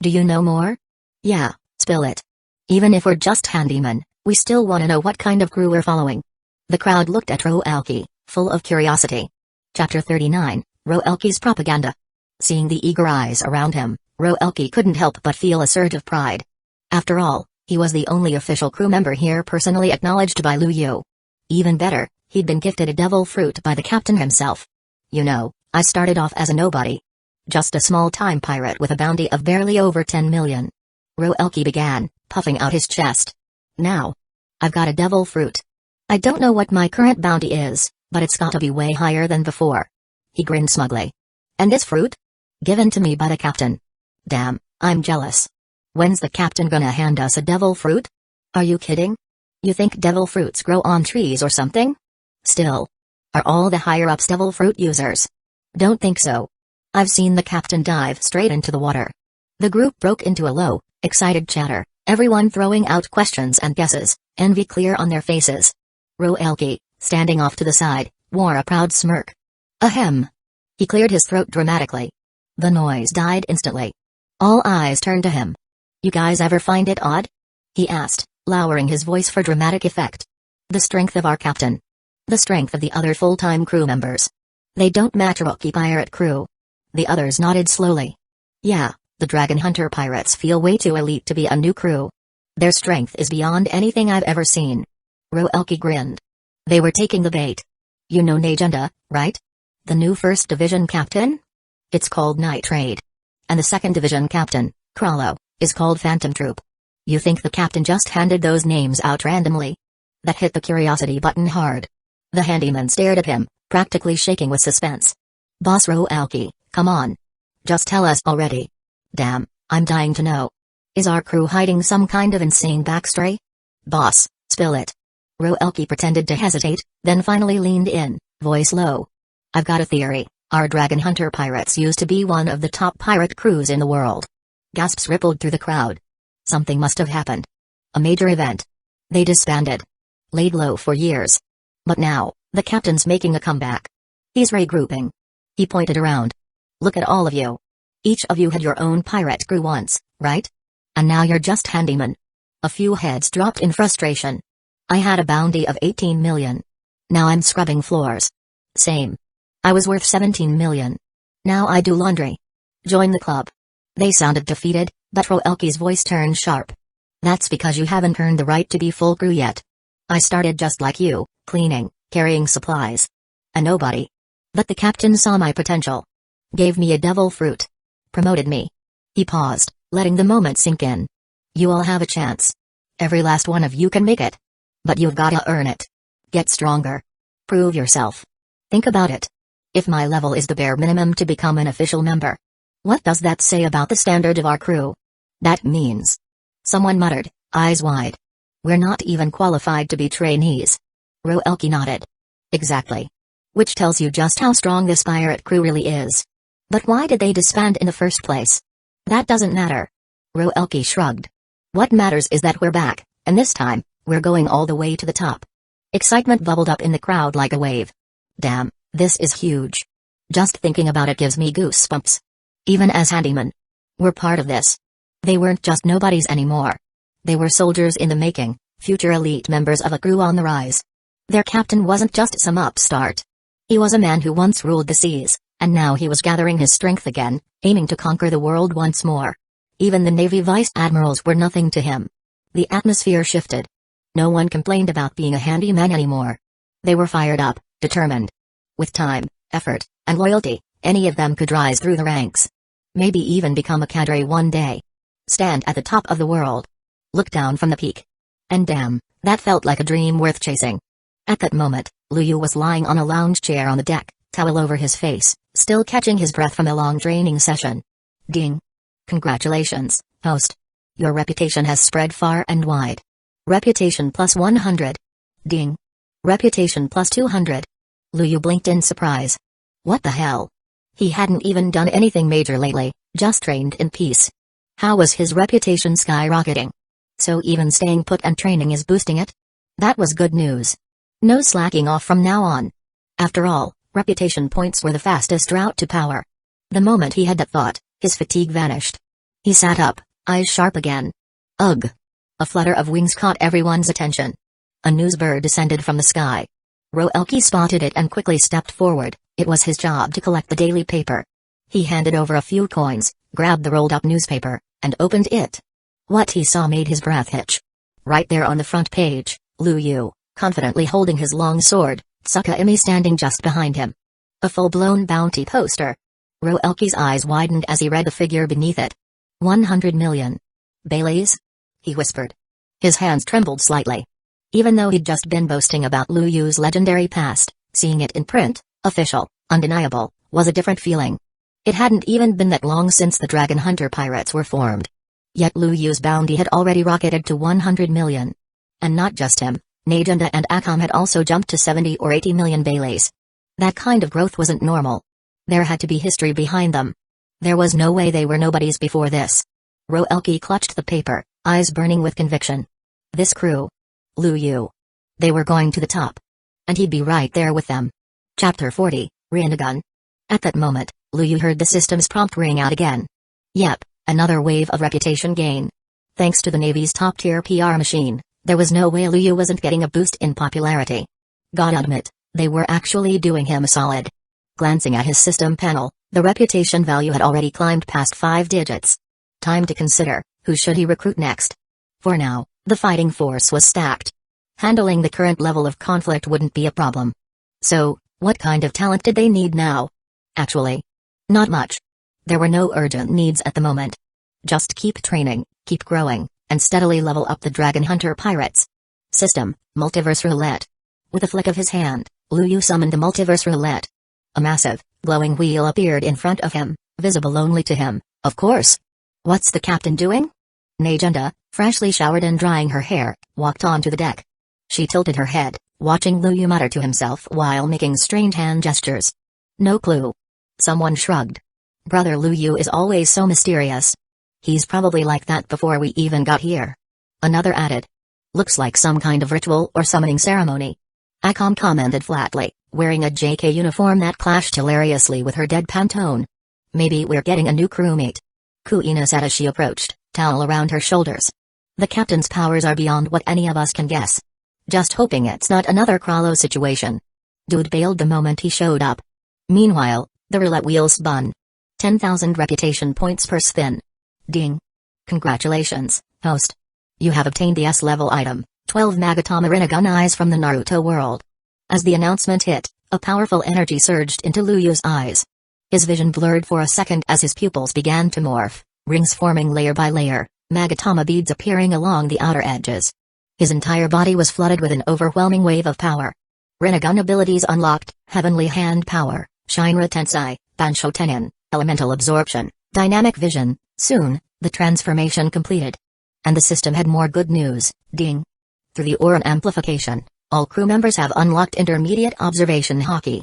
Do you know more? Yeah, spill it. Even if we're just handymen, we still want to know what kind of crew we're following. The crowd looked at Roelki, full of curiosity. Chapter 39, Roelki's Propaganda. Seeing the eager eyes around him, Roelki couldn't help but feel a surge of pride. After all, he was the only official crew member here personally acknowledged by Lu Yu. Even better, he'd been gifted a devil fruit by the captain himself. You know, I started off as a nobody. Just a small-time pirate with a bounty of barely over 10 million. Roelki began, puffing out his chest. Now, I've got a devil fruit. I don't know what my current bounty is, but it's gotta be way higher than before. He grinned smugly. And this fruit? Given to me by the captain. Damn, I'm jealous. When's the captain gonna hand us a devil fruit? Are you kidding? You think devil fruits grow on trees or something? Still. Are all the higher-ups devil fruit users? Don't think so. I've seen the captain dive straight into the water. The group broke into a low, excited chatter, everyone throwing out questions and guesses, envy clear on their faces. Roelki, standing off to the side, wore a proud smirk. Ahem. He cleared his throat dramatically. The noise died instantly. All eyes turned to him. You guys ever find it odd? He asked, lowering his voice for dramatic effect. The strength of our captain. The strength of the other full-time crew members. They don't match Rocky pirate crew. The others nodded slowly. Yeah, The Dragon Hunter pirates feel way too elite to be a new crew. Their strength is beyond anything I've ever seen. Roelke grinned. They were taking the bait. You know Najenda, right? The new 1st Division captain? It's called Night Raid. And the 2nd Division captain, Krallo, is called Phantom Troop. You think the captain just handed those names out randomly? That hit the curiosity button hard. The handyman stared at him, practically shaking with suspense. Boss Roelke, come on. Just tell us already. Damn, I'm dying to know. Is our crew hiding some kind of insane backstory? Boss, spill it. Roelke pretended to hesitate, then finally leaned in, voice low. I've got a theory. Our Dragon Hunter pirates used to be one of the top pirate crews in the world. Gasps rippled through the crowd. Something must have happened. A major event. They disbanded. Laid low for years. But now, the captain's making a comeback. He's regrouping. He pointed around. Look at all of you. Each of you had your own pirate crew once, right? And now you're just handymen. A few heads dropped in frustration. I had a bounty of 18 million. Now I'm scrubbing floors. Same. I was worth 17 million. Now I do laundry. Join the club. They sounded defeated, but Roelke's voice turned sharp. That's because you haven't earned the right to be full crew yet. I started just like you, cleaning, carrying supplies. A nobody. But the captain saw my potential. Gave me a devil fruit. Promoted me. He paused, letting the moment sink in. You all have a chance. Every last one of you can make it. But you've gotta earn it. Get stronger. Prove yourself. Think about it. If my level is the bare minimum to become an official member, what does that say about the standard of our crew? That means. Someone muttered, eyes wide. We're not even qualified to be trainees. Roelke nodded. Exactly. Which tells you just how strong this pirate crew really is. But why did they disband in the first place? That doesn't matter. Roelke shrugged. What matters is that we're back, and this time, we're going all the way to the top. Excitement bubbled up in the crowd like a wave. Damn, this is huge. Just thinking about it gives me goosebumps. Even as handymen. We're part of this. They weren't just nobodies anymore. They were soldiers in the making, future elite members of a crew on the rise. Their captain wasn't just some upstart. He was a man who once ruled the seas, and now he was gathering his strength again, aiming to conquer the world once more. Even the Navy vice admirals were nothing to him. The atmosphere shifted. No one complained about being a handyman anymore. They were fired up, determined. With time, effort, and loyalty, any of them could rise through the ranks. Maybe even become a cadre one day. Stand at the top of the world. Look down from the peak. And damn, that felt like a dream worth chasing. At that moment, Liu was lying on a lounge chair on the deck, towel over his face, still catching his breath from a long training session. Ding. Congratulations, host. Your reputation has spread far and wide. Reputation plus 100. Ding. Reputation plus 200. Liu blinked in surprise. What the hell? He hadn't even done anything major lately, just trained in peace. How was his reputation skyrocketing? So even staying put and training is boosting it? That was good news. No slacking off from now on. After all, reputation points were the fastest route to power. The moment he had that thought, his fatigue vanished. He sat up, eyes sharp again. Ugh. A flutter of wings caught everyone's attention. A news bird descended from the sky. Roelke spotted it and quickly stepped forward. It was his job to collect the daily paper. He handed over a few coins, grabbed the rolled-up newspaper, and opened it. What he saw made his breath hitch. Right there on the front page, Liu, confidently holding his long sword, Tsukahime standing just behind him. A full-blown bounty poster. Roelke's eyes widened as he read the figure beneath it. 100 million. Baileys? He whispered. His hands trembled slightly. Even though he'd just been boasting about Liu's legendary past, seeing it in print, official, undeniable, was a different feeling. It hadn't even been that long since the Dragon Hunter pirates were formed. Yet Liu's bounty had already rocketed to 100 million. And not just him, Najenda and Akam had also jumped to 70 or 80 million Baileys. That kind of growth wasn't normal. There had to be history behind them. There was no way they were nobodies before this. Roelke clutched the paper, eyes burning with conviction. This crew. Liu. They were going to the top. And he'd be right there with them. Chapter 40, Rinnegan. At that moment, Liu heard the system's prompt ring out again. Yep, another wave of reputation gain. Thanks to the Navy's top-tier PR machine, there was no way Liu wasn't getting a boost in popularity. Gotta admit, they were actually doing him a solid. Glancing at his system panel, the reputation value had already climbed past 5 digits. Time to consider, who should he recruit next? For now, the fighting force was stacked. Handling the current level of conflict wouldn't be a problem. So, what kind of talent did they need now? Actually, not much. There were no urgent needs at the moment. Just keep training, keep growing, and steadily level up the Dragon Hunter pirates. System, Multiverse Roulette. With a flick of his hand, Liu Yu summoned the Multiverse Roulette. A massive, glowing wheel appeared in front of him, visible only to him, of course. What's the captain doing? Najenda, freshly showered and drying her hair, walked onto the deck. She tilted her head, watching Liu Yu mutter to himself while making strange hand gestures. No clue. Someone shrugged. Brother Liu Yu is always so mysterious. He's probably like that before we even got here. Another added. Looks like some kind of ritual or summoning ceremony. Akam commented flatly, wearing a JK uniform that clashed hilariously with her deadpan tone. Maybe we're getting a new crewmate. Kuina said as she approached, towel around her shoulders. The captain's powers are beyond what any of us can guess. Just hoping it's not another Krallo situation. Dude bailed the moment he showed up. Meanwhile, the roulette wheel spun. 10,000 reputation points per spin. Ding. Congratulations, host. You have obtained the S-level item, 12 Magatama Rinnegan eyes from the Naruto world. As the announcement hit, a powerful energy surged into Liu Yu's eyes. His vision blurred for a second as his pupils began to morph, rings forming layer by layer, Magatama beads appearing along the outer edges. His entire body was flooded with an overwhelming wave of power. Rinnegan abilities unlocked, Heavenly Hand Power, Shinra Tensei, Bansho Tenin, Elemental Absorption, Dynamic Vision. Soon, the transformation completed. And the system had more good news, ding. Through the Aura amplification, all crew members have unlocked Intermediate Observation Haki.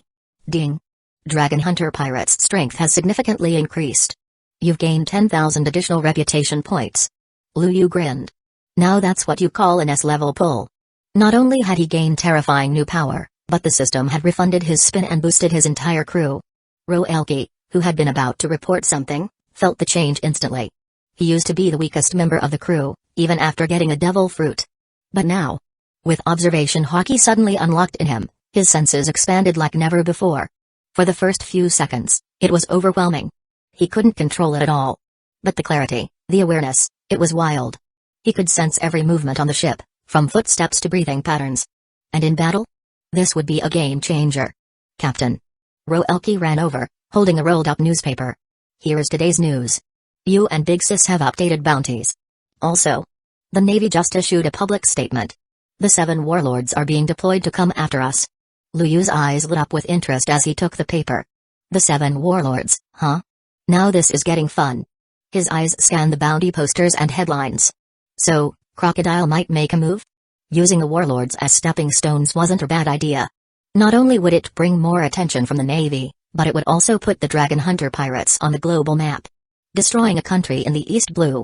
Ding. Dragon Hunter Pirates' strength has significantly increased. You've gained 10,000 additional reputation points. Liu Yu grinned. Now that's what you call an S-level pull. Not only had he gained terrifying new power, but the system had refunded his spin and boosted his entire crew. Roelki, who had been about to report something, felt the change instantly. He used to be the weakest member of the crew, even after getting a devil fruit. But now, with observation Haki suddenly unlocked in him, his senses expanded like never before. For the first few seconds, it was overwhelming. He couldn't control it at all. But the clarity, the awareness, it was wild. He could sense every movement on the ship, from footsteps to breathing patterns. And in battle? This would be a game changer. Captain. Roelki ran over, holding a rolled-up newspaper. Here is today's news. You and Big Sis have updated bounties. Also, the Navy just issued a public statement. The 7 warlords are being deployed to come after us. Liu Yu's eyes lit up with interest as he took the paper. The 7 warlords, huh? Now this is getting fun. His eyes scanned the bounty posters and headlines. So, Crocodile might make a move? Using the warlords as stepping stones wasn't a bad idea. Not only would it bring more attention from the Navy, but it would also put the Dragon Hunter pirates on the global map. Destroying a country in the East Blue.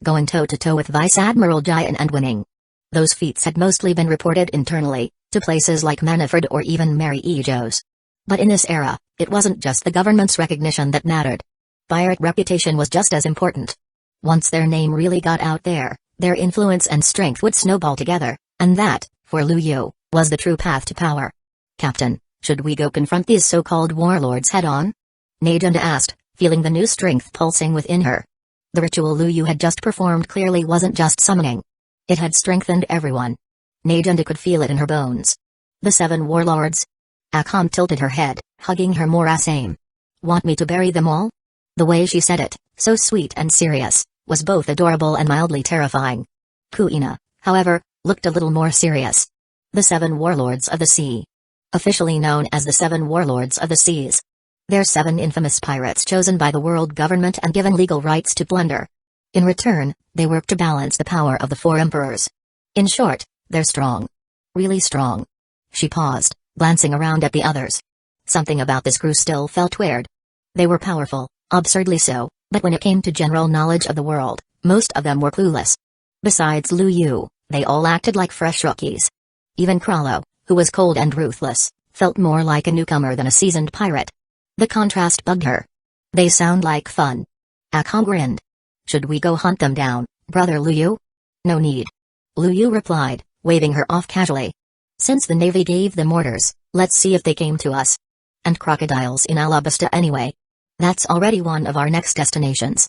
Going toe-to-toe with Vice Admiral Jian and winning. Those feats had mostly been reported internally, to places like Manifred or even Mary Ejos. But in this era, it wasn't just the government's recognition that mattered. Pirate reputation was just as important. Once their name really got out there, their influence and strength would snowball together, and that, for Liu Yu, was the true path to power. Captain, should we go confront these so-called warlords head-on? Najenda asked, feeling the new strength pulsing within her. The ritual Liu Yu had just performed clearly wasn't just summoning. It had strengthened everyone. Najenda could feel it in her bones. The 7 warlords? Akam tilted her head, hugging her Morasame. Want me to bury them all? The way she said it, so sweet and serious, was both adorable and mildly terrifying. Kuina, however, looked a little more serious. The 7 warlords of the sea. Officially known as the 7 warlords of the seas. They're 7 infamous pirates chosen by the world government and given legal rights to plunder. In return, they work to balance the power of the 4 emperors. In short, they're strong. Really strong. She paused, glancing around at the others. Something about this crew still felt weird. They were powerful, absurdly so, but when it came to general knowledge of the world, most of them were clueless. Besides Liu Yu, they all acted like fresh rookies. Even Krallo, who was cold and ruthless, felt more like a newcomer than a seasoned pirate. The contrast bugged her. They sound like fun. Akam grinned. Should we go hunt them down, brother Liu Yu? No need. Liu Yu replied, waving her off casually. Since the Navy gave them orders, let's see if they came to us. And crocodiles in Alabasta anyway. That's already one of our next destinations.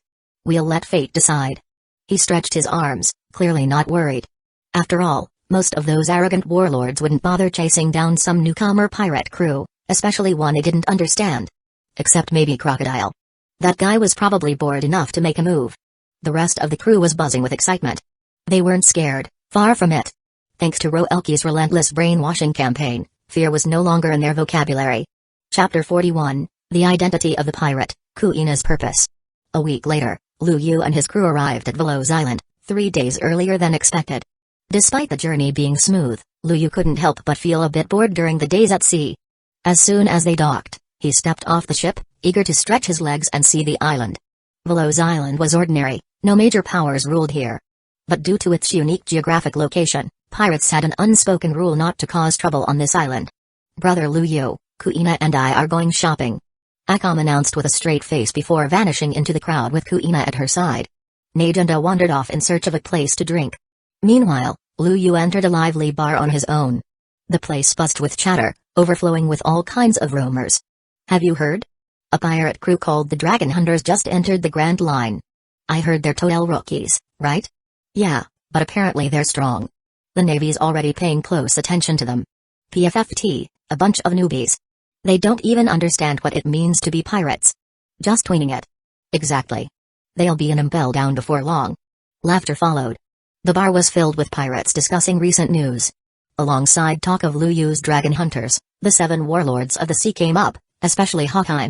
We'll let fate decide. He stretched his arms, clearly not worried. After all, most of those arrogant warlords wouldn't bother chasing down some newcomer pirate crew, especially one he didn't understand. Except maybe Crocodile. That guy was probably bored enough to make a move. The rest of the crew was buzzing with excitement. They weren't scared, far from it. Thanks to Roelki's relentless brainwashing campaign, fear was no longer in their vocabulary. Chapter 41, The Identity of the Pirate, Kuina's Purpose. A week later, Lu Yu and his crew arrived at Veloz Island, 3 days earlier than expected. Despite the journey being smooth, Lu Yu couldn't help but feel a bit bored during the days at sea. As soon as they docked, he stepped off the ship, eager to stretch his legs and see the island. Veloz Island was ordinary, no major powers ruled here. But due to its unique geographic location, pirates had an unspoken rule not to cause trouble on this island. Brother Lu Yu, Kuina and I are going shopping, Akam announced with a straight face before vanishing into the crowd with Kuina at her side. Najunda wandered off in search of a place to drink. Meanwhile, Lu Yu entered a lively bar on his own. The place buzzed with chatter, overflowing with all kinds of rumors. Have you heard? A pirate crew called the Dragon Hunters just entered the Grand Line. I heard they're total rookies, right? Yeah, but apparently they're strong. The Navy's already paying close attention to them. PFFT, a bunch of newbies. They don't even understand what it means to be pirates. Just tweening it. Exactly. They'll be an impel down before long. Laughter followed. The bar was filled with pirates discussing recent news. Alongside talk of Lu Yu's dragon hunters, the 7 warlords of the sea came up, especially Hawkeye.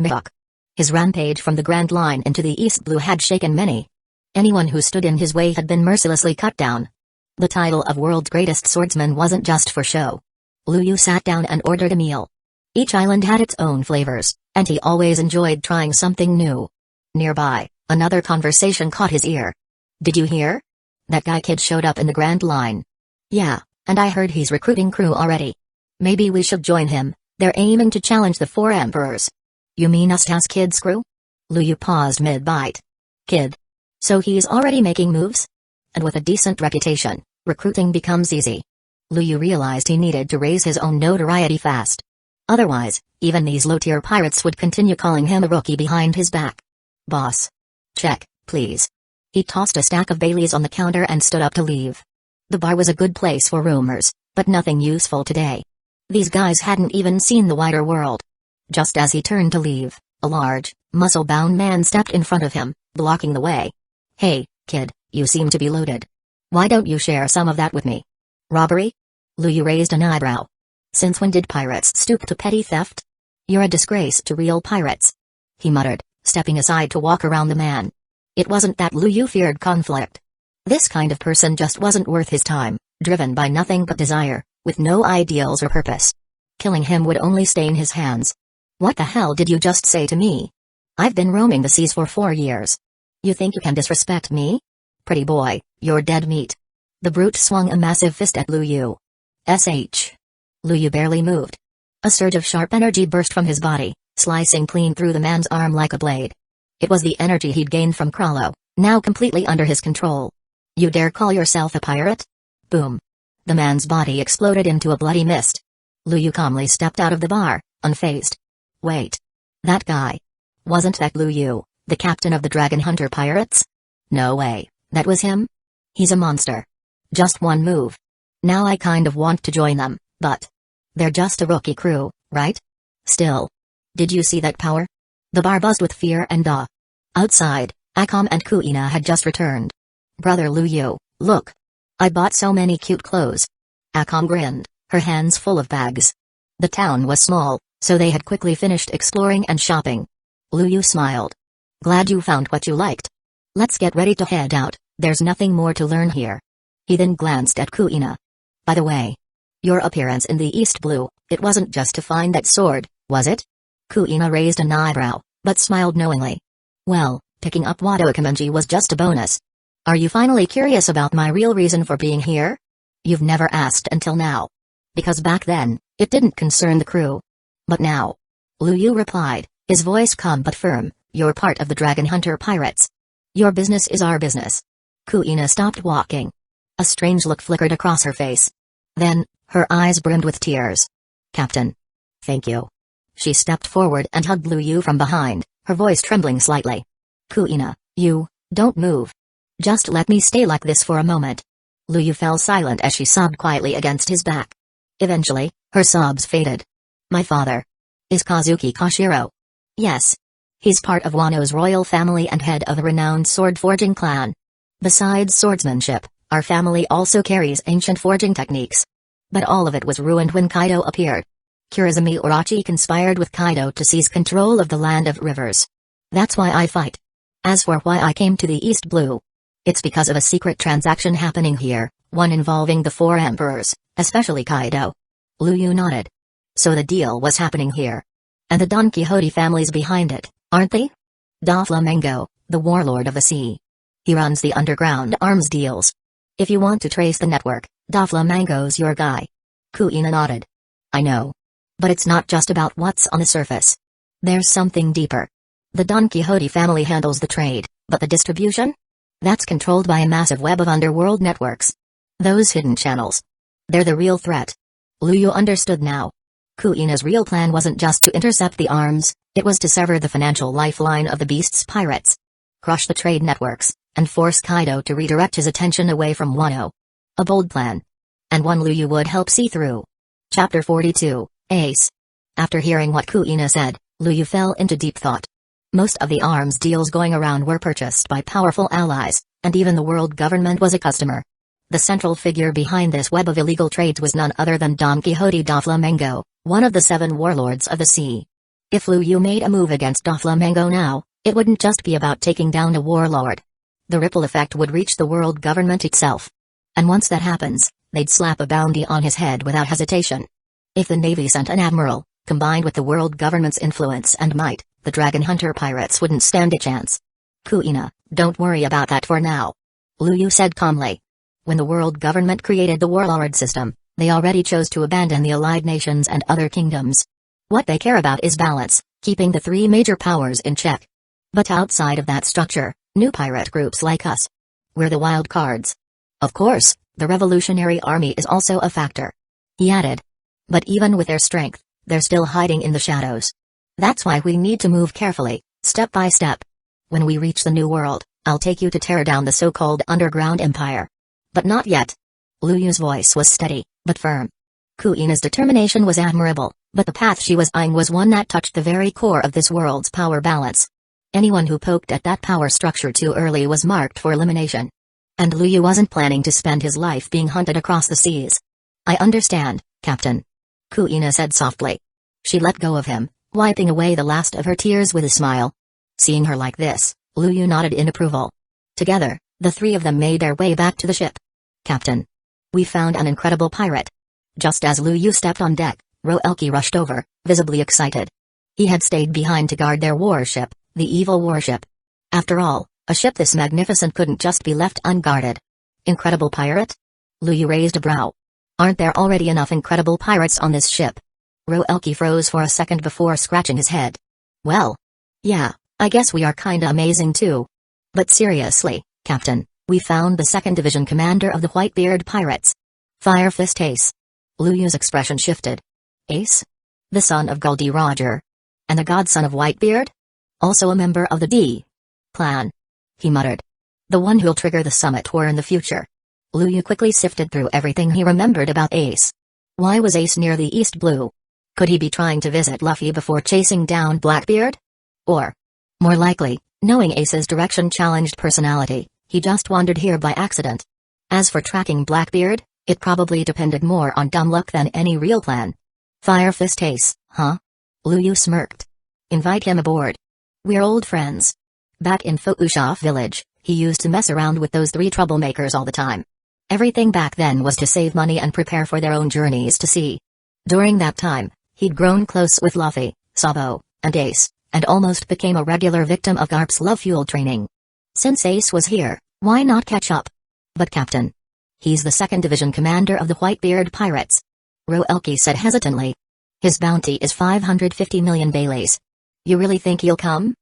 His rampage from the Grand Line into the East Blue had shaken many. Anyone who stood in his way had been mercilessly cut down. The title of world's greatest swordsman wasn't just for show. Lu Yu sat down and ordered a meal. Each island had its own flavors, and he always enjoyed trying something new. Nearby, another conversation caught his ear. Did you hear? That guy kid showed up in the Grand Line. Yeah, and I heard he's recruiting crew already. Maybe we should join him, they're aiming to challenge the 4 emperors. You mean Usta's kid's crew? Lu Yu paused mid-bite. Kid. So he's already making moves? And with a decent reputation, recruiting becomes easy. Lu Yu realized he needed to raise his own notoriety fast. Otherwise, even these low-tier pirates would continue calling him a rookie behind his back. Boss. Check, please. He tossed a stack of Baileys on the counter and stood up to leave. The bar was a good place for rumors, but nothing useful today. These guys hadn't even seen the wider world. Just as he turned to leave, a large, muscle-bound man stepped in front of him, blocking the way. Hey, kid, you seem to be loaded. Why don't you share some of that with me? Robbery? Lu Yu raised an eyebrow. Since when did pirates stoop to petty theft? You're a disgrace to real pirates. He muttered, stepping aside to walk around the man. It wasn't that Lu Yu feared conflict. This kind of person just wasn't worth his time, driven by nothing but desire, with no ideals or purpose. Killing him would only stain his hands. What the hell did you just say to me? I've been roaming the seas for 4 years. You think you can disrespect me? Pretty boy, you're dead meat. The brute swung a massive fist at Lu Yu. SH. Lu Yu barely moved. A surge of sharp energy burst from his body, slicing clean through the man's arm like a blade. It was the energy he'd gained from Krallo, now completely under his control. You dare call yourself a pirate? Boom. The man's body exploded into a bloody mist. Lu Yu calmly stepped out of the bar, unfazed. Wait. That guy. Wasn't that Lu Yu, the captain of the Dragon Hunter pirates? No way, that was him? He's a monster. Just one move. Now I kind of want to join them, but they're just a rookie crew, right? Still. Did you see that power? The bar buzzed with fear and awe. Outside, Akam and Kuina had just returned. Brother Lu Yu, look. I bought so many cute clothes. Akam grinned, her hands full of bags. The town was small, so they had quickly finished exploring and shopping. Lu Yu smiled. Glad you found what you liked. Let's get ready to head out, there's nothing more to learn here. He then glanced at Kuina. By the way, your appearance in the East Blue, it wasn't just to find that sword, was it? Kuina raised an eyebrow, but smiled knowingly. Well, picking up Wado Kamenji was just a bonus. Are you finally curious about my real reason for being here? You've never asked until now. Because back then, it didn't concern the crew. But now. Lu Yu replied, his voice calm but firm, you're part of the Dragon Hunter pirates. Your business is our business. Kuina stopped walking. A strange look flickered across her face. Then, her eyes brimmed with tears. Captain. Thank you. She stepped forward and hugged Lu Yu from behind, her voice trembling slightly. Kuina, you Don't move. Just let me stay like this for a moment. Lu Yu fell silent as she sobbed quietly against his back. Eventually, her sobs faded. My father. Is Kazuki Koshiro? Yes. He's part of Wano's royal family and head of a renowned sword-forging clan. Besides swordsmanship, our family also carries ancient forging techniques. But all of it was ruined when Kaido appeared. Kurizumi Orochi conspired with Kaido to seize control of the land of rivers. That's why I fight. As for why I came to the East Blue, it's because of a secret transaction happening here, one involving the four emperors, especially Kaido. Lu Yu nodded. So the deal was happening here. And the Don Quixote family's behind it, aren't they? Doflamingo, the warlord of the sea. He runs the underground arms deals. If you want to trace the network, Doflamingo's your guy. Kuina nodded. I know. But it's not just about what's on the surface. There's something deeper. The Don Quixote family handles the trade, but the distribution? That's controlled by a massive web of underworld networks. Those hidden channels. They're the real threat. Lu Yu understood now. Kuina's real plan wasn't just to intercept the arms, it was to sever the financial lifeline of the beast's pirates. Crush the trade networks, and force Kaido to redirect his attention away from Wano. A bold plan. And one Lu Yu would help see through. Chapter 42, Ace. After hearing what Kuina said, Lu Yu fell into deep thought. Most of the arms deals going around were purchased by powerful allies, and even the world government was a customer. The central figure behind this web of illegal trades was none other than Don Quixote Doflamingo, one of the 7 warlords of the sea. If Lu Yu made a move against Doflamingo now, it wouldn't just be about taking down a warlord. The ripple effect would reach the world government itself. And once that happens, they'd slap a bounty on his head without hesitation. If the Navy sent an admiral, combined with the world government's influence and might, the Dragon Hunter pirates wouldn't stand a chance. Kuina, don't worry about that for now. Lu Yu said calmly. When the world government created the warlord system, they already chose to abandon the allied nations and other kingdoms. What they care about is balance, keeping the 3 major powers in check. But outside of that structure, new pirate groups like us. We're the wild cards. Of course, the Revolutionary Army is also a factor. He added. But even with their strength, they're still hiding in the shadows. That's why we need to move carefully, step by step. When we reach the New World, I'll take you to tear down the so-called Underground Empire. But not yet. Lu Yu's voice was steady, but firm. Kuina's determination was admirable, but the path she was eyeing was one that touched the very core of this world's power balance. Anyone who poked at that power structure too early was marked for elimination. And Lu Yu wasn't planning to spend his life being hunted across the seas. I understand, Captain. Kuina said softly. She let go of him, wiping away the last of her tears with a smile. Seeing her like this, Lu Yu nodded in approval. Together, the 3 of them made their way back to the ship. Captain. We found an incredible pirate. Just as Lu Yu stepped on deck, Roelki rushed over, visibly excited. He had stayed behind to guard their warship, the evil warship. After all, a ship this magnificent couldn't just be left unguarded. Incredible pirate? Lu Yu raised a brow. Aren't there already enough incredible pirates on this ship? Roelki froze for a second before scratching his head. Well. Yeah, I guess we are kinda amazing too. But seriously, Captain, we found the 2nd Division commander of the Whitebeard Pirates. Fire Fist Ace. Lu Yu's expression shifted. Ace? The son of Goldie Roger. And the godson of Whitebeard? Also a member of the D clan. He muttered. The one who'll trigger the summit war in the future. Lu Yu quickly sifted through everything he remembered about Ace. Why was Ace near the East Blue? Could he be trying to visit Luffy before chasing down Blackbeard? Or, more likely, knowing Ace's direction-challenged personality, he just wandered here by accident. As for tracking Blackbeard, it probably depended more on dumb luck than any real plan. Fire Fist Ace, huh? Lu Yu smirked. Invite him aboard. We're old friends. Back in Fuusha village, he used to mess around with those 3 troublemakers all the time. Everything back then was to save money and prepare for their own journeys to sea. During that time, he'd grown close with Luffy, Sabo, and Ace, and almost became a regular victim of Garp's love-fueled training. Since Ace was here, why not catch up? But Captain. He's the 2nd Division commander of the Whitebeard Pirates. Roelki said hesitantly. His bounty is 550 million Baileys. You really think he'll come?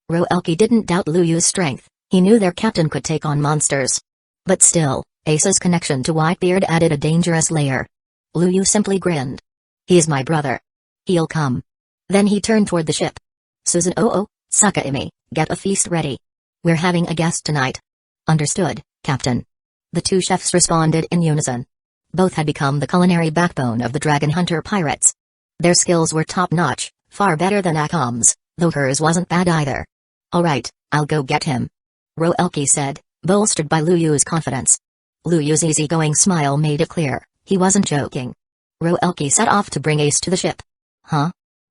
Roelki didn't doubt Lu Yu's strength, he knew their captain could take on monsters. But still, Ace's connection to Whitebeard added a dangerous layer. Lu Yu simply grinned. He's my brother. He'll come. Then he turned toward the ship. Susan Sakaimi, get a feast ready. We're having a guest tonight. Understood, Captain. The two chefs responded in unison. Both had become the culinary backbone of the Dragon Hunter pirates. Their skills were top-notch, far better than Akam's, though hers wasn't bad either. Alright, I'll go get him. Roelke said, bolstered by Lu Yu's confidence. Lu Yu's easygoing smile made it clear, he wasn't joking. Roelke set off to bring Ace to the ship. Huh?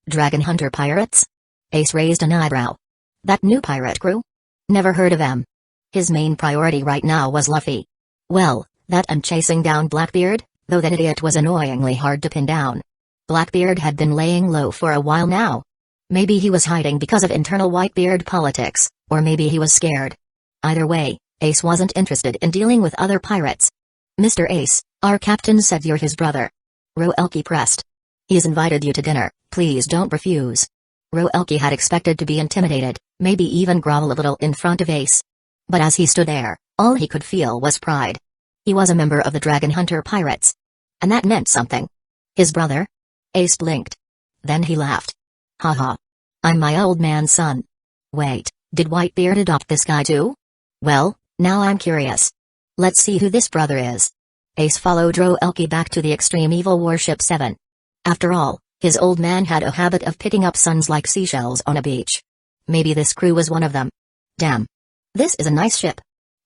Dragon Hunter pirates? Ace raised an eyebrow. That new pirate crew? Never heard of them. His main priority right now was Luffy. Well, that and chasing down Blackbeard, though that idiot was annoyingly hard to pin down. Blackbeard had been laying low for a while now. Maybe he was hiding because of internal Whitebeard politics, or maybe he was scared. Either way, Ace wasn't interested in dealing with other pirates. Mr. Ace, our captain said you're his brother. Roelke pressed. He's invited you to dinner, please don't refuse. Roelke had expected to be intimidated, maybe even grovel a little in front of Ace. But as he stood there, all he could feel was pride. He was a member of the Dragon Hunter pirates. And that meant something. His brother? Ace blinked. Then he laughed. Haha. I'm my old man's son. Wait, did Whitebeard adopt this guy too? Well, now I'm curious. Let's see who this brother is. Ace followed Roelke back to the Extreme Evil Warship 7. After all, his old man had a habit of picking up sons like seashells on a beach. Maybe this crew was one of them. Damn. This is a nice ship.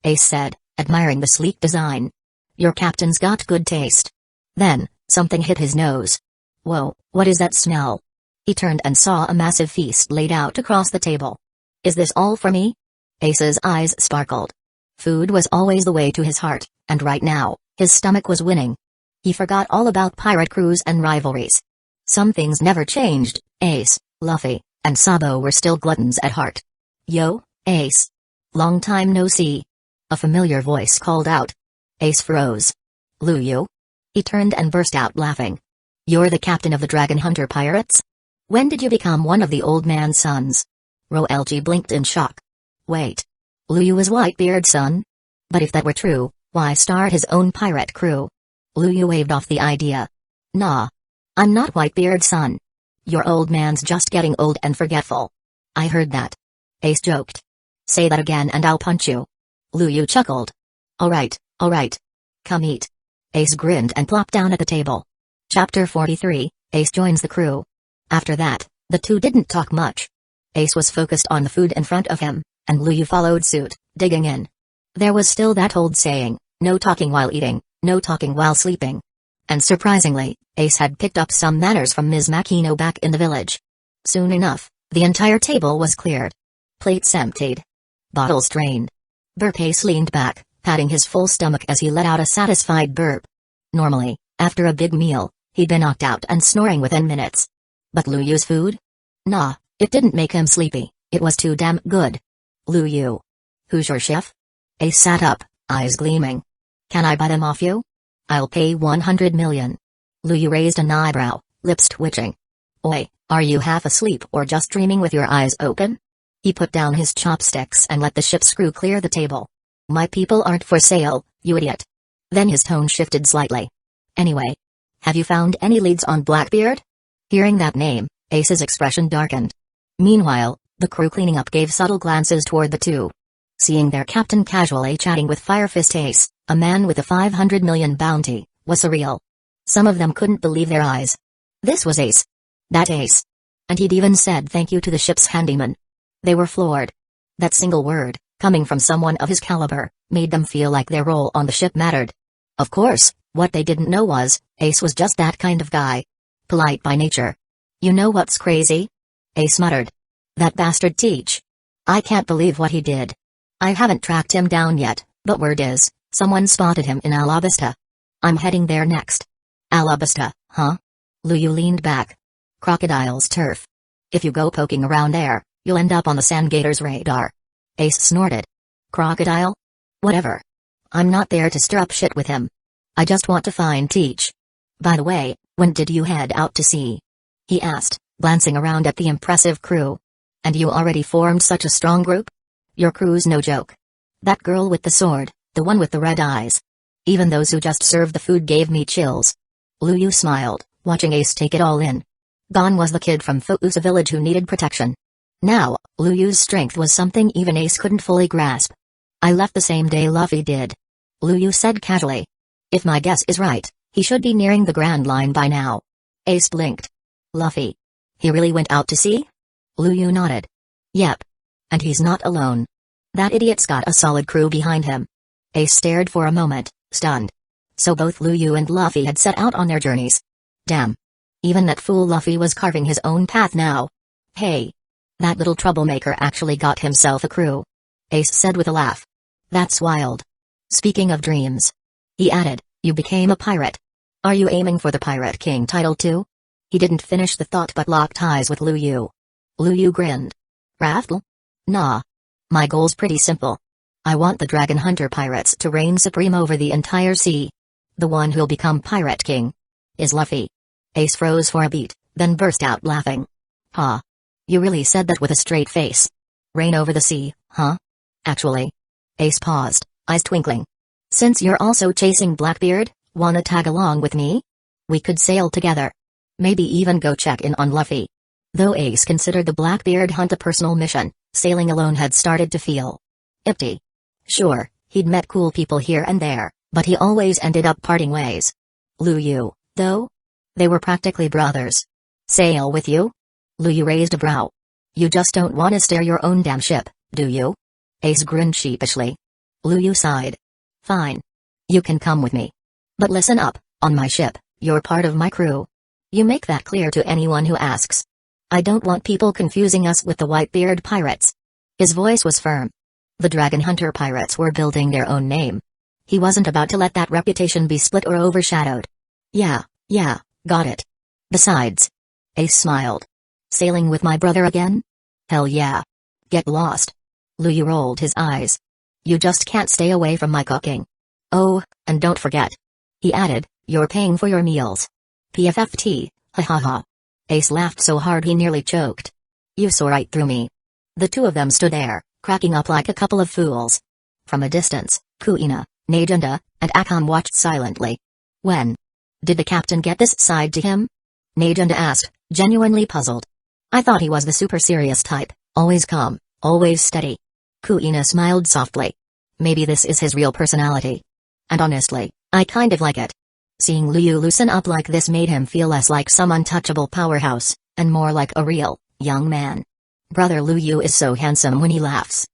Ace said, admiring the sleek design. Your captain's got good taste. Then, something hit his nose. Whoa, what is that smell? He turned and saw a massive feast laid out across the table. Is this all for me? Ace's eyes sparkled. Food was always the way to his heart, and right now, his stomach was winning. He forgot all about pirate crews and rivalries. Some things never changed. Ace, Luffy, and Sabo were still gluttons at heart. Yo, Ace. Long time no see. A familiar voice called out. Ace froze. Lu Yu? He turned and burst out laughing. You're the captain of the Dragon Hunter pirates? When did you become one of the old man's sons? Roelke blinked in shock. Wait. Lu Yu was Whitebeard's son? But if that were true, why start his own pirate crew? Lu Yu waved off the idea. Nah. I'm not Whitebeard's son. Your old man's just getting old and forgetful. I heard that. Ace joked. Say that again and I'll punch you. Lu Yu chuckled. Alright. Come eat. Ace grinned and plopped down at the table. Chapter 43, Ace joins the crew. After that, the two didn't talk much. Ace was focused on the food in front of him, and Lu Yu followed suit, digging in. There was still that old saying, no talking while eating, no talking while sleeping. And surprisingly, Ace had picked up some manners from Ms. Makino back in the village. Soon enough, the entire table was cleared. Plates emptied. Bottles drained. Ace leaned back, patting his full stomach as he let out a satisfied burp. Normally, after a big meal, he'd been knocked out and snoring within minutes. But Lu Yu's food? Nah, it didn't make him sleepy, it was too damn good. Lu Yu. Who's your chef? Ace sat up, eyes gleaming. Can I buy them off you? I'll pay 100 million. Lu Yu raised an eyebrow, lips twitching. Oi, are you half asleep or just dreaming with your eyes open? He put down his chopsticks and let the ship's crew clear the table. My people aren't for sale, you idiot. Then his tone shifted slightly. Anyway. Have you found any leads on Blackbeard? Hearing that name, Ace's expression darkened. Meanwhile, the crew cleaning up gave subtle glances toward the two. Seeing their captain casually chatting with Firefist Ace, a man with a 500 million bounty, was surreal. Some of them couldn't believe their eyes. This was Ace. That Ace. And he'd even said thank you to the ship's handyman. They were floored. That single word, coming from someone of his caliber, made them feel like their role on the ship mattered. Of course, what they didn't know was, Ace was just that kind of guy. Polite by nature. You know what's crazy? Ace muttered. That bastard Teach. I can't believe what he did. I haven't tracked him down yet, but word is, someone spotted him in Alabasta. I'm heading there next. Alabasta, huh? Lu Yu leaned back. Crocodile's turf. If you go poking around there, you'll end up on the Sandgator's radar. Ace snorted. Crocodile? Whatever. I'm not there to stir up shit with him. I just want to find Teach. By the way, when did you head out to sea? He asked, glancing around at the impressive crew. And you already formed such a strong group? Your crew's no joke. That girl with the sword, the one with the red eyes. Even those who just served the food gave me chills. Lu Yu smiled, watching Ace take it all in. Gone was the kid from Fuusa village who needed protection. Now, Luyu's strength was something even Ace couldn't fully grasp. I left the same day Luffy did. Luyu said casually. If my guess is right, he should be nearing the Grand Line by now. Ace blinked. Luffy. He really went out to sea? Luyu nodded. Yep. And he's not alone. That idiot's got a solid crew behind him. Ace stared for a moment, stunned. So both Luyu and Luffy had set out on their journeys. Damn. Even that fool Luffy was carving his own path now. Hey. That little troublemaker actually got himself a crew. Ace said with a laugh. That's wild. Speaking of dreams. He added, you became a pirate. Are you aiming for the Pirate King title too? He didn't finish the thought but locked eyes with Luyu. Luyu grinned. Raftel? Nah. My goal's pretty simple. I want the Dragon Hunter pirates to reign supreme over the entire sea. The one who'll become Pirate King is Luffy. Ace froze for a beat, then burst out laughing. Ha. You really said that with a straight face. Reign over the sea, huh? Actually. Ace paused, eyes twinkling. Since you're also chasing Blackbeard, wanna tag along with me? We could sail together. Maybe even go check in on Luffy. Though Ace considered the Blackbeard hunt a personal mission, sailing alone had started to feel empty. Sure, he'd met cool people here and there, but he always ended up parting ways. Luyu, though? They were practically brothers. Sail with you? Luyu raised a brow. You just don't want to steer your own damn ship, do you? Ace grinned sheepishly. Luyu sighed. Fine. You can come with me. But listen up, on my ship, you're part of my crew. You make that clear to anyone who asks. I don't want people confusing us with the Whitebeard pirates. His voice was firm. The Dragon Hunter pirates were building their own name. He wasn't about to let that reputation be split or overshadowed. Yeah, got it. Besides. Ace smiled. Sailing with my brother again? Hell yeah. Get lost. Luyu rolled his eyes. You just can't stay away from my cooking. Oh, and don't forget. He added, you're paying for your meals. PFFT, ha ha ha. Ace laughed so hard he nearly choked. You saw right through me. The two of them stood there, cracking up like a couple of fools. From a distance, Kuina, Najunda, and Akam watched silently. When did the captain get this side to him? Najunda asked, genuinely puzzled. I thought he was the super serious type, always calm, always steady. Kuina smiled softly. Maybe this is his real personality. And honestly, I kind of like it. Seeing Luyu loosen up like this made him feel less like some untouchable powerhouse, and more like a real, young man. Brother Luyu is so handsome when he laughs.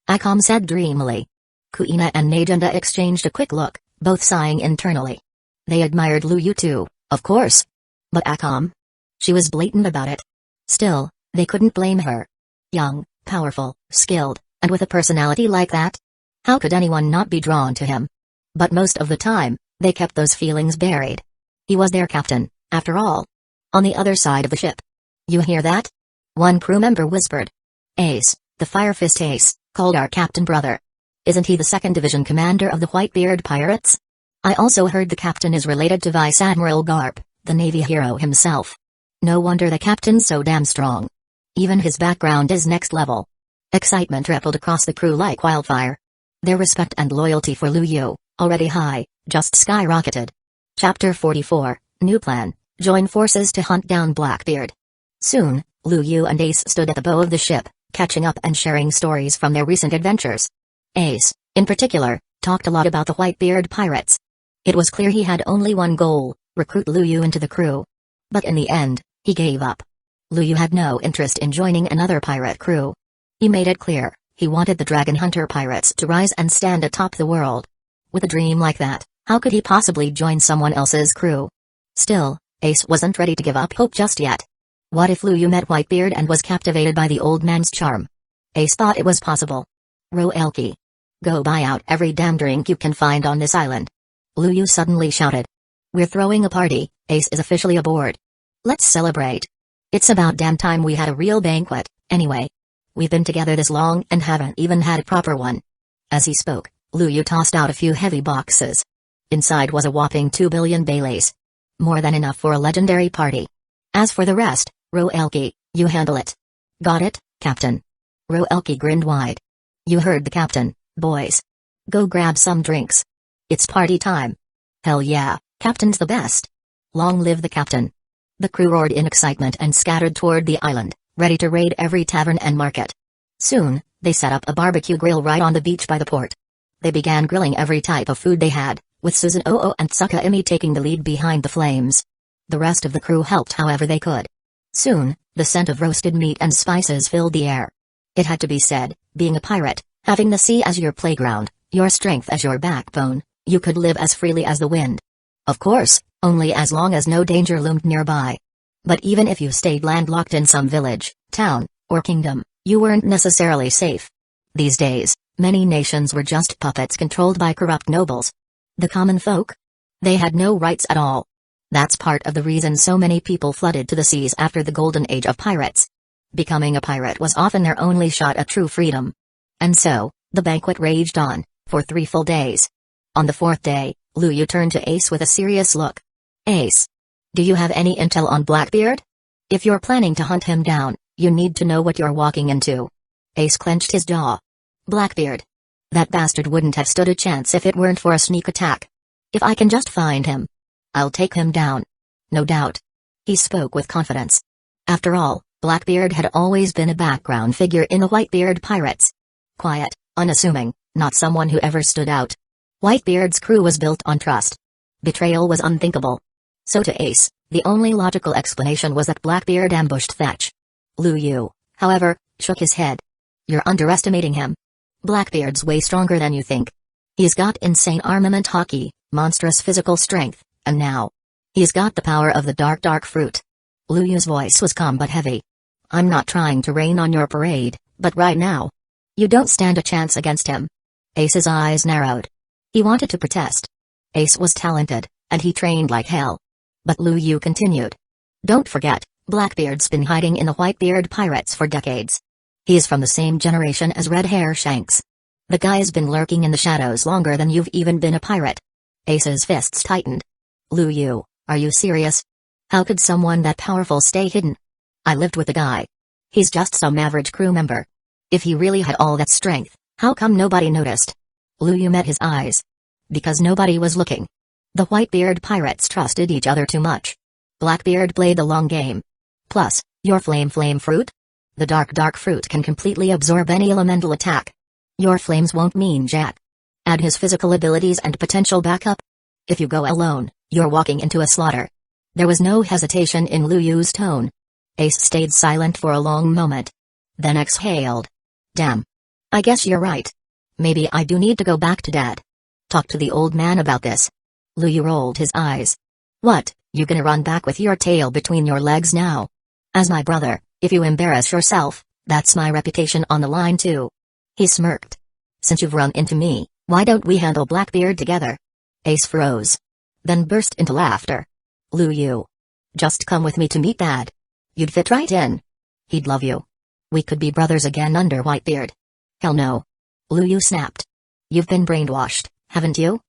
Akam said dreamily. Kuina and Najunda exchanged a quick look, both sighing internally. They admired Luyu too, of course. But Akam? She was blatant about it. Still, they couldn't blame her. Young, powerful, skilled, and with a personality like that? How could anyone not be drawn to him? But most of the time, they kept those feelings buried. He was their captain, after all. On the other side of the ship. You hear that? One crew member whispered. Ace, the Fire Fist Ace, called our captain brother. Isn't he the 2nd Division commander of the Whitebeard Pirates? I also heard the captain is related to Vice Admiral Garp, the Navy hero himself. No wonder the captain's so damn strong. Even his background is next level. Excitement rippled across the crew like wildfire. Their respect and loyalty for Luyu, already high, just skyrocketed. Chapter 44, New Plan, Join Forces to Hunt Down Blackbeard. Soon, Luyu and Ace stood at the bow of the ship, catching up and sharing stories from their recent adventures. Ace, in particular, talked a lot about the Whitebeard pirates. It was clear he had only one goal, recruit Luyu into the crew. But in the end, he gave up. Luyu had no interest in joining another pirate crew. He made it clear, he wanted the Dragon Hunter pirates to rise and stand atop the world. With a dream like that, how could he possibly join someone else's crew? Still, Ace wasn't ready to give up hope just yet. What if Luyu met Whitebeard and was captivated by the old man's charm? Ace thought it was possible. Roelki. Go buy out every damn drink you can find on this island. Luyu suddenly shouted. We're throwing a party, Ace is officially aboard. Let's celebrate. It's about damn time we had a real banquet, anyway. We've been together this long and haven't even had a proper one. As he spoke, Luyu tossed out a few heavy boxes. Inside was a whopping 2 billion Baileys. More than enough for a legendary party. As for the rest, Roelki, you handle it. Got it, Captain. Roelki grinned wide. You heard the captain, boys. Go grab some drinks. It's party time. Hell yeah, Captain's the best. Long live the captain. The crew roared in excitement and scattered toward the island, ready to raid every tavern and market. Soon, they set up a barbecue grill right on the beach by the port. They began grilling every type of food they had, with Susanoo and Tsukahime taking the lead behind the flames. The rest of the crew helped however they could. Soon, the scent of roasted meat and spices filled the air. It had to be said, being a pirate, having the sea as your playground, your strength as your backbone, you could live as freely as the wind. Of course, only as long as no danger loomed nearby. But even if you stayed landlocked in some village, town, or kingdom, you weren't necessarily safe. These days, many nations were just puppets controlled by corrupt nobles. The common folk? They had no rights at all. That's part of the reason so many people flooded to the seas after the golden age of pirates. Becoming a pirate was often their only shot at true freedom. And so, the banquet raged on, for 3 full days. On the 4th day, Luyu turned to Ace with a serious look. Ace. Do you have any intel on Blackbeard? If you're planning to hunt him down, you need to know what you're walking into. Ace clenched his jaw. Blackbeard. That bastard wouldn't have stood a chance if it weren't for a sneak attack. If I can just find him, I'll take him down. No doubt. He spoke with confidence. After all, Blackbeard had always been a background figure in the Whitebeard pirates. Quiet, unassuming, not someone who ever stood out. Whitebeard's crew was built on trust. Betrayal was unthinkable. So to Ace, the only logical explanation was that Blackbeard ambushed Thatch. Luyu, however, shook his head. You're underestimating him. Blackbeard's way stronger than you think. He's got insane armament hockey, monstrous physical strength, and now, he's got the power of the dark fruit. Luyu's voice was calm but heavy. I'm not trying to rain on your parade, but right now, you don't stand a chance against him. Ace's eyes narrowed. He wanted to protest. Ace was talented, and he trained like hell. But Luyu continued. Don't forget, Blackbeard's been hiding in the Whitebeard pirates for decades. He's from the same generation as Red Hair Shanks. The guy's been lurking in the shadows longer than you've even been a pirate. Ace's fists tightened. Luyu, are you serious? How could someone that powerful stay hidden? I lived with the guy. He's just some average crew member. If he really had all that strength, how come nobody noticed? Luyu met his eyes. Because nobody was looking. The Whitebeard pirates trusted each other too much. Blackbeard played the long game. Plus, your flame fruit? The dark fruit can completely absorb any elemental attack. Your flames won't mean jack. Add his physical abilities and potential backup. If you go alone, you're walking into a slaughter. There was no hesitation in Luyu's tone. Ace stayed silent for a long moment. Then exhaled. Damn. I guess you're right. Maybe I do need to go back to Dad. Talk to the old man about this. Luyu rolled his eyes. What, you gonna run back with your tail between your legs now? As my brother, if you embarrass yourself, that's my reputation on the line too. He smirked. Since you've run into me, why don't we handle Blackbeard together? Ace froze. Then burst into laughter. Luyu. Just come with me to meet Dad. You'd fit right in. He'd love you. We could be brothers again under Whitebeard. Hell no. Luyu snapped. You've been brainwashed, haven't you?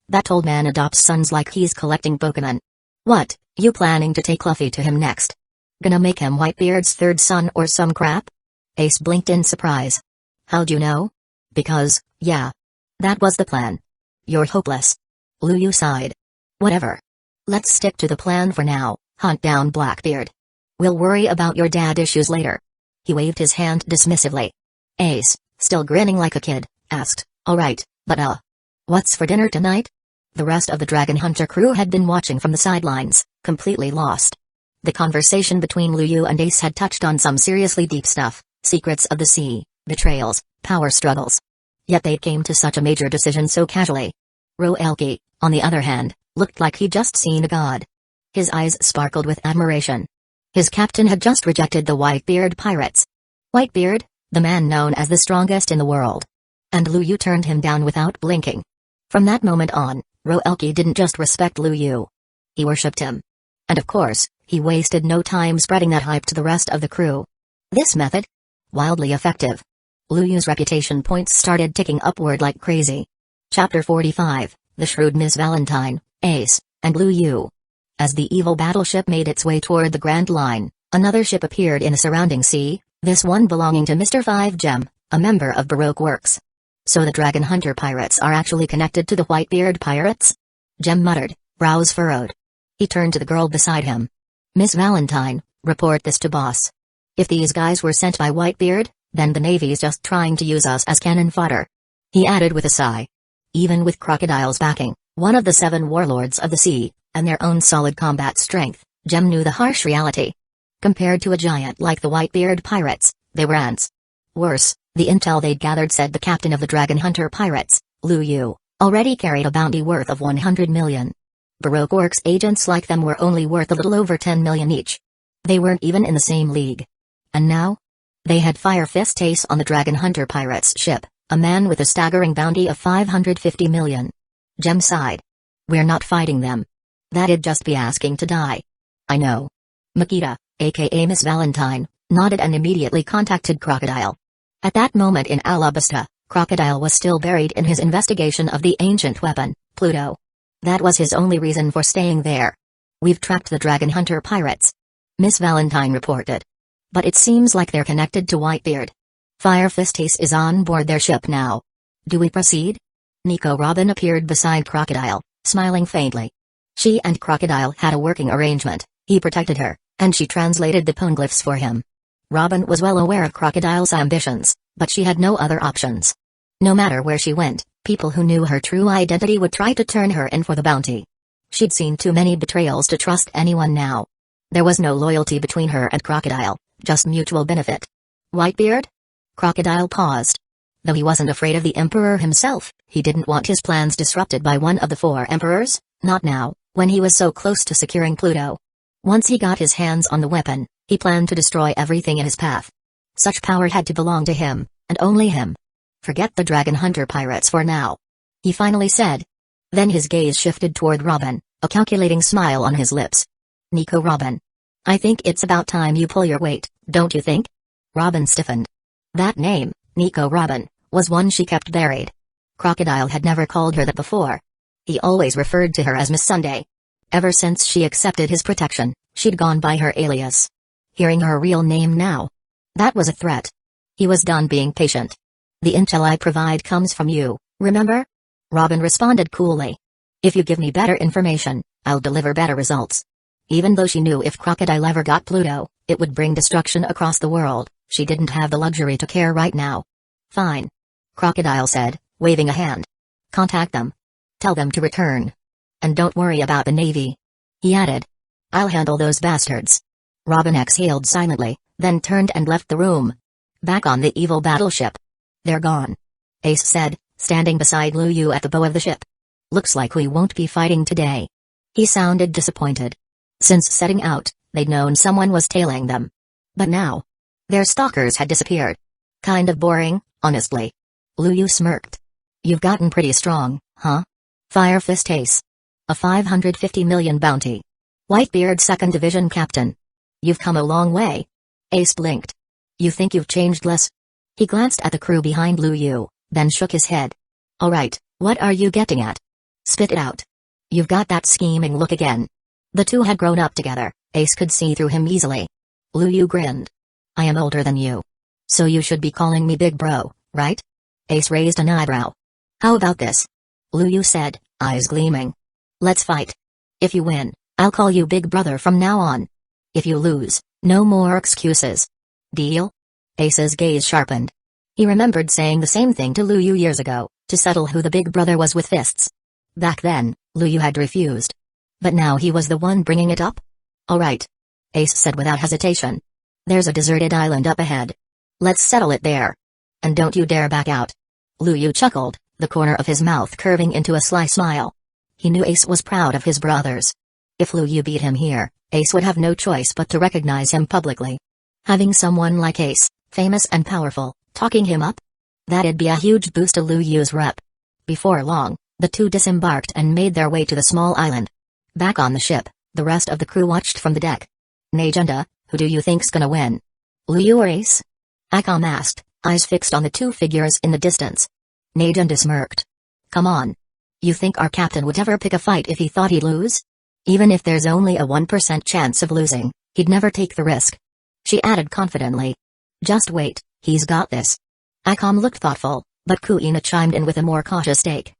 That old man adopts sons like he's collecting Pokemon. What, you planning to take Luffy to him next? Gonna make him Whitebeard's 3rd son or some crap? Ace blinked in surprise. How'd you know? Because, yeah. That was the plan. You're hopeless. Luyu sighed. Whatever. Let's stick to the plan for now, hunt down Blackbeard. We'll worry about your dad issues later. He waved his hand dismissively. Ace, still grinning like a kid, asked, alright, but what's for dinner tonight? The rest of the Dragon Hunter crew had been watching from the sidelines, completely lost. The conversation between Luyu and Ace had touched on some seriously deep stuff, secrets of the sea, betrayals, power struggles. Yet they came to such a major decision so casually. Roelke, on the other hand, looked like he'd just seen a god. His eyes sparkled with admiration. His captain had just rejected the Whitebeard pirates. Whitebeard, the man known as the strongest in the world. And Luyu turned him down without blinking. From that moment on, Roelke didn't just respect Luyu. He worshipped him. And of course, he wasted no time spreading that hype to the rest of the crew. This method? Wildly effective. Luyu's reputation points started ticking upward like crazy. Chapter 45, The Shrewd Miss Valentine, Ace, and Luyu. As the evil battleship made its way toward the Grand Line, another ship appeared in the surrounding sea, this one belonging to Mr. 5 Gem, a member of Baroque Works. So the Dragon Hunter pirates are actually connected to the Whitebeard pirates? Gem muttered, brows furrowed. He turned to the girl beside him. Miss Valentine, report this to boss. If these guys were sent by Whitebeard, then the Navy's just trying to use us as cannon fodder. He added with a sigh. Even with Crocodile's backing, one of the 7 warlords of the sea, and their own solid combat strength, Jem knew the harsh reality. Compared to a giant like the Whitebeard pirates, they were ants. Worse, the intel they'd gathered said the captain of the Dragon Hunter pirates, Lu Yu, already carried a bounty worth of 100 million. Baroque Works agents like them were only worth a little over 10 million each. They weren't even in the same league. And now? They had Fire Fist Ace on the Dragon Hunter pirates' ship, a man with a staggering bounty of 550 million. Jem sighed. We're not fighting them. That'd just be asking to die. I know. Makita, aka Miss Valentine, nodded and immediately contacted Crocodile. At that moment in Alabasta, Crocodile was still buried in his investigation of the ancient weapon, Pluto. That was his only reason for staying there. We've tracked the Dragon Hunter pirates, Miss Valentine reported. But it seems like they're connected to Whitebeard. Fire Fist Ace is on board their ship now. Do we proceed? Nico Robin appeared beside Crocodile, smiling faintly. She and Crocodile had a working arrangement. He protected her, and she translated the poneglyphs for him. Robin was well aware of Crocodile's ambitions, but she had no other options. No matter where she went, people who knew her true identity would try to turn her in for the bounty. She'd seen too many betrayals to trust anyone now. There was no loyalty between her and Crocodile, just mutual benefit. Whitebeard? Crocodile paused. Though he wasn't afraid of the Emperor himself, he didn't want his plans disrupted by one of the 4 emperors, not now, when he was so close to securing Pluto. Once he got his hands on the weapon, he planned to destroy everything in his path. Such power had to belong to him, and only him. Forget the Dragon Hunter pirates for now, he finally said. Then his gaze shifted toward Robin, a calculating smile on his lips. Nico Robin. I think it's about time you pull your weight, don't you think? Robin stiffened. That name, Nico Robin, was one she kept buried. Crocodile had never called her that before. He always referred to her as Miss Sunday. Ever since she accepted his protection, she'd gone by her alias. Hearing her real name now, that was a threat. He was done being patient. The intel I provide comes from you, remember? Robin responded coolly. If you give me better information, I'll deliver better results. Even though she knew if Crocodile ever got Pluto, it would bring destruction across the world, she didn't have the luxury to care right now. Fine. Crocodile said, waving a hand. Contact them. Tell them to return. And don't worry about the Navy. He added. I'll handle those bastards. Robin exhaled silently, then turned and left the room. Back on the evil battleship. They're gone. Ace said, standing beside Lu Yu at the bow of the ship. Looks like we won't be fighting today. He sounded disappointed. Since setting out, they'd known someone was tailing them. But now, their stalkers had disappeared. Kind of boring, honestly. Lu Yu smirked. You've gotten pretty strong, huh? Fire Fist Ace. A 550 million bounty. Whitebeard 2nd Division Captain. You've come a long way. Ace blinked. You think you've changed less? He glanced at the crew behind Lu Yu, then shook his head. Alright, what are you getting at? Spit it out. You've got that scheming look again. The two had grown up together, Ace could see through him easily. Lu Yu grinned. I am older than you. So you should be calling me Big Bro, right? Ace raised an eyebrow. How about this? Lu Yu said, eyes gleaming. Let's fight. If you win, I'll call you Big Brother from now on. If you lose, no more excuses. Deal? Ace's gaze sharpened. He remembered saying the same thing to Lu Yu years ago, to settle who the Big Brother was with fists. Back then, Lu Yu had refused. But now he was the one bringing it up? Alright. Ace said without hesitation. There's a deserted island up ahead. Let's settle it there. And don't you dare back out. Lu Yu chuckled, the corner of his mouth curving into a sly smile. He knew Ace was proud of his brothers. If Lu Yu beat him here, Ace would have no choice but to recognize him publicly. Having someone like Ace, famous and powerful, talking him up? That'd be a huge boost to Lu Yu's rep. Before long, the two disembarked and made their way to the small island. Back on the ship, the rest of the crew watched from the deck. Najunda, who do you think's gonna win? Lu Yu or Ace? Akam asked, eyes fixed on the two figures in the distance. Najunda smirked. Come on. You think our captain would ever pick a fight if he thought he'd lose? Even if there's only a 1% chance of losing, he'd never take the risk. She added confidently. Just wait, he's got this. Akam looked thoughtful, but Kuina chimed in with a more cautious take.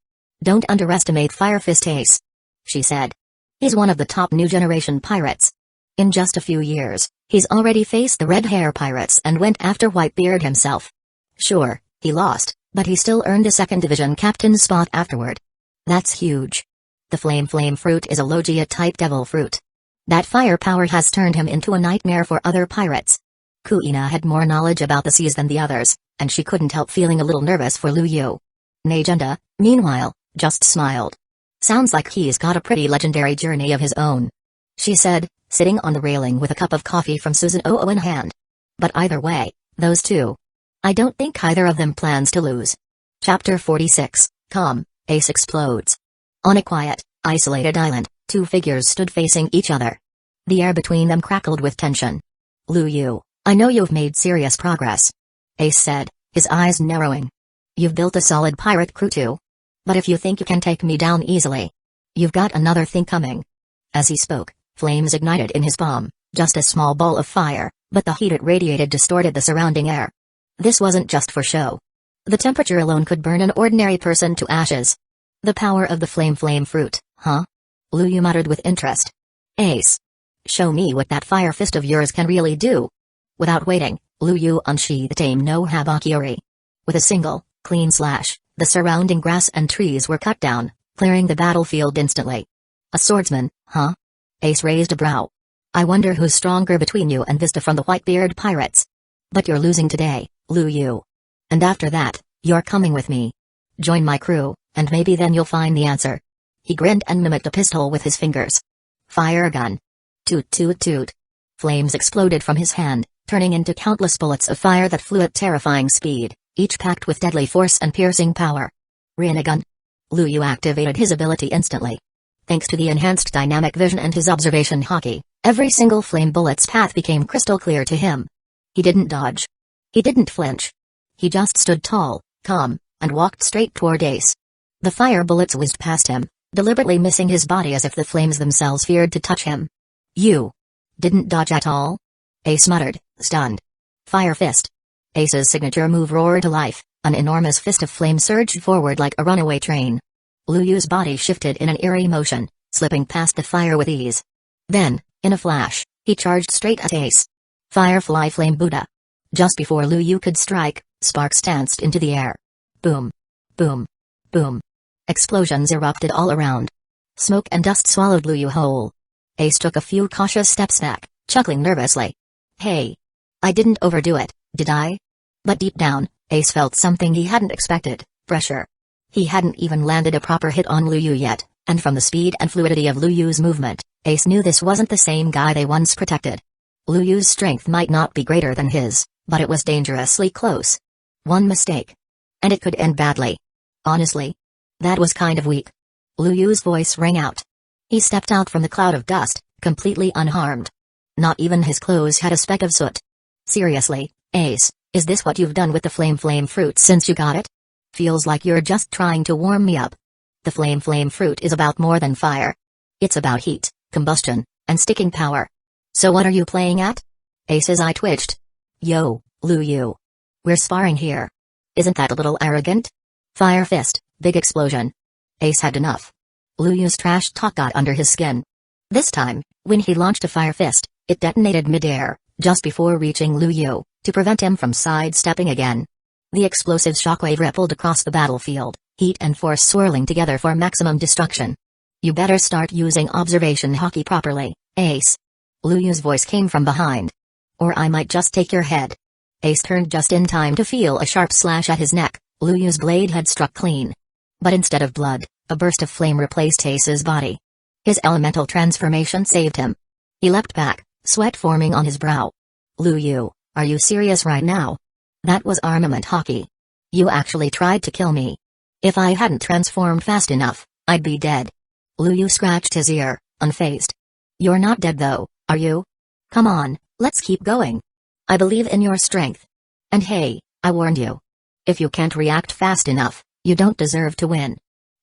Don't underestimate Fire Fist Ace, she said. He's one of the top new generation pirates. In just a few years, he's already faced the red hair pirates and went after Whitebeard himself. Sure, he lost, but he still earned a 2nd Division captain's spot afterward. That's huge. The flame fruit is a Logia-type devil fruit. That firepower has turned him into a nightmare for other pirates. Kuina had more knowledge about the seas than the others, and she couldn't help feeling a little nervous for Lu Yu. Najenda, meanwhile, just smiled. Sounds like he's got a pretty legendary journey of his own, she said, sitting on the railing with a cup of coffee from Susan Oo in hand. But either way, those two. I don't think either of them plans to lose. Chapter 46, Calm, Ace explodes. On a quiet, isolated island, two figures stood facing each other. The air between them crackled with tension. Lu Yu, I know you've made serious progress, Ace said, his eyes narrowing. You've built a solid pirate crew too. But if you think you can take me down easily, you've got another thing coming. As he spoke, flames ignited in his palm, just a small ball of fire, but the heat it radiated distorted the surrounding air. This wasn't just for show. The temperature alone could burn an ordinary person to ashes. The power of the flame fruit, huh? Lu Yu muttered with interest. Ace, show me what that fire fist of yours can really do. Without waiting, Lu Yu unsheathed Tame no Habakiri. With a single, clean slash, the surrounding grass and trees were cut down, clearing the battlefield instantly. A swordsman, huh? Ace raised a brow. I wonder who's stronger between you and Vista from the Whitebeard pirates. But you're losing today, Lu Yu. And after that, you're coming with me. Join my crew, and maybe then you'll find the answer. He grinned and mimicked a pistol with his fingers. Fire gun. Toot toot toot. Flames exploded from his hand, turning into countless bullets of fire that flew at terrifying speed, each packed with deadly force and piercing power. Rinnegan. Lu Yu activated his ability instantly. Thanks to the enhanced dynamic vision and his observation hockey, every single flame bullet's path became crystal clear to him. He didn't dodge. He didn't flinch. He just stood tall, calm, and walked straight toward Ace. The fire bullets whizzed past him, deliberately missing his body as if the flames themselves feared to touch him. You didn't dodge at all? Ace muttered, stunned. Fire fist. Ace's signature move roared to life, an enormous fist of flame surged forward like a runaway train. Lu Yu's body shifted in an eerie motion, slipping past the fire with ease. Then, in a flash, he charged straight at Ace. Firefly Flame Buddha. Just before Lu Yu could strike, sparks danced into the air. Boom. Boom. Boom. Explosions erupted all around. Smoke and dust swallowed Lu Yu whole. Ace took a few cautious steps back, chuckling nervously. Hey. I didn't overdo it, did I? But deep down, Ace felt something he hadn't expected, pressure. He hadn't even landed a proper hit on Lu Yu yet, and from the speed and fluidity of Lu Yu's movement, Ace knew this wasn't the same guy they once protected. Lu Yu's strength might not be greater than his, but it was dangerously close. One mistake, and it could end badly. Honestly, that was kind of weak. Lu Yu's voice rang out. He stepped out from the cloud of dust, completely unharmed. Not even his clothes had a speck of soot. Seriously, Ace, is this what you've done with the flame fruit since you got it? Feels like you're just trying to warm me up. The flame fruit is about more than fire. It's about heat, combustion, and sticking power. So what are you playing at? Ace's eye twitched. Yo, Lu Yu. We're sparring here. Isn't that a little arrogant? Fire fist, big explosion. Ace had enough. Lu Yu's trash talk got under his skin. This time, when he launched a fire fist, it detonated midair, just before reaching Lu Yu, to prevent him from sidestepping again. The explosive shockwave rippled across the battlefield, heat and force swirling together for maximum destruction. You better start using observation hockey properly, Ace. Lu Yu's voice came from behind. Or I might just take your head. Ace turned just in time to feel a sharp slash at his neck. Lu Yu's blade had struck clean. But instead of blood, a burst of flame replaced Ace's body. His elemental transformation saved him. He leapt back, sweat forming on his brow. Lu Yu, are you serious right now? That was armament hockey. You actually tried to kill me. If I hadn't transformed fast enough, I'd be dead. Lu Yu scratched his ear, unfazed. You're not dead though, are you? Come on, let's keep going. I believe in your strength. And hey, I warned you. If you can't react fast enough, you don't deserve to win.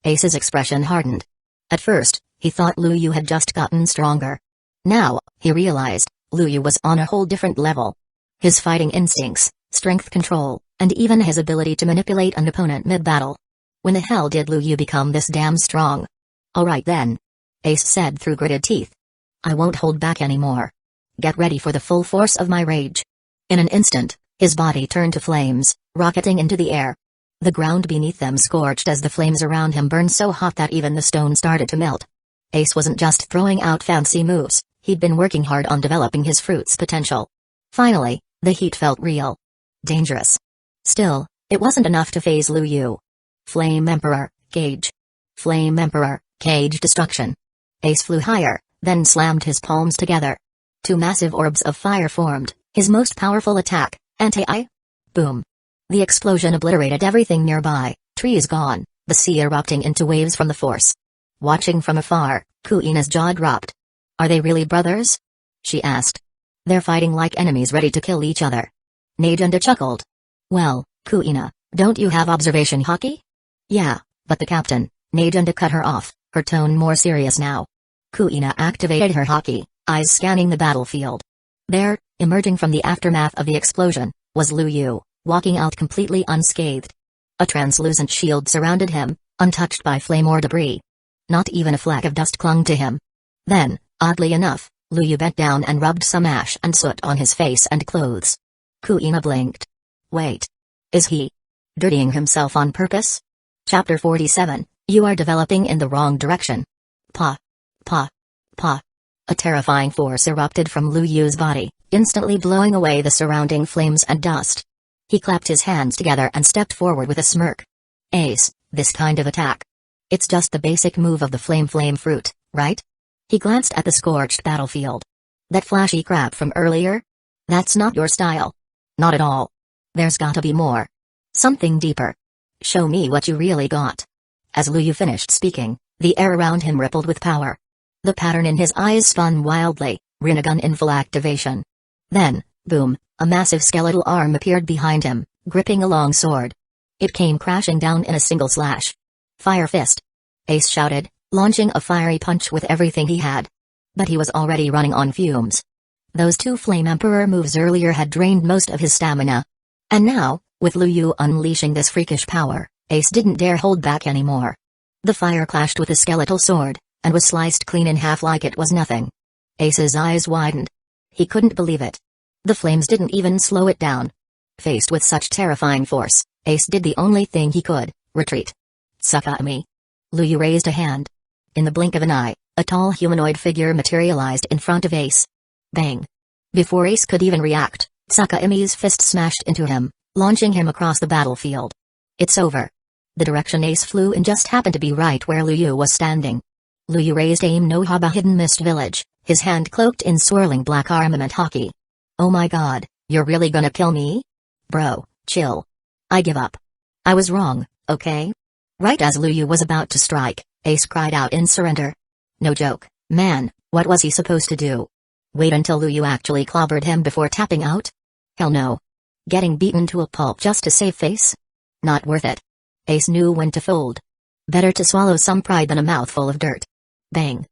Ace's expression hardened. At first, he thought Lu Yu had just gotten stronger. Now, he realized, Lu Yu was on a whole different level. His fighting instincts, strength control, and even his ability to manipulate an opponent mid-battle. When the hell did Lu Yu become this damn strong? Alright then. Ace said through gritted teeth. I won't hold back anymore. Get ready for the full force of my rage. In an instant, his body turned to flames, rocketing into the air. The ground beneath them scorched as the flames around him burned so hot that even the stone started to melt. Ace wasn't just throwing out fancy moves, he'd been working hard on developing his fruit's potential. Finally, the heat felt real. Dangerous. Still, it wasn't enough to phase Lu Yu. Flame Emperor, Cage. Flame Emperor, Cage Destruction. Ace flew higher, then slammed his palms together. Two massive orbs of fire formed, his most powerful attack, Anti-I. Boom. The explosion obliterated everything nearby, trees gone, the sea erupting into waves from the force. Watching from afar, Kuina's jaw dropped. Are they really brothers? She asked. They're fighting like enemies ready to kill each other. Najunda chuckled. Well, Kuina, don't you have observation haki? Yeah, but the captain. Najunda cut her off, her tone more serious now. Kuina activated her haki, eyes scanning the battlefield. There, emerging from the aftermath of the explosion, was Lu Yu, walking out completely unscathed. A translucent shield surrounded him, untouched by flame or debris. Not even a fleck of dust clung to him. Then, oddly enough, Lu Yu bent down and rubbed some ash and soot on his face and clothes. Kuina blinked. Wait. Is he dirtying himself on purpose? Chapter 47, You are developing in the wrong direction. Pa. Pa. Pa. A terrifying force erupted from Lu Yu's body, instantly blowing away the surrounding flames and dust. He clapped his hands together and stepped forward with a smirk. Ace, this kind of attack. It's just the basic move of the flame fruit, right? He glanced at the scorched battlefield. That flashy crap from earlier? That's not your style. Not at all. There's gotta be more. Something deeper. Show me what you really got. As Lu Yu finished speaking, the air around him rippled with power. The pattern in his eyes spun wildly, Rinnegan in full activation. Then, boom, a massive skeletal arm appeared behind him, gripping a long sword. It came crashing down in a single slash. Fire Fist. Ace shouted, launching a fiery punch with everything he had. But he was already running on fumes. Those two Flame Emperor moves earlier had drained most of his stamina. And now, with Lu Yu unleashing this freakish power, Ace didn't dare hold back anymore. The fire clashed with the skeletal sword, and was sliced clean in half like it was nothing. Ace's eyes widened. He couldn't believe it. The flames didn't even slow it down. Faced with such terrifying force, Ace did the only thing he could, retreat. Sakami. Lu Yu raised a hand. In the blink of an eye, a tall humanoid figure materialized in front of Ace. Bang. Before Ace could even react, Sakami's fist smashed into him, launching him across the battlefield. It's over. The direction Ace flew in just happened to be right where Lu Yu was standing. Lu Yu raised aim no Haba Hidden Mist Village, his hand cloaked in swirling black armament haki. Oh my god, you're really gonna kill me? Bro, chill. I give up. I was wrong, okay? Right as Lu Yu was about to strike, Ace cried out in surrender. No joke, man, what was he supposed to do? Wait until Lu Yu actually clobbered him before tapping out? Hell no. Getting beaten to a pulp just to save face? Not worth it. Ace knew when to fold. Better to swallow some pride than a mouthful of dirt. Bang.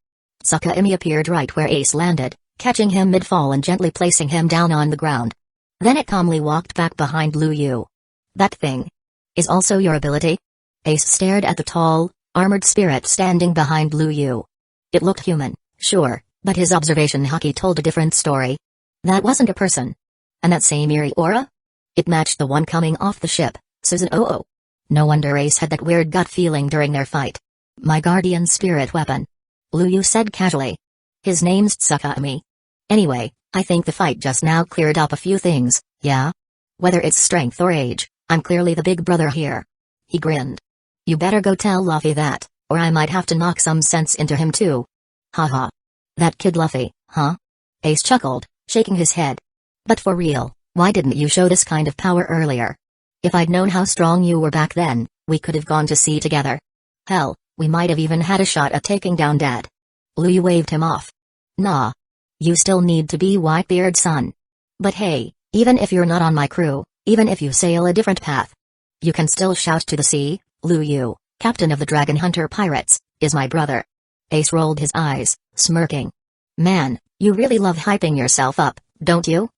Sakami appeared right where Ace landed, catching him mid-fall and gently placing him down on the ground. Then it calmly walked back behind Lu Yu. That thing is also your ability? Ace stared at the tall, armored spirit standing behind Lu Yu. It looked human, sure, but his observation haki told a different story. That wasn't a person. And that same eerie aura? It matched the one coming off the ship, Susan Oh. No wonder Ace had that weird gut feeling during their fight. My guardian spirit weapon. Lu Yu said casually. His name's Sakami. Anyway, I think the fight just now cleared up a few things, yeah? Whether it's strength or age, I'm clearly the big brother here. He grinned. You better go tell Luffy that, or I might have to knock some sense into him too. Haha. That kid Luffy, huh? Ace chuckled, shaking his head. But for real, why didn't you show this kind of power earlier? If I'd known how strong you were back then, we could have gone to sea together. Hell, we might have even had a shot at taking down Dad. Lu Yu waved him off. Nah. You still need to be Whitebeard's son. But hey, even if you're not on my crew, even if you sail a different path, you can still shout to the sea, Lu Yu, captain of the Dragon Hunter Pirates, is my brother. Ace rolled his eyes, smirking. Man, you really love hyping yourself up, don't you?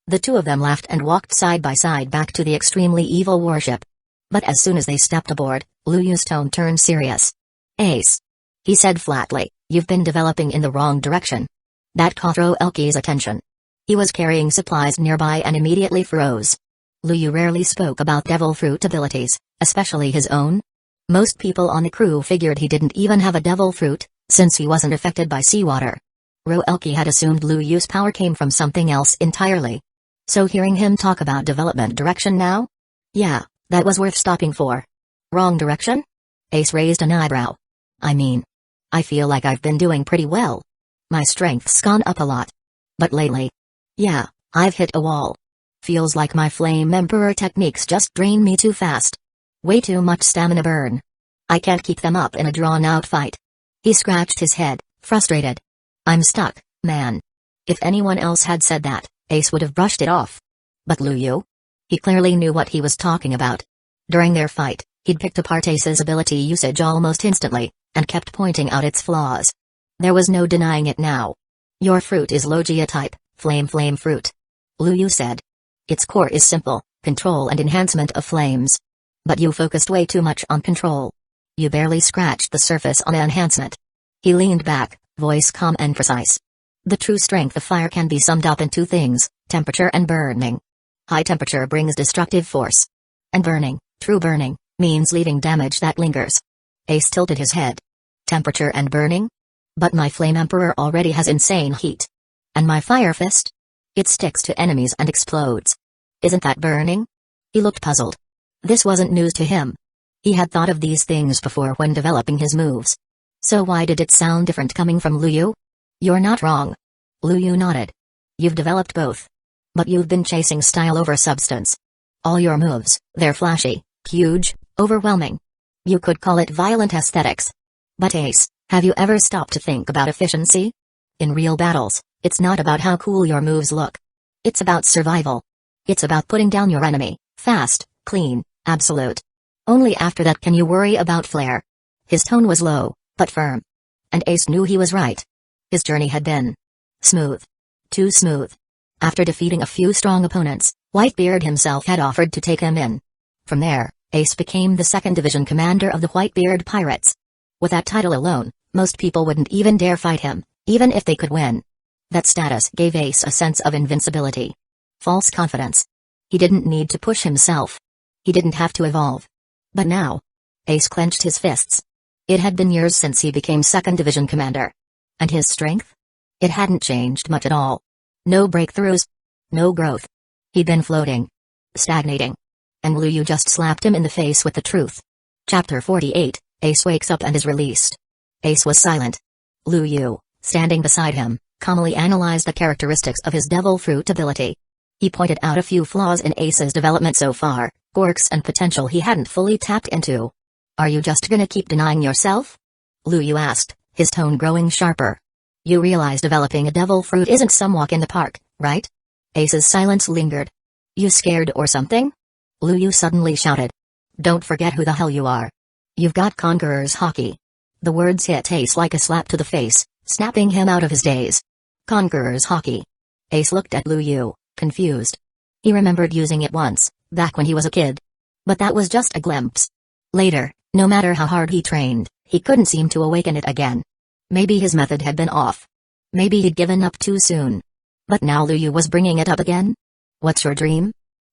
The two of them laughed and walked side by side back to the extremely evil warship. But as soon as they stepped aboard, Lu Yu's tone turned serious. Ace. He said flatly, you've been developing in the wrong direction. That caught Elki's attention. He was carrying supplies nearby and immediately froze. Liu rarely spoke about devil fruit abilities, especially his own. Most people on the crew figured he didn't even have a devil fruit, since he wasn't affected by seawater. Roelki had assumed Liu's power came from something else entirely. So hearing him talk about development direction now? Yeah, that was worth stopping for. Wrong direction? Ace raised an eyebrow. I mean, I feel like I've been doing pretty well. My strength's gone up a lot. But lately, yeah, I've hit a wall. Feels like my Flame Emperor techniques just drain me too fast. Way too much stamina burn. I can't keep them up in a drawn-out fight. He scratched his head, frustrated. I'm stuck, man. If anyone else had said that, Ace would have brushed it off. But Liu? He clearly knew what he was talking about. During their fight, he'd picked apart Ace's ability usage almost instantly, and kept pointing out its flaws. There was no denying it now. Your fruit is Logia type, flame fruit. Liu said. Its core is simple, control and enhancement of flames. But you focused way too much on control. You barely scratched the surface on enhancement. He leaned back, voice calm and precise. The true strength of fire can be summed up in two things, temperature and burning. High temperature brings destructive force. And burning, true burning, means leaving damage that lingers. Ace tilted his head. Temperature and burning? But my Flame Emperor already has insane heat. And my Fire Fist? It sticks to enemies and explodes. Isn't that burning? He looked puzzled. This wasn't news to him. He had thought of these things before when developing his moves. So why did it sound different coming from Liu? You're not wrong. Liu nodded. You've developed both. But you've been chasing style over substance. All your moves, they're flashy, huge, overwhelming. You could call it violent aesthetics. But Ace, have you ever stopped to think about efficiency? In real battles, it's not about how cool your moves look. It's about survival. It's about putting down your enemy, fast, clean, absolute. Only after that can you worry about flair. His tone was low, but firm. And Ace knew he was right. His journey had been smooth. Too smooth. After defeating a few strong opponents, Whitebeard himself had offered to take him in. From there, Ace became the 2nd Division commander of the Whitebeard Pirates. With that title alone, most people wouldn't even dare fight him, even if they could win. That status gave Ace a sense of invincibility. False confidence. He didn't need to push himself. He didn't have to evolve. But now, Ace clenched his fists. It had been years since he became 2nd Division commander. And his strength? It hadn't changed much at all. No breakthroughs. No growth. He'd been floating. Stagnating. And Liu just slapped him in the face with the truth. Chapter 48, Ace wakes up and is released. Ace was silent. Liu, standing beside him, calmly analyzed the characteristics of his devil fruit ability. He pointed out a few flaws in Ace's development so far, quirks and potential he hadn't fully tapped into. Are you just gonna keep denying yourself? Liu asked, his tone growing sharper. You realize developing a devil fruit isn't some walk in the park, right? Ace's silence lingered. You scared or something? Liu suddenly shouted. Don't forget who the hell you are. You've got Conqueror's Haki. The words hit Ace like a slap to the face, snapping him out of his daze. Conqueror's Haki. Ace looked at Liu, confused. He remembered using it once, back when he was a kid. But that was just a glimpse. Later, no matter how hard he trained, he couldn't seem to awaken it again. Maybe his method had been off. Maybe he'd given up too soon. But now Liu was bringing it up again? What's your dream?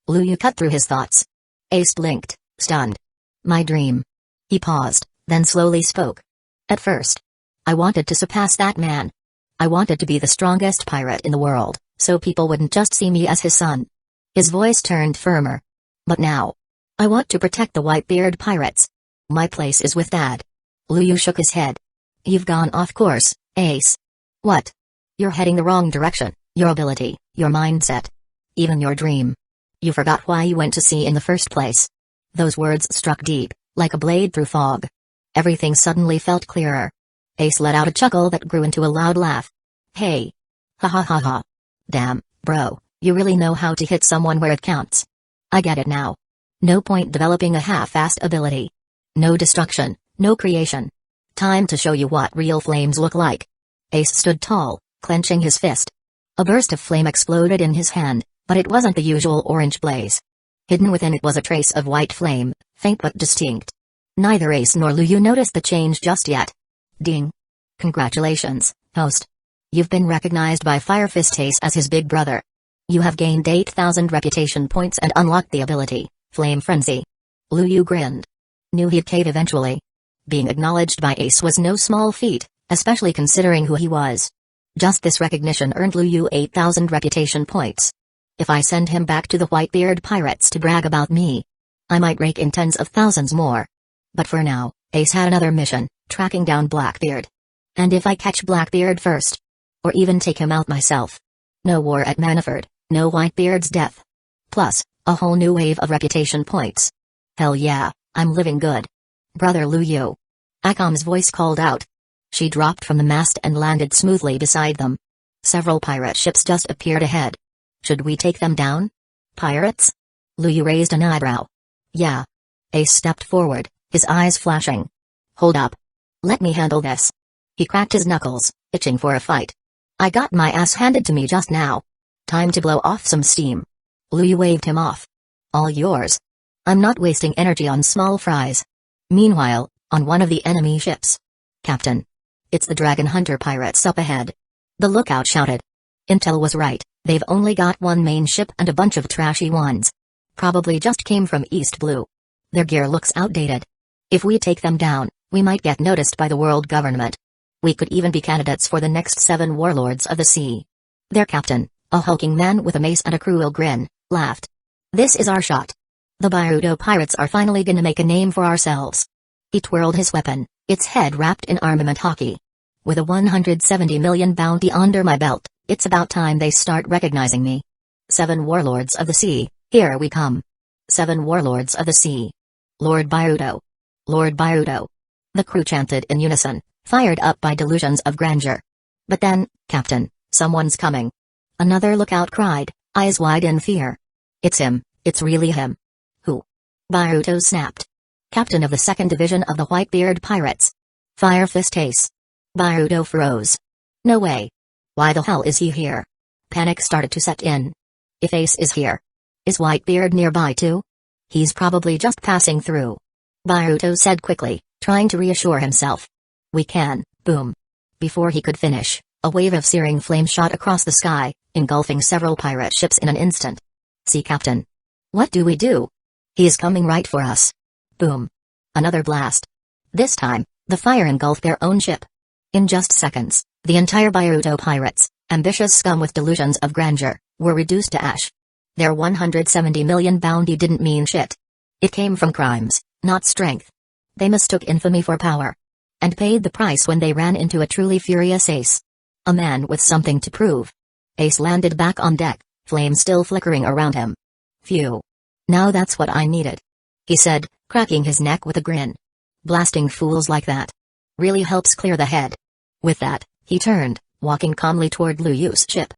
Liu cut through his thoughts. Ace blinked, stunned. My dream. He paused, then slowly spoke. At first, I wanted to surpass that man. I wanted to be the strongest pirate in the world, so people wouldn't just see me as his son. His voice turned firmer. But now, I want to protect the Whitebeard pirates. My place is with Dad. Liu shook his head. You've gone off course, Ace. What? You're heading the wrong direction, your ability, your mindset. Even your dream. You forgot why you went to sea in the first place. Those words struck deep, like a blade through fog. Everything suddenly felt clearer. Ace let out a chuckle that grew into a loud laugh. Hey. Ha ha ha ha. Damn, bro, you really know how to hit someone where it counts. I get it now. No point developing a half-assed ability. No destruction, no creation. Time to show you what real flames look like. Ace stood tall, clenching his fist. A burst of flame exploded in his hand, but it wasn't the usual orange blaze. Hidden within it was a trace of white flame, faint but distinct. Neither Ace nor Liu noticed the change just yet. Ding. Congratulations, host. You've been recognized by Fire Fist Ace as his big brother. You have gained 8,000 reputation points and unlocked the ability, Flame Frenzy. Lu Yu grinned. Knew he'd cave eventually. Being acknowledged by Ace was no small feat, especially considering who he was. Just this recognition earned Lu Yu 8,000 reputation points. If I send him back to the Whitebeard Pirates to brag about me, I might rake in tens of thousands more. But for now, Ace had another mission, tracking down Blackbeard. And if I catch Blackbeard first, or even take him out myself, no war at Manaford, no Whitebeard's death. Plus, a whole new wave of reputation points. Hell yeah, I'm living good. Brother Lu Yu. Akam's voice called out. She dropped from the mast and landed smoothly beside them. Several pirate ships just appeared ahead. Should we take them down? Pirates? Lu Yu raised an eyebrow. Yeah. Ace stepped forward, his eyes flashing. Hold up. Let me handle this. He cracked his knuckles, itching for a fight. I got my ass handed to me just now. Time to blow off some steam. Lu Yu waved him off. All yours. I'm not wasting energy on small fries. Meanwhile, on one of the enemy ships. Captain. It's the Dragon Hunter pirates up ahead. The lookout shouted. Intel was right, they've only got one main ship and a bunch of trashy ones. Probably just came from East Blue. Their gear looks outdated. If we take them down, we might get noticed by the world government. We could even be candidates for the next 7 warlords of the sea. Their captain, a hulking man with a mace and a cruel grin, laughed. This is our shot. The Byarudo pirates are finally gonna make a name for ourselves. He twirled his weapon, its head wrapped in armament hockey. With a 170 million bounty under my belt, it's about time they start recognizing me. 7 warlords of the sea, here we come. 7 warlords of the sea. Lord Byarudo. Lord Byarudo. The crew chanted in unison, fired up by delusions of grandeur. But then, Captain, someone's coming. Another lookout cried, eyes wide in fear. It's him, it's really him. Who? Byarudo snapped. Captain of the 2nd Division of the Whitebeard Pirates. Fire Fist Ace. Byarudo froze. No way. Why the hell is he here? Panic started to set in. If Ace is here, is Whitebeard nearby too? He's probably just passing through. Byarudo said quickly, trying to reassure himself. We can, boom. Before he could finish, a wave of searing flame shot across the sky, engulfing several pirate ships in an instant. See, Captain. What do we do? He's coming right for us. Boom. Another blast. This time, the fire engulfed their own ship. In just seconds, the entire Byarudo pirates, ambitious scum with delusions of grandeur, were reduced to ash. Their 170 million bounty didn't mean shit. It came from crimes, not strength. They mistook infamy for power. And paid the price when they ran into a truly furious Ace. A man with something to prove. Ace landed back on deck, flames still flickering around him. Phew. Now that's what I needed. He said, cracking his neck with a grin. Blasting fools like that really helps clear the head. With that, he turned, walking calmly toward Lu Yu's ship.